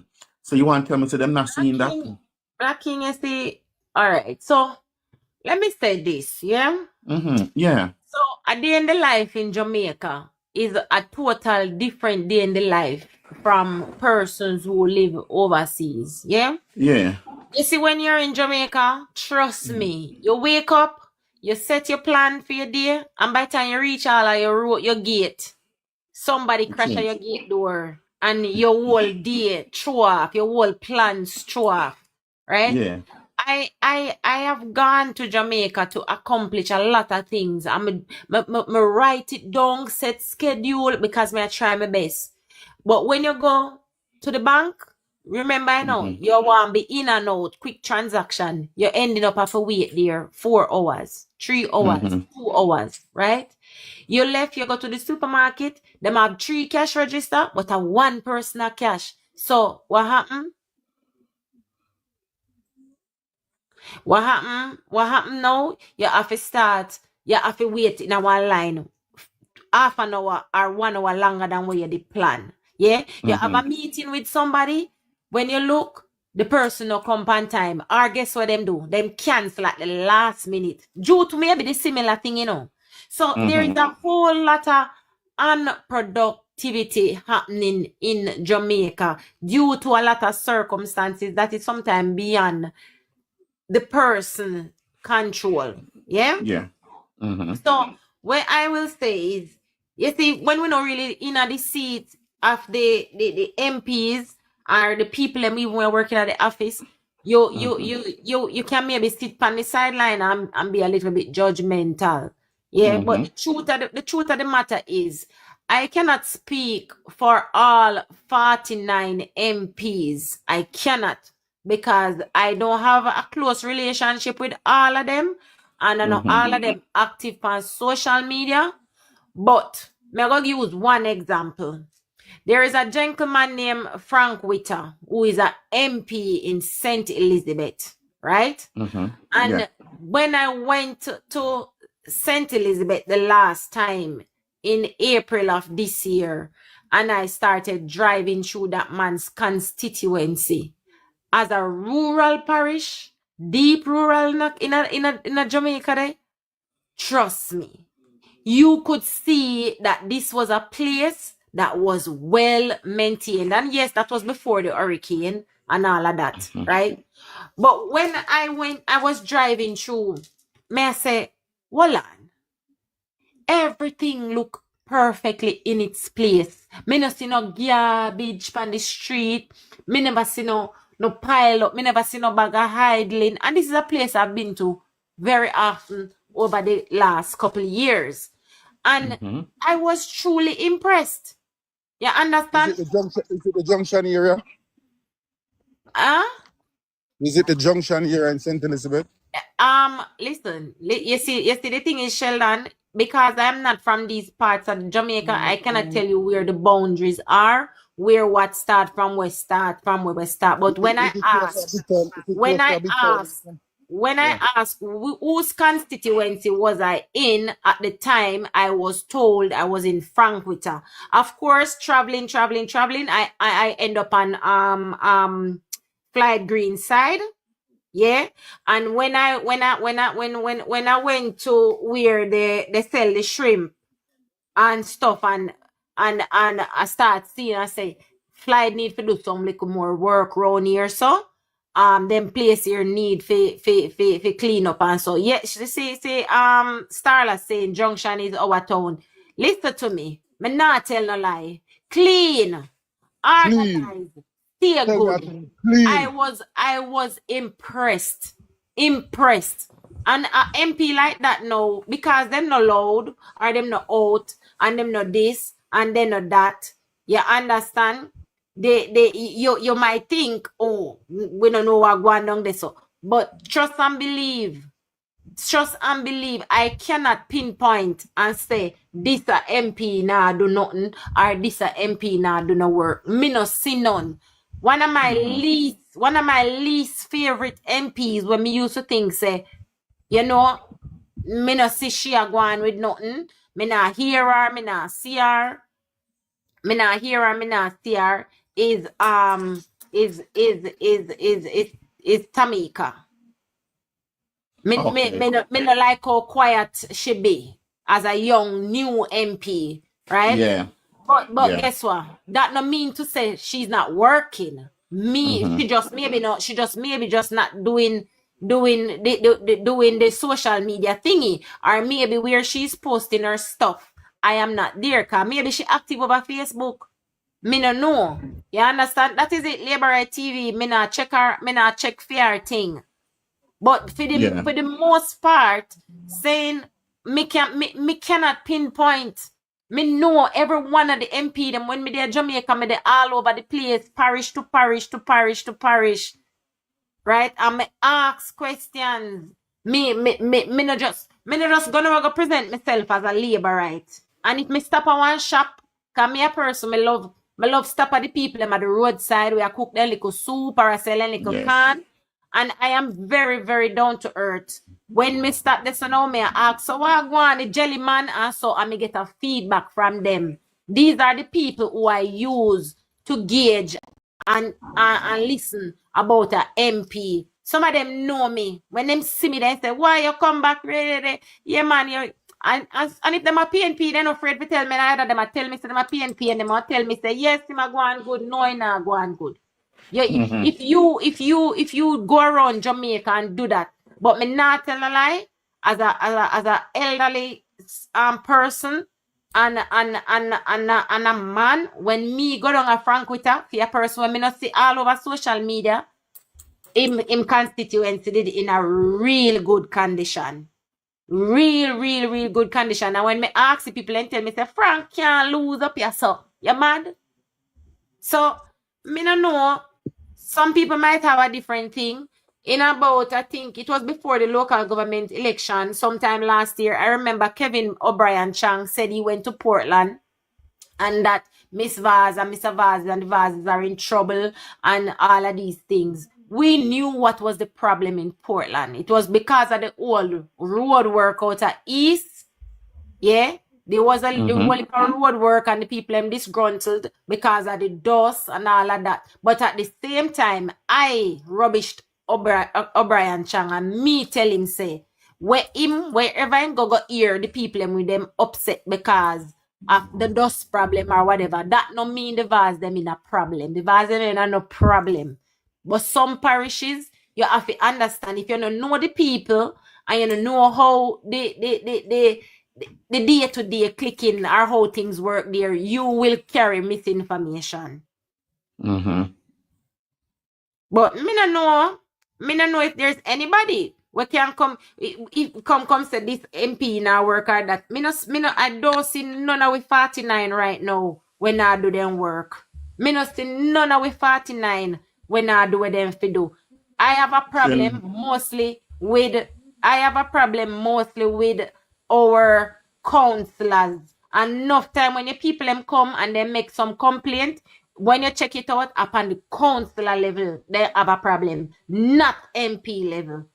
So you want to tell me, them not seeing that? Black King, you see, all right. So let me say this, yeah? Yeah. So a day in the life in Jamaica is a total different day in the life from persons who live overseas, yeah? Yeah. You see, when you're in Jamaica, trust me, you wake up, you set your plan for your day, and by the time you reach all of your gate, somebody crash at your gate door, and your whole day throw off, your whole plans throw off, right? Yeah. I have gone to Jamaica to accomplish a lot of things. Me write it down, set schedule because I try my best. But when you go to the bank, remember I know you want to be in and out, quick transaction. You're ending up have to wait there 4 hours, 3 hours, 2 hours, right? You left, you go to the supermarket, them have 3 cash register, but a 1 person a cash. So what happened? What happened now? You have to start, you have to wait in our line half an hour or 1 hour longer than what you did plan. Yeah? You have a meeting with somebody. When you look, the person no come on time. Or guess what them do? Them cancel at the last minute. Due to maybe the similar thing, So there is a whole lot of unproductivity happening in Jamaica due to a lot of circumstances that is sometimes beyond the person control. Yeah? Yeah. So what I will say is, you see, when we not really in the seat of the MPs or the people them even when working at the office, you can maybe sit on the sideline and be a little bit judgmental. Yeah, but the truth of the matter is I cannot speak for all 49 MPs. I cannot, because I don't have a close relationship with all of them, and I know all of them active on social media. But I'm going to use one example. There is a gentleman named Frank Witter who is an MP in St. Elizabeth, right? And when I went to St. Elizabeth the last time in April of this year, and I started driving through that man's constituency, as a rural parish, deep rural in a Jamaica there, trust me, you could see that this was a place that was well maintained. And yes, that was before the hurricane and all of that, right? But when I was driving through, may I say, hold on, everything looked perfectly in its place. Me no see no garbage on the street. Me never see no pile up. Me never see no bag of idling. And this is a place I've been to very often over the last couple of years. And I was truly impressed. You understand? Is it the junction area? Huh? Is it the junction here in St. Elizabeth? Listen, you see, the thing is, Sheldon, because I'm not from these parts of Jamaica, I cannot tell you where the boundaries are, where what start from where start from where we start. But when I ask whose constituency was I in at the time, I was told I was in Frankwitter. Of course, traveling, I end up on Flight Green side. Yeah, and when I went to where they sell the shrimp and stuff, and I start seeing, I say, Floyd need to do some little more work around here, so them place here need for clean up and so. Yeah, she say Starla saying Junction is our town. Listen to me. Me not tell no lie. Clean, Clean. organized, stay Tell me I good. think clean. I was impressed. And a MP like that no, because them no loud or them no out and them no this and them no that. You understand? You might think, oh, we don't know what going on there so. But trust and believe. I cannot pinpoint and say this a MP nah do nothing or this a MP nah do no work. Me no see none. One of my least favorite MPs when me used to think say, you know, me no see she a go on with nothing. Me not hear her, me not see her. Me not hear her, me not see her. Is Tamika. Me no like how quiet she be as a young new MP, right? Yeah. But Yeah. guess what? That no mean to say she's not working. She just maybe just not doing the social media thingy, or maybe where she's posting her stuff. I am not there, cause maybe she active over Facebook. Me no know. You understand? That is it. Labor Right TV. Me not check fair thing. But for the most part, saying me cannot pinpoint. Me know every one of the MP them when me there Jamaica, me there all over the place, parish to parish to parish to parish. Right? And me ask questions. Me not just gonna go present myself as a labor right. And if me stop at one shop, cause me a person, me love stop at the people them at the roadside where I cook them little soup or I sell them little can. And I am very, very down to earth. When me start this, so now me I ask, so what go on the jelly man, and so I me get a feedback from them. These are the people who I use to gauge and listen about a MP. Some of them know me. When them see me, they say, why you come back? Yeah, man, you. And if them a PNP, they're not afraid to tell me. Either them a tell me say them a PNP, and them a tell me say yes, him a go on good. No, he not go on good. Yeah, if you go around Jamaica and do that, but me not tell a lie, as a elderly person and a man, when me go down a Frankwita for a person when me not see all over social media, him constituency did in a real good condition. Real good condition. And when me ask the people and tell me say Frank can't lose up yourself. You mad? So me no know. Some people might have a different thing. In about, I think it was before the local government election, sometime last year, I remember Kevin O'Brien Chang said he went to Portland and that Miss Vaz and Mr. Vaz and the Vazes are in trouble and all of these things. We knew what was the problem in Portland. It was because of the old road work out at East. Yeah. There was a road work and the people them disgruntled because of the dust and all of that. But at the same time, I rubbished O'Brien Chang and me tell him say, wherever I go hear the people them with them upset because of the dust problem or whatever, that no mean the vase them in a problem. The vase them in a no problem. But some parishes, you have to understand, if you don't know the people and you don't know how the day-to-day clicking or how things work there, you will carry misinformation. But me no know if there's anybody we can come say this MP now work or that. I don't see none of we 49 right now when I do them work. Me no see none of we 49 when I do what them fi do. I have a problem mostly with our counselors. Enough time when your people them come and they make some complaint, when you check it out upon the councillor level, they have a problem, not MP level.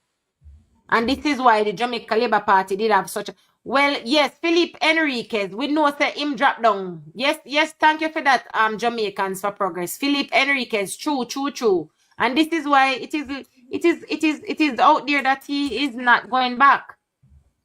And this is why the Jamaica Labour Party did have such a... Well, yes, Philip Enriquez, we know that him drop down. Yes, thank you for that, Jamaicans for Progress. Philip Enriquez, true. And this is why it is out there that he is not going back.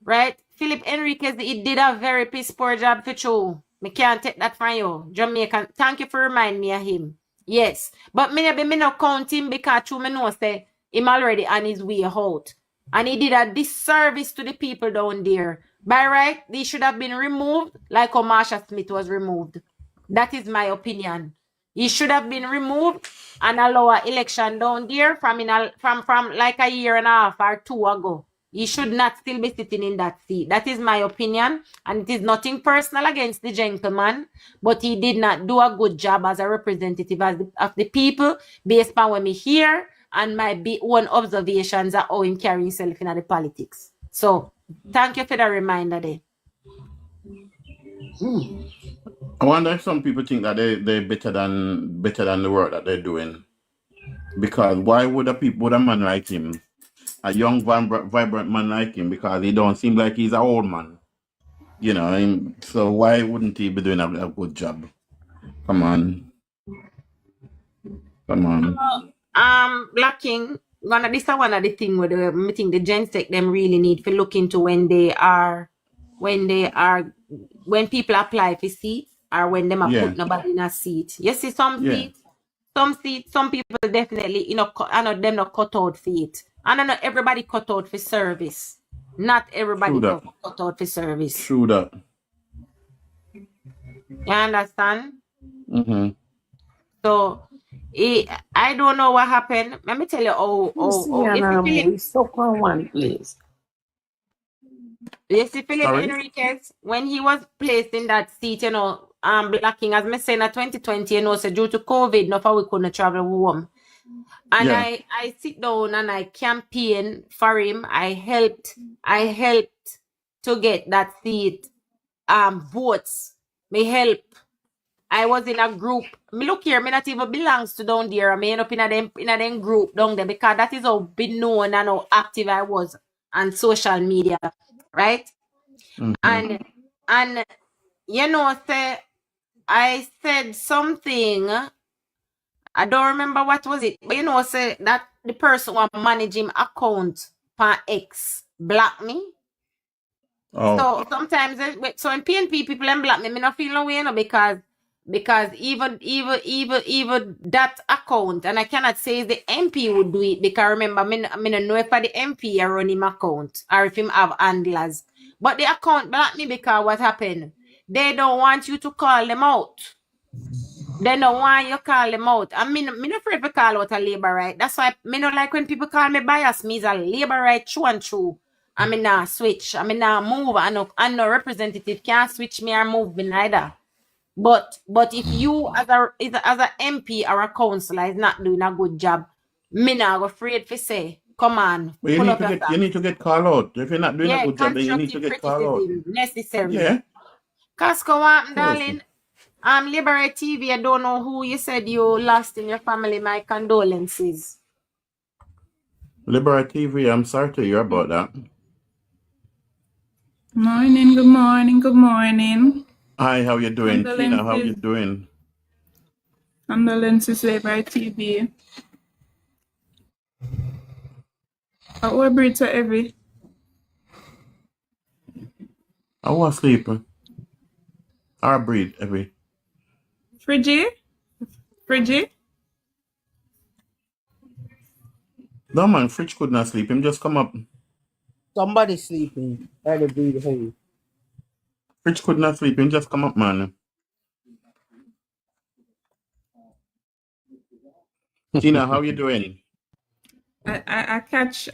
Right? Philip Enriquez, he did a very piss poor job for true. Me can't take that from you. Jamaican, thank you for reminding me of him. Yes. But me not count him because me know say him already on his way out. And he did a disservice to the people down there. By right, they should have been removed like how Marsha Smith was removed. That is my opinion. He should have been removed and allow an election down there from like a year and a half or two ago. He should not still be sitting in that seat. That is my opinion. And it is nothing personal against the gentleman, but he did not do a good job as a representative of the people based on what me hear and my own observations of how him carry himself in the politics. So, thank you for the reminder there. I wonder if some people think that they're better than the work that they're doing. Because why would a man like him, a young vibrant man like him, because he don't seem like he's an old man. You know, so why wouldn't he be doing a good job? Come on. Black King, this is one of the things where the Gen Tech them really need to look into when people apply for seats or when them are put nobody in a seat. You see some seats, some people definitely, I know them not cut out for it. And I know everybody cut out for service. Not everybody cut out for service. True that. You understand? Mm-hmm. So I don't know what happened. Let me tell you we stuck on one place. You see, Philip Enriquez, when he was placed in that seat, Black King, as I said, in 2020, so due to COVID, we couldn't travel home. And I sit down and I campaign for him. I helped to get that seat votes. Me help. I was in a group. Me look here, me not even belongs to down there. Me end up in a them group down there because that is how been known and how active I was on social media, right? Mm-hmm. And say I said something. I don't remember what was it, but say that the person who manage him account for X block me. Oh. So sometimes, so in PNP people and block me, me not feel no way, because even that account, and I cannot say the MP would do it because remember, me don't know if the MP are run him account or if him have handlers. But the account block me because what happened? They don't want you to call them out. They don't want you call them out. I mean, me not afraid to call out a labor right. That's why me not like when people call me bias. Me is a labor right through and through. I mean, nah switch. I mean, nah move. And no representative can't switch me or move me neither. But if you as a MP or a councillor is not doing a good job, me not afraid to say, come on. But you need to get called out. If you're not doing a good job, then you need to get called out. Necessary. Yeah. Casco, darling. Liberate TV, I don't know who you said you lost in your family. My condolences. Liberate TV, I'm sorry to hear about that. Morning, good morning, good morning. Hi, how you doing? Tina, how you doing? Condolences, Liberate TV. How are breed so heavy? I was sleeping. Our breed heavy. Friggy? No man, Fridge could not sleep. Him just come up. Somebody sleeping. Fridge could not sleep. Him just come up, man. Tina, how you doing? I catch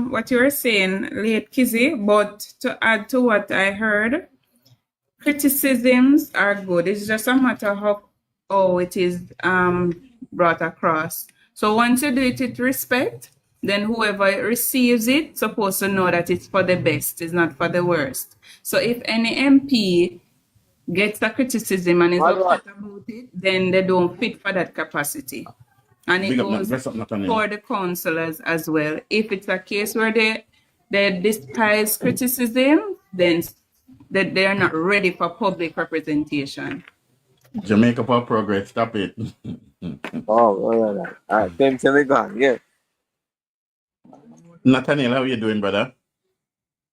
what you were saying, late Kizzy, but to add to what I heard, criticisms are good. It's just a matter of how it is brought across. So once you do it with respect, then whoever receives it supposed to know that it's for the best, it's not for the worst. So if any MP gets a criticism and is upset about it, then they don't fit for that capacity. And it goes for the councillors as well. If it's a case where they despise criticism, then they are not ready for public representation. Jamaica for progress, stop it. All right. Then tell me gone, yeah. Nathaniel, how you doing, brother?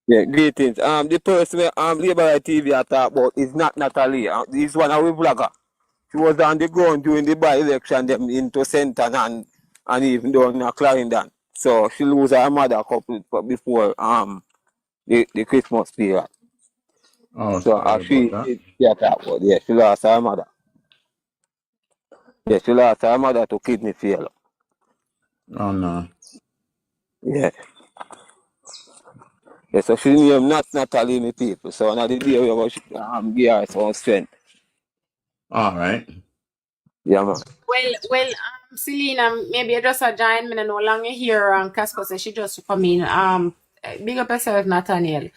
Yeah, great things. The person Labour TV I talk about is not Natalie. This one our blogger. She was on the ground during the by-election them into Centre and even down in Clarendon. So she lose her mother a couple before the Christmas period. Oh, So sorry she about that. attack was, yeah, she lost her mother. Yeah, she lost her mother to kidney failure. Oh no. Yeah. Yeah, so she named not Natalie me people. So now the day we go give her some strength. All right. Yeah, man. Well, Selena, maybe you just a join me no longer here. Casco said she just come in. Big up yourself, Nathaniel.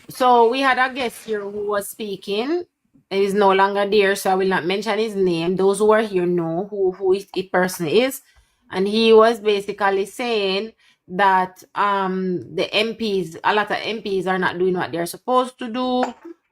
So we had a guest here who was speaking. He's no longer there, so I will not mention his name. Those who are here know who it person is. And he was basically saying that the MPs, a lot of MPs are not doing what they're supposed to do.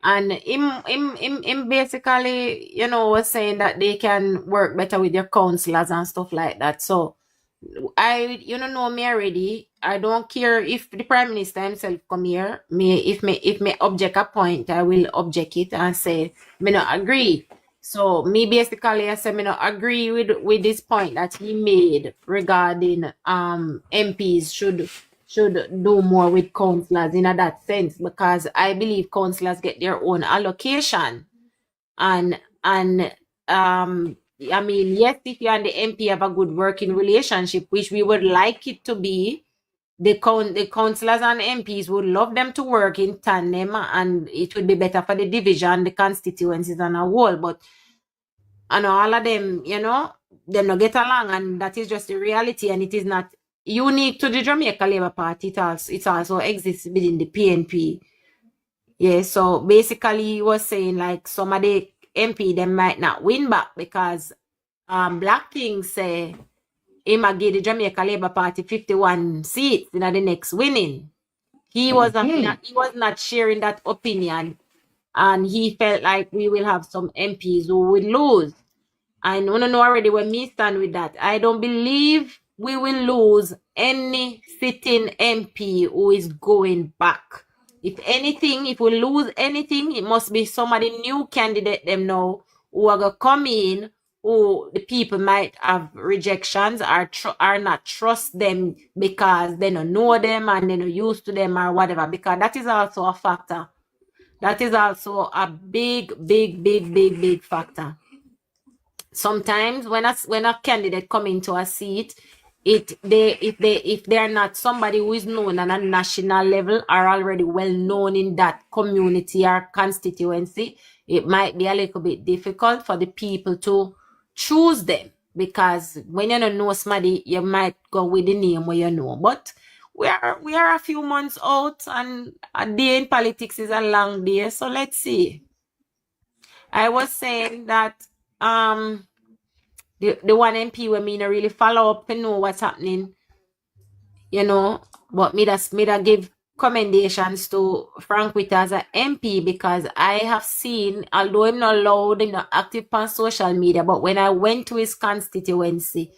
And him basically, was saying that they can work better with their counselors and stuff like that. So you don't know me already. I don't care if the Prime Minister himself come here. If me object a point, I will object it and say me not agree. So me basically I say me not agree with this point that he made regarding MPs should do more with councillors in that sense, because I believe councillors get their own allocation. And I mean, yes, if you and the MP have a good working relationship, which we would like it to be, the councillors and MPs would love them to work in tandem, and it would be better for the division, the constituencies and a whole. But I know all of them, them not get along, and that is just the reality, and it is not unique to the Jamaica Labour Party. It also exists within the PNP. Yeah, so basically he was saying like some of the MP them might not win back because Black King say he might give the Jamaica Labour Party 51 seats in the next winning. He was not sharing that opinion, and he felt like we will have some MPs who will lose. I know already where me stand with that. I don't believe we will lose any sitting MP who is going back. If anything, if we lose anything, it must be somebody new candidate them now who are gonna come in, who the people might have rejections or not trust them because they don't know them and they're not used to them or whatever. Because that is also a factor. That is also a big factor. Sometimes when a candidate come into a seat, if they're not somebody who is known on a national level or already well known in that community or constituency, it might be a little bit difficult for the people to choose them, because when you don't know somebody, you might go with the name where you know. But we are a few months out, and a day in politics is a long day, so let's see. I was saying that the one MP where me not really follow up to know what's happening, but me da give commendations to Frank Witter as a MP, because I have seen, although I'm not loud, I'm not active on social media, but when I went to his constituency,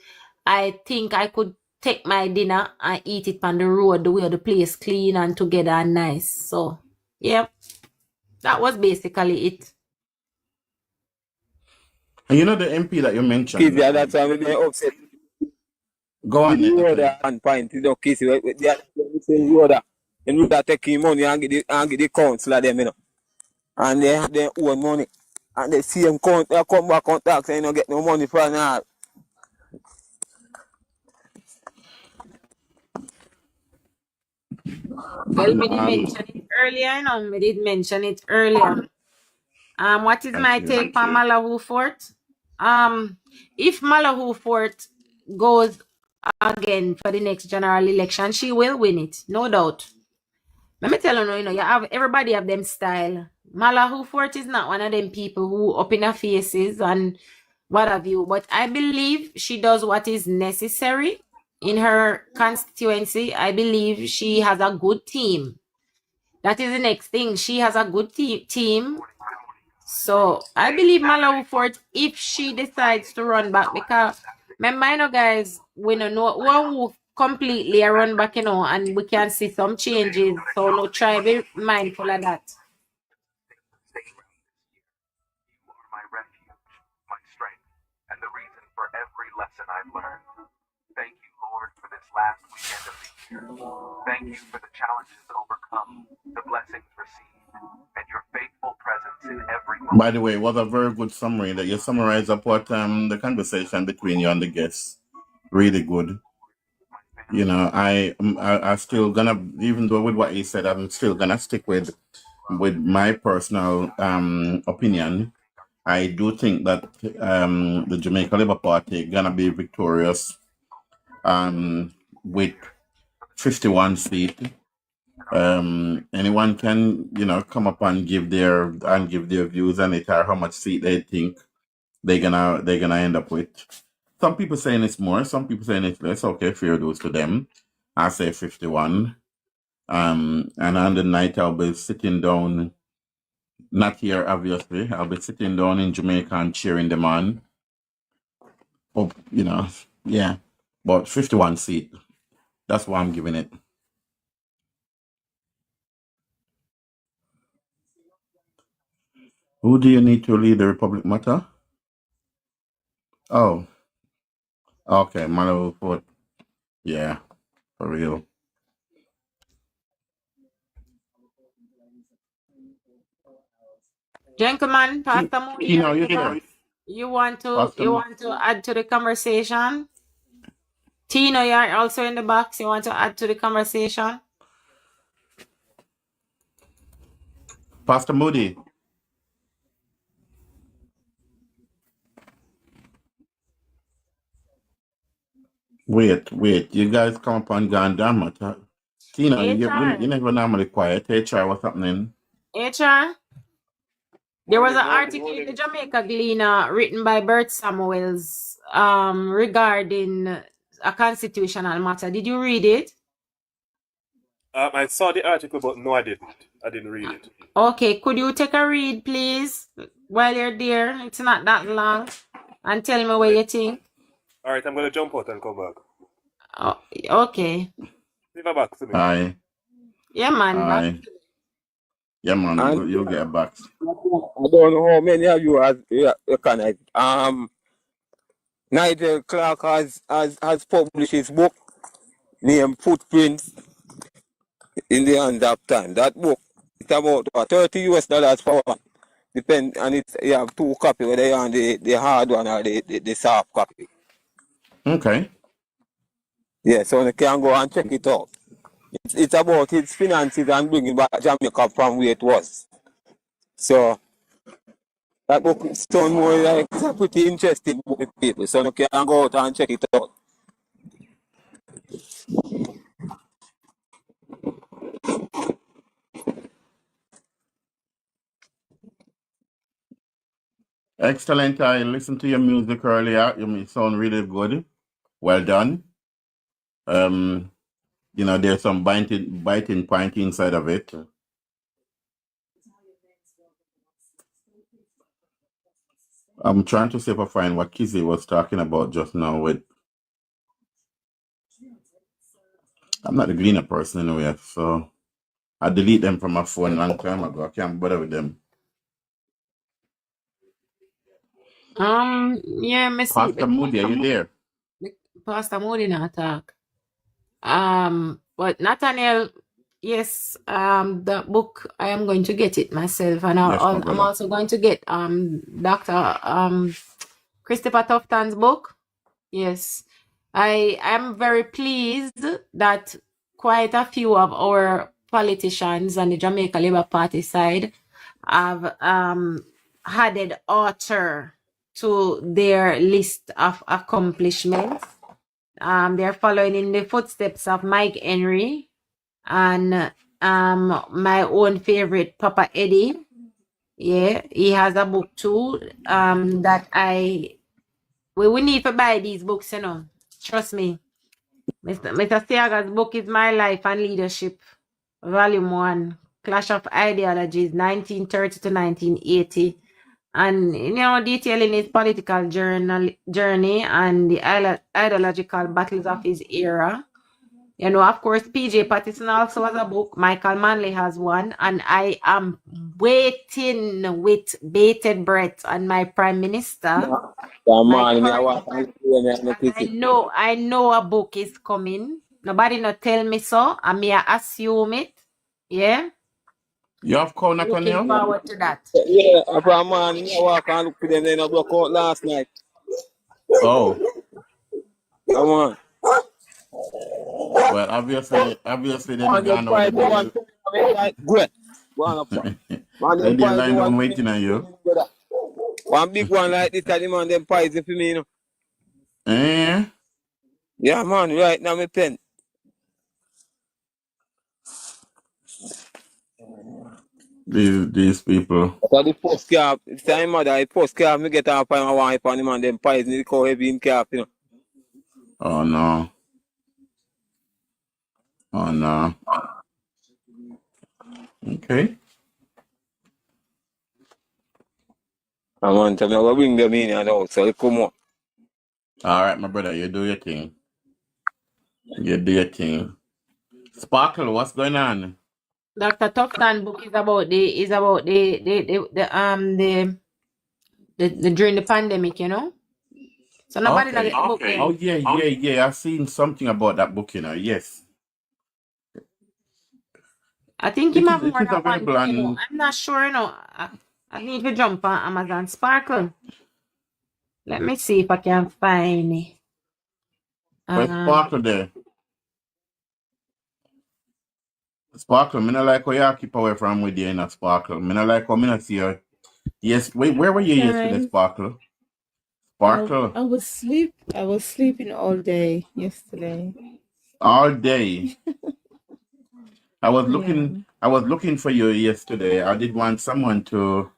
I think I could take my dinner and eat it on the road, the way the place clean and together and nice. So yeah, that was basically it. And you know the MP that you mentioned. Kids, yeah, that's why we're upset. Go on, You okay. order and pint, kids, you order. And you take him money and get the councillor them, And they have their own money. And they see them come back on tax and get no money for now. Well, me did mention it earlier, me did mention it earlier. What is my take on Malahoo Fort? If Malahoo Fort goes again for the next general election, she will win it, no doubt. Let me tell you, everybody have them style. Malahoo Fort is not one of them people who up in her faces and what have you, but I believe she does what is necessary in her constituency. I believe she has a good team. That is the next thing. She has a good team. So I believe Malahoo Fort, if she decides to run back, because remember, guys, we don't know who completely run back, and we can see some changes. So no, try be mindful of that. I've learned. Thank you, Lord, for this last weekend of the year. Thank you for the challenges overcome, the blessings received, and your faithful presence in every moment. By the way, it was a very good summary that you summarized up what the conversation between you and the guests. Really good. You know, I still gonna, even though with what he said, I'm still gonna stick with my personal opinion. I do think that the Jamaica Labour Party gonna be victorious with 51 seats. Anyone can, you know, come up and give their views on it or how much seat they think they're gonna end up with. Some people saying it's more, some people saying it's less. Okay, fair dues to them. I say 51. And on the night I'll be sitting down, not here obviously. I'll be sitting down in Jamaica and cheering them on. Oh, you know, yeah. But 51 seat. That's why I'm giving it. Who do you need to lead the Republic Matter? Oh, okay, Mano Fort. Yeah, for real. Gentlemen, Pastor Moody, You know, you there. you want Pastor to add to the conversation? Tino, you're also in the box. You want to add to the conversation? Pastor Moody. Wait. You guys come up on Gandam Matter. Tina, you HR. never normally quiet. HR, what's happening? HR. There was an article in the Jamaica Gleaner written by Bert Samuels regarding a constitutional matter. Did you read it? I saw the article, but no, I didn't. I didn't read it. Okay, could you take a read, please, while you're there? It's not that long. And tell me what you think. All right, I'm going to jump out and come back. Oh, okay. Leave her back to me. Aye. Yeah, man. Aye. Yeah, man. And You'll get back. I don't know how many of you connect. Nigel Clark has published his book named Footprints in the Hand of Time. That book, it's about $30 for one. Depend, and it's, you have two copies, whether you're on the hard one or the soft copy. Okay. Yeah, so you can go and check it out. It's about its finances and bringing back Jamaica from where it was. So that book sounds more like it's a pretty interesting book with people. So you can go out and check it out. Excellent. I listened to your music earlier. You sound really good. Well done. You know, there's some biting point inside of it. I'm trying to see if I find what Kizzy was talking about just now with. I'm not a Gleaner person anyway, so I delete them from my phone a long time ago. I can't bother with them. Yeah, Miss Pastor Moody, are you there? Pastor Moody not talk. But Nathaniel, yes, the book I am going to get it myself, and Yes, my I'm brother. also going to get Dr. Christopher Tufton's book. Yes, I am very pleased that quite a few of our politicians on the Jamaica Labour Party side have added author to their list of accomplishments. They're following in the footsteps of Mike Henry and my own favorite Papa Eddie. Yeah, he has a book too. That we need to buy these books, you know. Trust me. Mr. Seaga's book is My Life and Leadership, Volume 1, Clash of Ideologies, 1930 to 1980. And, you know, detailing his political journey and the ideological battles of his era. You know, of course, PJ Patterson also has a book. Michael Manley has one. And I am waiting with bated breath on my Prime Minister. Yeah, My man, me I current walk and me kiss it. I know a book is coming. Nobody not tell me so. I may assume it. Yeah. You have Kona on Looking you? forward to that. Yeah, a man, me I walk and look for them, then I broke out last night. Oh. Come on. Well, obviously they Man, did them gone over price the there. one like great. Go on up, sir. Man, them Then they price the line down one waiting on you. one big one like this, the man, them price for me, you know. Eh? Yeah, man, right now me pen. These people. So the post car, it's time mother, the post car, me get up and I want on the man, them price, need to go heavy in cap, you know. Oh no. Oh no. Okay. I want to know bring them in and out, so they come on. All right, my brother, you do your thing. You do your thing. Sparkle, what's going on? Dr. Tufton book is about the during the pandemic, you know. So nobody not Okay. get the book then. Oh yeah. I've seen something about that book, you know. Yes. I think he have more It is than one available book, you know. on I'm not sure, you know. I need to jump on Amazon Sparkle. Let me see if I can find it. where's Sparkle there. Sparkle, me not like how you keep away from with you in a Sparkle. Me not like how me not see you. Yes, wait, where were you yesterday, Guys, Sparkle? I Sparkle. I was sleeping all day yesterday. All day. I was Yeah. looking for you yesterday. I did want someone to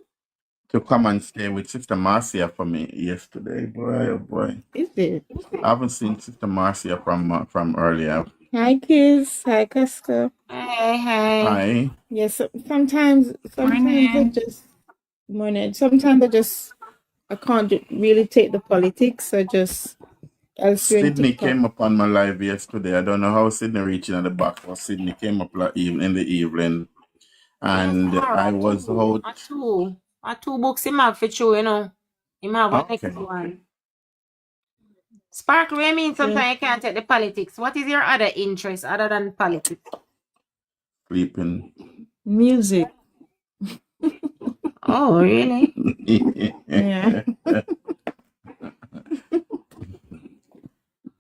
come and stay with Sister Marcia for me yesterday. Boy, oh boy. Is it? I haven't seen Sister Marcia from earlier. Hi kids. Hi Casca. Hey. Hi. Yes, sometimes I just morning. Sometimes I can't really take the politics. I'll see on Sydney TikTok. came up on my live yesterday. I don't know how Sydney reaching at the back, but Sydney came up in the evening, Yes, and I was out. two books him have for you, you know. Him have a Okay. next one. Sparkle, I mean sometimes you can't take the politics. What is your other interest other than politics? Sleeping. Music. Oh, really? Yeah.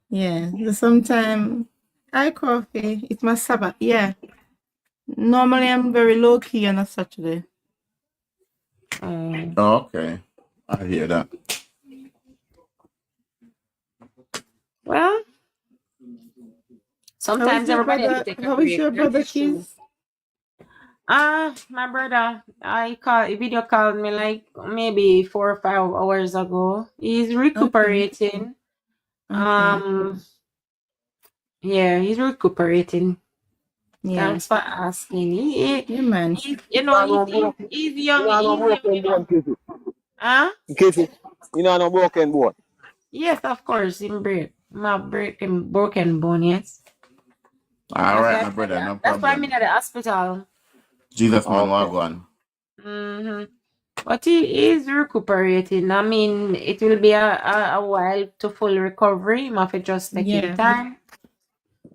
Yeah. Sometimes hi coffee. It's my Sabbath. Yeah. Normally I'm very low key on a Saturday. Okay. I hear that. Well, sometimes everybody has to take a break. How is your brother, Keith? My brother, video called me like maybe 4 or 5 hours ago. He's recuperating. Okay. Yeah, he's recuperating. Yeah. Thanks for asking. Yeah, man. He's young. You know, no broken bone, Kissy. Huh? Kissy, you know, no broken bone. Yes, of course. Not broken bone, yes. All right, my brother, no That's why I'm problem. in the hospital. Jesus man, wagwan. But he is recuperating. I mean, it will be a while to full recovery. He must just take his time.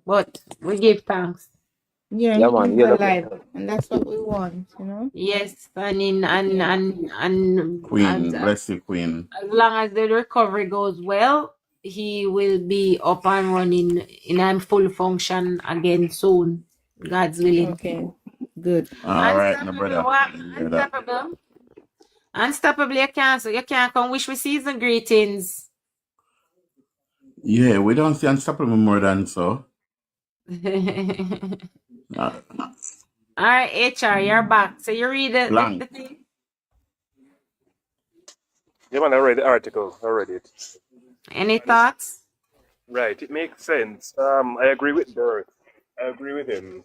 But we give thanks. Yeah, Yeah, man, he's yeah, alive, and that's what we want, you know. Yes, and Queen, bless you, Queen. as long as the recovery goes well, he will be up and running in full function again soon. God's willing. Okay, good. All right, my brother. Unstoppable, you can't come wish me season greetings. Yeah, we don't see Unstoppable more than so. All right, HR, you're back. So you read the thing. Yeah, man, I read the article. I read it. Any thoughts? Right, it makes sense. I agree with Bert. I agree with him.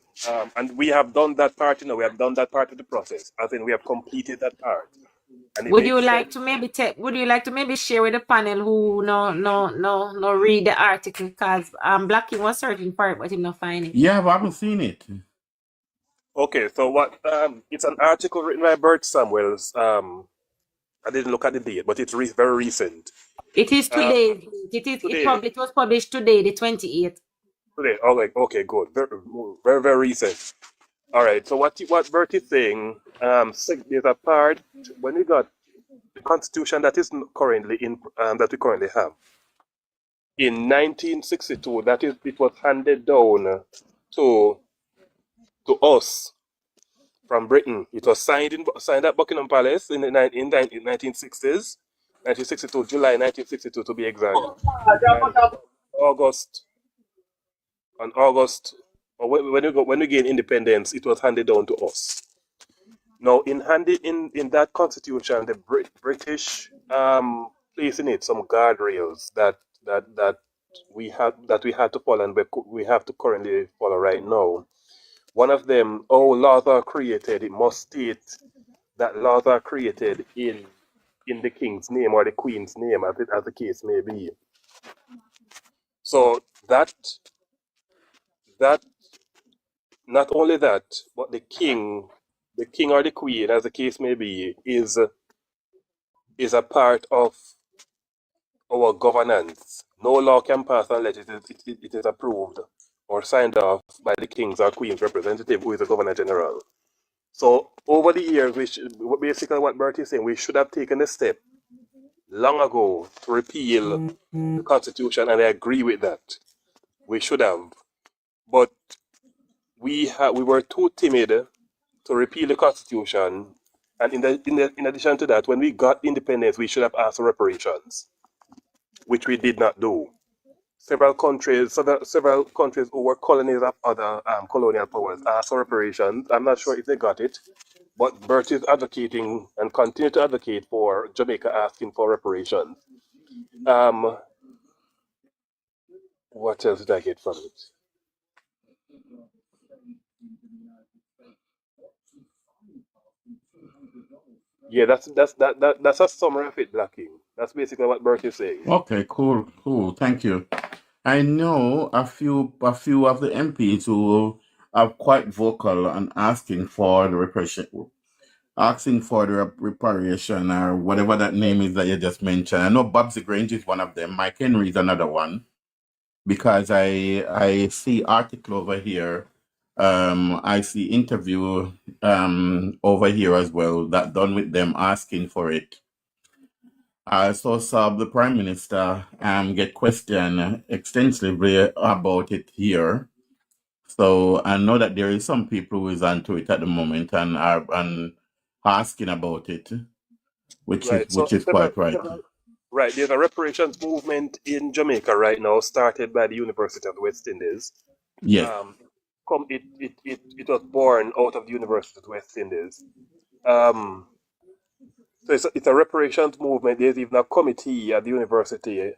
And we have done that part, you know, we have done that part of the process. I think we have completed that part. And it Would you makes sense. like to maybe share with the panel who no read the article, because Blackie was searching for it but he not find it. Yeah, but I haven't seen it. Okay, so what? It's an article written by Bert Samuels. I didn't look at the date, but it's very recent. It is today. Today. It was published today, the 28th. Today. Okay, good. Very recent. All right. So what Bert is saying? There's a part when we got the constitution that is currently that we currently have. In 1962, it was handed down to us from Britain. It was signed at Buckingham Palace in 1960s, 1962, July 1962 to be exact. And August, or when we gained independence, it was handed down to us. Now, in that constitution, the British placed in it some guardrails that we had to follow, and we have to currently follow right now. One of them, laws are created. It must state that laws are created in the king's name or the queen's name, as the case may be. So that not only that, but the king or the queen, as the case may be, is a part of our governance. No law can pass unless it is approved or signed off by the king's or queen's representative, who is the governor general. So over the years, basically what Bert is saying, we should have taken a step long ago to repeal the Constitution, and I agree with that. We should have, but we were too timid to repeal the Constitution. And in addition to that, when we got independence, we should have asked for reparations, which we did not do. Several countries who were colonies of other colonial powers asked for reparations. I'm not sure if they got it, but Bert is advocating and continue to advocate for Jamaica asking for reparations. What else did I get from it? Yeah, that's a summary of it, Blackie. That's basically what Bert is saying. Okay, cool. Thank you. I know a few of the MPs who are quite vocal and asking for the reparation or whatever that name is that you just mentioned. I know Babsy Grange is one of them. Mike Henry is another one, because I see article over here. I see interview over here as well that done with them asking for it. I also saw the Prime Minister get questioned extensively about it here. So I know that there is some people who is onto it at the moment and are asking about it, which is quite right. Right, there's a reparations movement in Jamaica right now, started by the University of the West Indies. Yes. It was born out of the University of the West Indies. So it's a reparations movement. There's even a committee at the university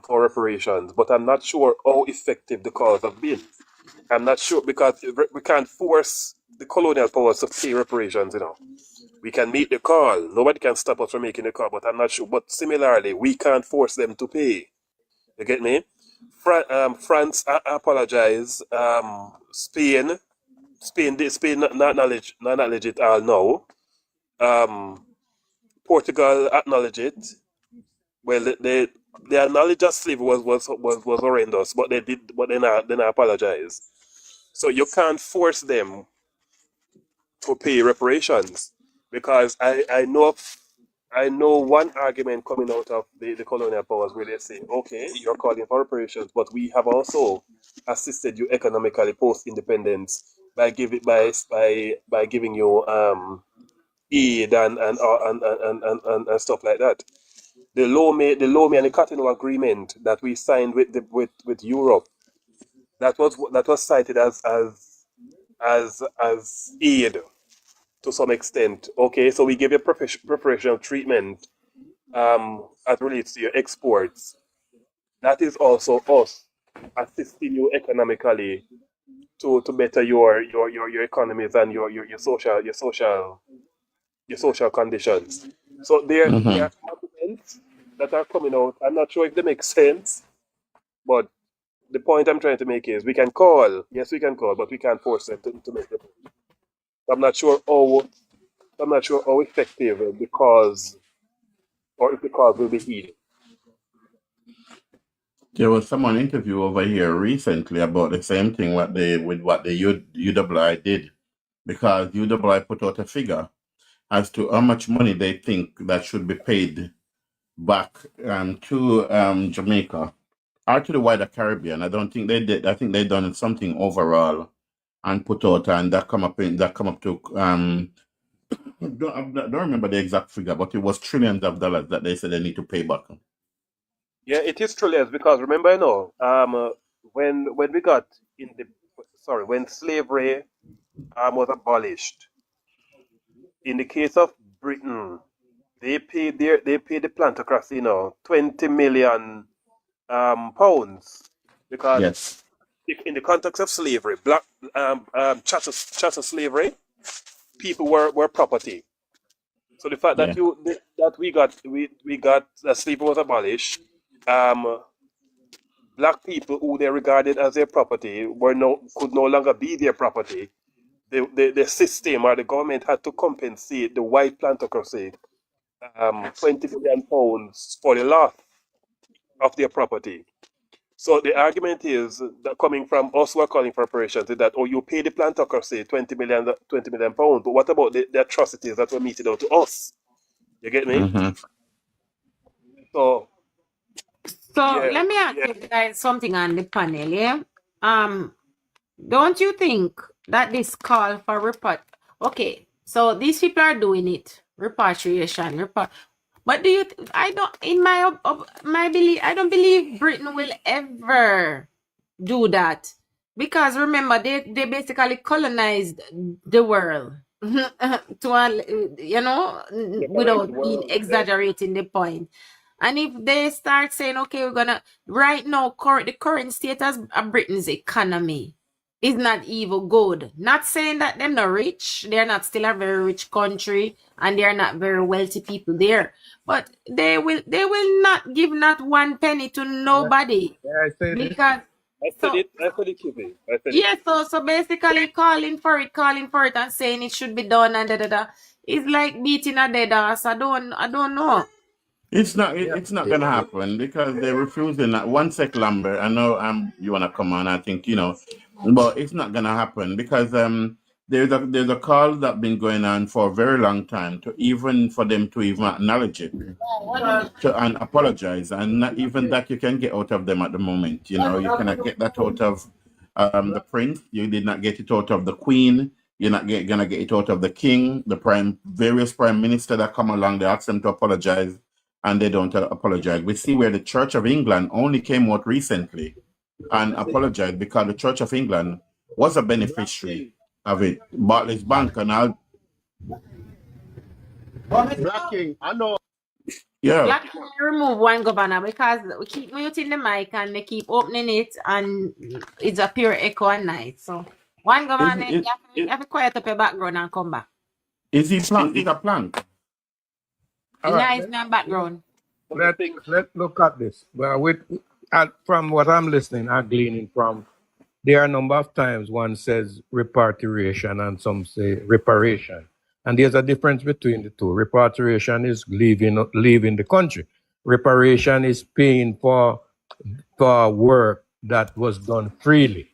for reparations, but I'm not sure how effective the cause have been. I'm not sure, because we can't force the colonial powers to pay reparations, We can make the call. Nobody can stop us from making the call, but I'm not sure. But similarly, we can't force them to pay. You get me? France, I apologize. Spain not acknowledge it all now. Portugal acknowledge it. Well, they acknowledge that slavery was horrendous, but they not apologize. So you can't force them to pay reparations, because I know one argument coming out of the colonial powers where they say, okay, you're calling for reparations, but we have also assisted you economically post independence by giving you aid and stuff like that. The Lomé and the Cotonou Agreement that we signed with Europe, that was cited as aid to some extent. Okay, so we give you preferential treatment as relates to your exports. That is also us assisting you economically to better your economies and your social conditions. So there are arguments that are coming out. I'm not sure if they make sense, but the point I'm trying to make is we can call, yes, we can call, but we can't force them to make the point. I'm not sure how effective the cause or if the cause will be heeded. There was someone interview over here recently about the same thing what the UWI did, because UWI put out a figure as to how much money they think that should be paid back to Jamaica or to the wider Caribbean. I don't think they did. I think they done something overall and put out, and that come up to don't remember the exact figure, but it was trillions of dollars that they said they need to pay back. Yeah, it is trillions because remember, when we got in the when slavery was abolished, in the case of Britain, they paid the plantocracy, 20 million pounds because Yes. if in the context of slavery, black chattel slavery, people were property. So the fact that Yeah. we got slavery was abolished, black people who they regarded as their property could no longer be their property. The system or the government had to compensate the white plantocracy 20 million pounds for the loss of their property. So the argument is that coming from us who are calling for reparations is that, you pay the plantocracy 20 million pounds, but what about the atrocities that were meted out to us? You get me? So let me ask you guys something on the panel, yeah? Don't you think that this call for okay, so these people are doing it, repatriation, but do you? I don't. In my belief, I don't believe Britain will ever do that because remember they basically colonized the world without being exaggerating the point. And if they start saying, okay, we're gonna right now, the current status of Britain's economy is not even good. Not saying that they're not rich, they're not still a very rich country, and they're not very wealthy people there. But they will not give not one penny to nobody I say this? because I said it, Kizzy. I said it. yeah, so basically calling for it and saying it should be done and da. It's like beating a dead horse. I don't know. It's not gonna happen because they're refusing that one sec lumber. I know you wanna come on, I think, but it's not gonna happen because there's a call that's been going on for a very long time for them to even acknowledge it and apologize, and not even that you can get out of them at the moment. You cannot get that out of the prince. You did not get it out of the queen. You're not gonna get it out of the king, various prime minister that come along. They ask them to apologize, and they don't apologize. We see where the Church of England only came out recently and apologized because the Church of England was a beneficiary of it. Barclays Bank and all. Black King, I know. Yeah. Black can remove one governor because we keep muting the mic and they keep opening it and it's a pure echo and night. So one governor, you have to quiet up your background and come back. Is he plank? Is a plank? All right, Nice in background. let's look at this. Well, from what I'm listening and gleaning from, there are a number of times one says repatriation and some say reparation. And there's a difference between the two. Repatriation is leaving the country. Reparation is paying for work that was done freely.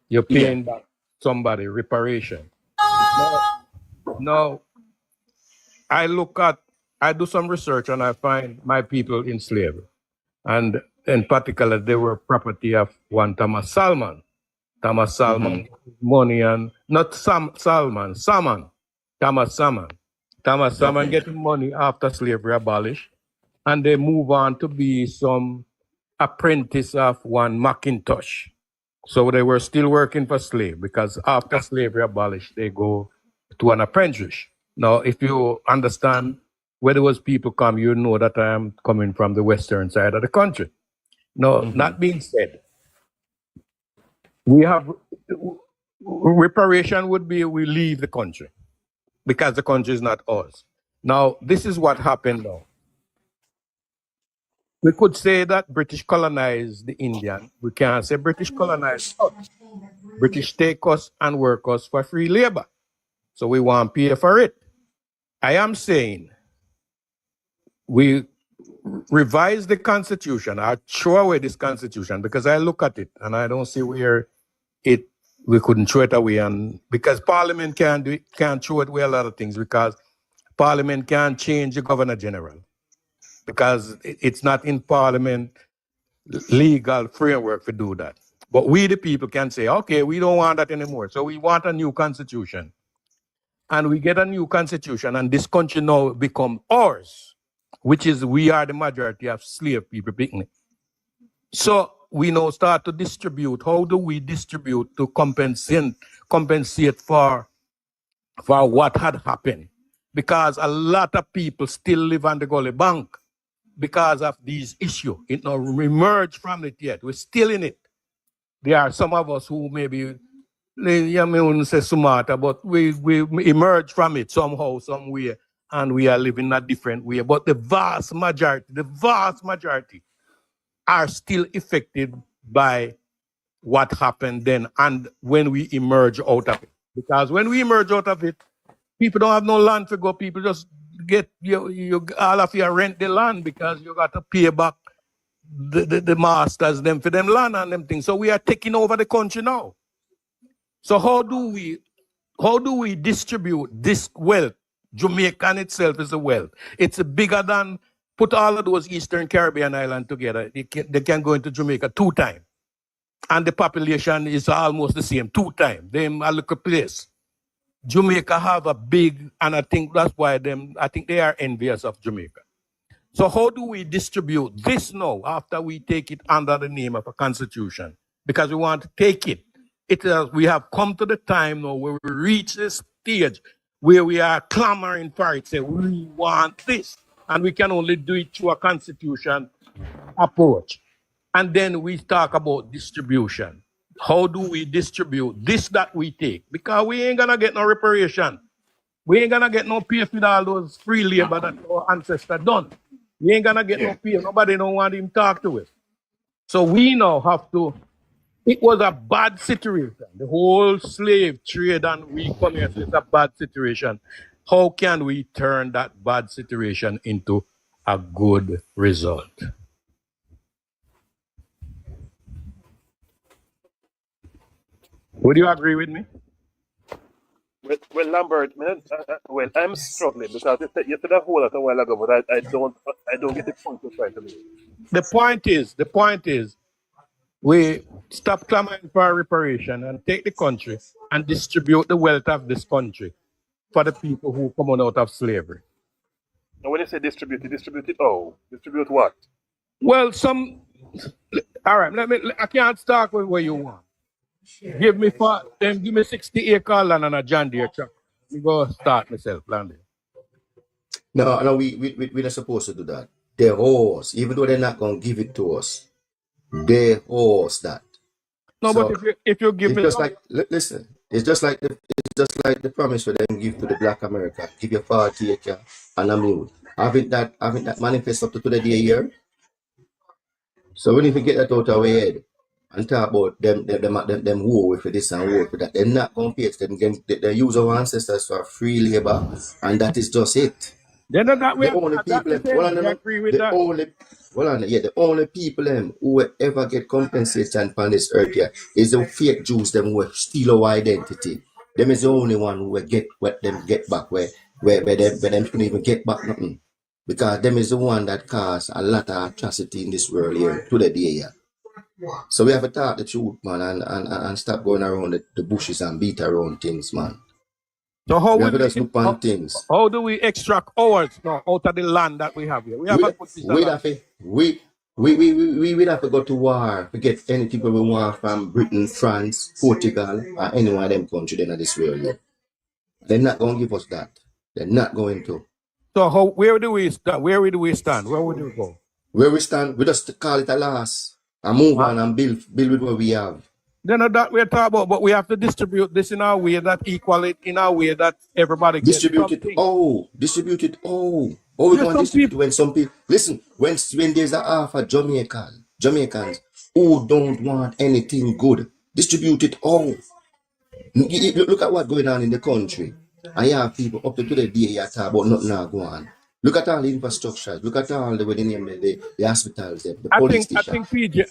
You're paying back somebody reparation. Now, I do some research and I find my people in slavery. And in particular, they were property of one Thomas Salmon. Thomas Salmon money and not Salmon. Thomas Salmon. Thomas Salmon getting money after slavery abolished, and they move on to be some apprentice of one Macintosh. So they were still working for slave because after slavery abolished, they go to an apprentice. Now, if you understand where those people come, you know that I am coming from the western side of the country. Now, that being said, we have reparation would be we leave the country because the country is not ours. Now, this is what happened now. We could say that British colonized the Indian. We can't say British colonized us. British take us and work us for free labor. So we want to pay for it. I am saying we revise the constitution. I throw away this constitution because I look at it and I don't see where we couldn't throw it away, and because Parliament can't throw it away a lot of things, because Parliament can't change the Governor General, because it's not in Parliament legal framework to do that. But we the people can say, okay, we don't want that anymore. So we want a new constitution. And we get a new constitution, and this country now become ours, which is we are the majority of slave people picnic. So we now start to distribute. How do we distribute to compensate for what had happened? Because a lot of people still live on the gully bank because of these issues. It not emerged from it yet. We're still in it. There are some of us who maybe, I wouldn't say smarter, but we emerge from it somehow, somewhere, and we are living a different way. But the vast majority are still affected by what happened then and when we emerge out of it. Because when we emerge out of it, people don't have no land to go. People just get you all of you rent the land because you got to pay back the masters them for them land and them things. So we are taking over the country now. So how do we distribute this wealth? Jamaica itself is a wealth. It's bigger than put all of those Eastern Caribbean islands together. They can go into Jamaica 2 times. And the population is almost the same, 2 times. Them a little place. Jamaica have a big, and I think that's why I think they are envious of Jamaica. So how do we distribute this now after we take it under the name of a constitution? Because we want to take it. We have come to the time now where we reach this stage where we are clamoring for it. Say we want this, and we can only do it through a constitution approach. And then we talk about distribution. How do we distribute this that we take? Because we ain't gonna get no reparation. We ain't gonna get no pay for all those free labor that our ancestors done. We ain't gonna get no pay. Nobody don't want him talk to us. So we now have to. It was a bad situation. The whole slave trade, and we come here, so it's a bad situation. How can we turn that bad situation into a good result? Would you agree with me? Well, Lambert, man, well, I'm struggling because you said a whole lot a while ago, but I don't get the point you're trying to make. The point is, we stop clamoring for reparation and take the country and distribute the wealth of this country for the people who come out of slavery. And when you say distribute it, oh, distribute what? Well, all right, I can't start with where you want. Give me 60 acre land and a John Deere truck. We go start myself landing. No, we're not supposed to do that. They're ours, even though they're not going to give it to us. They're ours that. No, So but if you give it's me just like listen, it's just like the promise for them give to the Black America. Give you 40 acre and a mule. Haven't that manifest up to the day here? So when if you get that out of our head and talk about them war with this and war with that, they're not going to pay it. They use our ancestors for free labor, and that is just it. The only people the only people who will ever get compensation on this earth here is the fake Jews them who steal our identity. Them is the only one who will get what them get back where them couldn't even get back nothing. Because them is the one that caused a lot of atrocity in this world here to the day here. So we have to talk the truth, man, and stop going around the bushes and beat around things, man. So how we have to just look on things. How do we extract ours now out of the land that we have here? We have a good piece of land. We have to go to war to get any people we want from Britain, France, Portugal, or any one of them countries in this world here. They're not going to give us that. They're not going to. So where do we stand? Where would we go? Where we stand, we just call it a loss and move on and build with what we have. Then that we're talking about, but we have to distribute this in a way that equal it in a way that everybody gets Distribute it. something. Oh, distribute it. Oh, we There's going to some distribute people. it when some people listen. When there's a half of Jamaicans who don't want anything good, distribute it all. Look at what's going on in the country. I have people up to today day you talk about nothing now go on. Look at all the infrastructures. Look at all the way they name the hospitals, the police I station.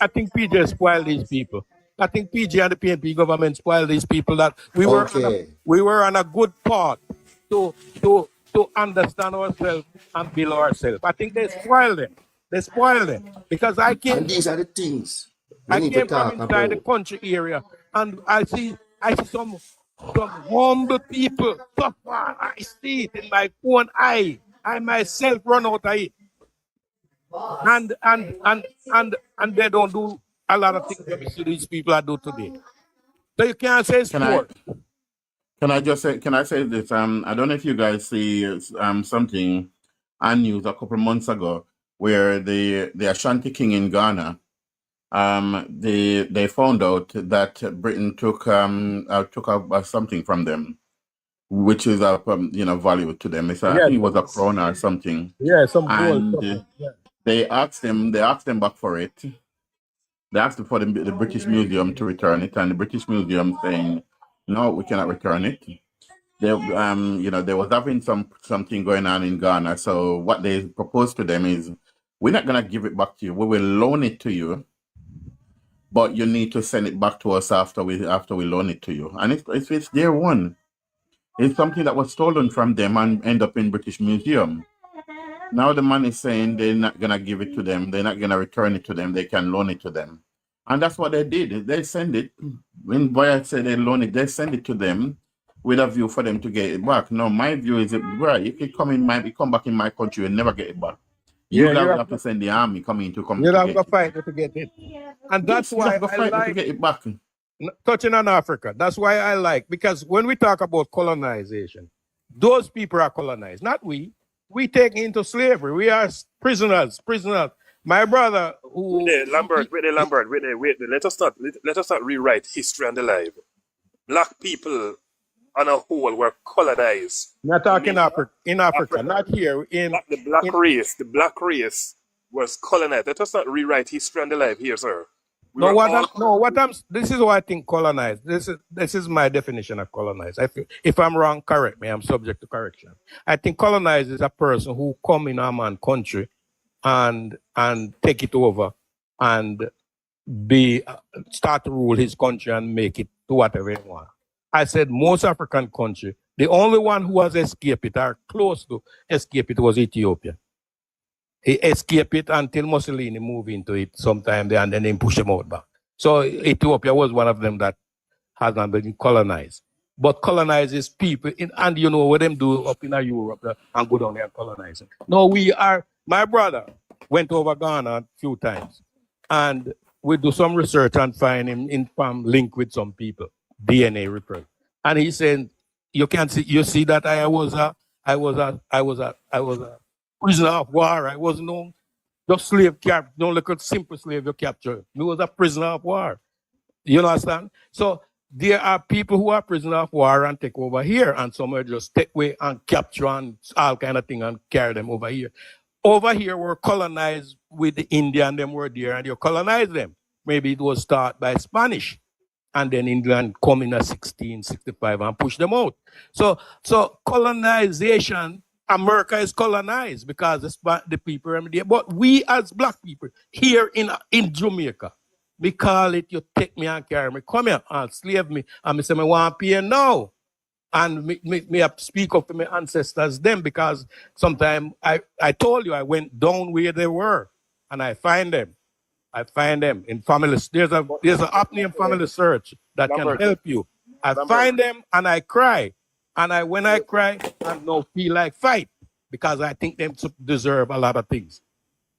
think PJ spoiled these people. I think PJ and the PNP government spoiled these people that we Okay. were on a good path to understand ourselves and build ourselves. I think they spoiled them. They spoiled them because And these are the things we I need to came from talk inside the about. country area and I see some humble people suffer. I see it in my own eye. I myself run out of it. And they don't do a lot of things that we see these people are do today. So you can't say Can I sport. can I say this? I don't know if you guys see something on news a couple months ago where the Ashanti King in Ghana, they found out that Britain took something from them, which is of value to them. I Yes, think it was a crown or something, yeah, some gold. and Yeah. they asked them back for it. They asked for the British Museum to return it, and the British Museum saying, no, we cannot return it. They they was having something going on in Ghana. So what they proposed to them is, we're not gonna give it back to you. We will loan it to you, but you need to send it back to us after we loan it to you. And it's their one. It's something that was stolen from them and end up in British Museum. Now the man is saying they're not gonna give it to them. They're not gonna return it to them. They can loan it to them, and that's what they did. They send it. When Boya said they loan it, they send it to them with a view for them to get it back. No, my view is that, right, if it come back in my country, you'll never get it back. You Yeah, guys will have to send the army coming to you'll to have get to it. fight to get it. And that's Yes, you have why to I fight to like get it back. touching on Africa. That's why I like, because when we talk about colonization, those people are colonized, not we. We take into slavery. We are prisoners. My brother, Wait there, Lambert. Wait there, Lambert. Wait there. Wait there. Let us not rewrite history and the life. Black people, on a whole, were colonized. not talking in Africa, Africa. not here. The black race was colonized. Let us not rewrite history and the life here, sir. This is what I think colonized. This is my definition of colonized. If I'm wrong, correct me. I'm subject to correction. I think colonized is a person who come in a man country and take it over and start to rule his country and make it to whatever he want. I said most African country, the only one who has escaped it or close to escape it was Ethiopia. He escaped it until Mussolini moved into it sometime there and then they push him out back. So Ethiopia was one of them that has not been colonized. But colonizes people, and you know what them do up in Europe and go down there and colonize it. No, my brother went over Ghana a few times and we do some research and find him in farm link with some people, DNA reference. And he said, you see that I was a prisoner of war. I was no just slave capture, no little simple slave you capture. Me was a prisoner of war. You understand? So there are people who are prisoner of war and take over here, and some are just take away and capture and all kind of thing and carry them over here. Over here, we're colonized with the Indian, them were there, and you colonize them. Maybe it was started by Spanish, and then England come in at 1665 and push them out. So colonization, America is colonized because the people are there. But we as black people here in Jamaica, we call it, you take me and carry me, come here and slave me, and me say, me want to pay now. And me have speak up to my ancestors them because sometimes I told you I went down where they were and I find them. I find them in family. There's an app named Family Search that can help you. I find them and I cry. And when I cry, I don't feel like fight because I think them deserve a lot of things.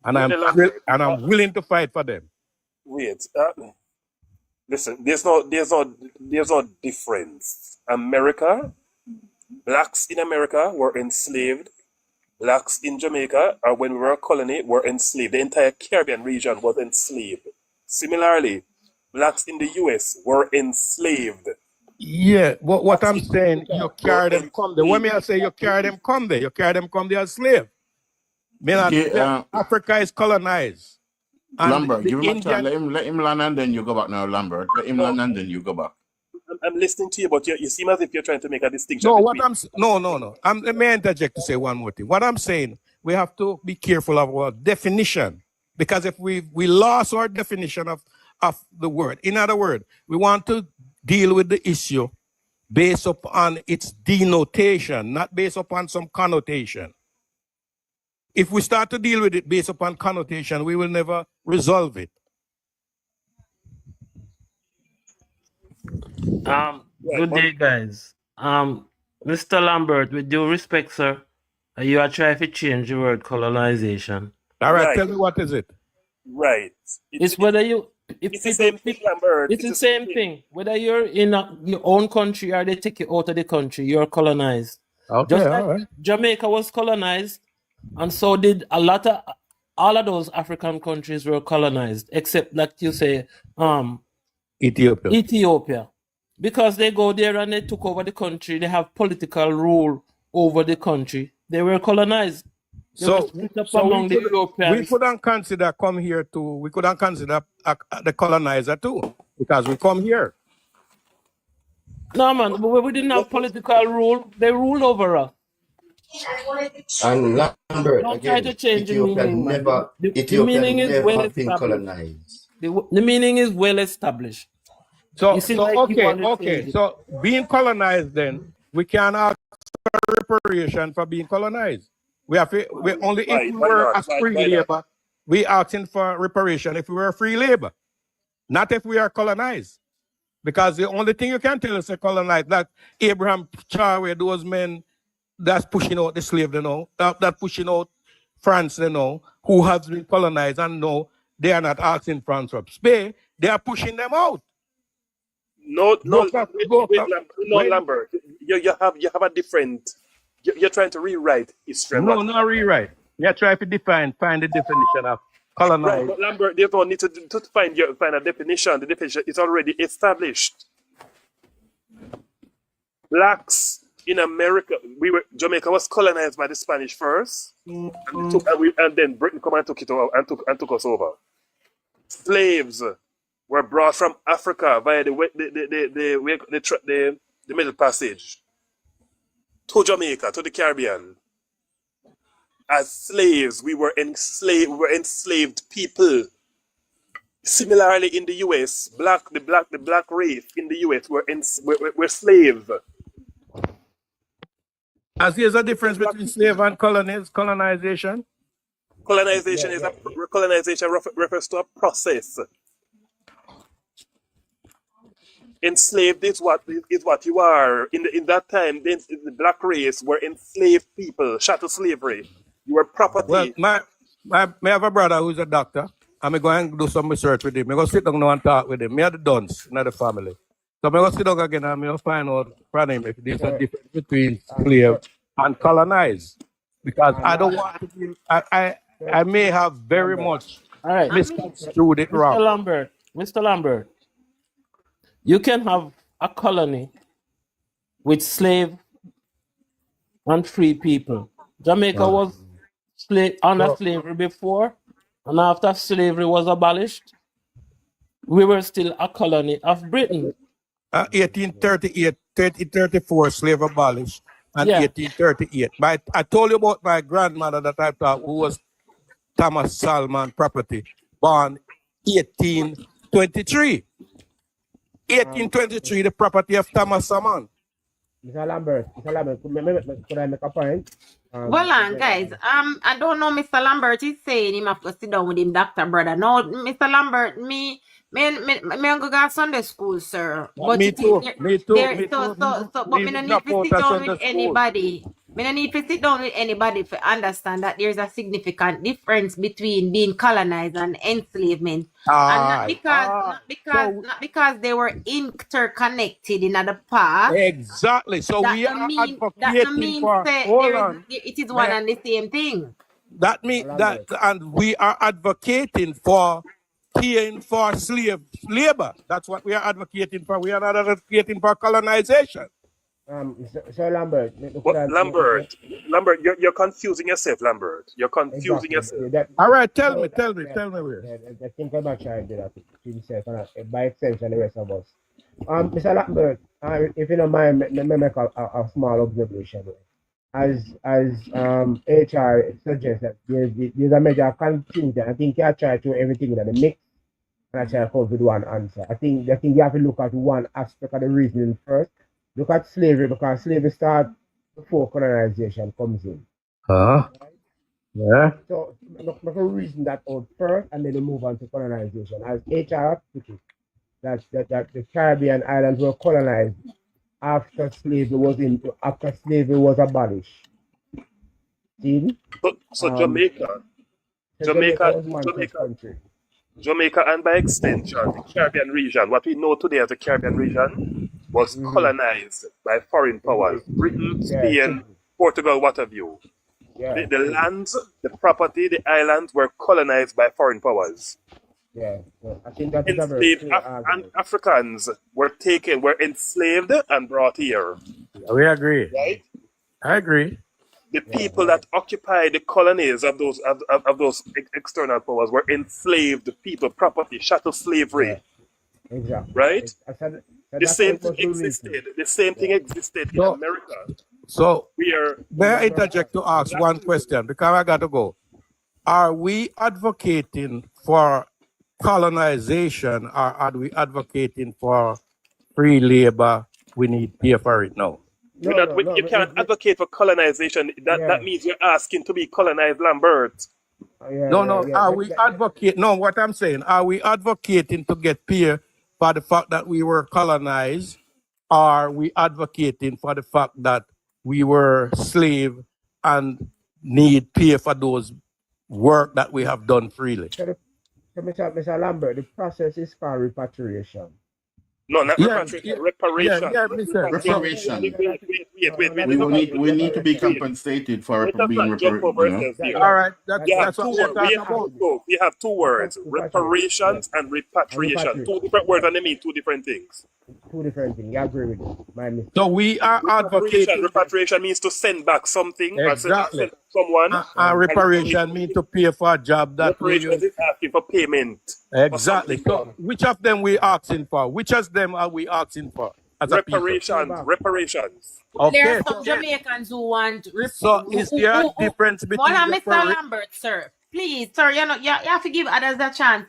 And I'm willing to fight for them. Wait. Listen, there's no difference. Blacks in America were enslaved. Blacks in Jamaica, or when we were a colony, were enslaved. The entire Caribbean region was enslaved. Similarly, blacks in the US were enslaved. Yeah, but what Blacks I'm in saying, Africa you were carry them come there. When enslaved. me I say you carry them come there, you carry them come there as slave. Okay, Africa is colonized. And Lambert, the give him a chance. Indian. Let him land and then you go back now, Lambert. Let him land and then you go back. I'm listening to you, but you seem as if you're trying to make a distinction No, between. no. Let me interject to say one more thing. What I'm saying, we have to be careful of our definition, because if we lost our definition of the word. In other words, we want to deal with the issue based upon its denotation, not based upon some connotation. If we start to deal with it based upon connotation, we will never resolve it. Good day, guys. Mr. Lambert, with due respect, sir, you are trying to change the word colonization. All right, tell me what is it? Right. It's whether you, it's the same thing, Lambert. it's the same thing. Whether you're in your own country or they take you out of the country, you're colonized. Okay, Just all like right. Jamaica was colonized, and so did all of those African countries were colonized, except like you say, Ethiopia. Because they go there and they took over the country, they have political rule over the country. They were colonized. They were split up among the we Europeans. couldn't consider come here too. We couldn't consider the colonizer too, because we come here. No, man, we didn't have political rule. They ruled over us. And Lambert, Don't try again, to change the Ethiopia meaning, man. never, The Ethiopia meaning is well never been established. colonized. The meaning is well established. So, You seem like you want to change it. So being colonized, then we can ask for reparation for being colonized. We only if we were as free labor, we asking for reparation if we were free labor, not if we are colonized. Because the only thing you can tell us a colonized, like Abraham Charway, those men that's pushing out the slave, that pushing out France, who has been colonized, and no, they are not asking France for pay, they are pushing them out. Lambert. You have a different. You're trying to rewrite history. No, not rewrite. You're trying to find the definition of colonized. Right, but Lambert, they don't need to find a definition. The definition is already established. Blacks in America, Jamaica was colonized by the Spanish first, and then Britain come and took it over and took us over. Slaves were brought from Africa via the Middle Passage to Jamaica, to the Caribbean. As slaves, we were enslaved people. Similarly, in the U.S., the black race in the U.S. were slaves. As there's a difference between slave and colonization. Colonization refers to a process. Enslaved is what you are. In that time, the black race were enslaved people, chattel slavery. You were property. Well, I have a brother who's a doctor. I'm going to do some research with him. I'm going to sit down now and talk with him. Me are the dons, not the family. So I'm going to sit down again and I'm going to find out from him if there's a difference between slave and colonized. Because I don't want to be, I may have very much misconstrued it wrong. Mr. Lambert, you can have a colony with slave and free people. Jamaica was under slavery before, and after slavery was abolished, we were still a colony of Britain. 1838, 1834, slave abolished, and 1838. I told you about my grandmother that I thought who was Thomas Salmon property, born 1823. 1823, the property of Thomas Salmon. Mr. Lambert, could I make a point? Well, guys, I don't know. Mr. Lambert is saying him have to sit down with him, doctor brother. No, Mr. Lambert, me go to Sunday school, sir. But me too. But me no need to sit down with anybody. Me no need to sit down with anybody to understand that there's a significant difference between being colonized and enslavement. And not because they were interconnected in the past. Exactly. So we are advocating for. Hold on. It is one and the same thing. That means that, and we are advocating for paying for slave labor. That's what we are advocating for. We are not advocating for colonization. So Lambert, What, Lambert? Lambert, you're confusing yourself, Lambert. You're confusing exactly. yourself. All right, tell So me where. I think I'm not trying to do that to himself and by extension the rest of us. Mr. Lambert, if you don't mind, let me make a small observation. As HR suggests that there's a major confusion. I think you try to everything in the mix and I try to come with one answer. I think you have to look at one aspect of the reasoning first. Look at slavery because slavery starts before colonization comes in. Yeah. So make a reason that out first and then we move on to colonization. As HR put it, that the Caribbean islands were colonized after slavery was abolished. See? So Jamaica, So Jamaica was one such country. Jamaica, and by extension, the Caribbean region, what we know today as the Caribbean region, was colonized by foreign powers. Britain, Spain, Portugal, what have you. Yeah. The lands, the property, the islands were colonized by foreign powers. Yeah, so I think that is a very Enslaved and Africans were enslaved and brought here. We agree. Right? I agree. The people that occupied the colonies of those external powers were enslaved people, property, chattel slavery. Yeah. Exactly. Right? The same thing existed. The same thing existed in America. So may I interject to ask one question because I got to go. Are we advocating for colonization or are we advocating for free labor? We need pay for it now. You can't advocate for colonization. That means you're asking to be colonized, Lambert. Are we advocating? No, what I'm saying, are we advocating to get pay for the fact that we were colonized? Or are we advocating for the fact that we were slave and need pay for those work that we have done freely? So Mr. Lambert, the process is called repatriation. No, not repatriation. Reparation. Reparation. Wait. We need to be compensated for being reparated. All right, that's what we're talking about. We have two words: reparations and repatriation. Two different words, and they mean two different things. Two different things. I agree with you. My mistake. So we are advocating. Repatriation means to send back something. Exactly. Or send someone. And reparation means to pay for a job that reparation is asking for payment. Exactly. So which of them we asking for? Which of them are we asking for? As reparations. Okay. There are some Jamaicans who want. So is there a difference between? Mr. Lambert, sir? Please, sir. You have to give others a chance.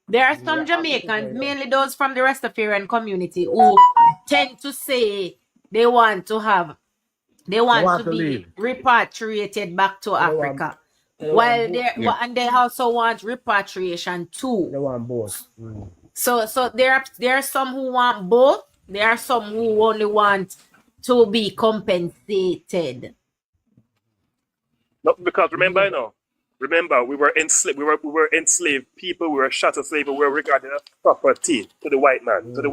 There are some Jamaicans, mainly those from the Rastafarian community, who tend to say they want to be repatriated back to Africa. And they also want repatriation too. They want both. So there are some who want both. There are some who only want to be compensated. No, because remember, we were enslaved. We were enslaved people. We were chattel slaves. We were regarded as property to the white man, to the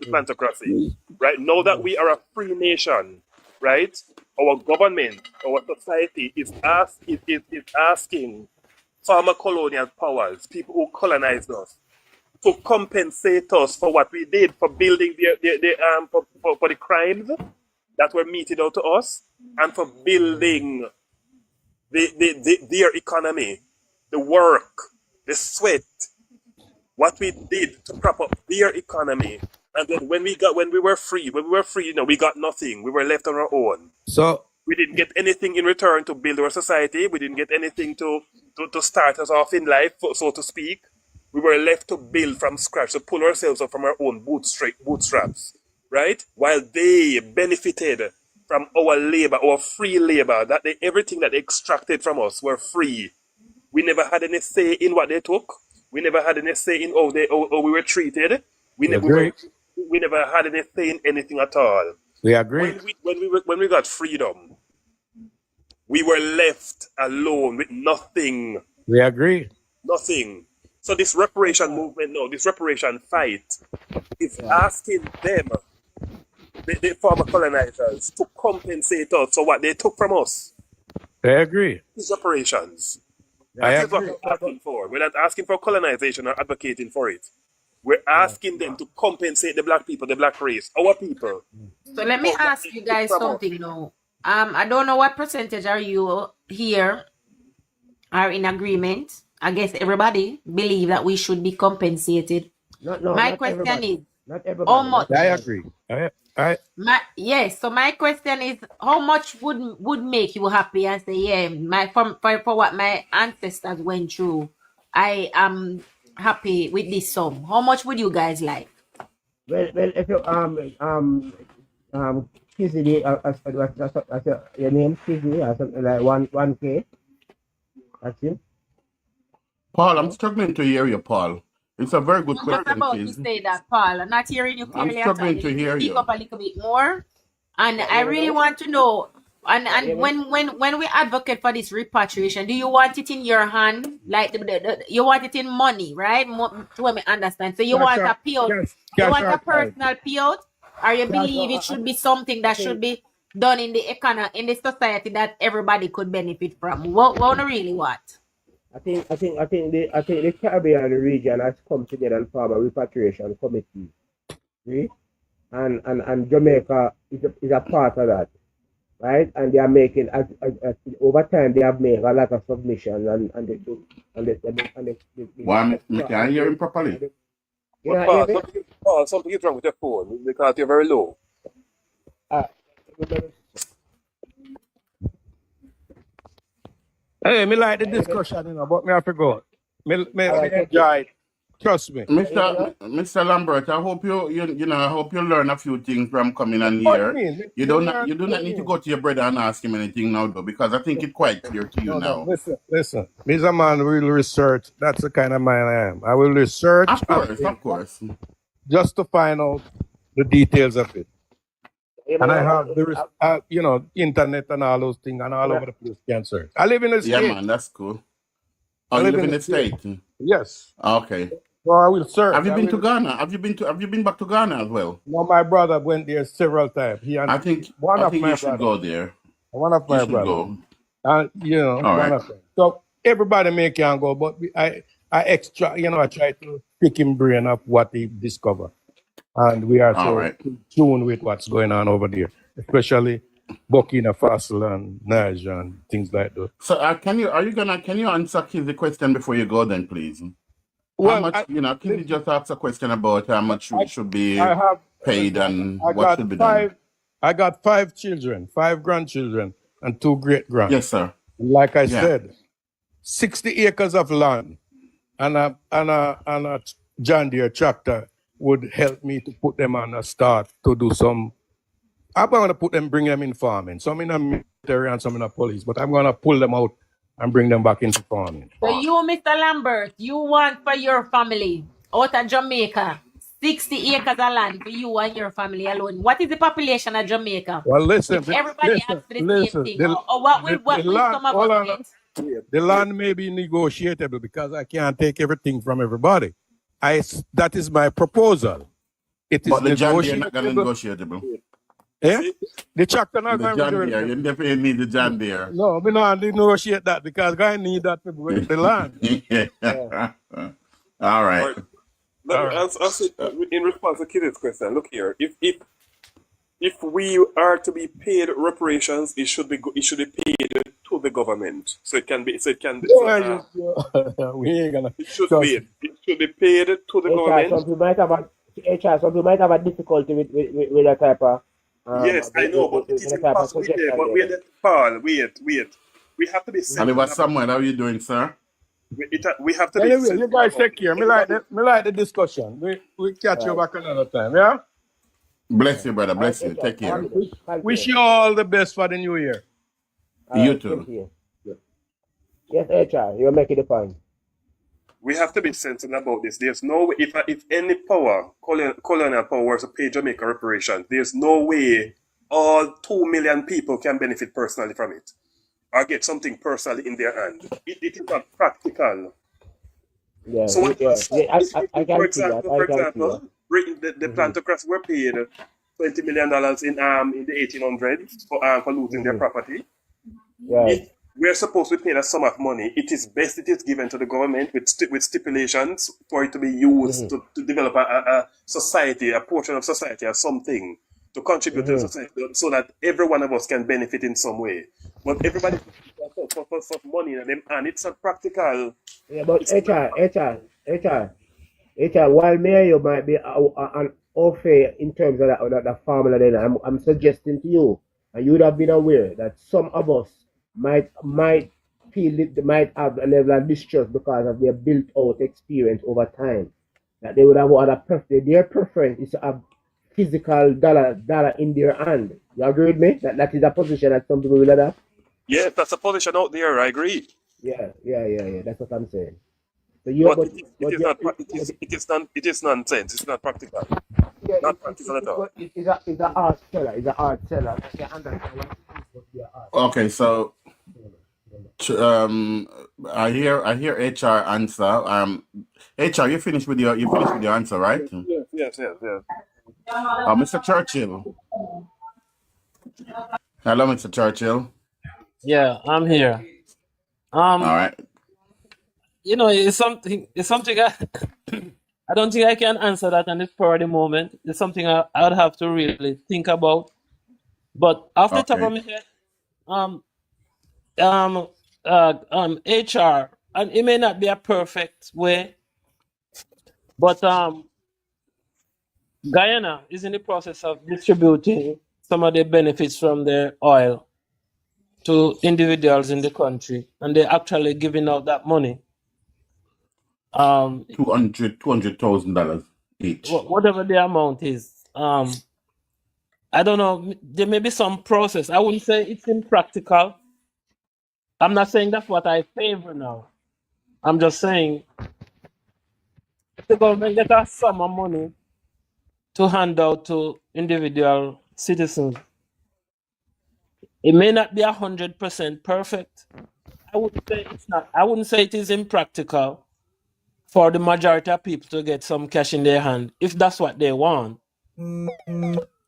plantocracy. Right now that we are a free nation, right? Our government, our society is asking former colonial powers, people who colonized us, to compensate us for what we did, for building for the crimes that were meted out to us, and for building their economy, the work, the sweat, what we did to prop up their economy. And then when we were free, we got nothing. We were left on our own. So we didn't get anything in return to build our society. We didn't get anything to start us off in life, so to speak. We were left to build from scratch, to pull ourselves up from our own bootstraps, right? While they benefited from our labor, our free labor, everything that they extracted from us were free. We never had any say in what they took. We never had any say in how we were treated. We never had any say in anything at all. We agree. When we got freedom, we were left alone with nothing. We agree. Nothing. So this reparation movement now, this reparation fight, is asking them, the former colonizers, to compensate us for what they took from us. I agree. These reparations. I That is what agree. we're asking for. We're not asking for colonization or advocating for it. We're asking them to compensate the black people, the black race, our people. So let me For what ask they you took guys from us. something now. I don't know what percentage are you here are in agreement. I guess everybody believe that we should be compensated. My Not question everybody. is, Not how everybody. Not much? I everybody. agree. Yes. So my question is, how much would make you happy and say, yeah, for what my ancestors went through, I am happy with this sum. How much would you guys like? Well, if you Kizzy, your name Kizzy or something like 1K. That's it. Paul, I'm No. struggling to hear you, Paul. It's a very good I'm just question, about to Kiz. say that, Paul. I'm not hearing you I'm clearly at all. struggling You to need to hear speak you. up a little bit more. And Not I here really now. want to know, and Not here me. when we advocate for this repatriation, do you want it in your hand, like you want it in money, right? To let me understand. So you Cash want a out, payout, you cash want a out card. personal payout, or you Yeah, so believe it should be something I that should think be done in the in the society that everybody could benefit from? What do you really want? I think the Caribbean region has come together and form a repatriation committee. See? And Jamaica is a part of that, right? And they are making over time they have made a lot of submissions Why, me can't hear him properly. you But know hear me? Something is wrong with your phone because you're very low. Uh, Hey, me like the discussion, but me have to go. Me all right, take it. enjoy it. Trust me. Mr. Lambert, I hope I hope you learn a few things from coming on What here. mean? You do not need to go to your brother and ask him anything now, though, because I think it's quite clear to you No. now. Listen. Me's a man will research. That's the kind of man I am. I will research Of course. just to find out the details of it. And I have the internet and all those things and all over the place can search. I live in the state. Yeah, man, that's cool. Oh, you live in the state? Yes. Okay. So I will search. Have you been to Ghana? Have you been back to Ghana as well? No, my brother went there several times. I think you should go there. One of my brothers. Go. And All one right. of them. So everybody may can go, but I extra, I try to pick him brain of what he discovered. And we are All right. in tune with what's going on over there, especially Burkina Faso and Niger and things like that. So can you answer the question before you go then, please? Well, how much, can you just ask a question about how much should be paid and what should be done? I got 5 children, 5 grandchildren, and 2 great-grands. Yes, sir. Like I said, 60 acres of land and a John Deere tractor would help me to put them on a start to do some. I'm going to bring them in farming. Some in the military and some in the police, but I'm going to pull them out and bring them back into farming. So you, Mr. Lambert, you want for your family out of Jamaica 60 acres of land for you and your family alone. What is the population of Jamaica? Well, listen. If everybody asks for the same thing, or what will some of us get? The land may be negotiable because I can't take everything from everybody. That is my proposal. It is but the John Deere negotiable. not going to negotiable. Yeah? The tractor not the going to John Deere, you definitely need the John Deere. No, we don't negotiate that because I need that to with the land. All right. Let me answer in response to Kid's question. Look here, if we are to be paid reparations, it should be paid to the government. So it can be. We ain't gonna. It should be paid to the government. Some people might have a difficulty with that type of. Yes, I know, but it is impossible. But wait, Paul, wait. We have to be. Oliver Samuel, how are you doing, sir? We have to be. Anyway, you guys take care. Me like the discussion. We catch you back another time. Yeah. Bless you, brother. Bless you. Take care. Wish you all the best for the new year. You too. Yes, HR, you're making the point. We have to be sensible about this. There's no way, if any power, colonial power, was to pay Jamaica reparations, there's no way all 2 million people can benefit personally from it or get something personally in their hand. It is not practical. Yeah, so, for example, the plantocrats were paid $20 million in the 1800s for losing their property. Right. we're supposed to be paying a sum of money. It is best it is given to the government with stipulations for it to be used to develop a society, a portion of society or something to contribute to the society so that every one of us can benefit in some way. But everybody for money and it's not practical. Yeah, but It's not HR, while me and you might be an unfair in terms of that formula, then I'm suggesting to you, and you would have been aware that some of us might feel it, might have a level of distrust because of their built out experience over time. That they would have other their preference is to have physical dollar in their hand. You agree with me? That is a position that some people will have. Yeah, that's a position out there. I agree. Yeah. That's what I'm saying. So it is nonsense. It's not practical. Yeah, Not practical at all. it's a art seller. It's an art seller. I can understand what it is to be an art. Okay, so I hear HR answer. HR, you finished with your answer, right? Yes. Mr. Churchill. Hello, Mr. Churchill. Yeah, I'm here. All right. You know, it's something I don't think I can answer that on this for the moment. It's something I would have to really think about. But off the top of my head, HR, and it may not be a perfect way, but Guyana is in the process of distributing some of the benefits from their oil to individuals in the country, and they're actually giving out that money. $200,000 each. Whatever the amount is. I don't know. There may be some process. I wouldn't say it's impractical. I'm not saying that's what I favor now. I'm just saying if the government get a sum of money to hand out to individual citizens, it may not be 100% perfect. I wouldn't say it's not. I wouldn't say it is impractical for the majority of people to get some cash in their hand if that's what they want.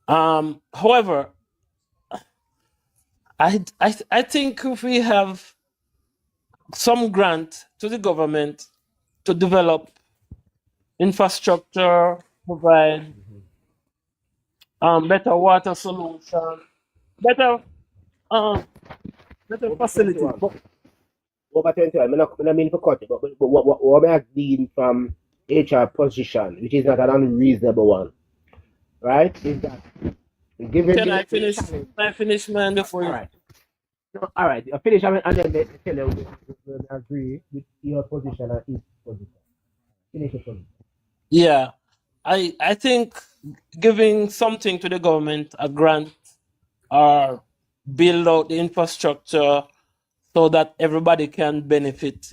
However, I think if we have some grant to the government to develop infrastructure, provide better water solution, better facilities. Over 21, I mean for cut it, but what I glean from HR position, which is not an unreasonable one, right? Is that given Can I finish? Can I finish, man, before you? All right. No, all right. I finish and then they tell you we agree with your position and his position. Finish your position. Yeah, I think giving something to the government, a grant, or build out the infrastructure so that everybody can benefit.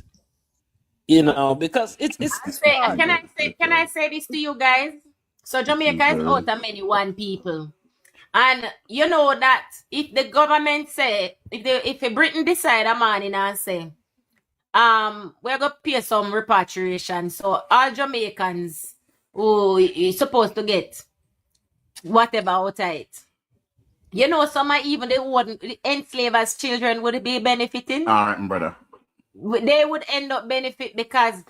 You know, because it's Can I say this to you guys? So Jamaica is out of many one people. And you know that if the government say, if Britain decide a morning and say, we're gonna pay some repatriation, so all Jamaicans who is supposed to get whatever out of it. You know, some are even the enslavers' children would be benefiting. All right, brother. They would end up benefit because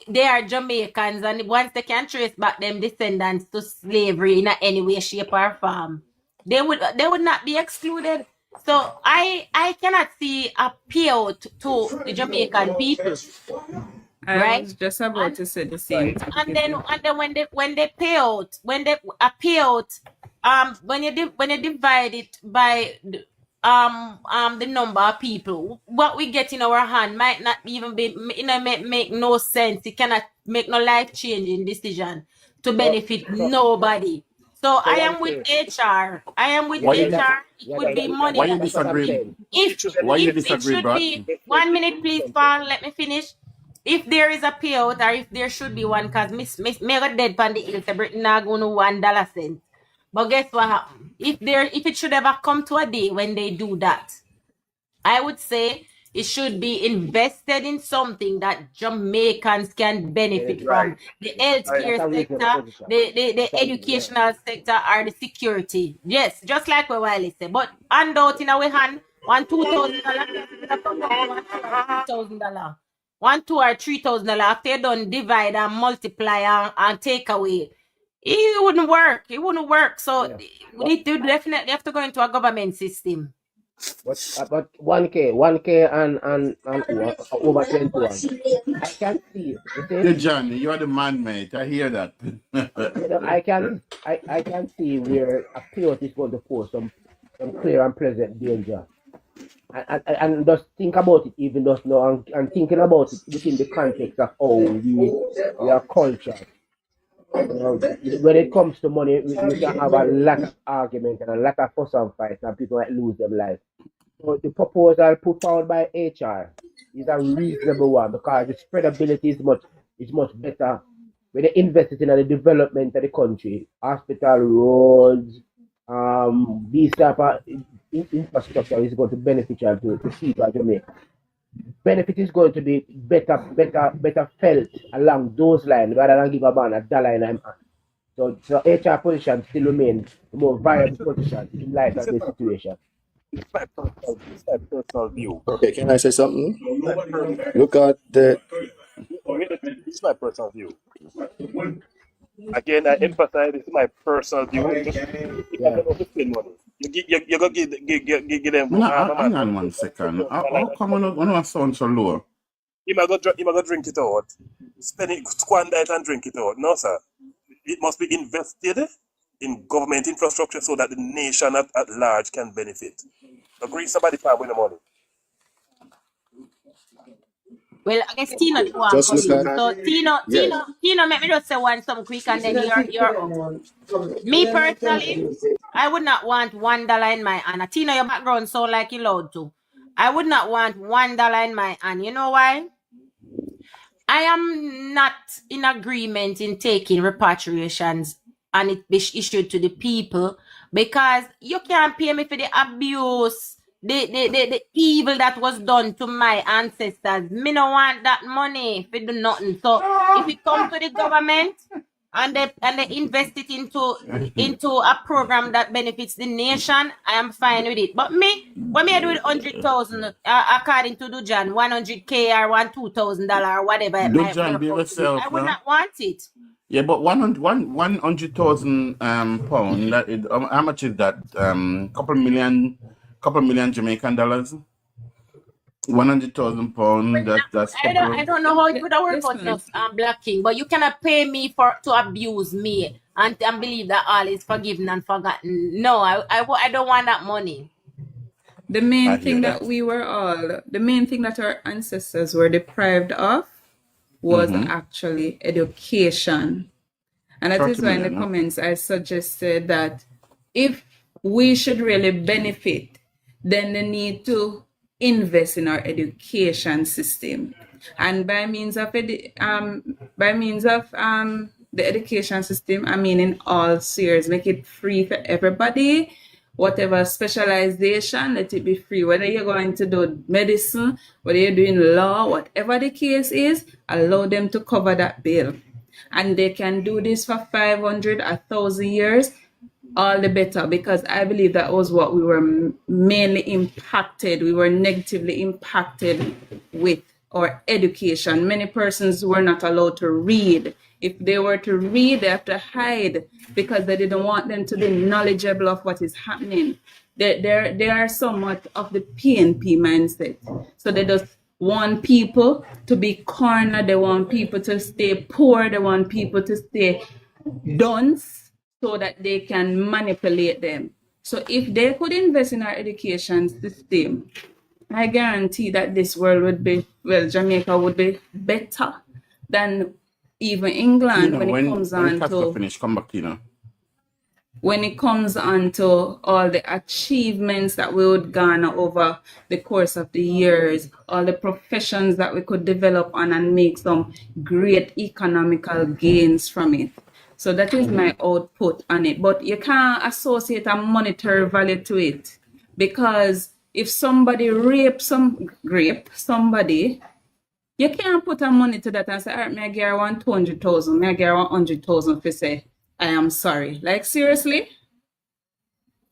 they are Jamaicans, and once they can trace back them descendants to slavery in any way, shape, or form, they would not be excluded. So I cannot see a payout to the Jamaican people. I was just about to say the same thing. And then when they pay out, when you divide it by the number of people, what we get in our hand might not even be, make no sense. It cannot make no life changing decision to benefit nobody. So I am with HR. It would be money. Why you disagree? Why you disagree, bro? 1 minute, please, Paul. Let me finish. If there is a payout or if there should be one, because me got dead pan the hill, so Britain not going to $1 cent. But guess what happened? If it should ever come to a day when they do that, I would say it should be invested in something that Jamaicans can benefit from. The healthcare sector, the educational sector, or the security. Yes, just like what Wiley said. But hand out in our hand, One $2,000, $3,000. $1,200 or $3,000. After you done divide and multiply and take away, it wouldn't work. It wouldn't work. So Yeah. we definitely have to go into a government system. But 1K and over 21. I can see. You see? Hey, Johnny, you are the man, mate. I hear that. You know, I can see where a chaos is going to pose some clear and present danger. And just think about it, even just now, and thinking about it within the context of how we are cultured. When it comes to money, we can have a lot of argument and a lot of fuss and fight, and people might lose their life. So the proposal put forward by HR is a reasonable one because the spreadability is much better when they invest it in the development of the country, hospital, roads, these type of infrastructure is going to beneficial to people of Jamaica. Benefit is going to be better felt along those lines rather than give a man $1 in a hand. So HR position still remains the more viable position in light of this situation. It's my personal view. Okay, can I say something? My personal, Look at the it's my personal view. Again, I emphasize this is my personal view. Just if I don't know to spend money, you go give them. No, hang on 1 second. How come on a sound so low? You might go drink it out, spend it, squander it and drink it out. No, sir. It must be invested in government infrastructure so that the nation at large can benefit. Agree, somebody part with the money. Well, I guess Tino do want just come look in. at So Tino, let me just say something quick, and then you're up. Me personally, I would not want $1 in my hand. Tino, your background sound like you loud too. I would not want $1 in my hand. You know why? I am not in agreement in taking repatriations and it be issued to the people because you can't pay me for the abuse, the evil that was done to my ancestors. Me no want that money for do nothing. So if it comes to the government and they invest it into a program that benefits the nation, I am fine with it. But me, when me I do it 100,000 according to Dujan, 100K or $2,000 or whatever it might Dujan, work be out to be, yourself, I would no? not want it. Yeah, but 100,000 pound. That is, how much is that? Couple million Jamaican dollars. 100,000 pound. That's I don't know how it would work out, Listen, just Black King, but you cannot pay me to abuse me and believe that all is forgiven and forgotten. No, I don't want that money. the I main hear thing that. the main thing that our ancestors were deprived of was actually education. And that 30 is why in the million. Huh? comments I suggested that if we should really benefit, then they need to invest in our education system. And by means of the education system, I mean in all spheres, make it free for everybody. Whatever specialization, let it be free. Whether you're going to do medicine, whether you're doing law, whatever the case is, allow them to cover that bill. And they can do this for 500, 1,000 years, all the better, because I believe that was what we were mainly impacted. We were negatively impacted with our education. Many persons were not allowed to read. If they were to read, they have to hide because they didn't want them to be knowledgeable of what is happening. They are somewhat of the PNP mindset. So they just want people to be cornered. They want people to stay poor. They want people to stay dunce so that they can manipulate them. So if they could invest in our education system, I guarantee that this world would be, well, Jamaica would be better than even England when it comes on to finish, come back, Tina. When it comes on to all the achievements that we would garner over the course of the years, all the professions that we could develop on and make some great economical gains from it. So that is my output on it. But you can't associate a monetary value to it, because if somebody rape somebody, you can't put a money to that and say, all right, may I get 200,000, may I get 100,000 for say, I am sorry. Like, seriously?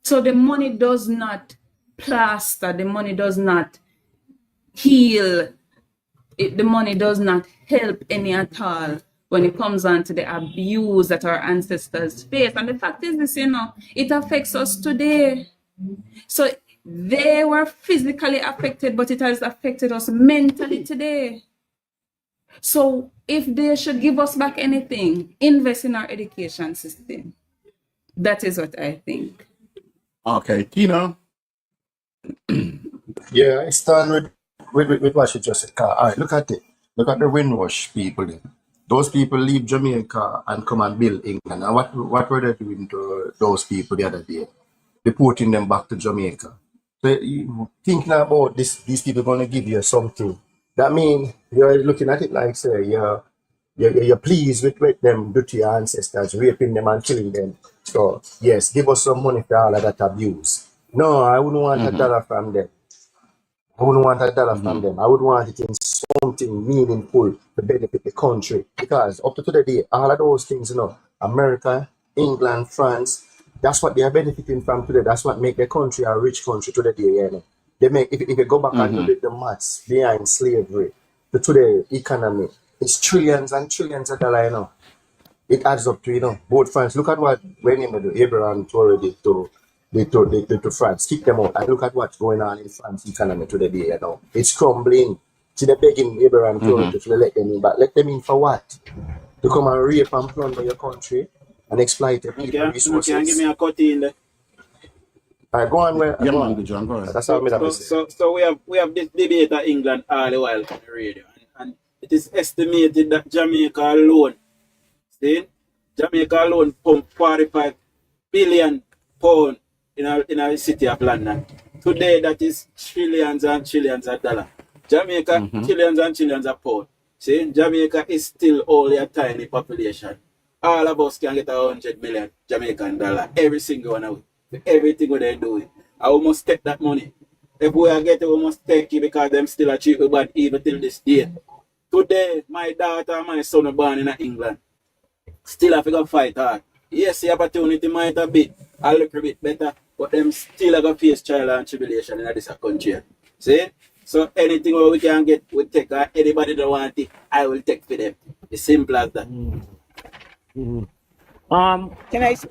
So the money does not plaster. The money does not heal. The money does not help any at all when it comes on to the abuse that our ancestors faced. And the fact is this, it affects us today. So they were physically affected, but it has affected us mentally today. So if they should give us back anything, invest in our education system. That is what I think. Okay, Tina. Yeah, I stand with what she just said. All right, look at it. Look at the Windrush people. There. Those people leave Jamaica and come and build England. And what were they doing to those people the other day? Deporting them back to Jamaica. So you thinking about these people going to give you something. That means you're looking at it like, say, you're pleased with them do to your ancestors, raping them and killing them. So, yes, give us some money for all of that abuse. No, I wouldn't want a dollar from them. I wouldn't want a dollar from them. I would want it in something meaningful to benefit the country. Because up to today, all of those things, America, England, France, that's what they are benefiting from today. That's what make the country a rich country today. They make if you go back and do the maths behind slavery to today economy, it's trillions and trillions of dollars. It adds up to both France. Look at what Abraham Traore did to France. Kick them out. And look at what's going on in France economy today. It's crumbling. See, they're begging Abraham Traore to let them in, but let them in for what? To come and rape and plunder your country and exploit your people resources. Can give me a cut in there. All right, go on. Yeah, man, John, go ahead. That's all I'm saying. So we have this debate at England all the while on the radio, and it is estimated that Jamaica alone, Jamaica alone pumped 45 billion pounds in a city of London. Today that is trillions and trillions of dollars. Jamaica trillions and trillions of pounds. See, Jamaica is still only a tiny population. All of us can get 100 million Jamaican dollar every single one of it. Everything what they do. I almost take that money. If we are getting, we must take it because them still a cheap bad even till this day. Today, my daughter and my son are born in England. Still have to go fight hard. Yes, the opportunity might a bit, a little bit better, but them still have to face trial and tribulation in this country. See? So anything we can get, we take. Anybody that want it, I will take for them. It's simple as that. Can I say,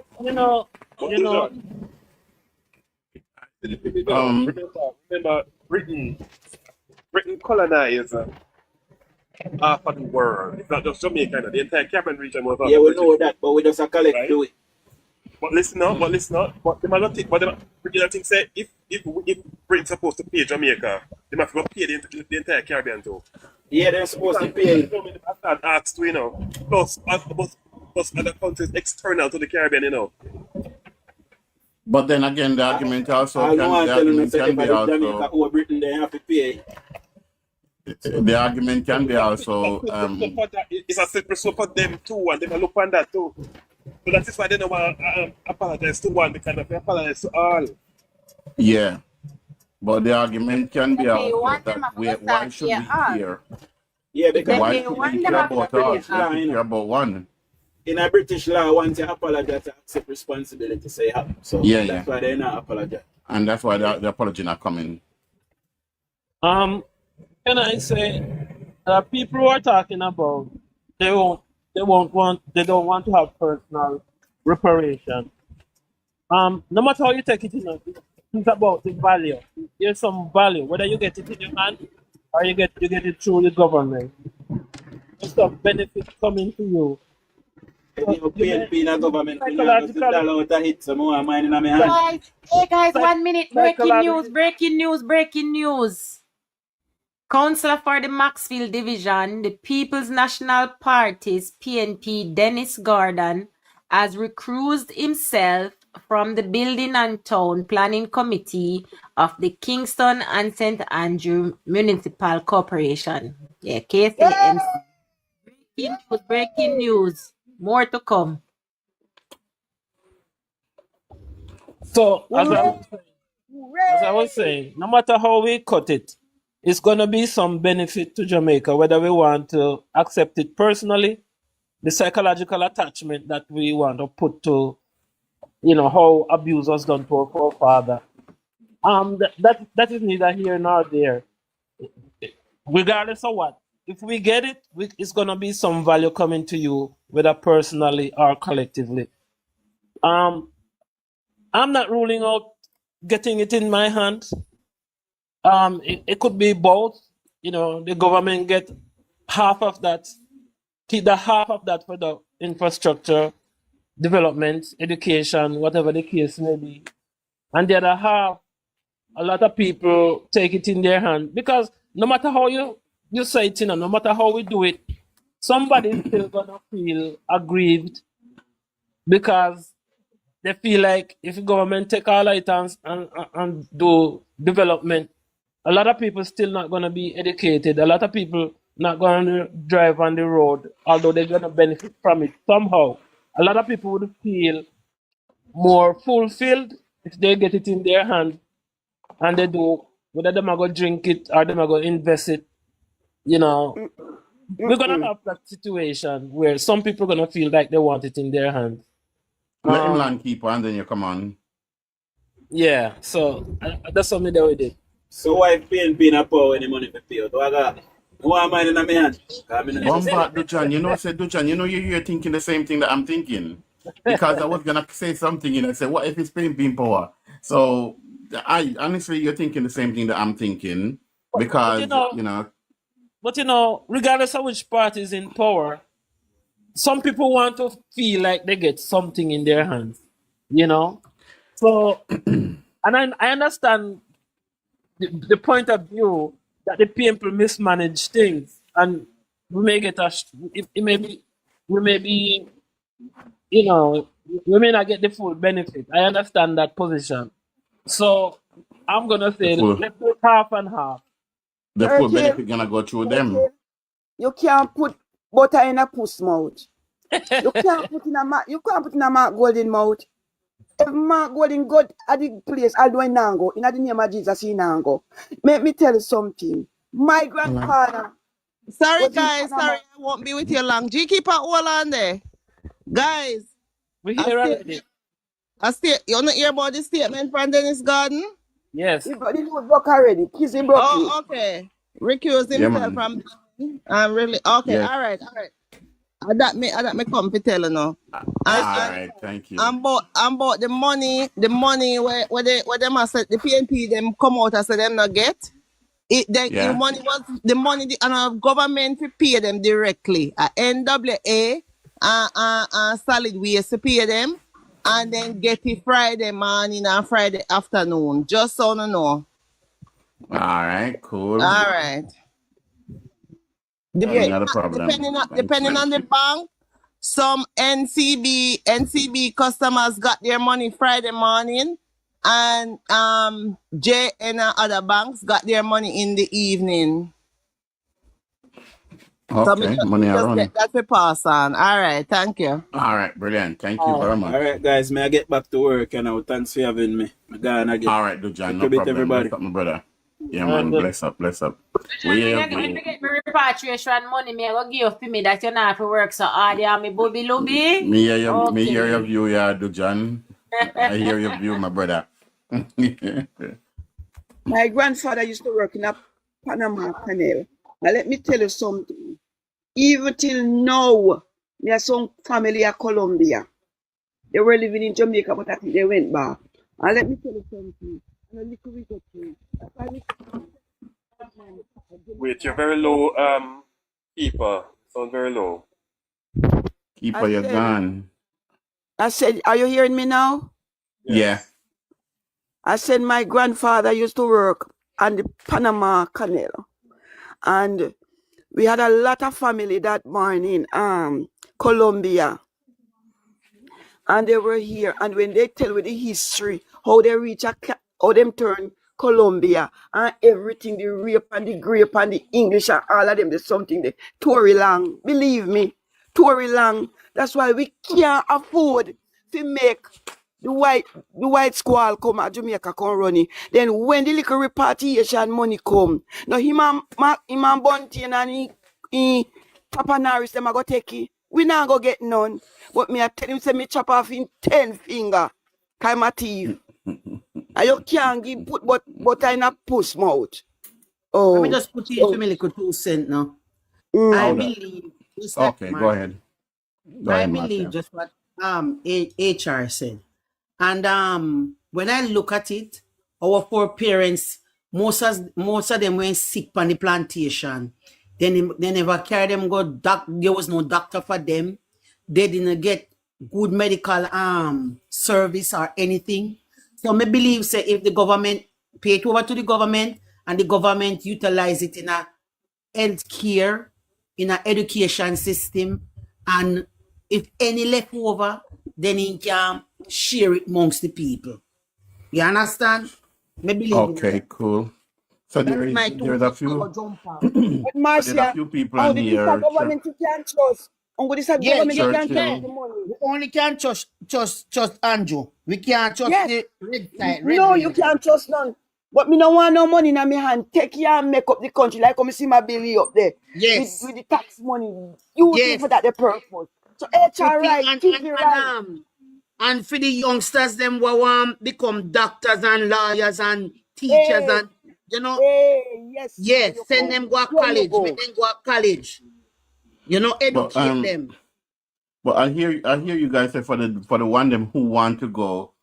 Remember, Britain colonized half of the world. It's not just Jamaica, the entire Caribbean region was. Yeah, we know that, but we just collect right? Do it. But listen up. But they might think. But the thing say if Britain's supposed to pay Jamaica, they must go pay the entire Caribbean too. Yeah, they're supposed to pay. I start asked to plus other countries external to the Caribbean, But then again, the argument also can be also. Jamaica or Britain, they have to pay. The argument can be also. It's a separate so for them too, and they can look on that too. So that is why they don't want to apologize to one. They can apologize to all. Yeah, but the argument can be also that why should we care? Yeah, because why should we care about all? We care about one. In a British law, once you apologize, you accept responsibility. So that's why they're not apologize. And that's why the apology not coming. Can I say people who are talking about they don't want to have personal reparation. No matter how you take it, it's about the value. There's some value, whether you get it in your hand or you get it through the government. There's some benefit coming to you. PNP in the government, Hey guys, 1 minute. Breaking news. Councillor for the Maxfield Division, the People's National Party's PNP, Dennis Gordon, has recused himself from the Building and Town Planning Committee of the Kingston and St. Andrew Municipal Corporation. Yeah, KCMC. Breaking news. More to come. So, as I was saying, no matter how we cut it, it's going to be some benefit to Jamaica, whether we want to accept it personally, the psychological attachment that we want to put to, how abuse was done to our forefather, That is neither here nor there. Regardless of what, if we get it, it's gonna be some value coming to you, whether personally or collectively. Um, I'm not ruling out getting it in my hand. It could be both. You know, the government get half of that, keep the half of that for the infrastructure, development, education, whatever the case may be, and the other half, a lot of people take it in their hand because no matter how you say it, no matter how we do it, somebody's still gonna feel aggrieved because they feel like if the government take all it and do development, a lot of people still not gonna be educated. A lot of people not gonna drive on the road, although they're gonna benefit from it somehow. A lot of people would feel more fulfilled if they get it in their hand and they do, whether them are going to drink it or them are going to invest it, you know. We're going to have that situation where some people are going to feel like they want it in their hands. Let him land keeper and then you come on. Yeah, so that's something that we did. So why PNP in a power any money for pay? Do I got one mind in my hand? Bombard Duchan, Duchan, you're thinking the same thing that I'm thinking. Because I was gonna say something, I said, what if it's PNP in power? So I honestly you're thinking the same thing that I'm thinking. Because But regardless of which party is in power, some people want to feel like they get something in their hands, So, and I understand the point of view that the people mismanage things, and we may get we may not get the full benefit. I understand that position. So I'm gonna say let's do half and half. The full benefit gonna go through them. You can't put butter in a puss mouth. You can't put in a Mark Golden mouth. If Mark Golden go at the place, I'll do a nango. In the name of Jesus, he nango. Let me tell you something. My grandfather. Sorry, guys. Sorry, I won't be with you long. G, keep a hold on there. Guys. We hear already. You want to hear about the statement from Dennis Garden? Yes. He broke already. Kissy broke Oh, okay. Recuse himself from really okay. Yes. All right. That me come to tell you now. All right, thank you. I'm about the money where them said the PNP them come out and say them not get. The money was the money and government to pay them directly. NWA solid waste to pay them and then get it Friday morning and Friday afternoon. Just so you know. All right, cool. All right. Not a problem. Depending on the bank, some NCB customers got their money Friday morning, and JN and other banks got their money in the evening. Okay, so money around. Get that to pass on. All right, thank you. All right, brilliant. Thank you very much. All right, guys, may I get back to work now? Thanks for having me. All right, Dujan, no problem. Everybody. Bless up, my brother. Yeah, man, bless up. If me get my repatriation money, me I go give to me that you not have to work so hard, yeah, me booby looby. Me hear your view, yeah, Dujan. I hear your view, my brother. My grandfather used to work in a Panama Canal. Now let me tell you something. Even till now, there are some family in Colombia. They were living in Jamaica, but I think they went back. And let me tell you something. Wait, you're very low, keeper. Sound very low. Keeper, you're gone. I said, are you hearing me now? Yeah. I said my grandfather used to work on the Panama Canal. And we had a lot of family that morning, Colombia. And they were here. And when they tell with the history, how they reach how them turn Colombia and everything, the rape and the grape and the English and all of them, there's something there. Tory long. Believe me, Tory long. That's why we can't afford to make the white squall come at Jamaica come running. Then when the little repatriation money come, now him and Bunting and he Papa Norris them a go take it. We not go get none. But me I tell him say me chop off in 10 finger. Kind of thief. And you can't give put but in a push mouth. Let me Oh. just put in for me little 2 cents now. I Mm. Hold up. believe, just like Okay, go Marcia, ahead. Go I ahead, believe Marcia. just what HR said. And when I look at it, our poor parents, most of them were sick on the plantation. They never carry them go there was no doctor for them. They didn't get good medical service or anything. So I believe say if the government pay it over to the government and the government utilize it in a health care, in an education system, and if any left over, then he can share it amongst the people. You understand? Me believe in Okay, that. cool. So That is my two there's a cents. I few go jump off. But so there's a Marcia, few people how in did this a here. government you can't trust? And with this a Yeah, government you yeah, we can't trust can. the Churchill. money. We only can trust Andrew. We can't trust Yes. the red side, red No, you race. can't trust none. But me no want no money in my hand. Take here and make up the country. Like come see my Billy up there. Yes, With the tax money. Use it yes. for that the purpose. So Put HR it right, TV right. and for the youngsters them who want become doctors and lawyers and teachers Hey, and you know, yes, there yes, you send go. them go to There you college, make go. them go to college. You know, But educate them. I hear you guys say for the one them who want to go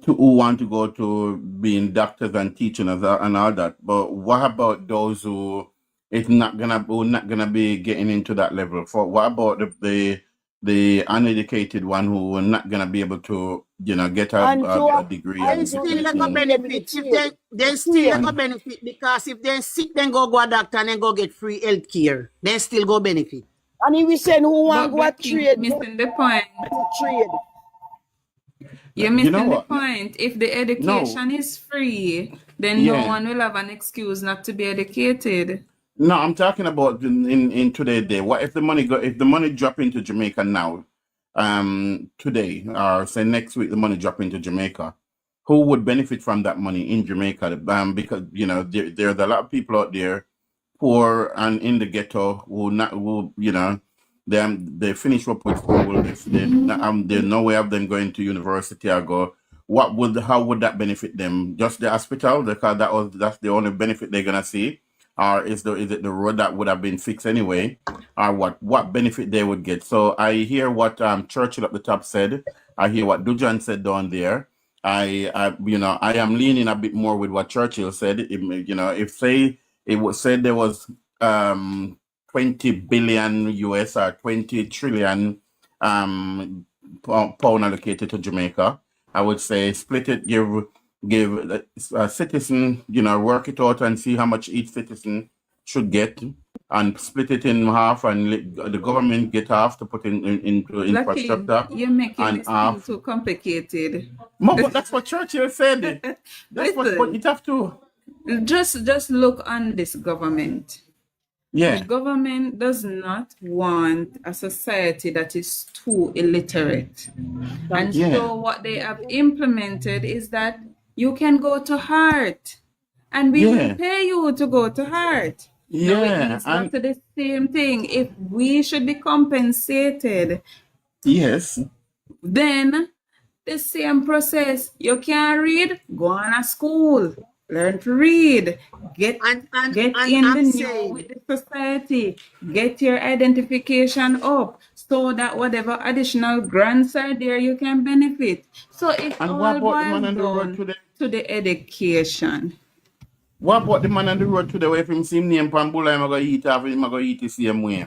who want to go to being doctors and teaching and all that. But what about those who not gonna be getting into that level? For what about the uneducated one who are not gonna be able to get a degree They and Andrew, still the they go certificate? TP them with the benefit. If trade. they The still they trade. go benefit because if they sick, then go a doctor and then go get free health care. They still go benefit. And if we send who want But go a Black King, you're trade, go missing the point. to trade. You're You know missing the what? point. If the No, education is free, then no yeah. one will have an excuse not to be educated. No, I'm talking about in today's day. What if the money drop into Jamaica now, today or say next week the money drop into Jamaica? Who would benefit from that money in Jamaica? Because there's a lot of people out there poor and in the ghetto who they finish up with school. There's no way of them going to university or go. How would that benefit them? Just the hospital because that's the only benefit they're gonna see, or is it the road that would have been fixed anyway, or what benefit they would get? So I hear what Churchill at the top said. I hear what Dujan said down there. I am leaning a bit more with what Churchill said. If say it was said there was 20 billion US or 20 trillion pound allocated to Jamaica, I would say split it, give a citizen, work it out and see how much each citizen should get, and split it in half, and the government get half to put into Black King, infrastructure, you're making and this thing half. too complicated. No, but that's what Churchill said. But Listen, it have to. just look on this government. The Yeah, government does not want a society that is too illiterate. And yeah, so what they have implemented is that you can go to heart and we will yeah, pay you to go to heart. Now it yeah, leads back and to the same thing. If we should be compensated, yes. then the same process. You can't read, go on a school, learn to read, get And in the I'm new with saying, the society, get your identification up so that whatever additional grants are there, you can benefit. So it And what all about the man boils on the road down today? to the education. What about the man on the road today? If him see him name Pambula, I'm gonna eat off him, I'm gonna eat the same way.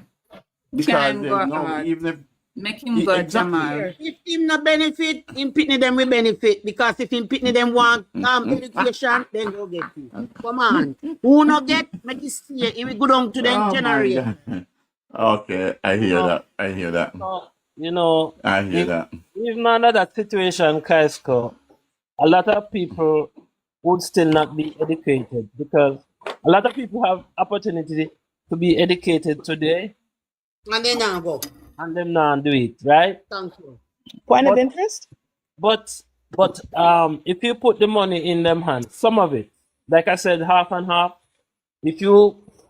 Can Because him go there's no hard. even if Make him go exactly. Jamal. if him not benefit, him pitney them will benefit because if him pitney them want education, then go get it. Come on, who not get make it stay. He will go down to them Oh my generation. god. Okay, I hear So, that. I hear that. I hear if that. even under that situation, Kaisko, a lot of people would still not be educated because a lot of people have opportunity to be educated today And then now go. and them not do it, right? Thank you. Point of But interest? if you put the money in them hands, some of it, like I said, half and half,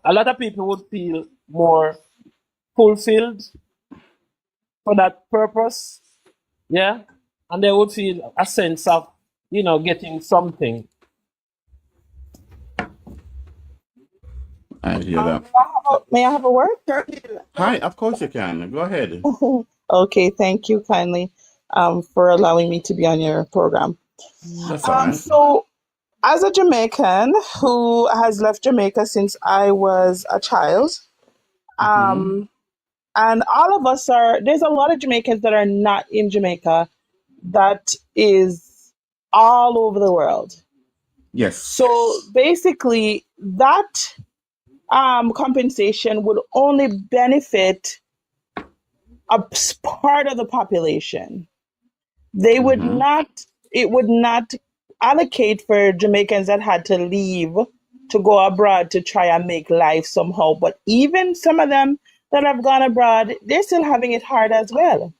a lot of people would feel more fulfilled for that purpose, yeah, and they would feel a sense of getting something. I hear that. May I have a word? Hi, of course you can. Go ahead. Okay, thank you kindly for allowing me to be on your program. That's all right. So, as a Jamaican who has left Jamaica since I was a child, and all of us there's a lot of Jamaicans that are not in Jamaica that is all over the world. Yes. So basically, that compensation would only benefit a part of the population. They would not, it would not allocate for Jamaicans that had to leave to go abroad to try and make life somehow. But even some of them that have gone abroad, they're still having it hard as well.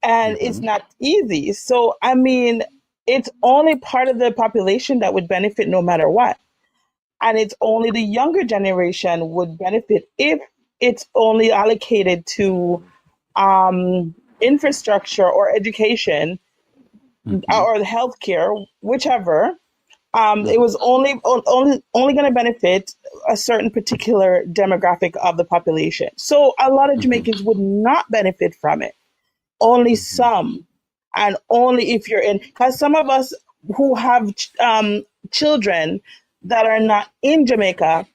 And it's not easy. So, I mean, it's only part of the population that would benefit no matter what. And it's only the younger generation would benefit if it's only allocated to infrastructure or education or the healthcare, whichever. It was only going to benefit a certain particular demographic of the population. So a lot of Jamaicans would not benefit from it. Only some, and only if you're in. Because some of us who have children that are not in Jamaica,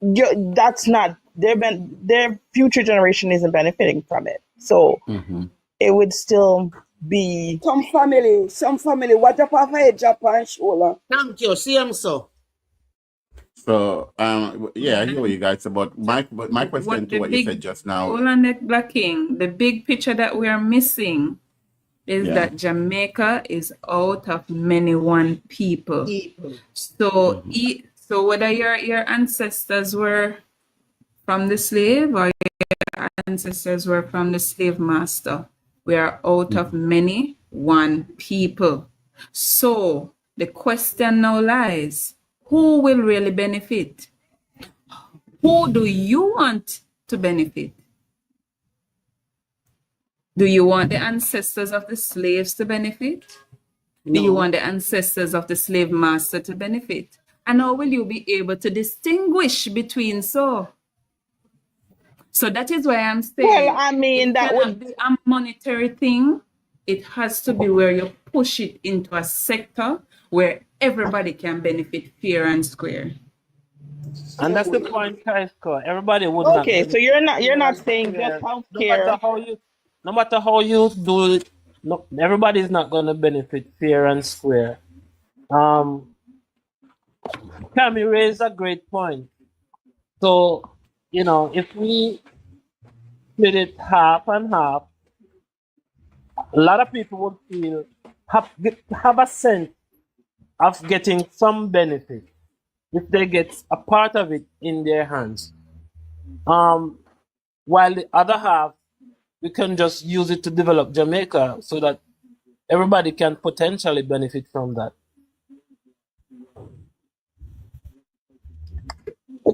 that's not their future generation isn't benefiting from it. So it would still be Some family, what up of a Japan shoulder. Thank you. See so. So yeah, I hear what you guys about. But my question to what you said just now. Olanek Black King, the big picture that we are missing is that Jamaica is out of many one people. So so whether your ancestors were from the slave or your ancestors were from the slave master, we are out of many one people. So the question now lies, who will really benefit? Who do you want to benefit? Do you want the ancestors of the slaves to benefit? Do you want the ancestors of the slave master to benefit? And how will you be able to distinguish between so? So that is why I'm saying, well, I mean, it that cannot would be a monetary thing. It has to be where you push it into a sector where everybody can benefit fair and square. And that's the point, Kaisko. Everybody would not. Okay, so you're not saying just healthcare. No matter how you do it, no, everybody's not gonna benefit fair and square. Cami raised a great point. So, if we split it half and half, a lot of people would feel have a sense of getting some benefit if they get a part of it in their hands. While the other half, we can just use it to develop Jamaica so that everybody can potentially benefit from that.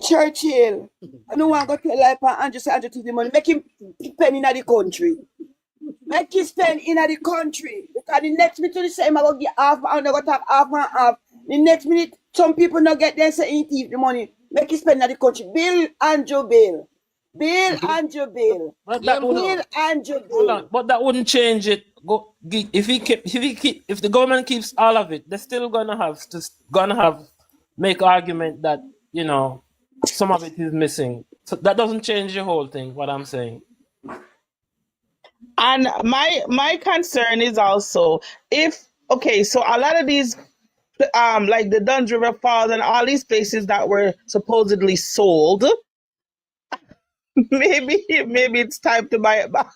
Churchill, I don't want to go to life and just say to the money. Make him spend in the country. Make him spend in the country. Because the next minute the same I go get half and I go talk half and half. The next minute some people not get their say in the money. Make him spend in the country. Bill and Joe Bill. Bill and Joe Bill. But that wouldn't change it. If the government keeps all of it, they're still gonna make argument that some of it is missing. So that doesn't change the whole thing. What I'm saying. And my concern is also so a lot of these like the Duns River Falls and all these places that were supposedly sold, maybe it's time to buy it back.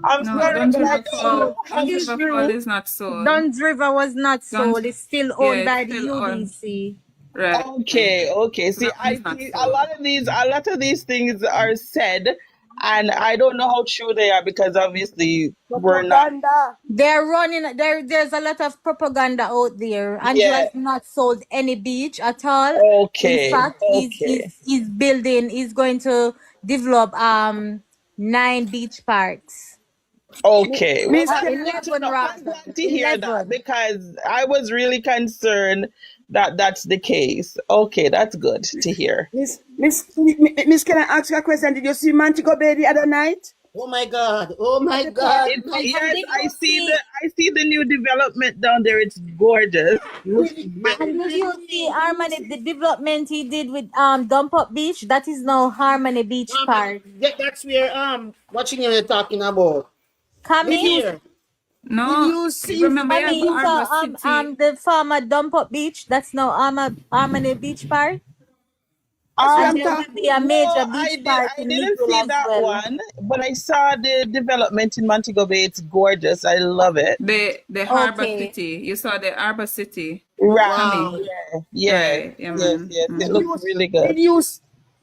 I'm sorry, Duns but River Fall Excuse me. is not sold. Duns River was not sold. It's still owned by the still owned. UBC. Right. Okay. See, a lot of these things are said, and I don't know how true they are because obviously we're not. They're running. There's a lot of propaganda out there. Andrew has not sold any beach at all. Okay. In fact, he's building. He's going to develop 9 beach parks. Okay. Well, Miss, that's can I good to 11 know. I'm rather. glad to hear that 11. because I was really concerned that that's the case. Okay, that's good to hear. Miss, can I ask you a question? Did you see Montego Bay the other night? Oh my God. Oh At my the park? God. It, My And yes, did I you see see the new development down there. It's gorgeous. Looks Did, very and did nice. you see Harmony the development he did with Dump Up Beach? That is now Harmony Beach Park. that's where watching you're talking about. Live Kami? here. Did No, you see remember you have Kami, you Arbor saw City. the former Dump Up Beach? That's now Harmony Beach Park. that's what And I'm there talking? will be a No, major beach park I in didn't Negril see as that well. one, but I saw the development in Montego Bay. It's gorgeous. I love it. The Harbor Okay. City. You saw the Harbor City Right. coming. Wow. Yeah. Yes. Right, yeah, Yes. man. Yes. It Did Hmm. looks you really did good. you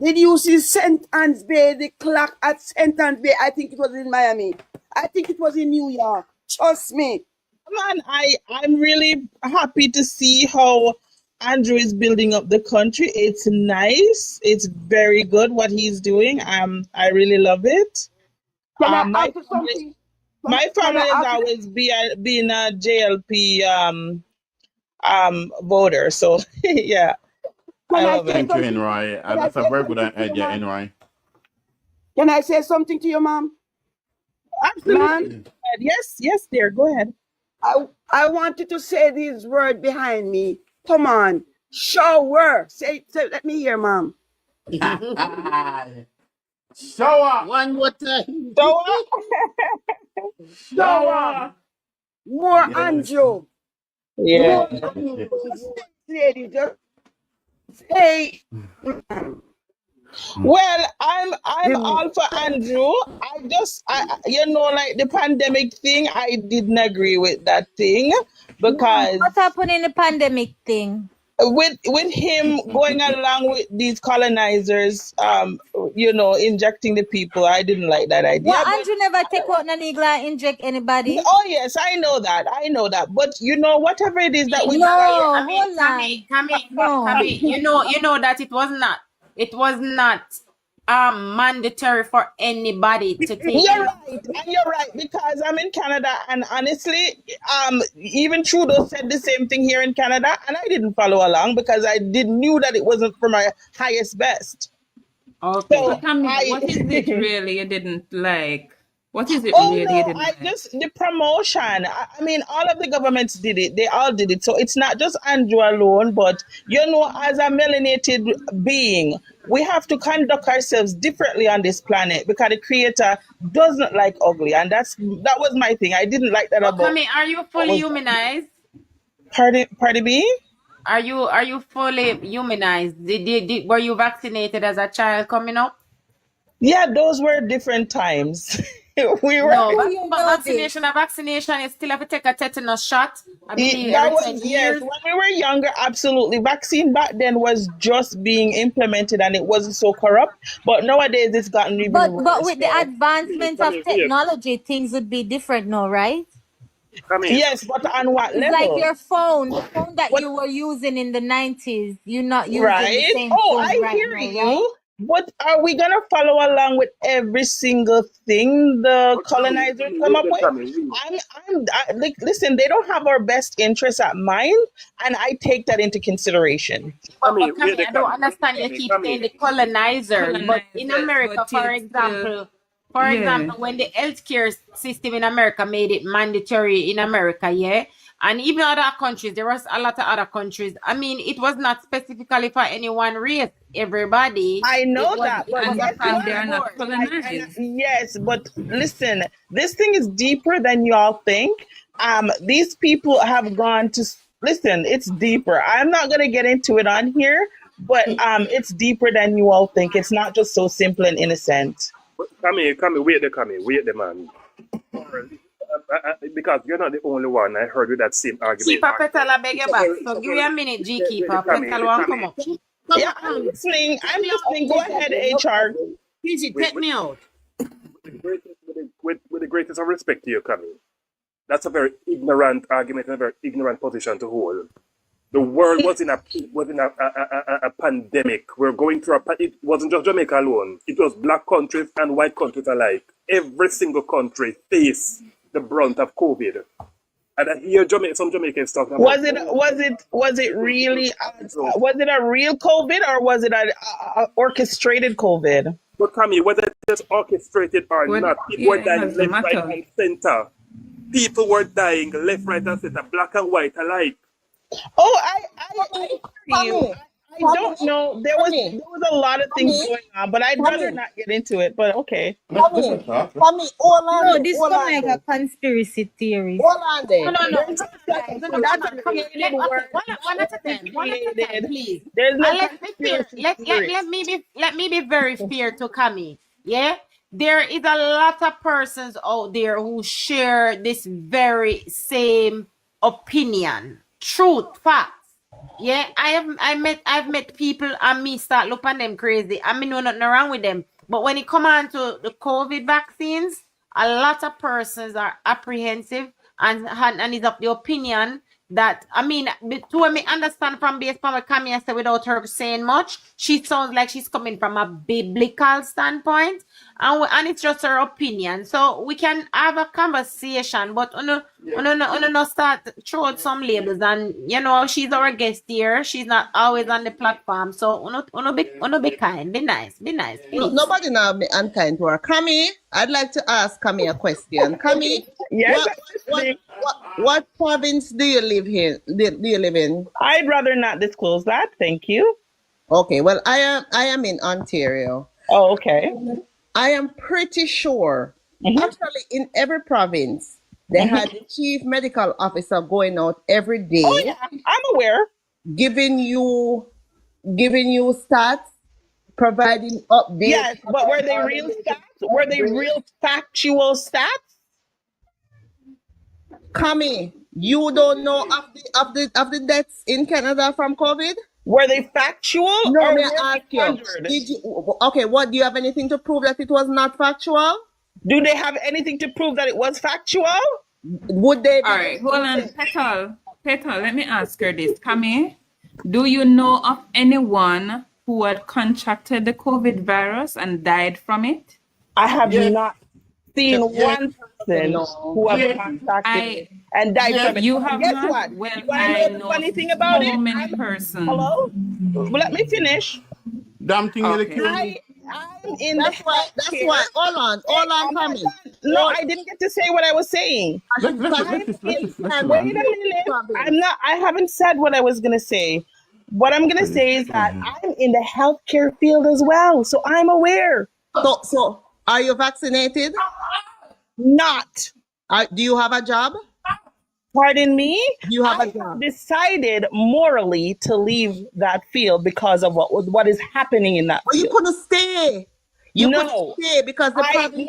did you see St. Anne's Bay, the clock at St. Anne's Bay? I think it was in Miami. I think it was in New York. Trust me. Man, I'm really happy to see how Andrew is building up the country. It's nice. It's very good what he's doing. I really love it. Can I My ask you family, something? my Can I family has ask you? always been a JLP voter. So yeah, I Can I love say it. Thank you, something? Enroy. Can I That's a say very good something to you, idea, ma'am? Enroy. Can I say something to you, ma'am? Absolutely. Man, Yes, yes, dear. Go ahead. I wanted to say these words behind me. Come on. Shower. Say let me hear, ma'am. Shower! One more time. So Shower. Shower! More Yes. Andrew. yeah. More Andrew. Lady, just say Well, I'm the all for Andrew. Like the pandemic thing, I didn't agree with that thing because What happened in the pandemic thing? with him going along with these colonizers, injecting the people, I didn't like that Well, idea. But Andrew never take out an eagle and inject anybody. oh yes, I know that. I know that. But whatever it is that we But gotta No, hold on. No. Kami, you know that it was not mandatory for anybody to take You're any. right, and you're right because I'm in Canada, and honestly, even Trudeau said the same thing here in Canada, and I didn't follow along because I did knew that it wasn't for my highest best. So So Okay. Camille, I, what is it really you didn't like? What is it oh really you no, didn't I like? just the promotion. I mean, all of the governments did it; they all did it. So it's not just Andrew alone, but as a melanated being, we have to conduct ourselves differently on this planet because the Creator doesn't like ugly, and that was my thing. I didn't like that But about Kami, are you what fully was humanized? Pardon me? Are you fully humanized? Were you vaccinated as a child coming up? Yeah, those were different times. we were. No, How you but know this? vaccination, you still have to take a tetanus shot, I believe, That every was 10 yes. years. When we were younger, absolutely. Vaccine back then was just being implemented, and it wasn't so corrupt. But nowadays, it's gotten even But worse. with the So advancement Come of here, here. technology, things would be different now, right? Come here. yes, but on what It's like level? your phone, the phone that What you were using in the 90s, you're not using the right? same Oh, phone I right hear now, right? you. But are we gonna follow along with every single thing the But colonizers come wait up there, with? come here. Wait. Like, listen, they don't have our best interests at mind, and I take that into consideration. Come here, But wait Kami, there, I don't come here. understand. You keep Come saying here. the colonizers, but in Colonizers, America, but it's still for yeah. example, when the healthcare system in America made it mandatory in America, yeah, and even other countries, there was a lot of other countries. I mean, it was not specifically for any one race. Everybody, I know that, it but was guess across And what? they the are not board. colonized. Yes, but listen, this thing is deeper than you all think. These people have gone to listen. It's deeper. I'm not gonna get into it on here, but it's deeper than you all think. It's not just so simple and innocent. Come here, wait there, man. Because you're not the only one I heard with that same argument. Keeper Petal, I beg It's your a back. very, it's So a give me very, a minute, G wait there, Keeper. Petal won't come up. Come Yeah, I'm on. listening. Take I'm me out. listening. Go Easy, ahead, no HR. problem. Easy, with, take me out. with the greatest of respect to you, Camille. That's a very ignorant argument and a very ignorant position to hold. The world was in a pandemic. We're going through it wasn't just Jamaica alone. It was black countries and white countries alike. Every single country faced the brunt of COVID. And I hear some Jamaicans talking about Was it really was it a real COVID or was it a orchestrated COVID? But Camille, whether it's orchestrated or not, people were dying left, right, and center. People were dying left, right, and center, black and white alike. Oh, I hear you. I don't know. There was a lot of things going on, but I'd rather not get into it. But okay. Hold No, on, this hold come on like a conspiracy theory. Hold on there. No. There's No, not that's a come on. created word. One at a time. One at a time, please. There's no Let's be fair. conspiracy theories. Let me be very fair to Kami. Yeah, there is a lot of persons out there who share this very same opinion, truth, facts. Yeah, I've met people and me start looking at them crazy. I mean, no nothing wrong with them. But when it come on to the COVID vaccines, a lot of persons are apprehensive and is of the opinion that, I mean, to me understand from based on what Camille said without her saying much, she sounds like she's coming from a biblical standpoint, and it's just her opinion. So we can have a conversation, but not start throw out some labels. And you know, she's our guest here. She's not always on the platform. So be kind, be nice, please. Nobody now be unkind to her. Kami, I'd like to ask Kami a question. Kami, Yes, what province do you live in? Do you live in? I'd rather not disclose that. Thank you. Okay, well, I am in Ontario. Oh, okay. I am pretty sure, actually, in every province, they had the chief medical officer going out every day. Oh yeah, I'm aware. Giving you stats, providing updates. Yes, but were they real stats? Were they real factual stats? Kami, you don't know of the deaths in Canada from COVID? Were they factual? No, or may were I ask they you? 100? Did you? Okay, what do you have anything to prove that it was not factual? Do they have anything to prove that it was factual? Would they? All right, hold on, Petal. Let me ask her this, Kami. Do you know of anyone who had contracted the COVID virus and died from it? I have not seen one person who have contracted it and died from it. You have Guess not? what? Well, You wanna know the funny thing about so it? many persons. Hello? Well, let me finish. Damn thing Okay. I'm in That's why. Hold on, Kami. No, I didn't get to say what I was saying. Let's Wait a minute. I haven't said what I was gonna say. What I'm gonna say is that I'm in the healthcare field as well, so I'm aware. So are you vaccinated? Not. Do you have a job? Pardon me? You have I have decided morally to leave that field because of what is happening in that Well, you field. couldn't stay. You couldn't stay because the province is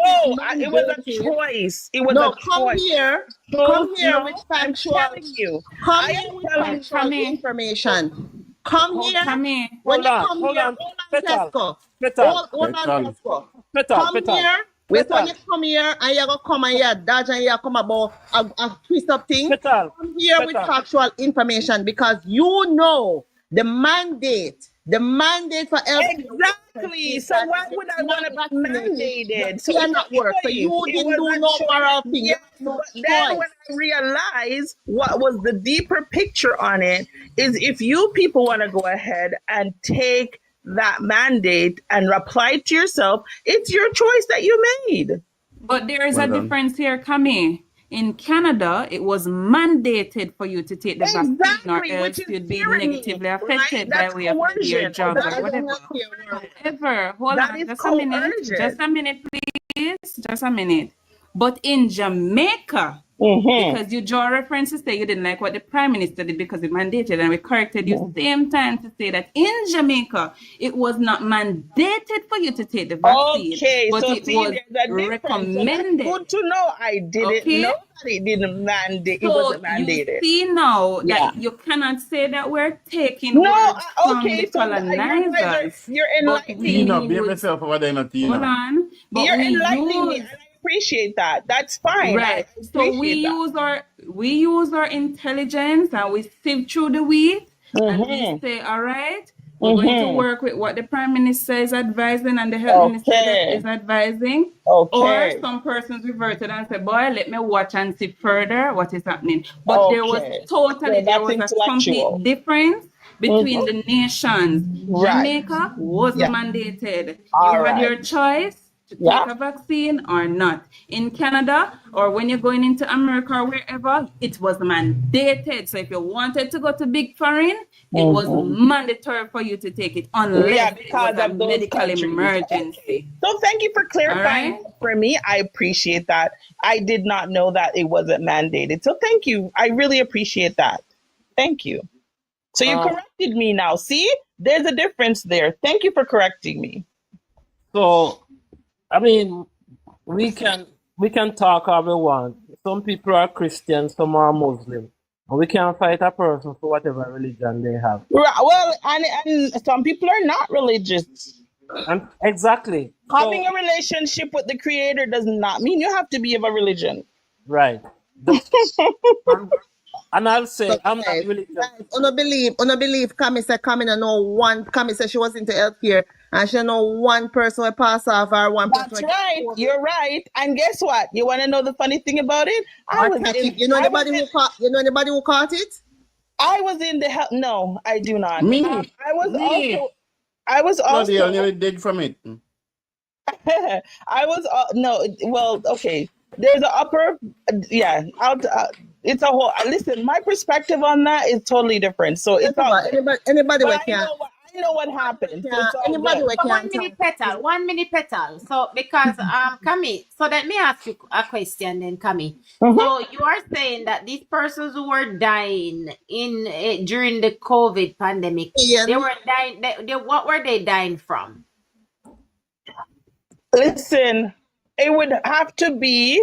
it was a mandated. choice. It was No, a come choice. here. So, Come here no, with I'm factual. telling you. Come I here am with telling factual information. Come here. When you come here, hold on, Tesco. Hold on, Tesco. Come here. Wait, when you come here and you go come and you dodge and you come about a twist up thing. Come here with factual information because you know the mandate for Exactly. So why would I want to be mandated? So you're it's not a work. So choice. you It didn't was do a no choice. moral thing. Yes, You have but no then choice. when I realized what was the deeper picture on it is if you people want to go ahead and take that mandate and apply it to yourself, it's your choice that you made. But there is Well a done. difference here, Kami. In Canada, it was mandated for you to take the vaccine, or Exactly, else which is you'd be tyranny, negatively right? affected by That's way of maybe your coercion. jobs That or is whatever. However, hold That on, is just a minute, coercion. please, just a minute. But in Jamaica, because you draw references that you didn't like what the Prime Minister did because it mandated, and we corrected you same time to say that in Jamaica, it was not mandated for you to take the vaccine, Okay, but so it see, was there's a difference. So that's recommended. good to know. I didn't know that it didn't mandate. It So wasn't mandated. you see now Yeah. that you cannot say that we're taking No, words from okay, the so you guys colonizers, you're but enlightening we Tina, me. behave use yourself over there, not hold Tina. on, but You're we enlightening me, use and I appreciate that. That's fine. I Right. So we use our intelligence and we sift through the wheat and we say, all right, we're going to work with what the Prime Minister is advising and the Health Minister is advising. Or some persons reverted and said, boy, let me watch and see further what is happening. But there was a complete difference between the nations. Jamaica wasn't mandated. You had your choice to take a vaccine or not. In Canada, or when you're going into America or wherever, it was mandated. So if you wanted to go to big foreign, it was mandatory for you to take it unless it was a medical emergency. So thank you for clarifying for me. I appreciate that. I did not know that it wasn't mandated. So thank you. I really appreciate that. Thank you. So you corrected me now. See, there's a difference there. Thank you for correcting me. So, I mean, we can talk all we want. Some people are Christian, some are Muslim. And we can't fight a person for whatever religion they have. Well, and some people are not religious. And exactly. Having a relationship with the Creator does not mean you have to be of a religion. Right. And I'll say, I'm not religious. Guys, believe Kami said Kami said she was into healthcare and she know one person will pass off or one person. That's right. You're right. And guess what? You want to know the funny thing about it? You know anybody who caught it? I was in the health. No, I do not. Me. I was also Bloody hell, nearly dead from it. I was no. Well, okay. There's an upper. Yeah. It's a whole. Listen, my perspective on that is totally different. So it's all anybody but I know what happened. So it's all anybody good. can 1 minute petal. So because Kami, so let me ask you a question then, Kami. So you are saying that these persons who were dying in during the COVID pandemic, they were dying. What were they dying from? Listen, it would have to be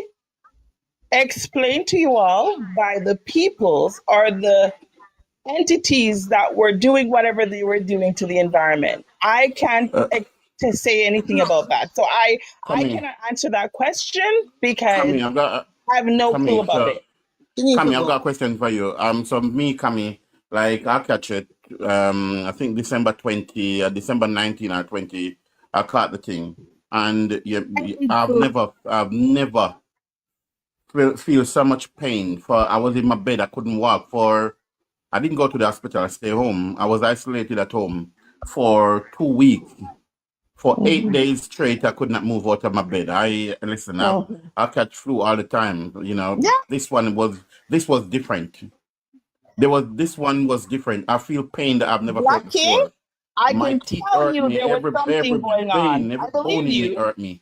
explained to you all by the peoples or the entities that were doing whatever they were doing to the environment. I can't to say anything about that. So I cannot answer that question because I have no clue about it. Kami, I've got a question for you. So me, Kami, like I catch it. I think December 19 or 20, I caught the thing, and I've never feel so much pain. I was in my bed, I couldn't walk. I didn't go to the hospital. I stayed home. I was isolated at home for 2 weeks. For 8 days straight, I could not move out of my bed. I catch flu all the time. You know, this was different. This one was different. I feel pain that I've never felt before. I can tell you there was something going on. Every bone in me hurt me.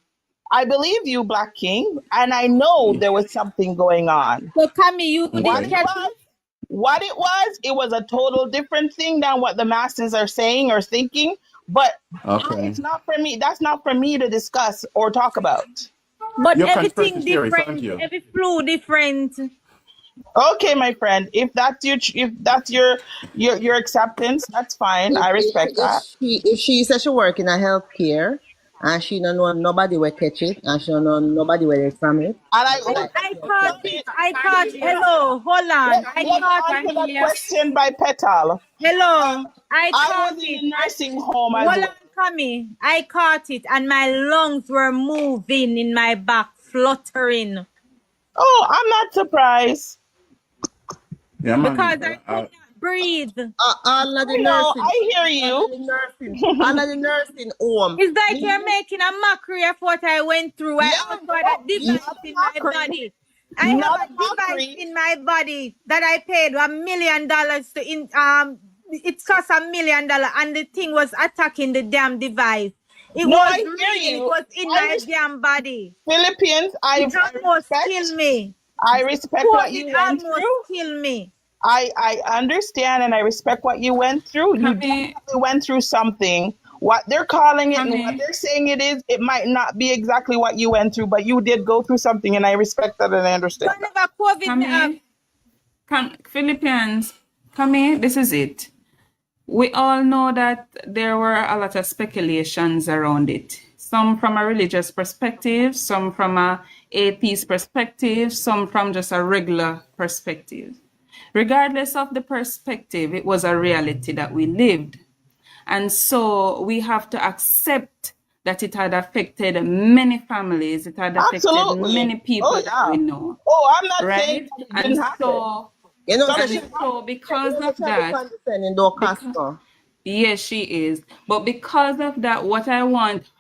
I believe you, Black King, and I know there was something going on. So, Kami, What it was a total different thing than what the masses are saying or thinking. But it's not for me. That's not for me to discuss or talk about. But everything different. Every flu different. Okay, my friend. If that's your acceptance, that's fine. I respect that. If she says she work in a healthcare and she don't know nobody will catch it and she don't know nobody will get from it. I caught. Hello, hold on. I caught that question by Petal. Hello, I caught was in a nursing home. Hold on, Kami. I caught it and my lungs were moving in my back, fluttering. Oh, I'm not surprised. Yeah, man, because I could not breathe. All of the nursing. I hear you. All of the nursing home. It's like you're making a mockery of what I went through. I also had a device in my body. I have a device in my body that I paid $1 million to. It cost $1 million, and the thing was attacking the damn device. It was in my damn body. Philippines, it almost killed me. I respect what you went through. Kill me. I understand and I respect what you went through. You definitely went through something. What they're calling it and what they're saying it is, it might not be exactly what you went through, but you did go through something, and I respect that and I understand. Philippines, this is it. We all know that there were a lot of speculations around it. some from a religious perspective, some from a atheist perspective, some from just a regular perspective. Regardless of the perspective, it was a reality that we lived. And so we have to accept that it had affected many families, it had affected Absolutely. many people Oh, that we yeah. know. Oh, I'm not saying Right? that it And didn't happen. so, You know, Some so shit she, so because you know, of try to that, condescending though, because, Casper. yes, she is. But because of that,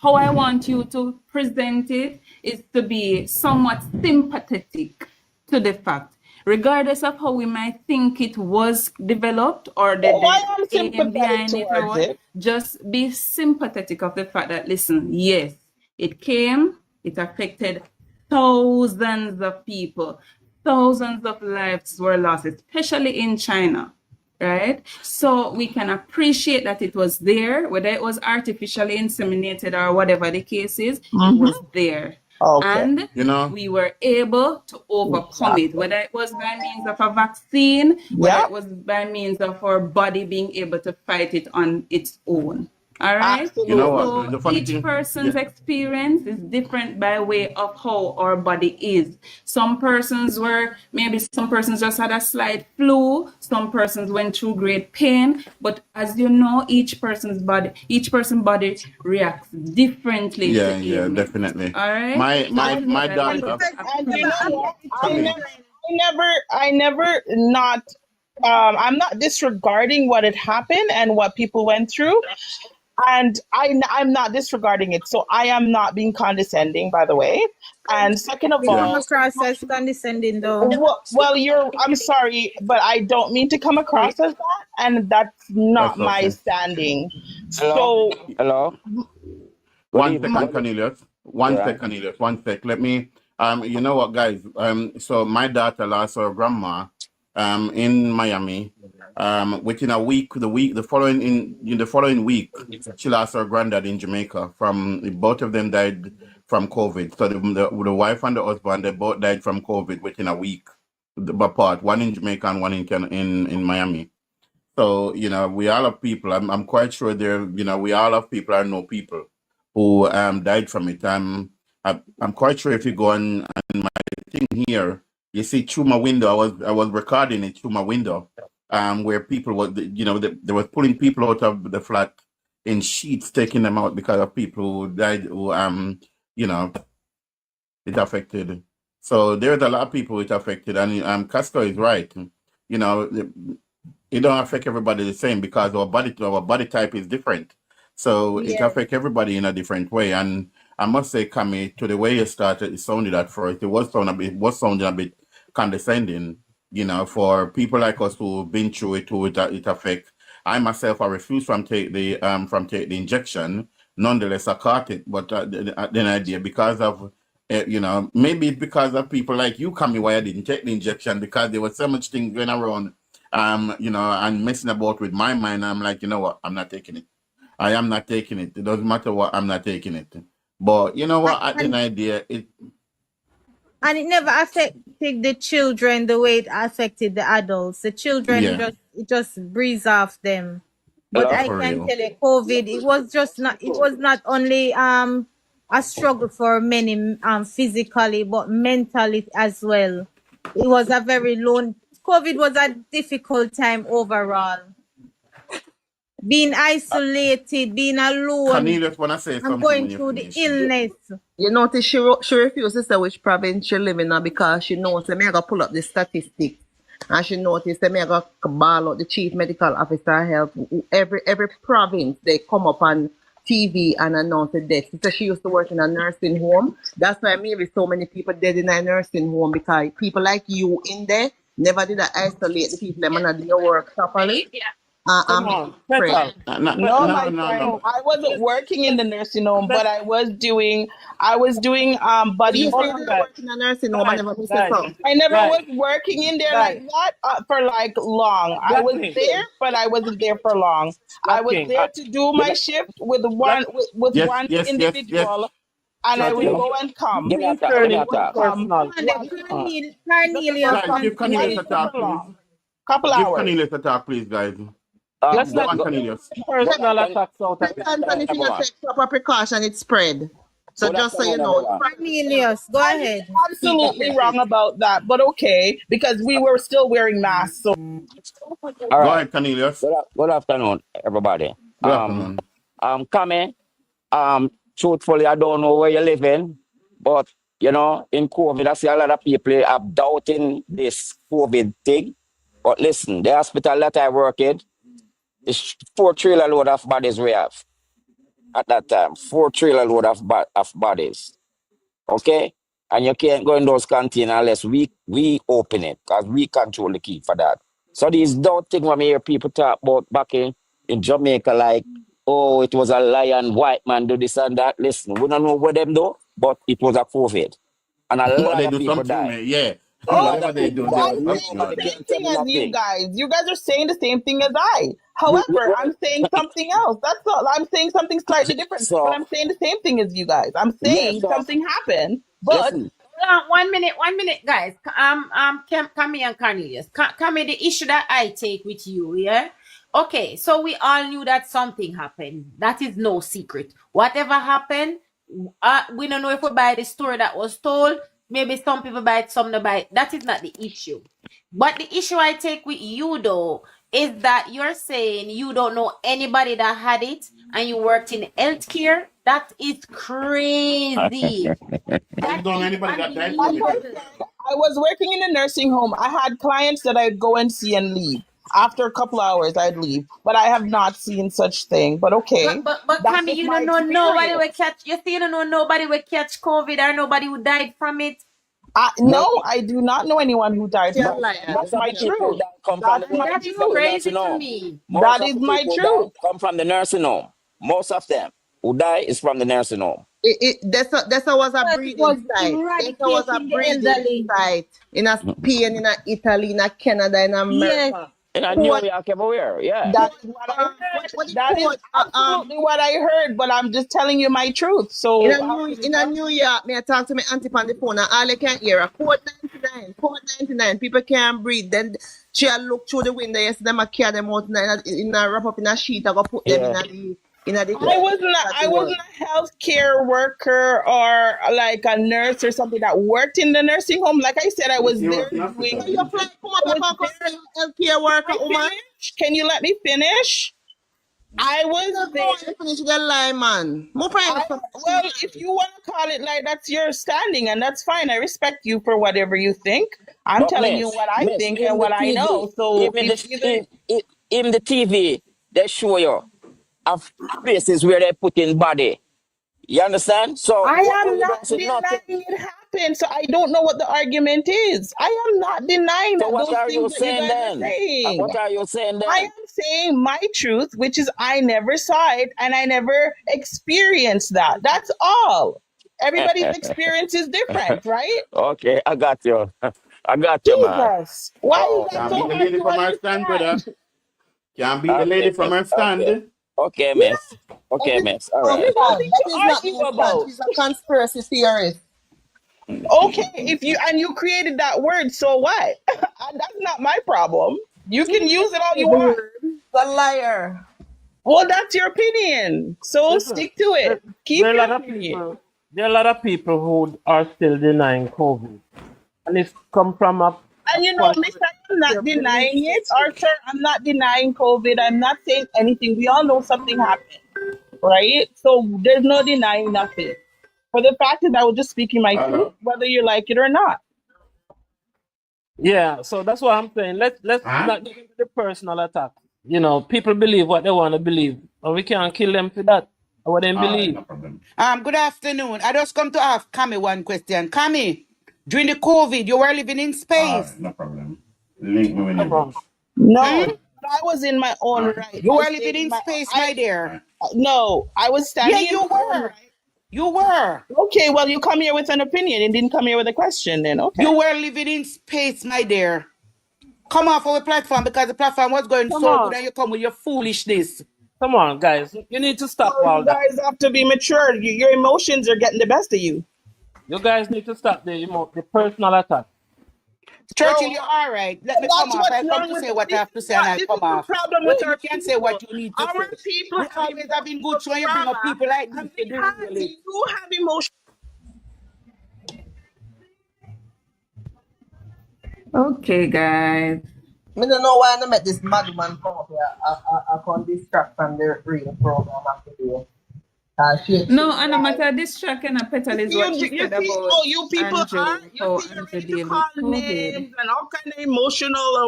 how I want you to present it is to be somewhat sympathetic to the fact, regardless of how we might think it was developed or Why the I'm aim sympathetic behind it or towards what, it? just be sympathetic of the fact that, listen, yes, it came, it affected thousands of people, thousands of lives were lost, especially in China. Right? So we can appreciate that it was there, whether it was artificially inseminated or whatever the case is, it was there. Okay. And You know, we were able to overcome it, whether it was by means of a vaccine, whether Yeah, it was by means of our body being able to fight it on its own. All right. you know what? absolutely. So The funny each thing, person's yeah, experience is different by way of how our body is. Some persons just had a slight flu. Some persons went through great pain. But as you know, each person's body reacts differently yeah, to yeah, ailments. definitely. All right. My So my that's my what I And, want daughter, us to and you know appreciate. what? Camille. I'm not disregarding what had happened and what people went through. And I'm not disregarding it. So I am not being condescending, by the way. And second of We Yeah. come all, across as condescending though. I'm sorry, but I don't mean to come across as that. And that's not That's my okay. standing. Hello? So, Hello? Good One evening. second, Cornelius. One Yeah. sec, Cornelius. One sec. Let me. You know what, guys? So my daughter lost her grandma, in Miami. Within a week, the following week, she lost her granddad in Jamaica. Both of them died from COVID. So the wife and the husband, they both died from COVID within a week, apart. One in Jamaica and one in Miami. So, we all have people. I'm quite sure we all have people. I know people who died from it. I'm quite sure if you go on my thing here, you see through my window. I was recording it through my window, where people were, they were pulling people out of the flat in sheets, taking them out because of people who died, who you know, it affected. So there's a lot of people it affected, and Casco is right. It don't affect everybody the same because our body type is different. So it Yeah. affects everybody in a different way. And I must say, Cami, to the way you started, it sounded at first, it was sounding a bit condescending, for people like us who've been through it, who it affects. I myself, I refuse from take the injection. Nonetheless, I caught it, but then I did because of maybe it's because of people like you, Cami, why I didn't take the injection, because there was so much things going around and messing about with my mind. I'm like, you know what? I'm not taking it. I am not taking it. It doesn't matter what, I'm not taking it. But you know what? At the And, idea, it and it never affected the children the way it affected the adults. The children, yeah, it just breeze off them. But Hello? I for can real. tell you, COVID, it was not only a struggle for many physically, but mentally as well. It was a very lone. COVID was a difficult time overall. Being isolated, being alone, Cornelius wanna say and something going when you through the finish. illness. You notice she refused to say which province she live in now because she knows that me I go pull up the statistics. And she noticed that me I go ball out the chief medical officer health. Every province they come up on TV and announce the death. She said she used to work in a nursing home. That's why maybe so many people dead in a nursing home, because people like you in there never did isolate the people that not do your work properly. Come I'm on, afraid. Petal. No, no, Petal. my no, no, friend, no. No. I wasn't working in the nursing home, Pet- but I was doing buddy. You Hold say on, you guys. work in a nursing home, I Guys, never miss a guys, song. I never guys, was working in there like guys. that for like long. I Black was King. there, but I wasn't there for long. I Black was King. there to do Give my me, shift with Black Yes, one yes, yes, yes. individual, and I Black would King. One, go and come. give me a Please talk. Give turn me it a on talk. personal. And the Cornelius guys, and give Wasn't Cornelius a Smith. there talk, for please. long. Couple Give hours. Cornelius a talk, please, guys. Let's Go not on, Go, take Cornelius. go, Take personal go, attacks out of take it. Anthony go for your on. take proper precaution, it's spread. So Good just so you afternoon, know, everyone. Cornelius, go And he's ahead. absolutely wrong about that, but okay, because we were still wearing masks. So All Go right. ahead, Cornelius. Good afternoon, everybody. Good afternoon. Kami, truthfully, I don't know where you're living, but in COVID, I see a lot of people are doubting this COVID thing. But listen, the hospital that I work in is 4 trailer load of bodies we have at that time. 4 trailer load of bodies. Okay? And you can't go in those containers unless we open it, because we control the key for that. So these don't think when I hear people talk about back in Jamaica, like, oh, it was a lion, white man do this and that. Listen, we don't know what them do, but it was a COVID. And a But lot they of do people something, died. man. Yeah. A Oh, lot Whatever of they people do, they died. I'm do saying something the Nobody good. can same tell thing me as you nothing. guys. You guys are saying the same thing as I. However, I'm saying something else. That's all. I'm saying something slightly different, but So, I'm saying the same thing as you guys. I'm yeah, saying so, something happened, but listen. Hold on, 1 minute, guys. Camille and Cornelius. Camille, the issue that I take with you, yeah? Okay, so we all knew that something happened. That is no secret. Whatever happened, we don't know if we buy the story that was told. Maybe some people buy it, some don't buy it. That is not the issue. But the issue I take with you, though, is that you're saying you don't know anybody that had it and you worked in healthcare. That is crazy. How you That don't know is anybody that died from like it? I unbelievable. said, I was working in a nursing home. I had clients that I'd go and see and leave. After a couple hours, I'd leave. But I have not seen such thing. But okay, But that's Camille, just you my don't know nobody will experience. catch. You still don't know nobody will catch COVID or nobody who died from it. No, No, I do not know anyone who died you're a from most, it. liar. That's most of my the people truth. that come from That's the And my that is from the truth. nursing crazy to home. me. Most That of is the my people that truth. come from the nursing home. Most of them who die is from the nursing home. Dessa was a Because it was breeding site. Dessa was a eradicating the breeding elderly. site in a Spain, in a Italy, in a Canada, in Yes. America. In a New Code, York everywhere, yeah. That code, is what I heard. what the That is code? absolutely what I heard, but I'm just telling you my truth. So how can you In a tell? New York, me I talk to my auntie on the phone and all I can hear a code 99, code 99. People can't breathe. Then she a look through the window, yes, them a carry them out in a wrap up in a sheet, I go put them Yeah. in a the Yeah. I wasn't a healthcare worker or like a nurse or something that worked in the nursing home. Like I said, I Yes, was you there work in hospital, So doing. you didn't apply you? come I up was here there. because healthcare worker, Can I woman. finish? Can you let me finish? I was Just know there. you finish the line, man. More private stuff. Well, if you want to call it like that's your standing, and that's fine. I respect you for whatever you think. I'm But telling you what I miss, think and in the what I TV, know. So even it's either in the TV, they show you of places where they put in body. You understand? So I why am you not don't see nothing? denying it happened. So I don't know what the argument is. I am not denying So that what those are you things that you saying guys are then? saying. What are you saying I then? am saying my truth, which is I never saw it and I never experienced that. That's all. Everybody's experience is different, right? Okay, I got you. I got you, man. Jesus. Why is Oh, that Can't so beat the hard lady to from her stand, brother. understand? Can't beat the okay, lady from miss. her Okay. stand. Okay, Yeah, miss. That Okay, is miss. All no right. there's stand. nothing That to is not argue no stand. about. She's a conspiracy theorist. Okay, if you created that word, so what? And that's not my problem. You She can use it all you is the want. word. The liar. Well, that's your opinion. So Listen, stick to it. Keep there are a your lot of opinion. people. There are a lot of people who are still denying COVID, and it's come from a And you know, point Mister, I'm not their belief denying it. system. Arthur, I'm not denying COVID. I'm not saying anything. We all know something happened, right? So there's no denying nothing. For the fact is, I was just speaking my truth, Hello? whether you like it or not. Yeah, so that's what I'm saying. Let's Huh? not get into the personal attack. You know, people believe what they want to believe, and we can't kill them for that. Or what they All right, believe. no problem. Good afternoon. I just come to ask Kami one question. Kami, during the COVID, you were living in All space. right, no problem. Link me when you Come on. reach. No, Hmm? but I was in my All own right. right. You I were stayed living in in my. space, I my All dear. right. no. I was Yeah, standing in you my own were. right. You were. Okay, well, you come here with an opinion and didn't come here with a question. Then okay. You were living in space, my dear. Come off our platform because the platform was going Come so good on. and you come with your foolishness. Come on, guys. You need to stop Well, all you that. guys have to be mature. Your emotions are getting the best of you. You guys need to stop the personal attack. Churchill, you're all right. Let me come That's off. what's I come wrong to with say what I have to say and I this come is the off. problem You, with you our can say what people. you need to Our say. people We have always have been good, so when you bring trauma, up people like and this to because derail it. you have emotion. Okay, guys. I don't know why I met this madman come up here. I can't distract from the real program after the she No, and no lied. matter distract and a petal is what she You said see about how you people are? Andrew, You how see you're Andrew ready to deal with call COVID. names and all kind of emotional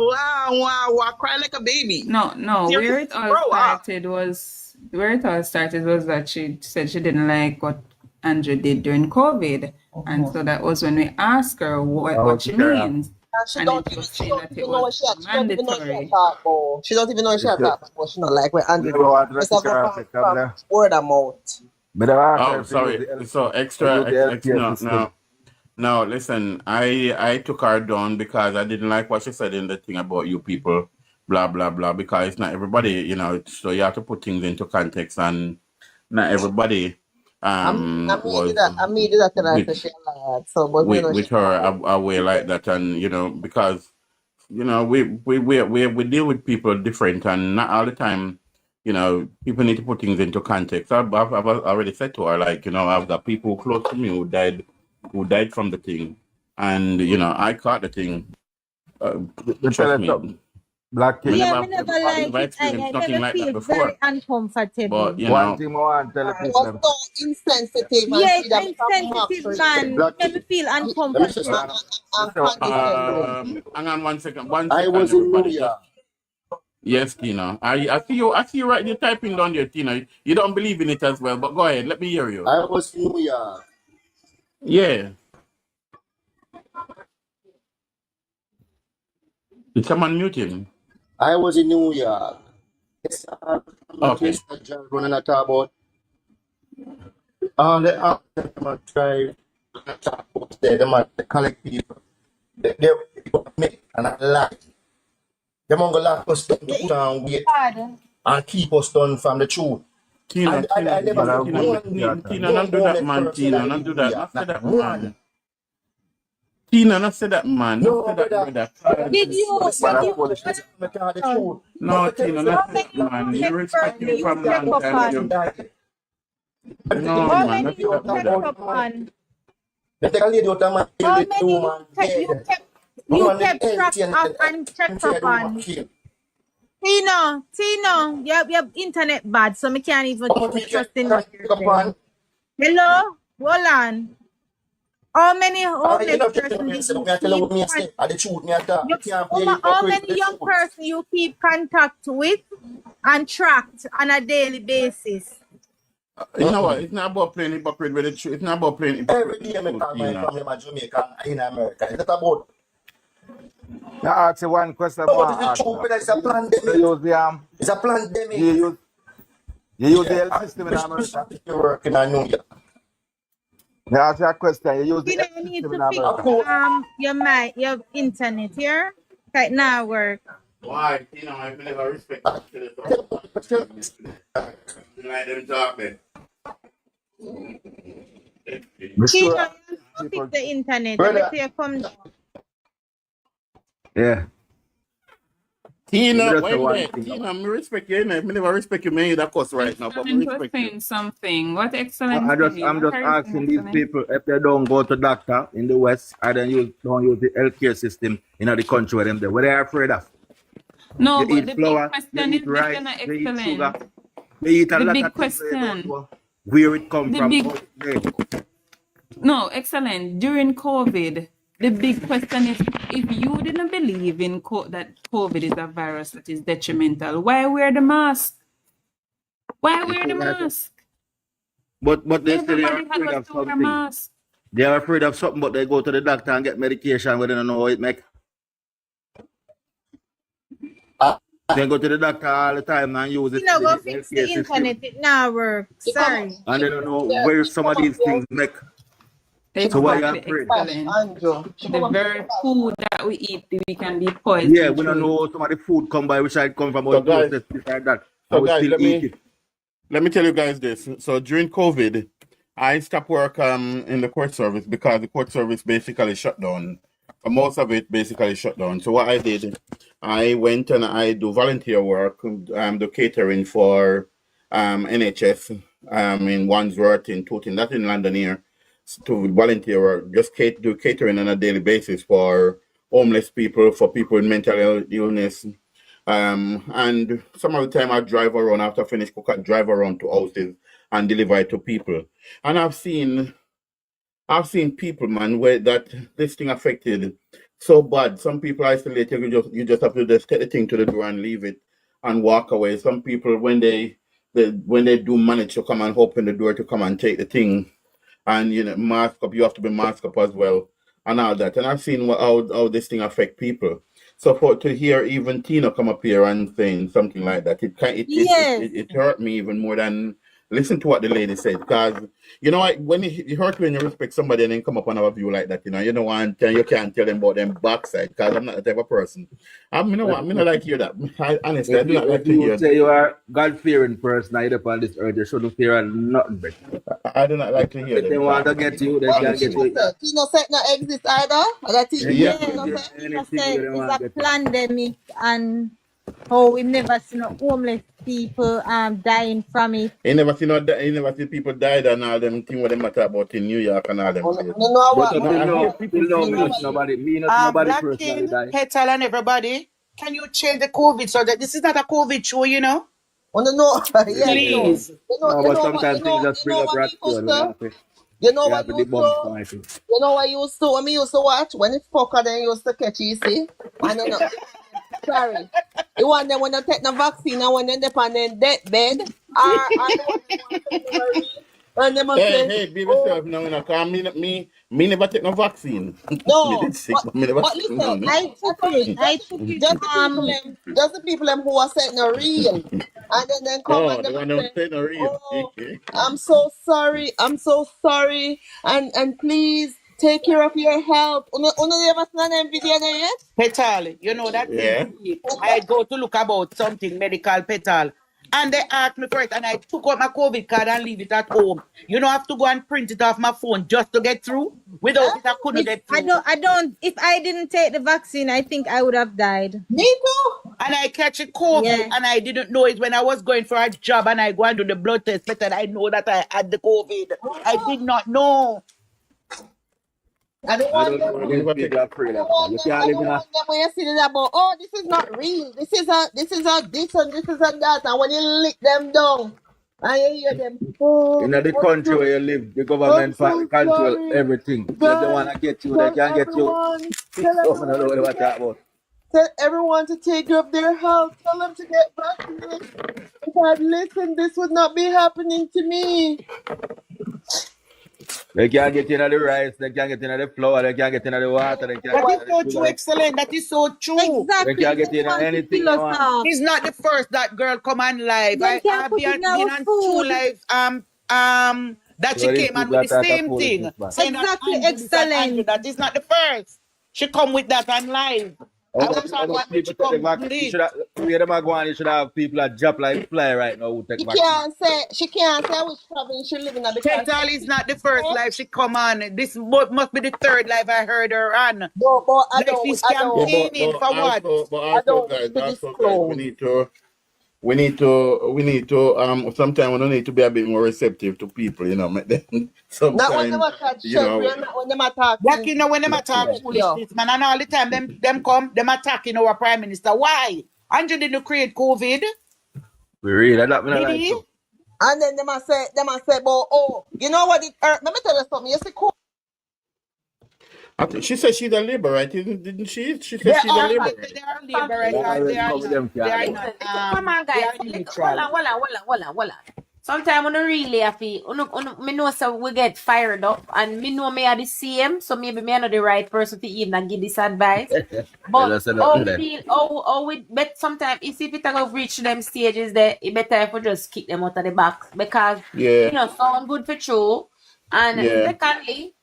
and wow, cry like a baby. No, where Seriously, it all grow up. started was that she said she didn't like what Andrew did during COVID. And so that was when we asked her what she means. And she And don't then she even was saying that it know was what she don't even know what she mandatory. talk about. She don't even know what she talk about. She not like where Andrew just a go from word of mouth. Oh, sorry. So no. Listen, I took her down because I didn't like what she said in the thing about you people, blah blah blah. Because it's not everybody, so you have to put things into context, and not everybody I was made it that I said with she lied. So but me know she her lied. a way like that, and because we deal with people different, and not all the time. People need to put things into context. I've already said to her, like, I've got people close to me who died from the thing, and I caught the thing. Trust me, Black I King. Yeah, never, me never I like never it. experienced I nothing never like that feel before. very uncomfortable. But One thing I want to tell the It people was them. so insensitive and Yeah, see that become insensitive mockery man. Black Make me King. feel Let me say uncomfortable. something. and Listen what I'm condescending. saying. hang on one second, I was in New everybody. Just York. yes, Tina. I see you. I see you right there typing down there, Tina. You don't believe in it as well, but go ahead. Let me hear you. I was in New York. Yeah. Did someone mute him? I was in New York. Yes, not Okay. Mr. John running a talk about all the after drive talk about there, them are the collect people. They make and a lie. Them on go lock us down to put on weight Pardon. and keep us down from the truth. Tina, I never heard one day, Tina, no not do that, homeless man. person Tina, that not in do New that. Not York. say Not that, one. man. Tina, not say that, man. Not No, say that, brother. brother. Did you, Listen, did I'm you, foolishness. I'm telling the sorry. truth. No, But tell me Tina, something. How not say many that, man. You homeless respect person you you from check long up time. on? You... Die. No, How man, many not say you that, check brother. up on? They take a lady out of my How building, the many woman you dead. kept Woman is track empty of and check and up the woman on? killed. Tino, your internet bad, so me can't even How much keep we get trusting what you're up on? saying. Hello, hold on. How many You homeless know, just person me did say, but you me I tell you keep what me I say. I the truth me I talk. you, You can't play how hypocrite. many The young truth. person you keep contact with and tracked on a daily basis? You know what? It's not about playing hypocrite with the truth. It's not about playing Every hypocrite with day the I truth, call my Tina. family, my Jamaica in America. It's not about. Now ask you one question more. It's the truth, but it's a pandemic. It's a pandemic. You use the health system in America. You work in New York. Now ask you a question. You use the health You need system to in fix America. your internet here. Right now work. Why? Tina, I've never respected you. Like them talk there. Me Tino, sure. you have to fix the internet. I bet Brother. you come down. Yeah. Tina, Just say when one there, thing. Tina, me respect you, innit? Me never respect you, me either cuss right now, but me Excellent was respect you. saying something. What excellency? I'm What just are you saying, asking these excellent? people if they don't go to doctor in the West, I don't use the healthcare system in the country where them there. What they are afraid of? No, You but eat the big flour, you question eat is this, rice, you're not you eat sugar, excellent. you eat a The lot big of things where you don't question, know where it come the from. big, How it made. no, excellent. During COVID, the big question is if you didn't believe in that COVID is a virus that is detrimental, why wear the mask? Why wear the mask? But they say they are Everybody afraid was of to wear a something. mask. They are afraid of something, but they go to the doctor and get medication where they don't know how it make. They go to the doctor all the time and use You know, the go fix the healthcare system. internet. It now work. Sorry. And they don't know where some of these things make. So why you Exactly, afraid? excellent. The very food that we eat, we can be Yeah, poisoned we don't through it. know some of the food come by which I come from, how So it guys, processed, this like that. And we let still eat it. me tell you guys this. So during COVID, I stopped work in the court service because the court service basically shut down Most of it basically shut down. So what I did, I went and I do volunteer work, do catering for NHS in Wandsworth, in Tooting, not in London here, to volunteer work, just do catering on a daily basis for homeless people, for people with mental illness. And some of the time I drive around after I finish cook, I drive around to houses and deliver it to people. And I've seen people, man, where that this thing affected so bad. Some people isolated, you just have to just take the thing to the door and leave it and walk away. Some people when they do manage to come and open the door to come and take the thing, and mask up, you have to be masked up as well and all that. And I've seen how this thing affect people. So to hear even Tina come up here and saying something like that, Yes. it hurt me even more than listen to what the lady said. Because when it hurt when you respect somebody and then come up on our view like that, and you can't tell them about them backside. Because I'm not the type of person. I'm not like to hear that. Honestly, I do not like to hear. If you say you are God-fearing person, I upon this earth, you shouldn't fear nothing better. I do not like to hear If they them. want to get you, they can get you. Tino said not exist either. That is Yeah. He said it's a pandemic and how we never seen no homeless people dying from it. You never see people died and all them thing what they matter about in New York and all them No, place. no, no, But what? up till I hear now, people till now, saying me that. not nobody Black personally King, die. Petal, and everybody, can you change the COVID so that this is not a COVID show, Oh, no, yes, no. Please. No, You but know what? sometimes things just You spring know up what right we through used and we to. have to, You know we what have to you used debunk to. some of it. You know what you used to. When we used to watch when it's fucker, then you used to catch you see, and then sorry, you want them when they take the vaccine and when they dip on their death bed, or the one them want to say never real, and they must say, Hey, be oh yourself now, cause me never take no vaccine. Me no, did sick, but me never but take listen, none. I took it. I took it. just the people them who are saying no real, and then come Oh, and the them one and them say, say no real. oh, I'm so sorry, and please take care of your health. Uno never seen them video there yet? Petal, that thing Yeah. deep. I go to look about something medical, Petal. And they asked me for it, and I took out my COVID card and leave it at home. You don't have to go and print it off my phone just to get through. Without it, I couldn't get through. I don't, if I didn't take the vaccine, I think I would have died. Me too. And I catch a COVID, Yeah. and I didn't know it when I was going for a job, and I go and do the blood test. But I know that I had the COVID. I did not know. I don't I want don't them. know what Me these never take. people are afraid of. You I can't live don't in a want them when you see it about, oh, this is not real. This is a this and this is a that. And when you lick them down and you hear them, oh, in the country where you live, the I'm government so control sorry. everything. If they Guys, want to get you, they can get you. tell So I don't know everyone to what get that about. tell everyone to take care of their health. Tell them to get vaccinated. Because listen, this would not be happening to me. They can't get into the rice, they can't get into the flour, they can't get into the water, they can't That get is into the so true, sugar. excellent. That is so true. They Exactly. can't They get into want to anything kill you us want. off. He's not the first that girl come on live. Them can't I've put it in been our on two food. lives. That she So these came on people with are the talking same thing, foolishness, man. saying that Exactly, Andrew this and Andrew excellent. that is not the first. She come with that on live. I was How on much one when people she take the come vaccine? with You it. should have, where them are going, you should have people that drop like fly right now who take vaccine. She can't say which province she live in because Petal is not the first live she come on. This must be the third live I heard her on. but Like she's Yeah, campaigning for what? I don't wish guys, to we disclose. need to sometimes we don't need to be a bit more receptive to people, Not when them sometimes, attack Sheffield, not when them attack Black, things. when them attack foolishness, man, and all the time them come, them attacking our prime minister. Why? Andrew didn't create COVID. We really, that me not Did like he? so. And then them a say, but oh, you know what it hurt? Let me tell you something. You see, I think she said she's a liberal, didn't she? She They said she's a are, liberal. they are They liberal. always come with them Listen, can't come on, They guys. are neutral. Hold on. Sometimes when I really happy, me know so we get fired up, and me know me are the same, so maybe me are not the right person to even give this advice. They But just say how nothing we then. deal, how we bet sometimes if it go reach them stages there, it better if we just kick them out of the box because Yeah, sound good for true. And yeah. secondly,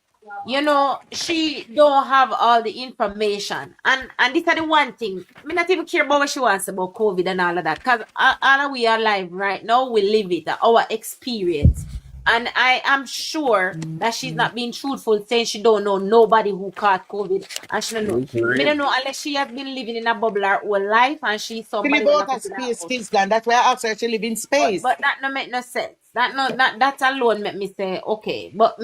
she don't have all the information. And this is the one thing. Me not even care about what she wants about COVID and all of that. Because all we are alive right now, we live it, our experience. And I am sure that she's not being truthful, saying she don't know nobody who caught COVID. And she don't know. Me don't know unless she has been living in a bubble her whole life and she's She somebody live when I out come of to that space, house. Kingsland. That's why I asked her she live in space. But that no make no sense. That alone make me say okay. But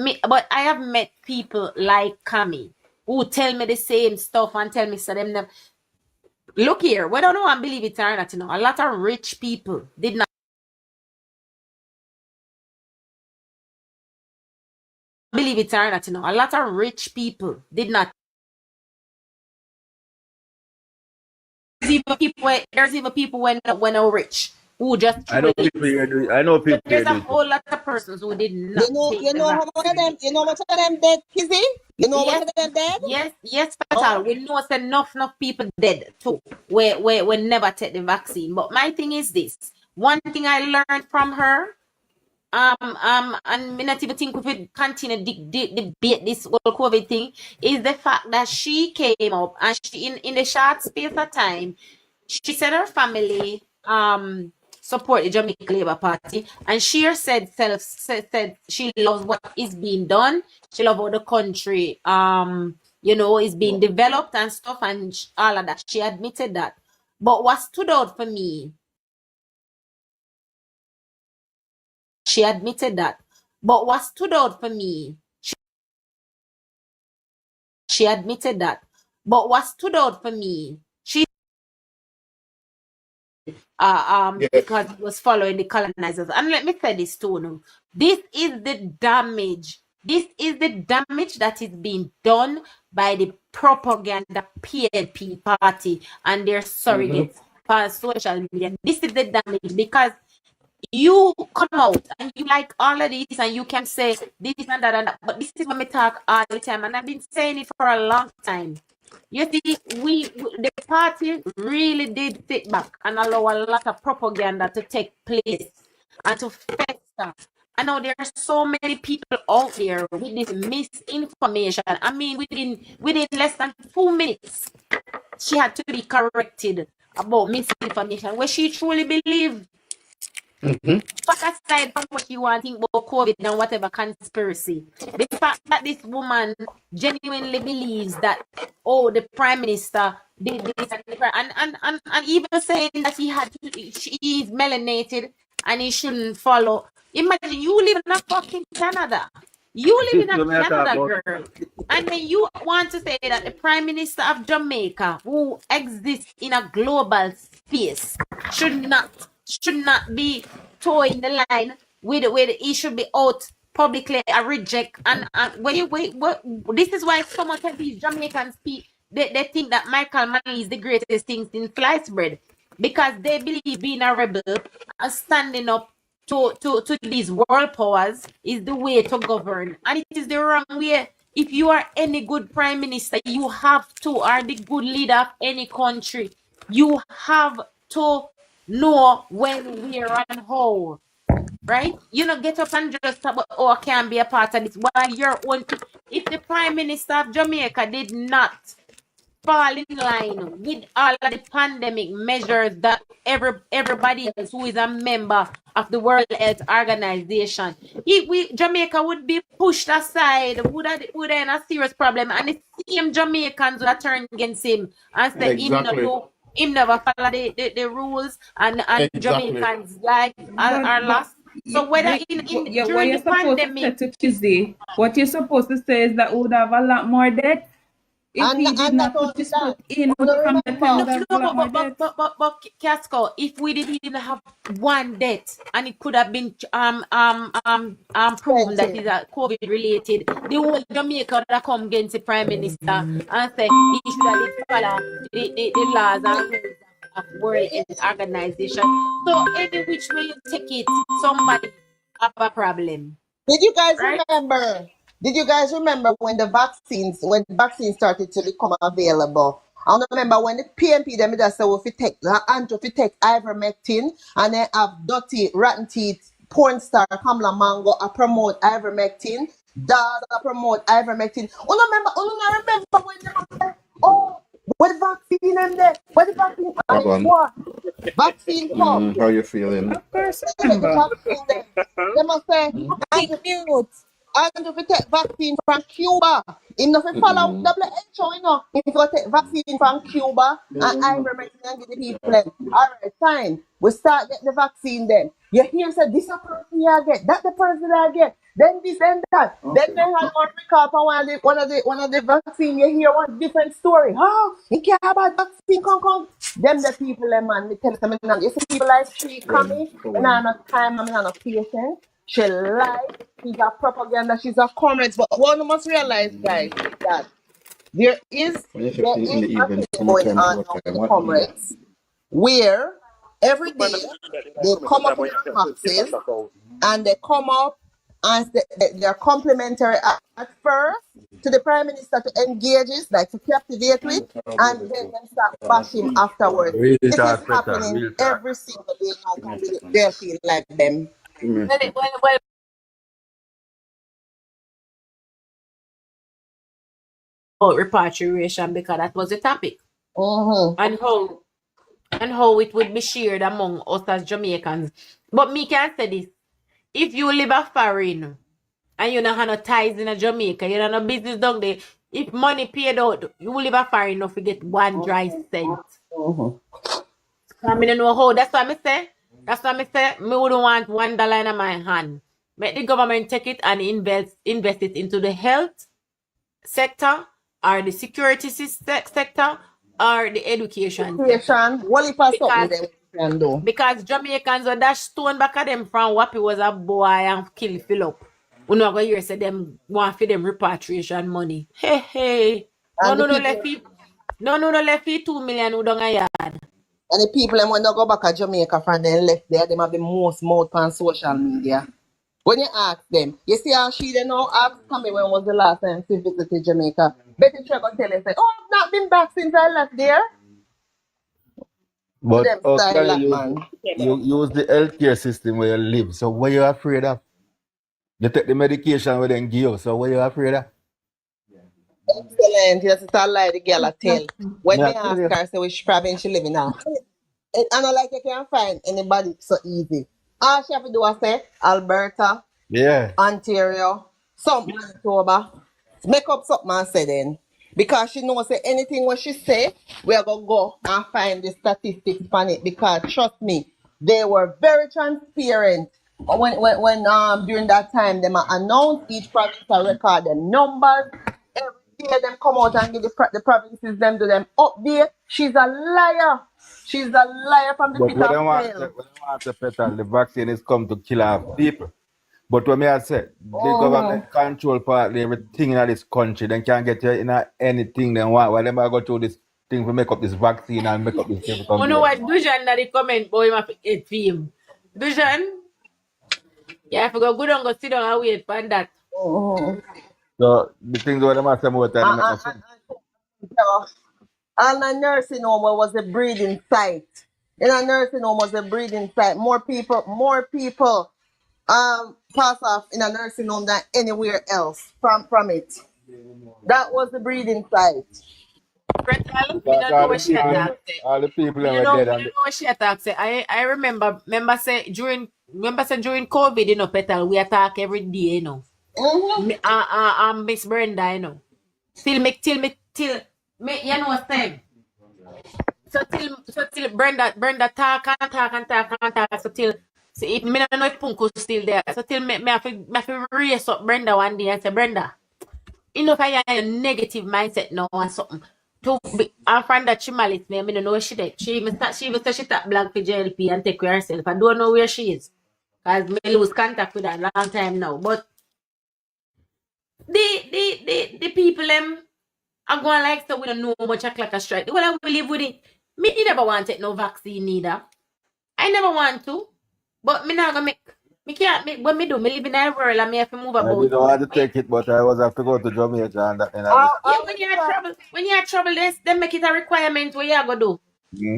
I have met people like Kami who tell me the same stuff and tell me so them never look here. We don't know and believe it or not. You know, a lot of rich people did not believe it or not. You know, a lot of rich people did not. There's even people when are rich who just I know truly. people here do it. I know So people there's here do a it. whole lot of persons who did You not know, take the how much of vaccine. them, much of them dead, Kizzy? You know much Yes, of them dead? yes, Oh, fatal. We know it's enough people dead too. We never take the vaccine. But my thing is this. One thing I learned from her, and me not even think we could continue debate this whole COVID thing, is the fact that she came up and she in the short space of time, she said her family support the Jamaican Labour Party, and she said she loves what is being done. She loves how the country is being developed and stuff, and all of that. She admitted that. But what stood out for me, she admitted that. But what stood out for me, she admitted that. But what stood out for me, she because it was following the colonizers. And let me say this too now. This is the damage. This is the damage that is being done by the propaganda PNP party and their surrogates for social media. This is the damage because you come out and you like all of this and you can say this and that, but this is when we talk all the time, and I've been saying it for a long time. You see, the party really did sit back and allow a lot of propaganda to take place and to fester. I know there are so many people out there with this misinformation. I mean, within less than 2 minutes, she had to be corrected about misinformation where she truly believed. Fuck aside from what you want to think about COVID and whatever conspiracy. The fact that this woman genuinely believes that, oh, the prime minister did this and even saying that she is melanated and he shouldn't follow. Imagine you live in a fucking Canada. You live in a Canada, girl. And then you want to say that the Prime Minister of Jamaica, who exists in a global space, should not be towing the line with he should be out publicly a reject and this is why so much of these Jamaicans they think that Michael Manley is the greatest thing since sliced bread because they believe being a rebel and standing up to these world powers is the way to govern, and it is the wrong way. If you are any good prime minister, you have to, or the good leader of any country, you have to know when, where, and how. Right? You know, get up and just talk about, oh, I can't be a part of this. Why your own? If the prime minister of Jamaica did not fall in line with all of the pandemic measures that everybody else who is a member of the World Health Organization, Jamaica would be pushed aside, would in a serious problem, and the same Jamaicans would turn against him and say him never follow the rules and Jamaicans like are But lost. So whether what during you're the supposed to say pandemic, to Kizzy, what you're supposed to say is that we would have a lot more debt if he did and not not put only his that, foot in you don't from the time no, we would remember, have a no, lot more debt. but Casco, if we didn't have one death and it could have been proven that it's a COVID related, the whole Jamaica that come against the Prime Minister and say he should have follow the laws and rules of World Health Organization. So any which way you take it, somebody have a problem. Did you guys Right? remember? Did you guys remember when the vaccines started to become available? I remember when the PNP them just say if you take ivermectin and then have dirty rotten teeth porn star Kamala Mango I promote ivermectin, Dad I promote ivermectin. You remember when they say, oh What the vaccine them there? What the vaccine? And it's One. what? Vaccine come. How you feeling? Of course, They get the remember. vaccine them. They must say, Tick mute. and if you take vaccine from Cuba, him not fi follow WHO, you know. If you take vaccine from Cuba, and I remember and give the people them. All right, fine. We start get the vaccine then. You hear say this a person you get, that the person I get, then this and that. Then they had one recall for one of the vaccine. You hear one different story. Oh, you care about vaccine? Come. Them the people them man. Me tell you something. You see people like she coming, and I have time. I'm not patient. She lies. She's a propaganda. She's a comrade. But what you must realize, guys, is that there is When you there 15 in is the a evening, thing come going again on over now with time. the What do you? comrades where every day they come up with their boxes and they come up and they're complimentary at first to the prime minister to engage with, like to captivate with, and then they start bashing afterwards. Real This is talk, better. happening Real talk. every single day now. They'll feel like them. About repatriation because that was the topic. Mm-hmm. And how it would be shared among us as Jamaicans. But me can say this. If you live a foreign and you don't have no ties in a Jamaica, you don't have no business down there, if money paid out, you live a foreign enough to get one dry cent. I mean, I know how. That's what I say. Me wouldn't want $1 in my hand. Make the government take it and invest it into the health sector or the security sector or the education sector. Education, what if I something Because them can do? because Jamaicans were dash stone back at them from Wappy was a boy and kill fill up. We not gonna hear say them want for them repatriation money. Hey. No And the no people left it. No left it 2 million who don't a yard. and the people them when they go back to Jamaica from them left there, them have the most mouth on social media. When you ask them, you see how she they know ask Tommy when was the last time she visited Jamaica. Betty Trevor tell her say, oh, I've not been back since I left there. To But them how style can that you man. use the healthcare system where you live? So what you afraid of? You take the medication where they give you. So what you afraid of? Excellent. Yes, it's a lie the girl a tell. When Me me I tell ask you. her, say which province she live in now. And I like you can't find anybody so easy. All she have to do is say Alberta, Yeah. Ontario, some Manitoba. Make up something and say then. Because she knows say anything what she say, we are gonna go and find the statistics on it. Because trust me, they were very transparent. When during that time them announced each province and record the numbers. Every day them come out and give the provinces them do them update. She's a liar. She's a liar from the But pit what of I want hell. to petal, the vaccine is come to kill our people. But when I say the Mm-hmm. government control partly everything in this country, they can't get you in anything they want. Why them I go through this thing to make up this vaccine and make up this thing to come You to know them? what Dujan that the comment boy ma it him. Dujan, you have to go good and go sit down and wait for that. Mm-hmm. So the things what them I say more time Uh, make uh, no sense. uh, And a nursing home was a breeding site. In a nursing home was a breeding site. More people pass off in a nursing home than anywhere else from it. That was the breeding site. Gretel, me Because don't know what she attack say. all the people Me them don't were know dead me don't and know what she attack say. I remember say during COVID, you know, Petal, we attack every day, you know. Mm-hmm. Miss Brenda, you know. Till me you know what time. So till Brenda talk so till so if me don't know if Punko still there. So till me have to raise up Brenda one day and say Brenda, enough I have a negative mindset now and something. To be and find that she malice me, I don't know where she did. She even said she tap blank for JLP and take care of herself. I don't know where she is. Cause me lose contact with her a long time now. But the people are going like so we don't know much like a strike. Well, I will live with it. Me you never want to take no vaccine neither. I never want to. But me not gonna make me can't make what me do. Me live in a world and me have to move I about. didn't want to take it, but I was have to go to Jamaica and that and I I, just Yeah, I, when you have trouble, they make it a requirement what you go do.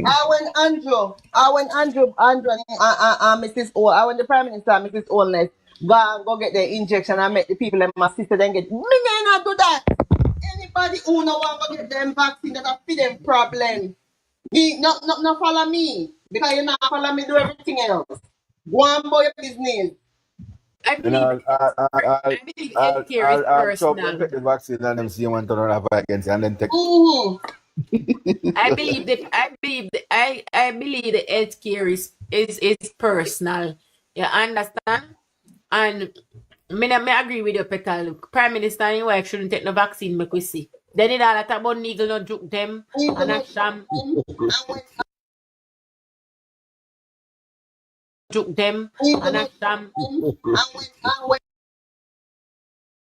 I when Andrew and Mrs. O, I when the Prime Minister and Mrs. Olness go get the injection and make the people and my sister then get me not do that. Anybody who no want to get them vaccine that a fit them problem. Not follow me. Because you not follow me do everything else. Go on boy your business. I You know, believe I believe healthcare is I'll chop them personal. take the vaccine and them see one turn around against and then take. I believe I believe the healthcare is personal. You understand? And me agree with you, Petal. Prime Minister and wife shouldn't take no vaccine, make we see. Then it all that about niggle no joke them and a sham joke them and a sham.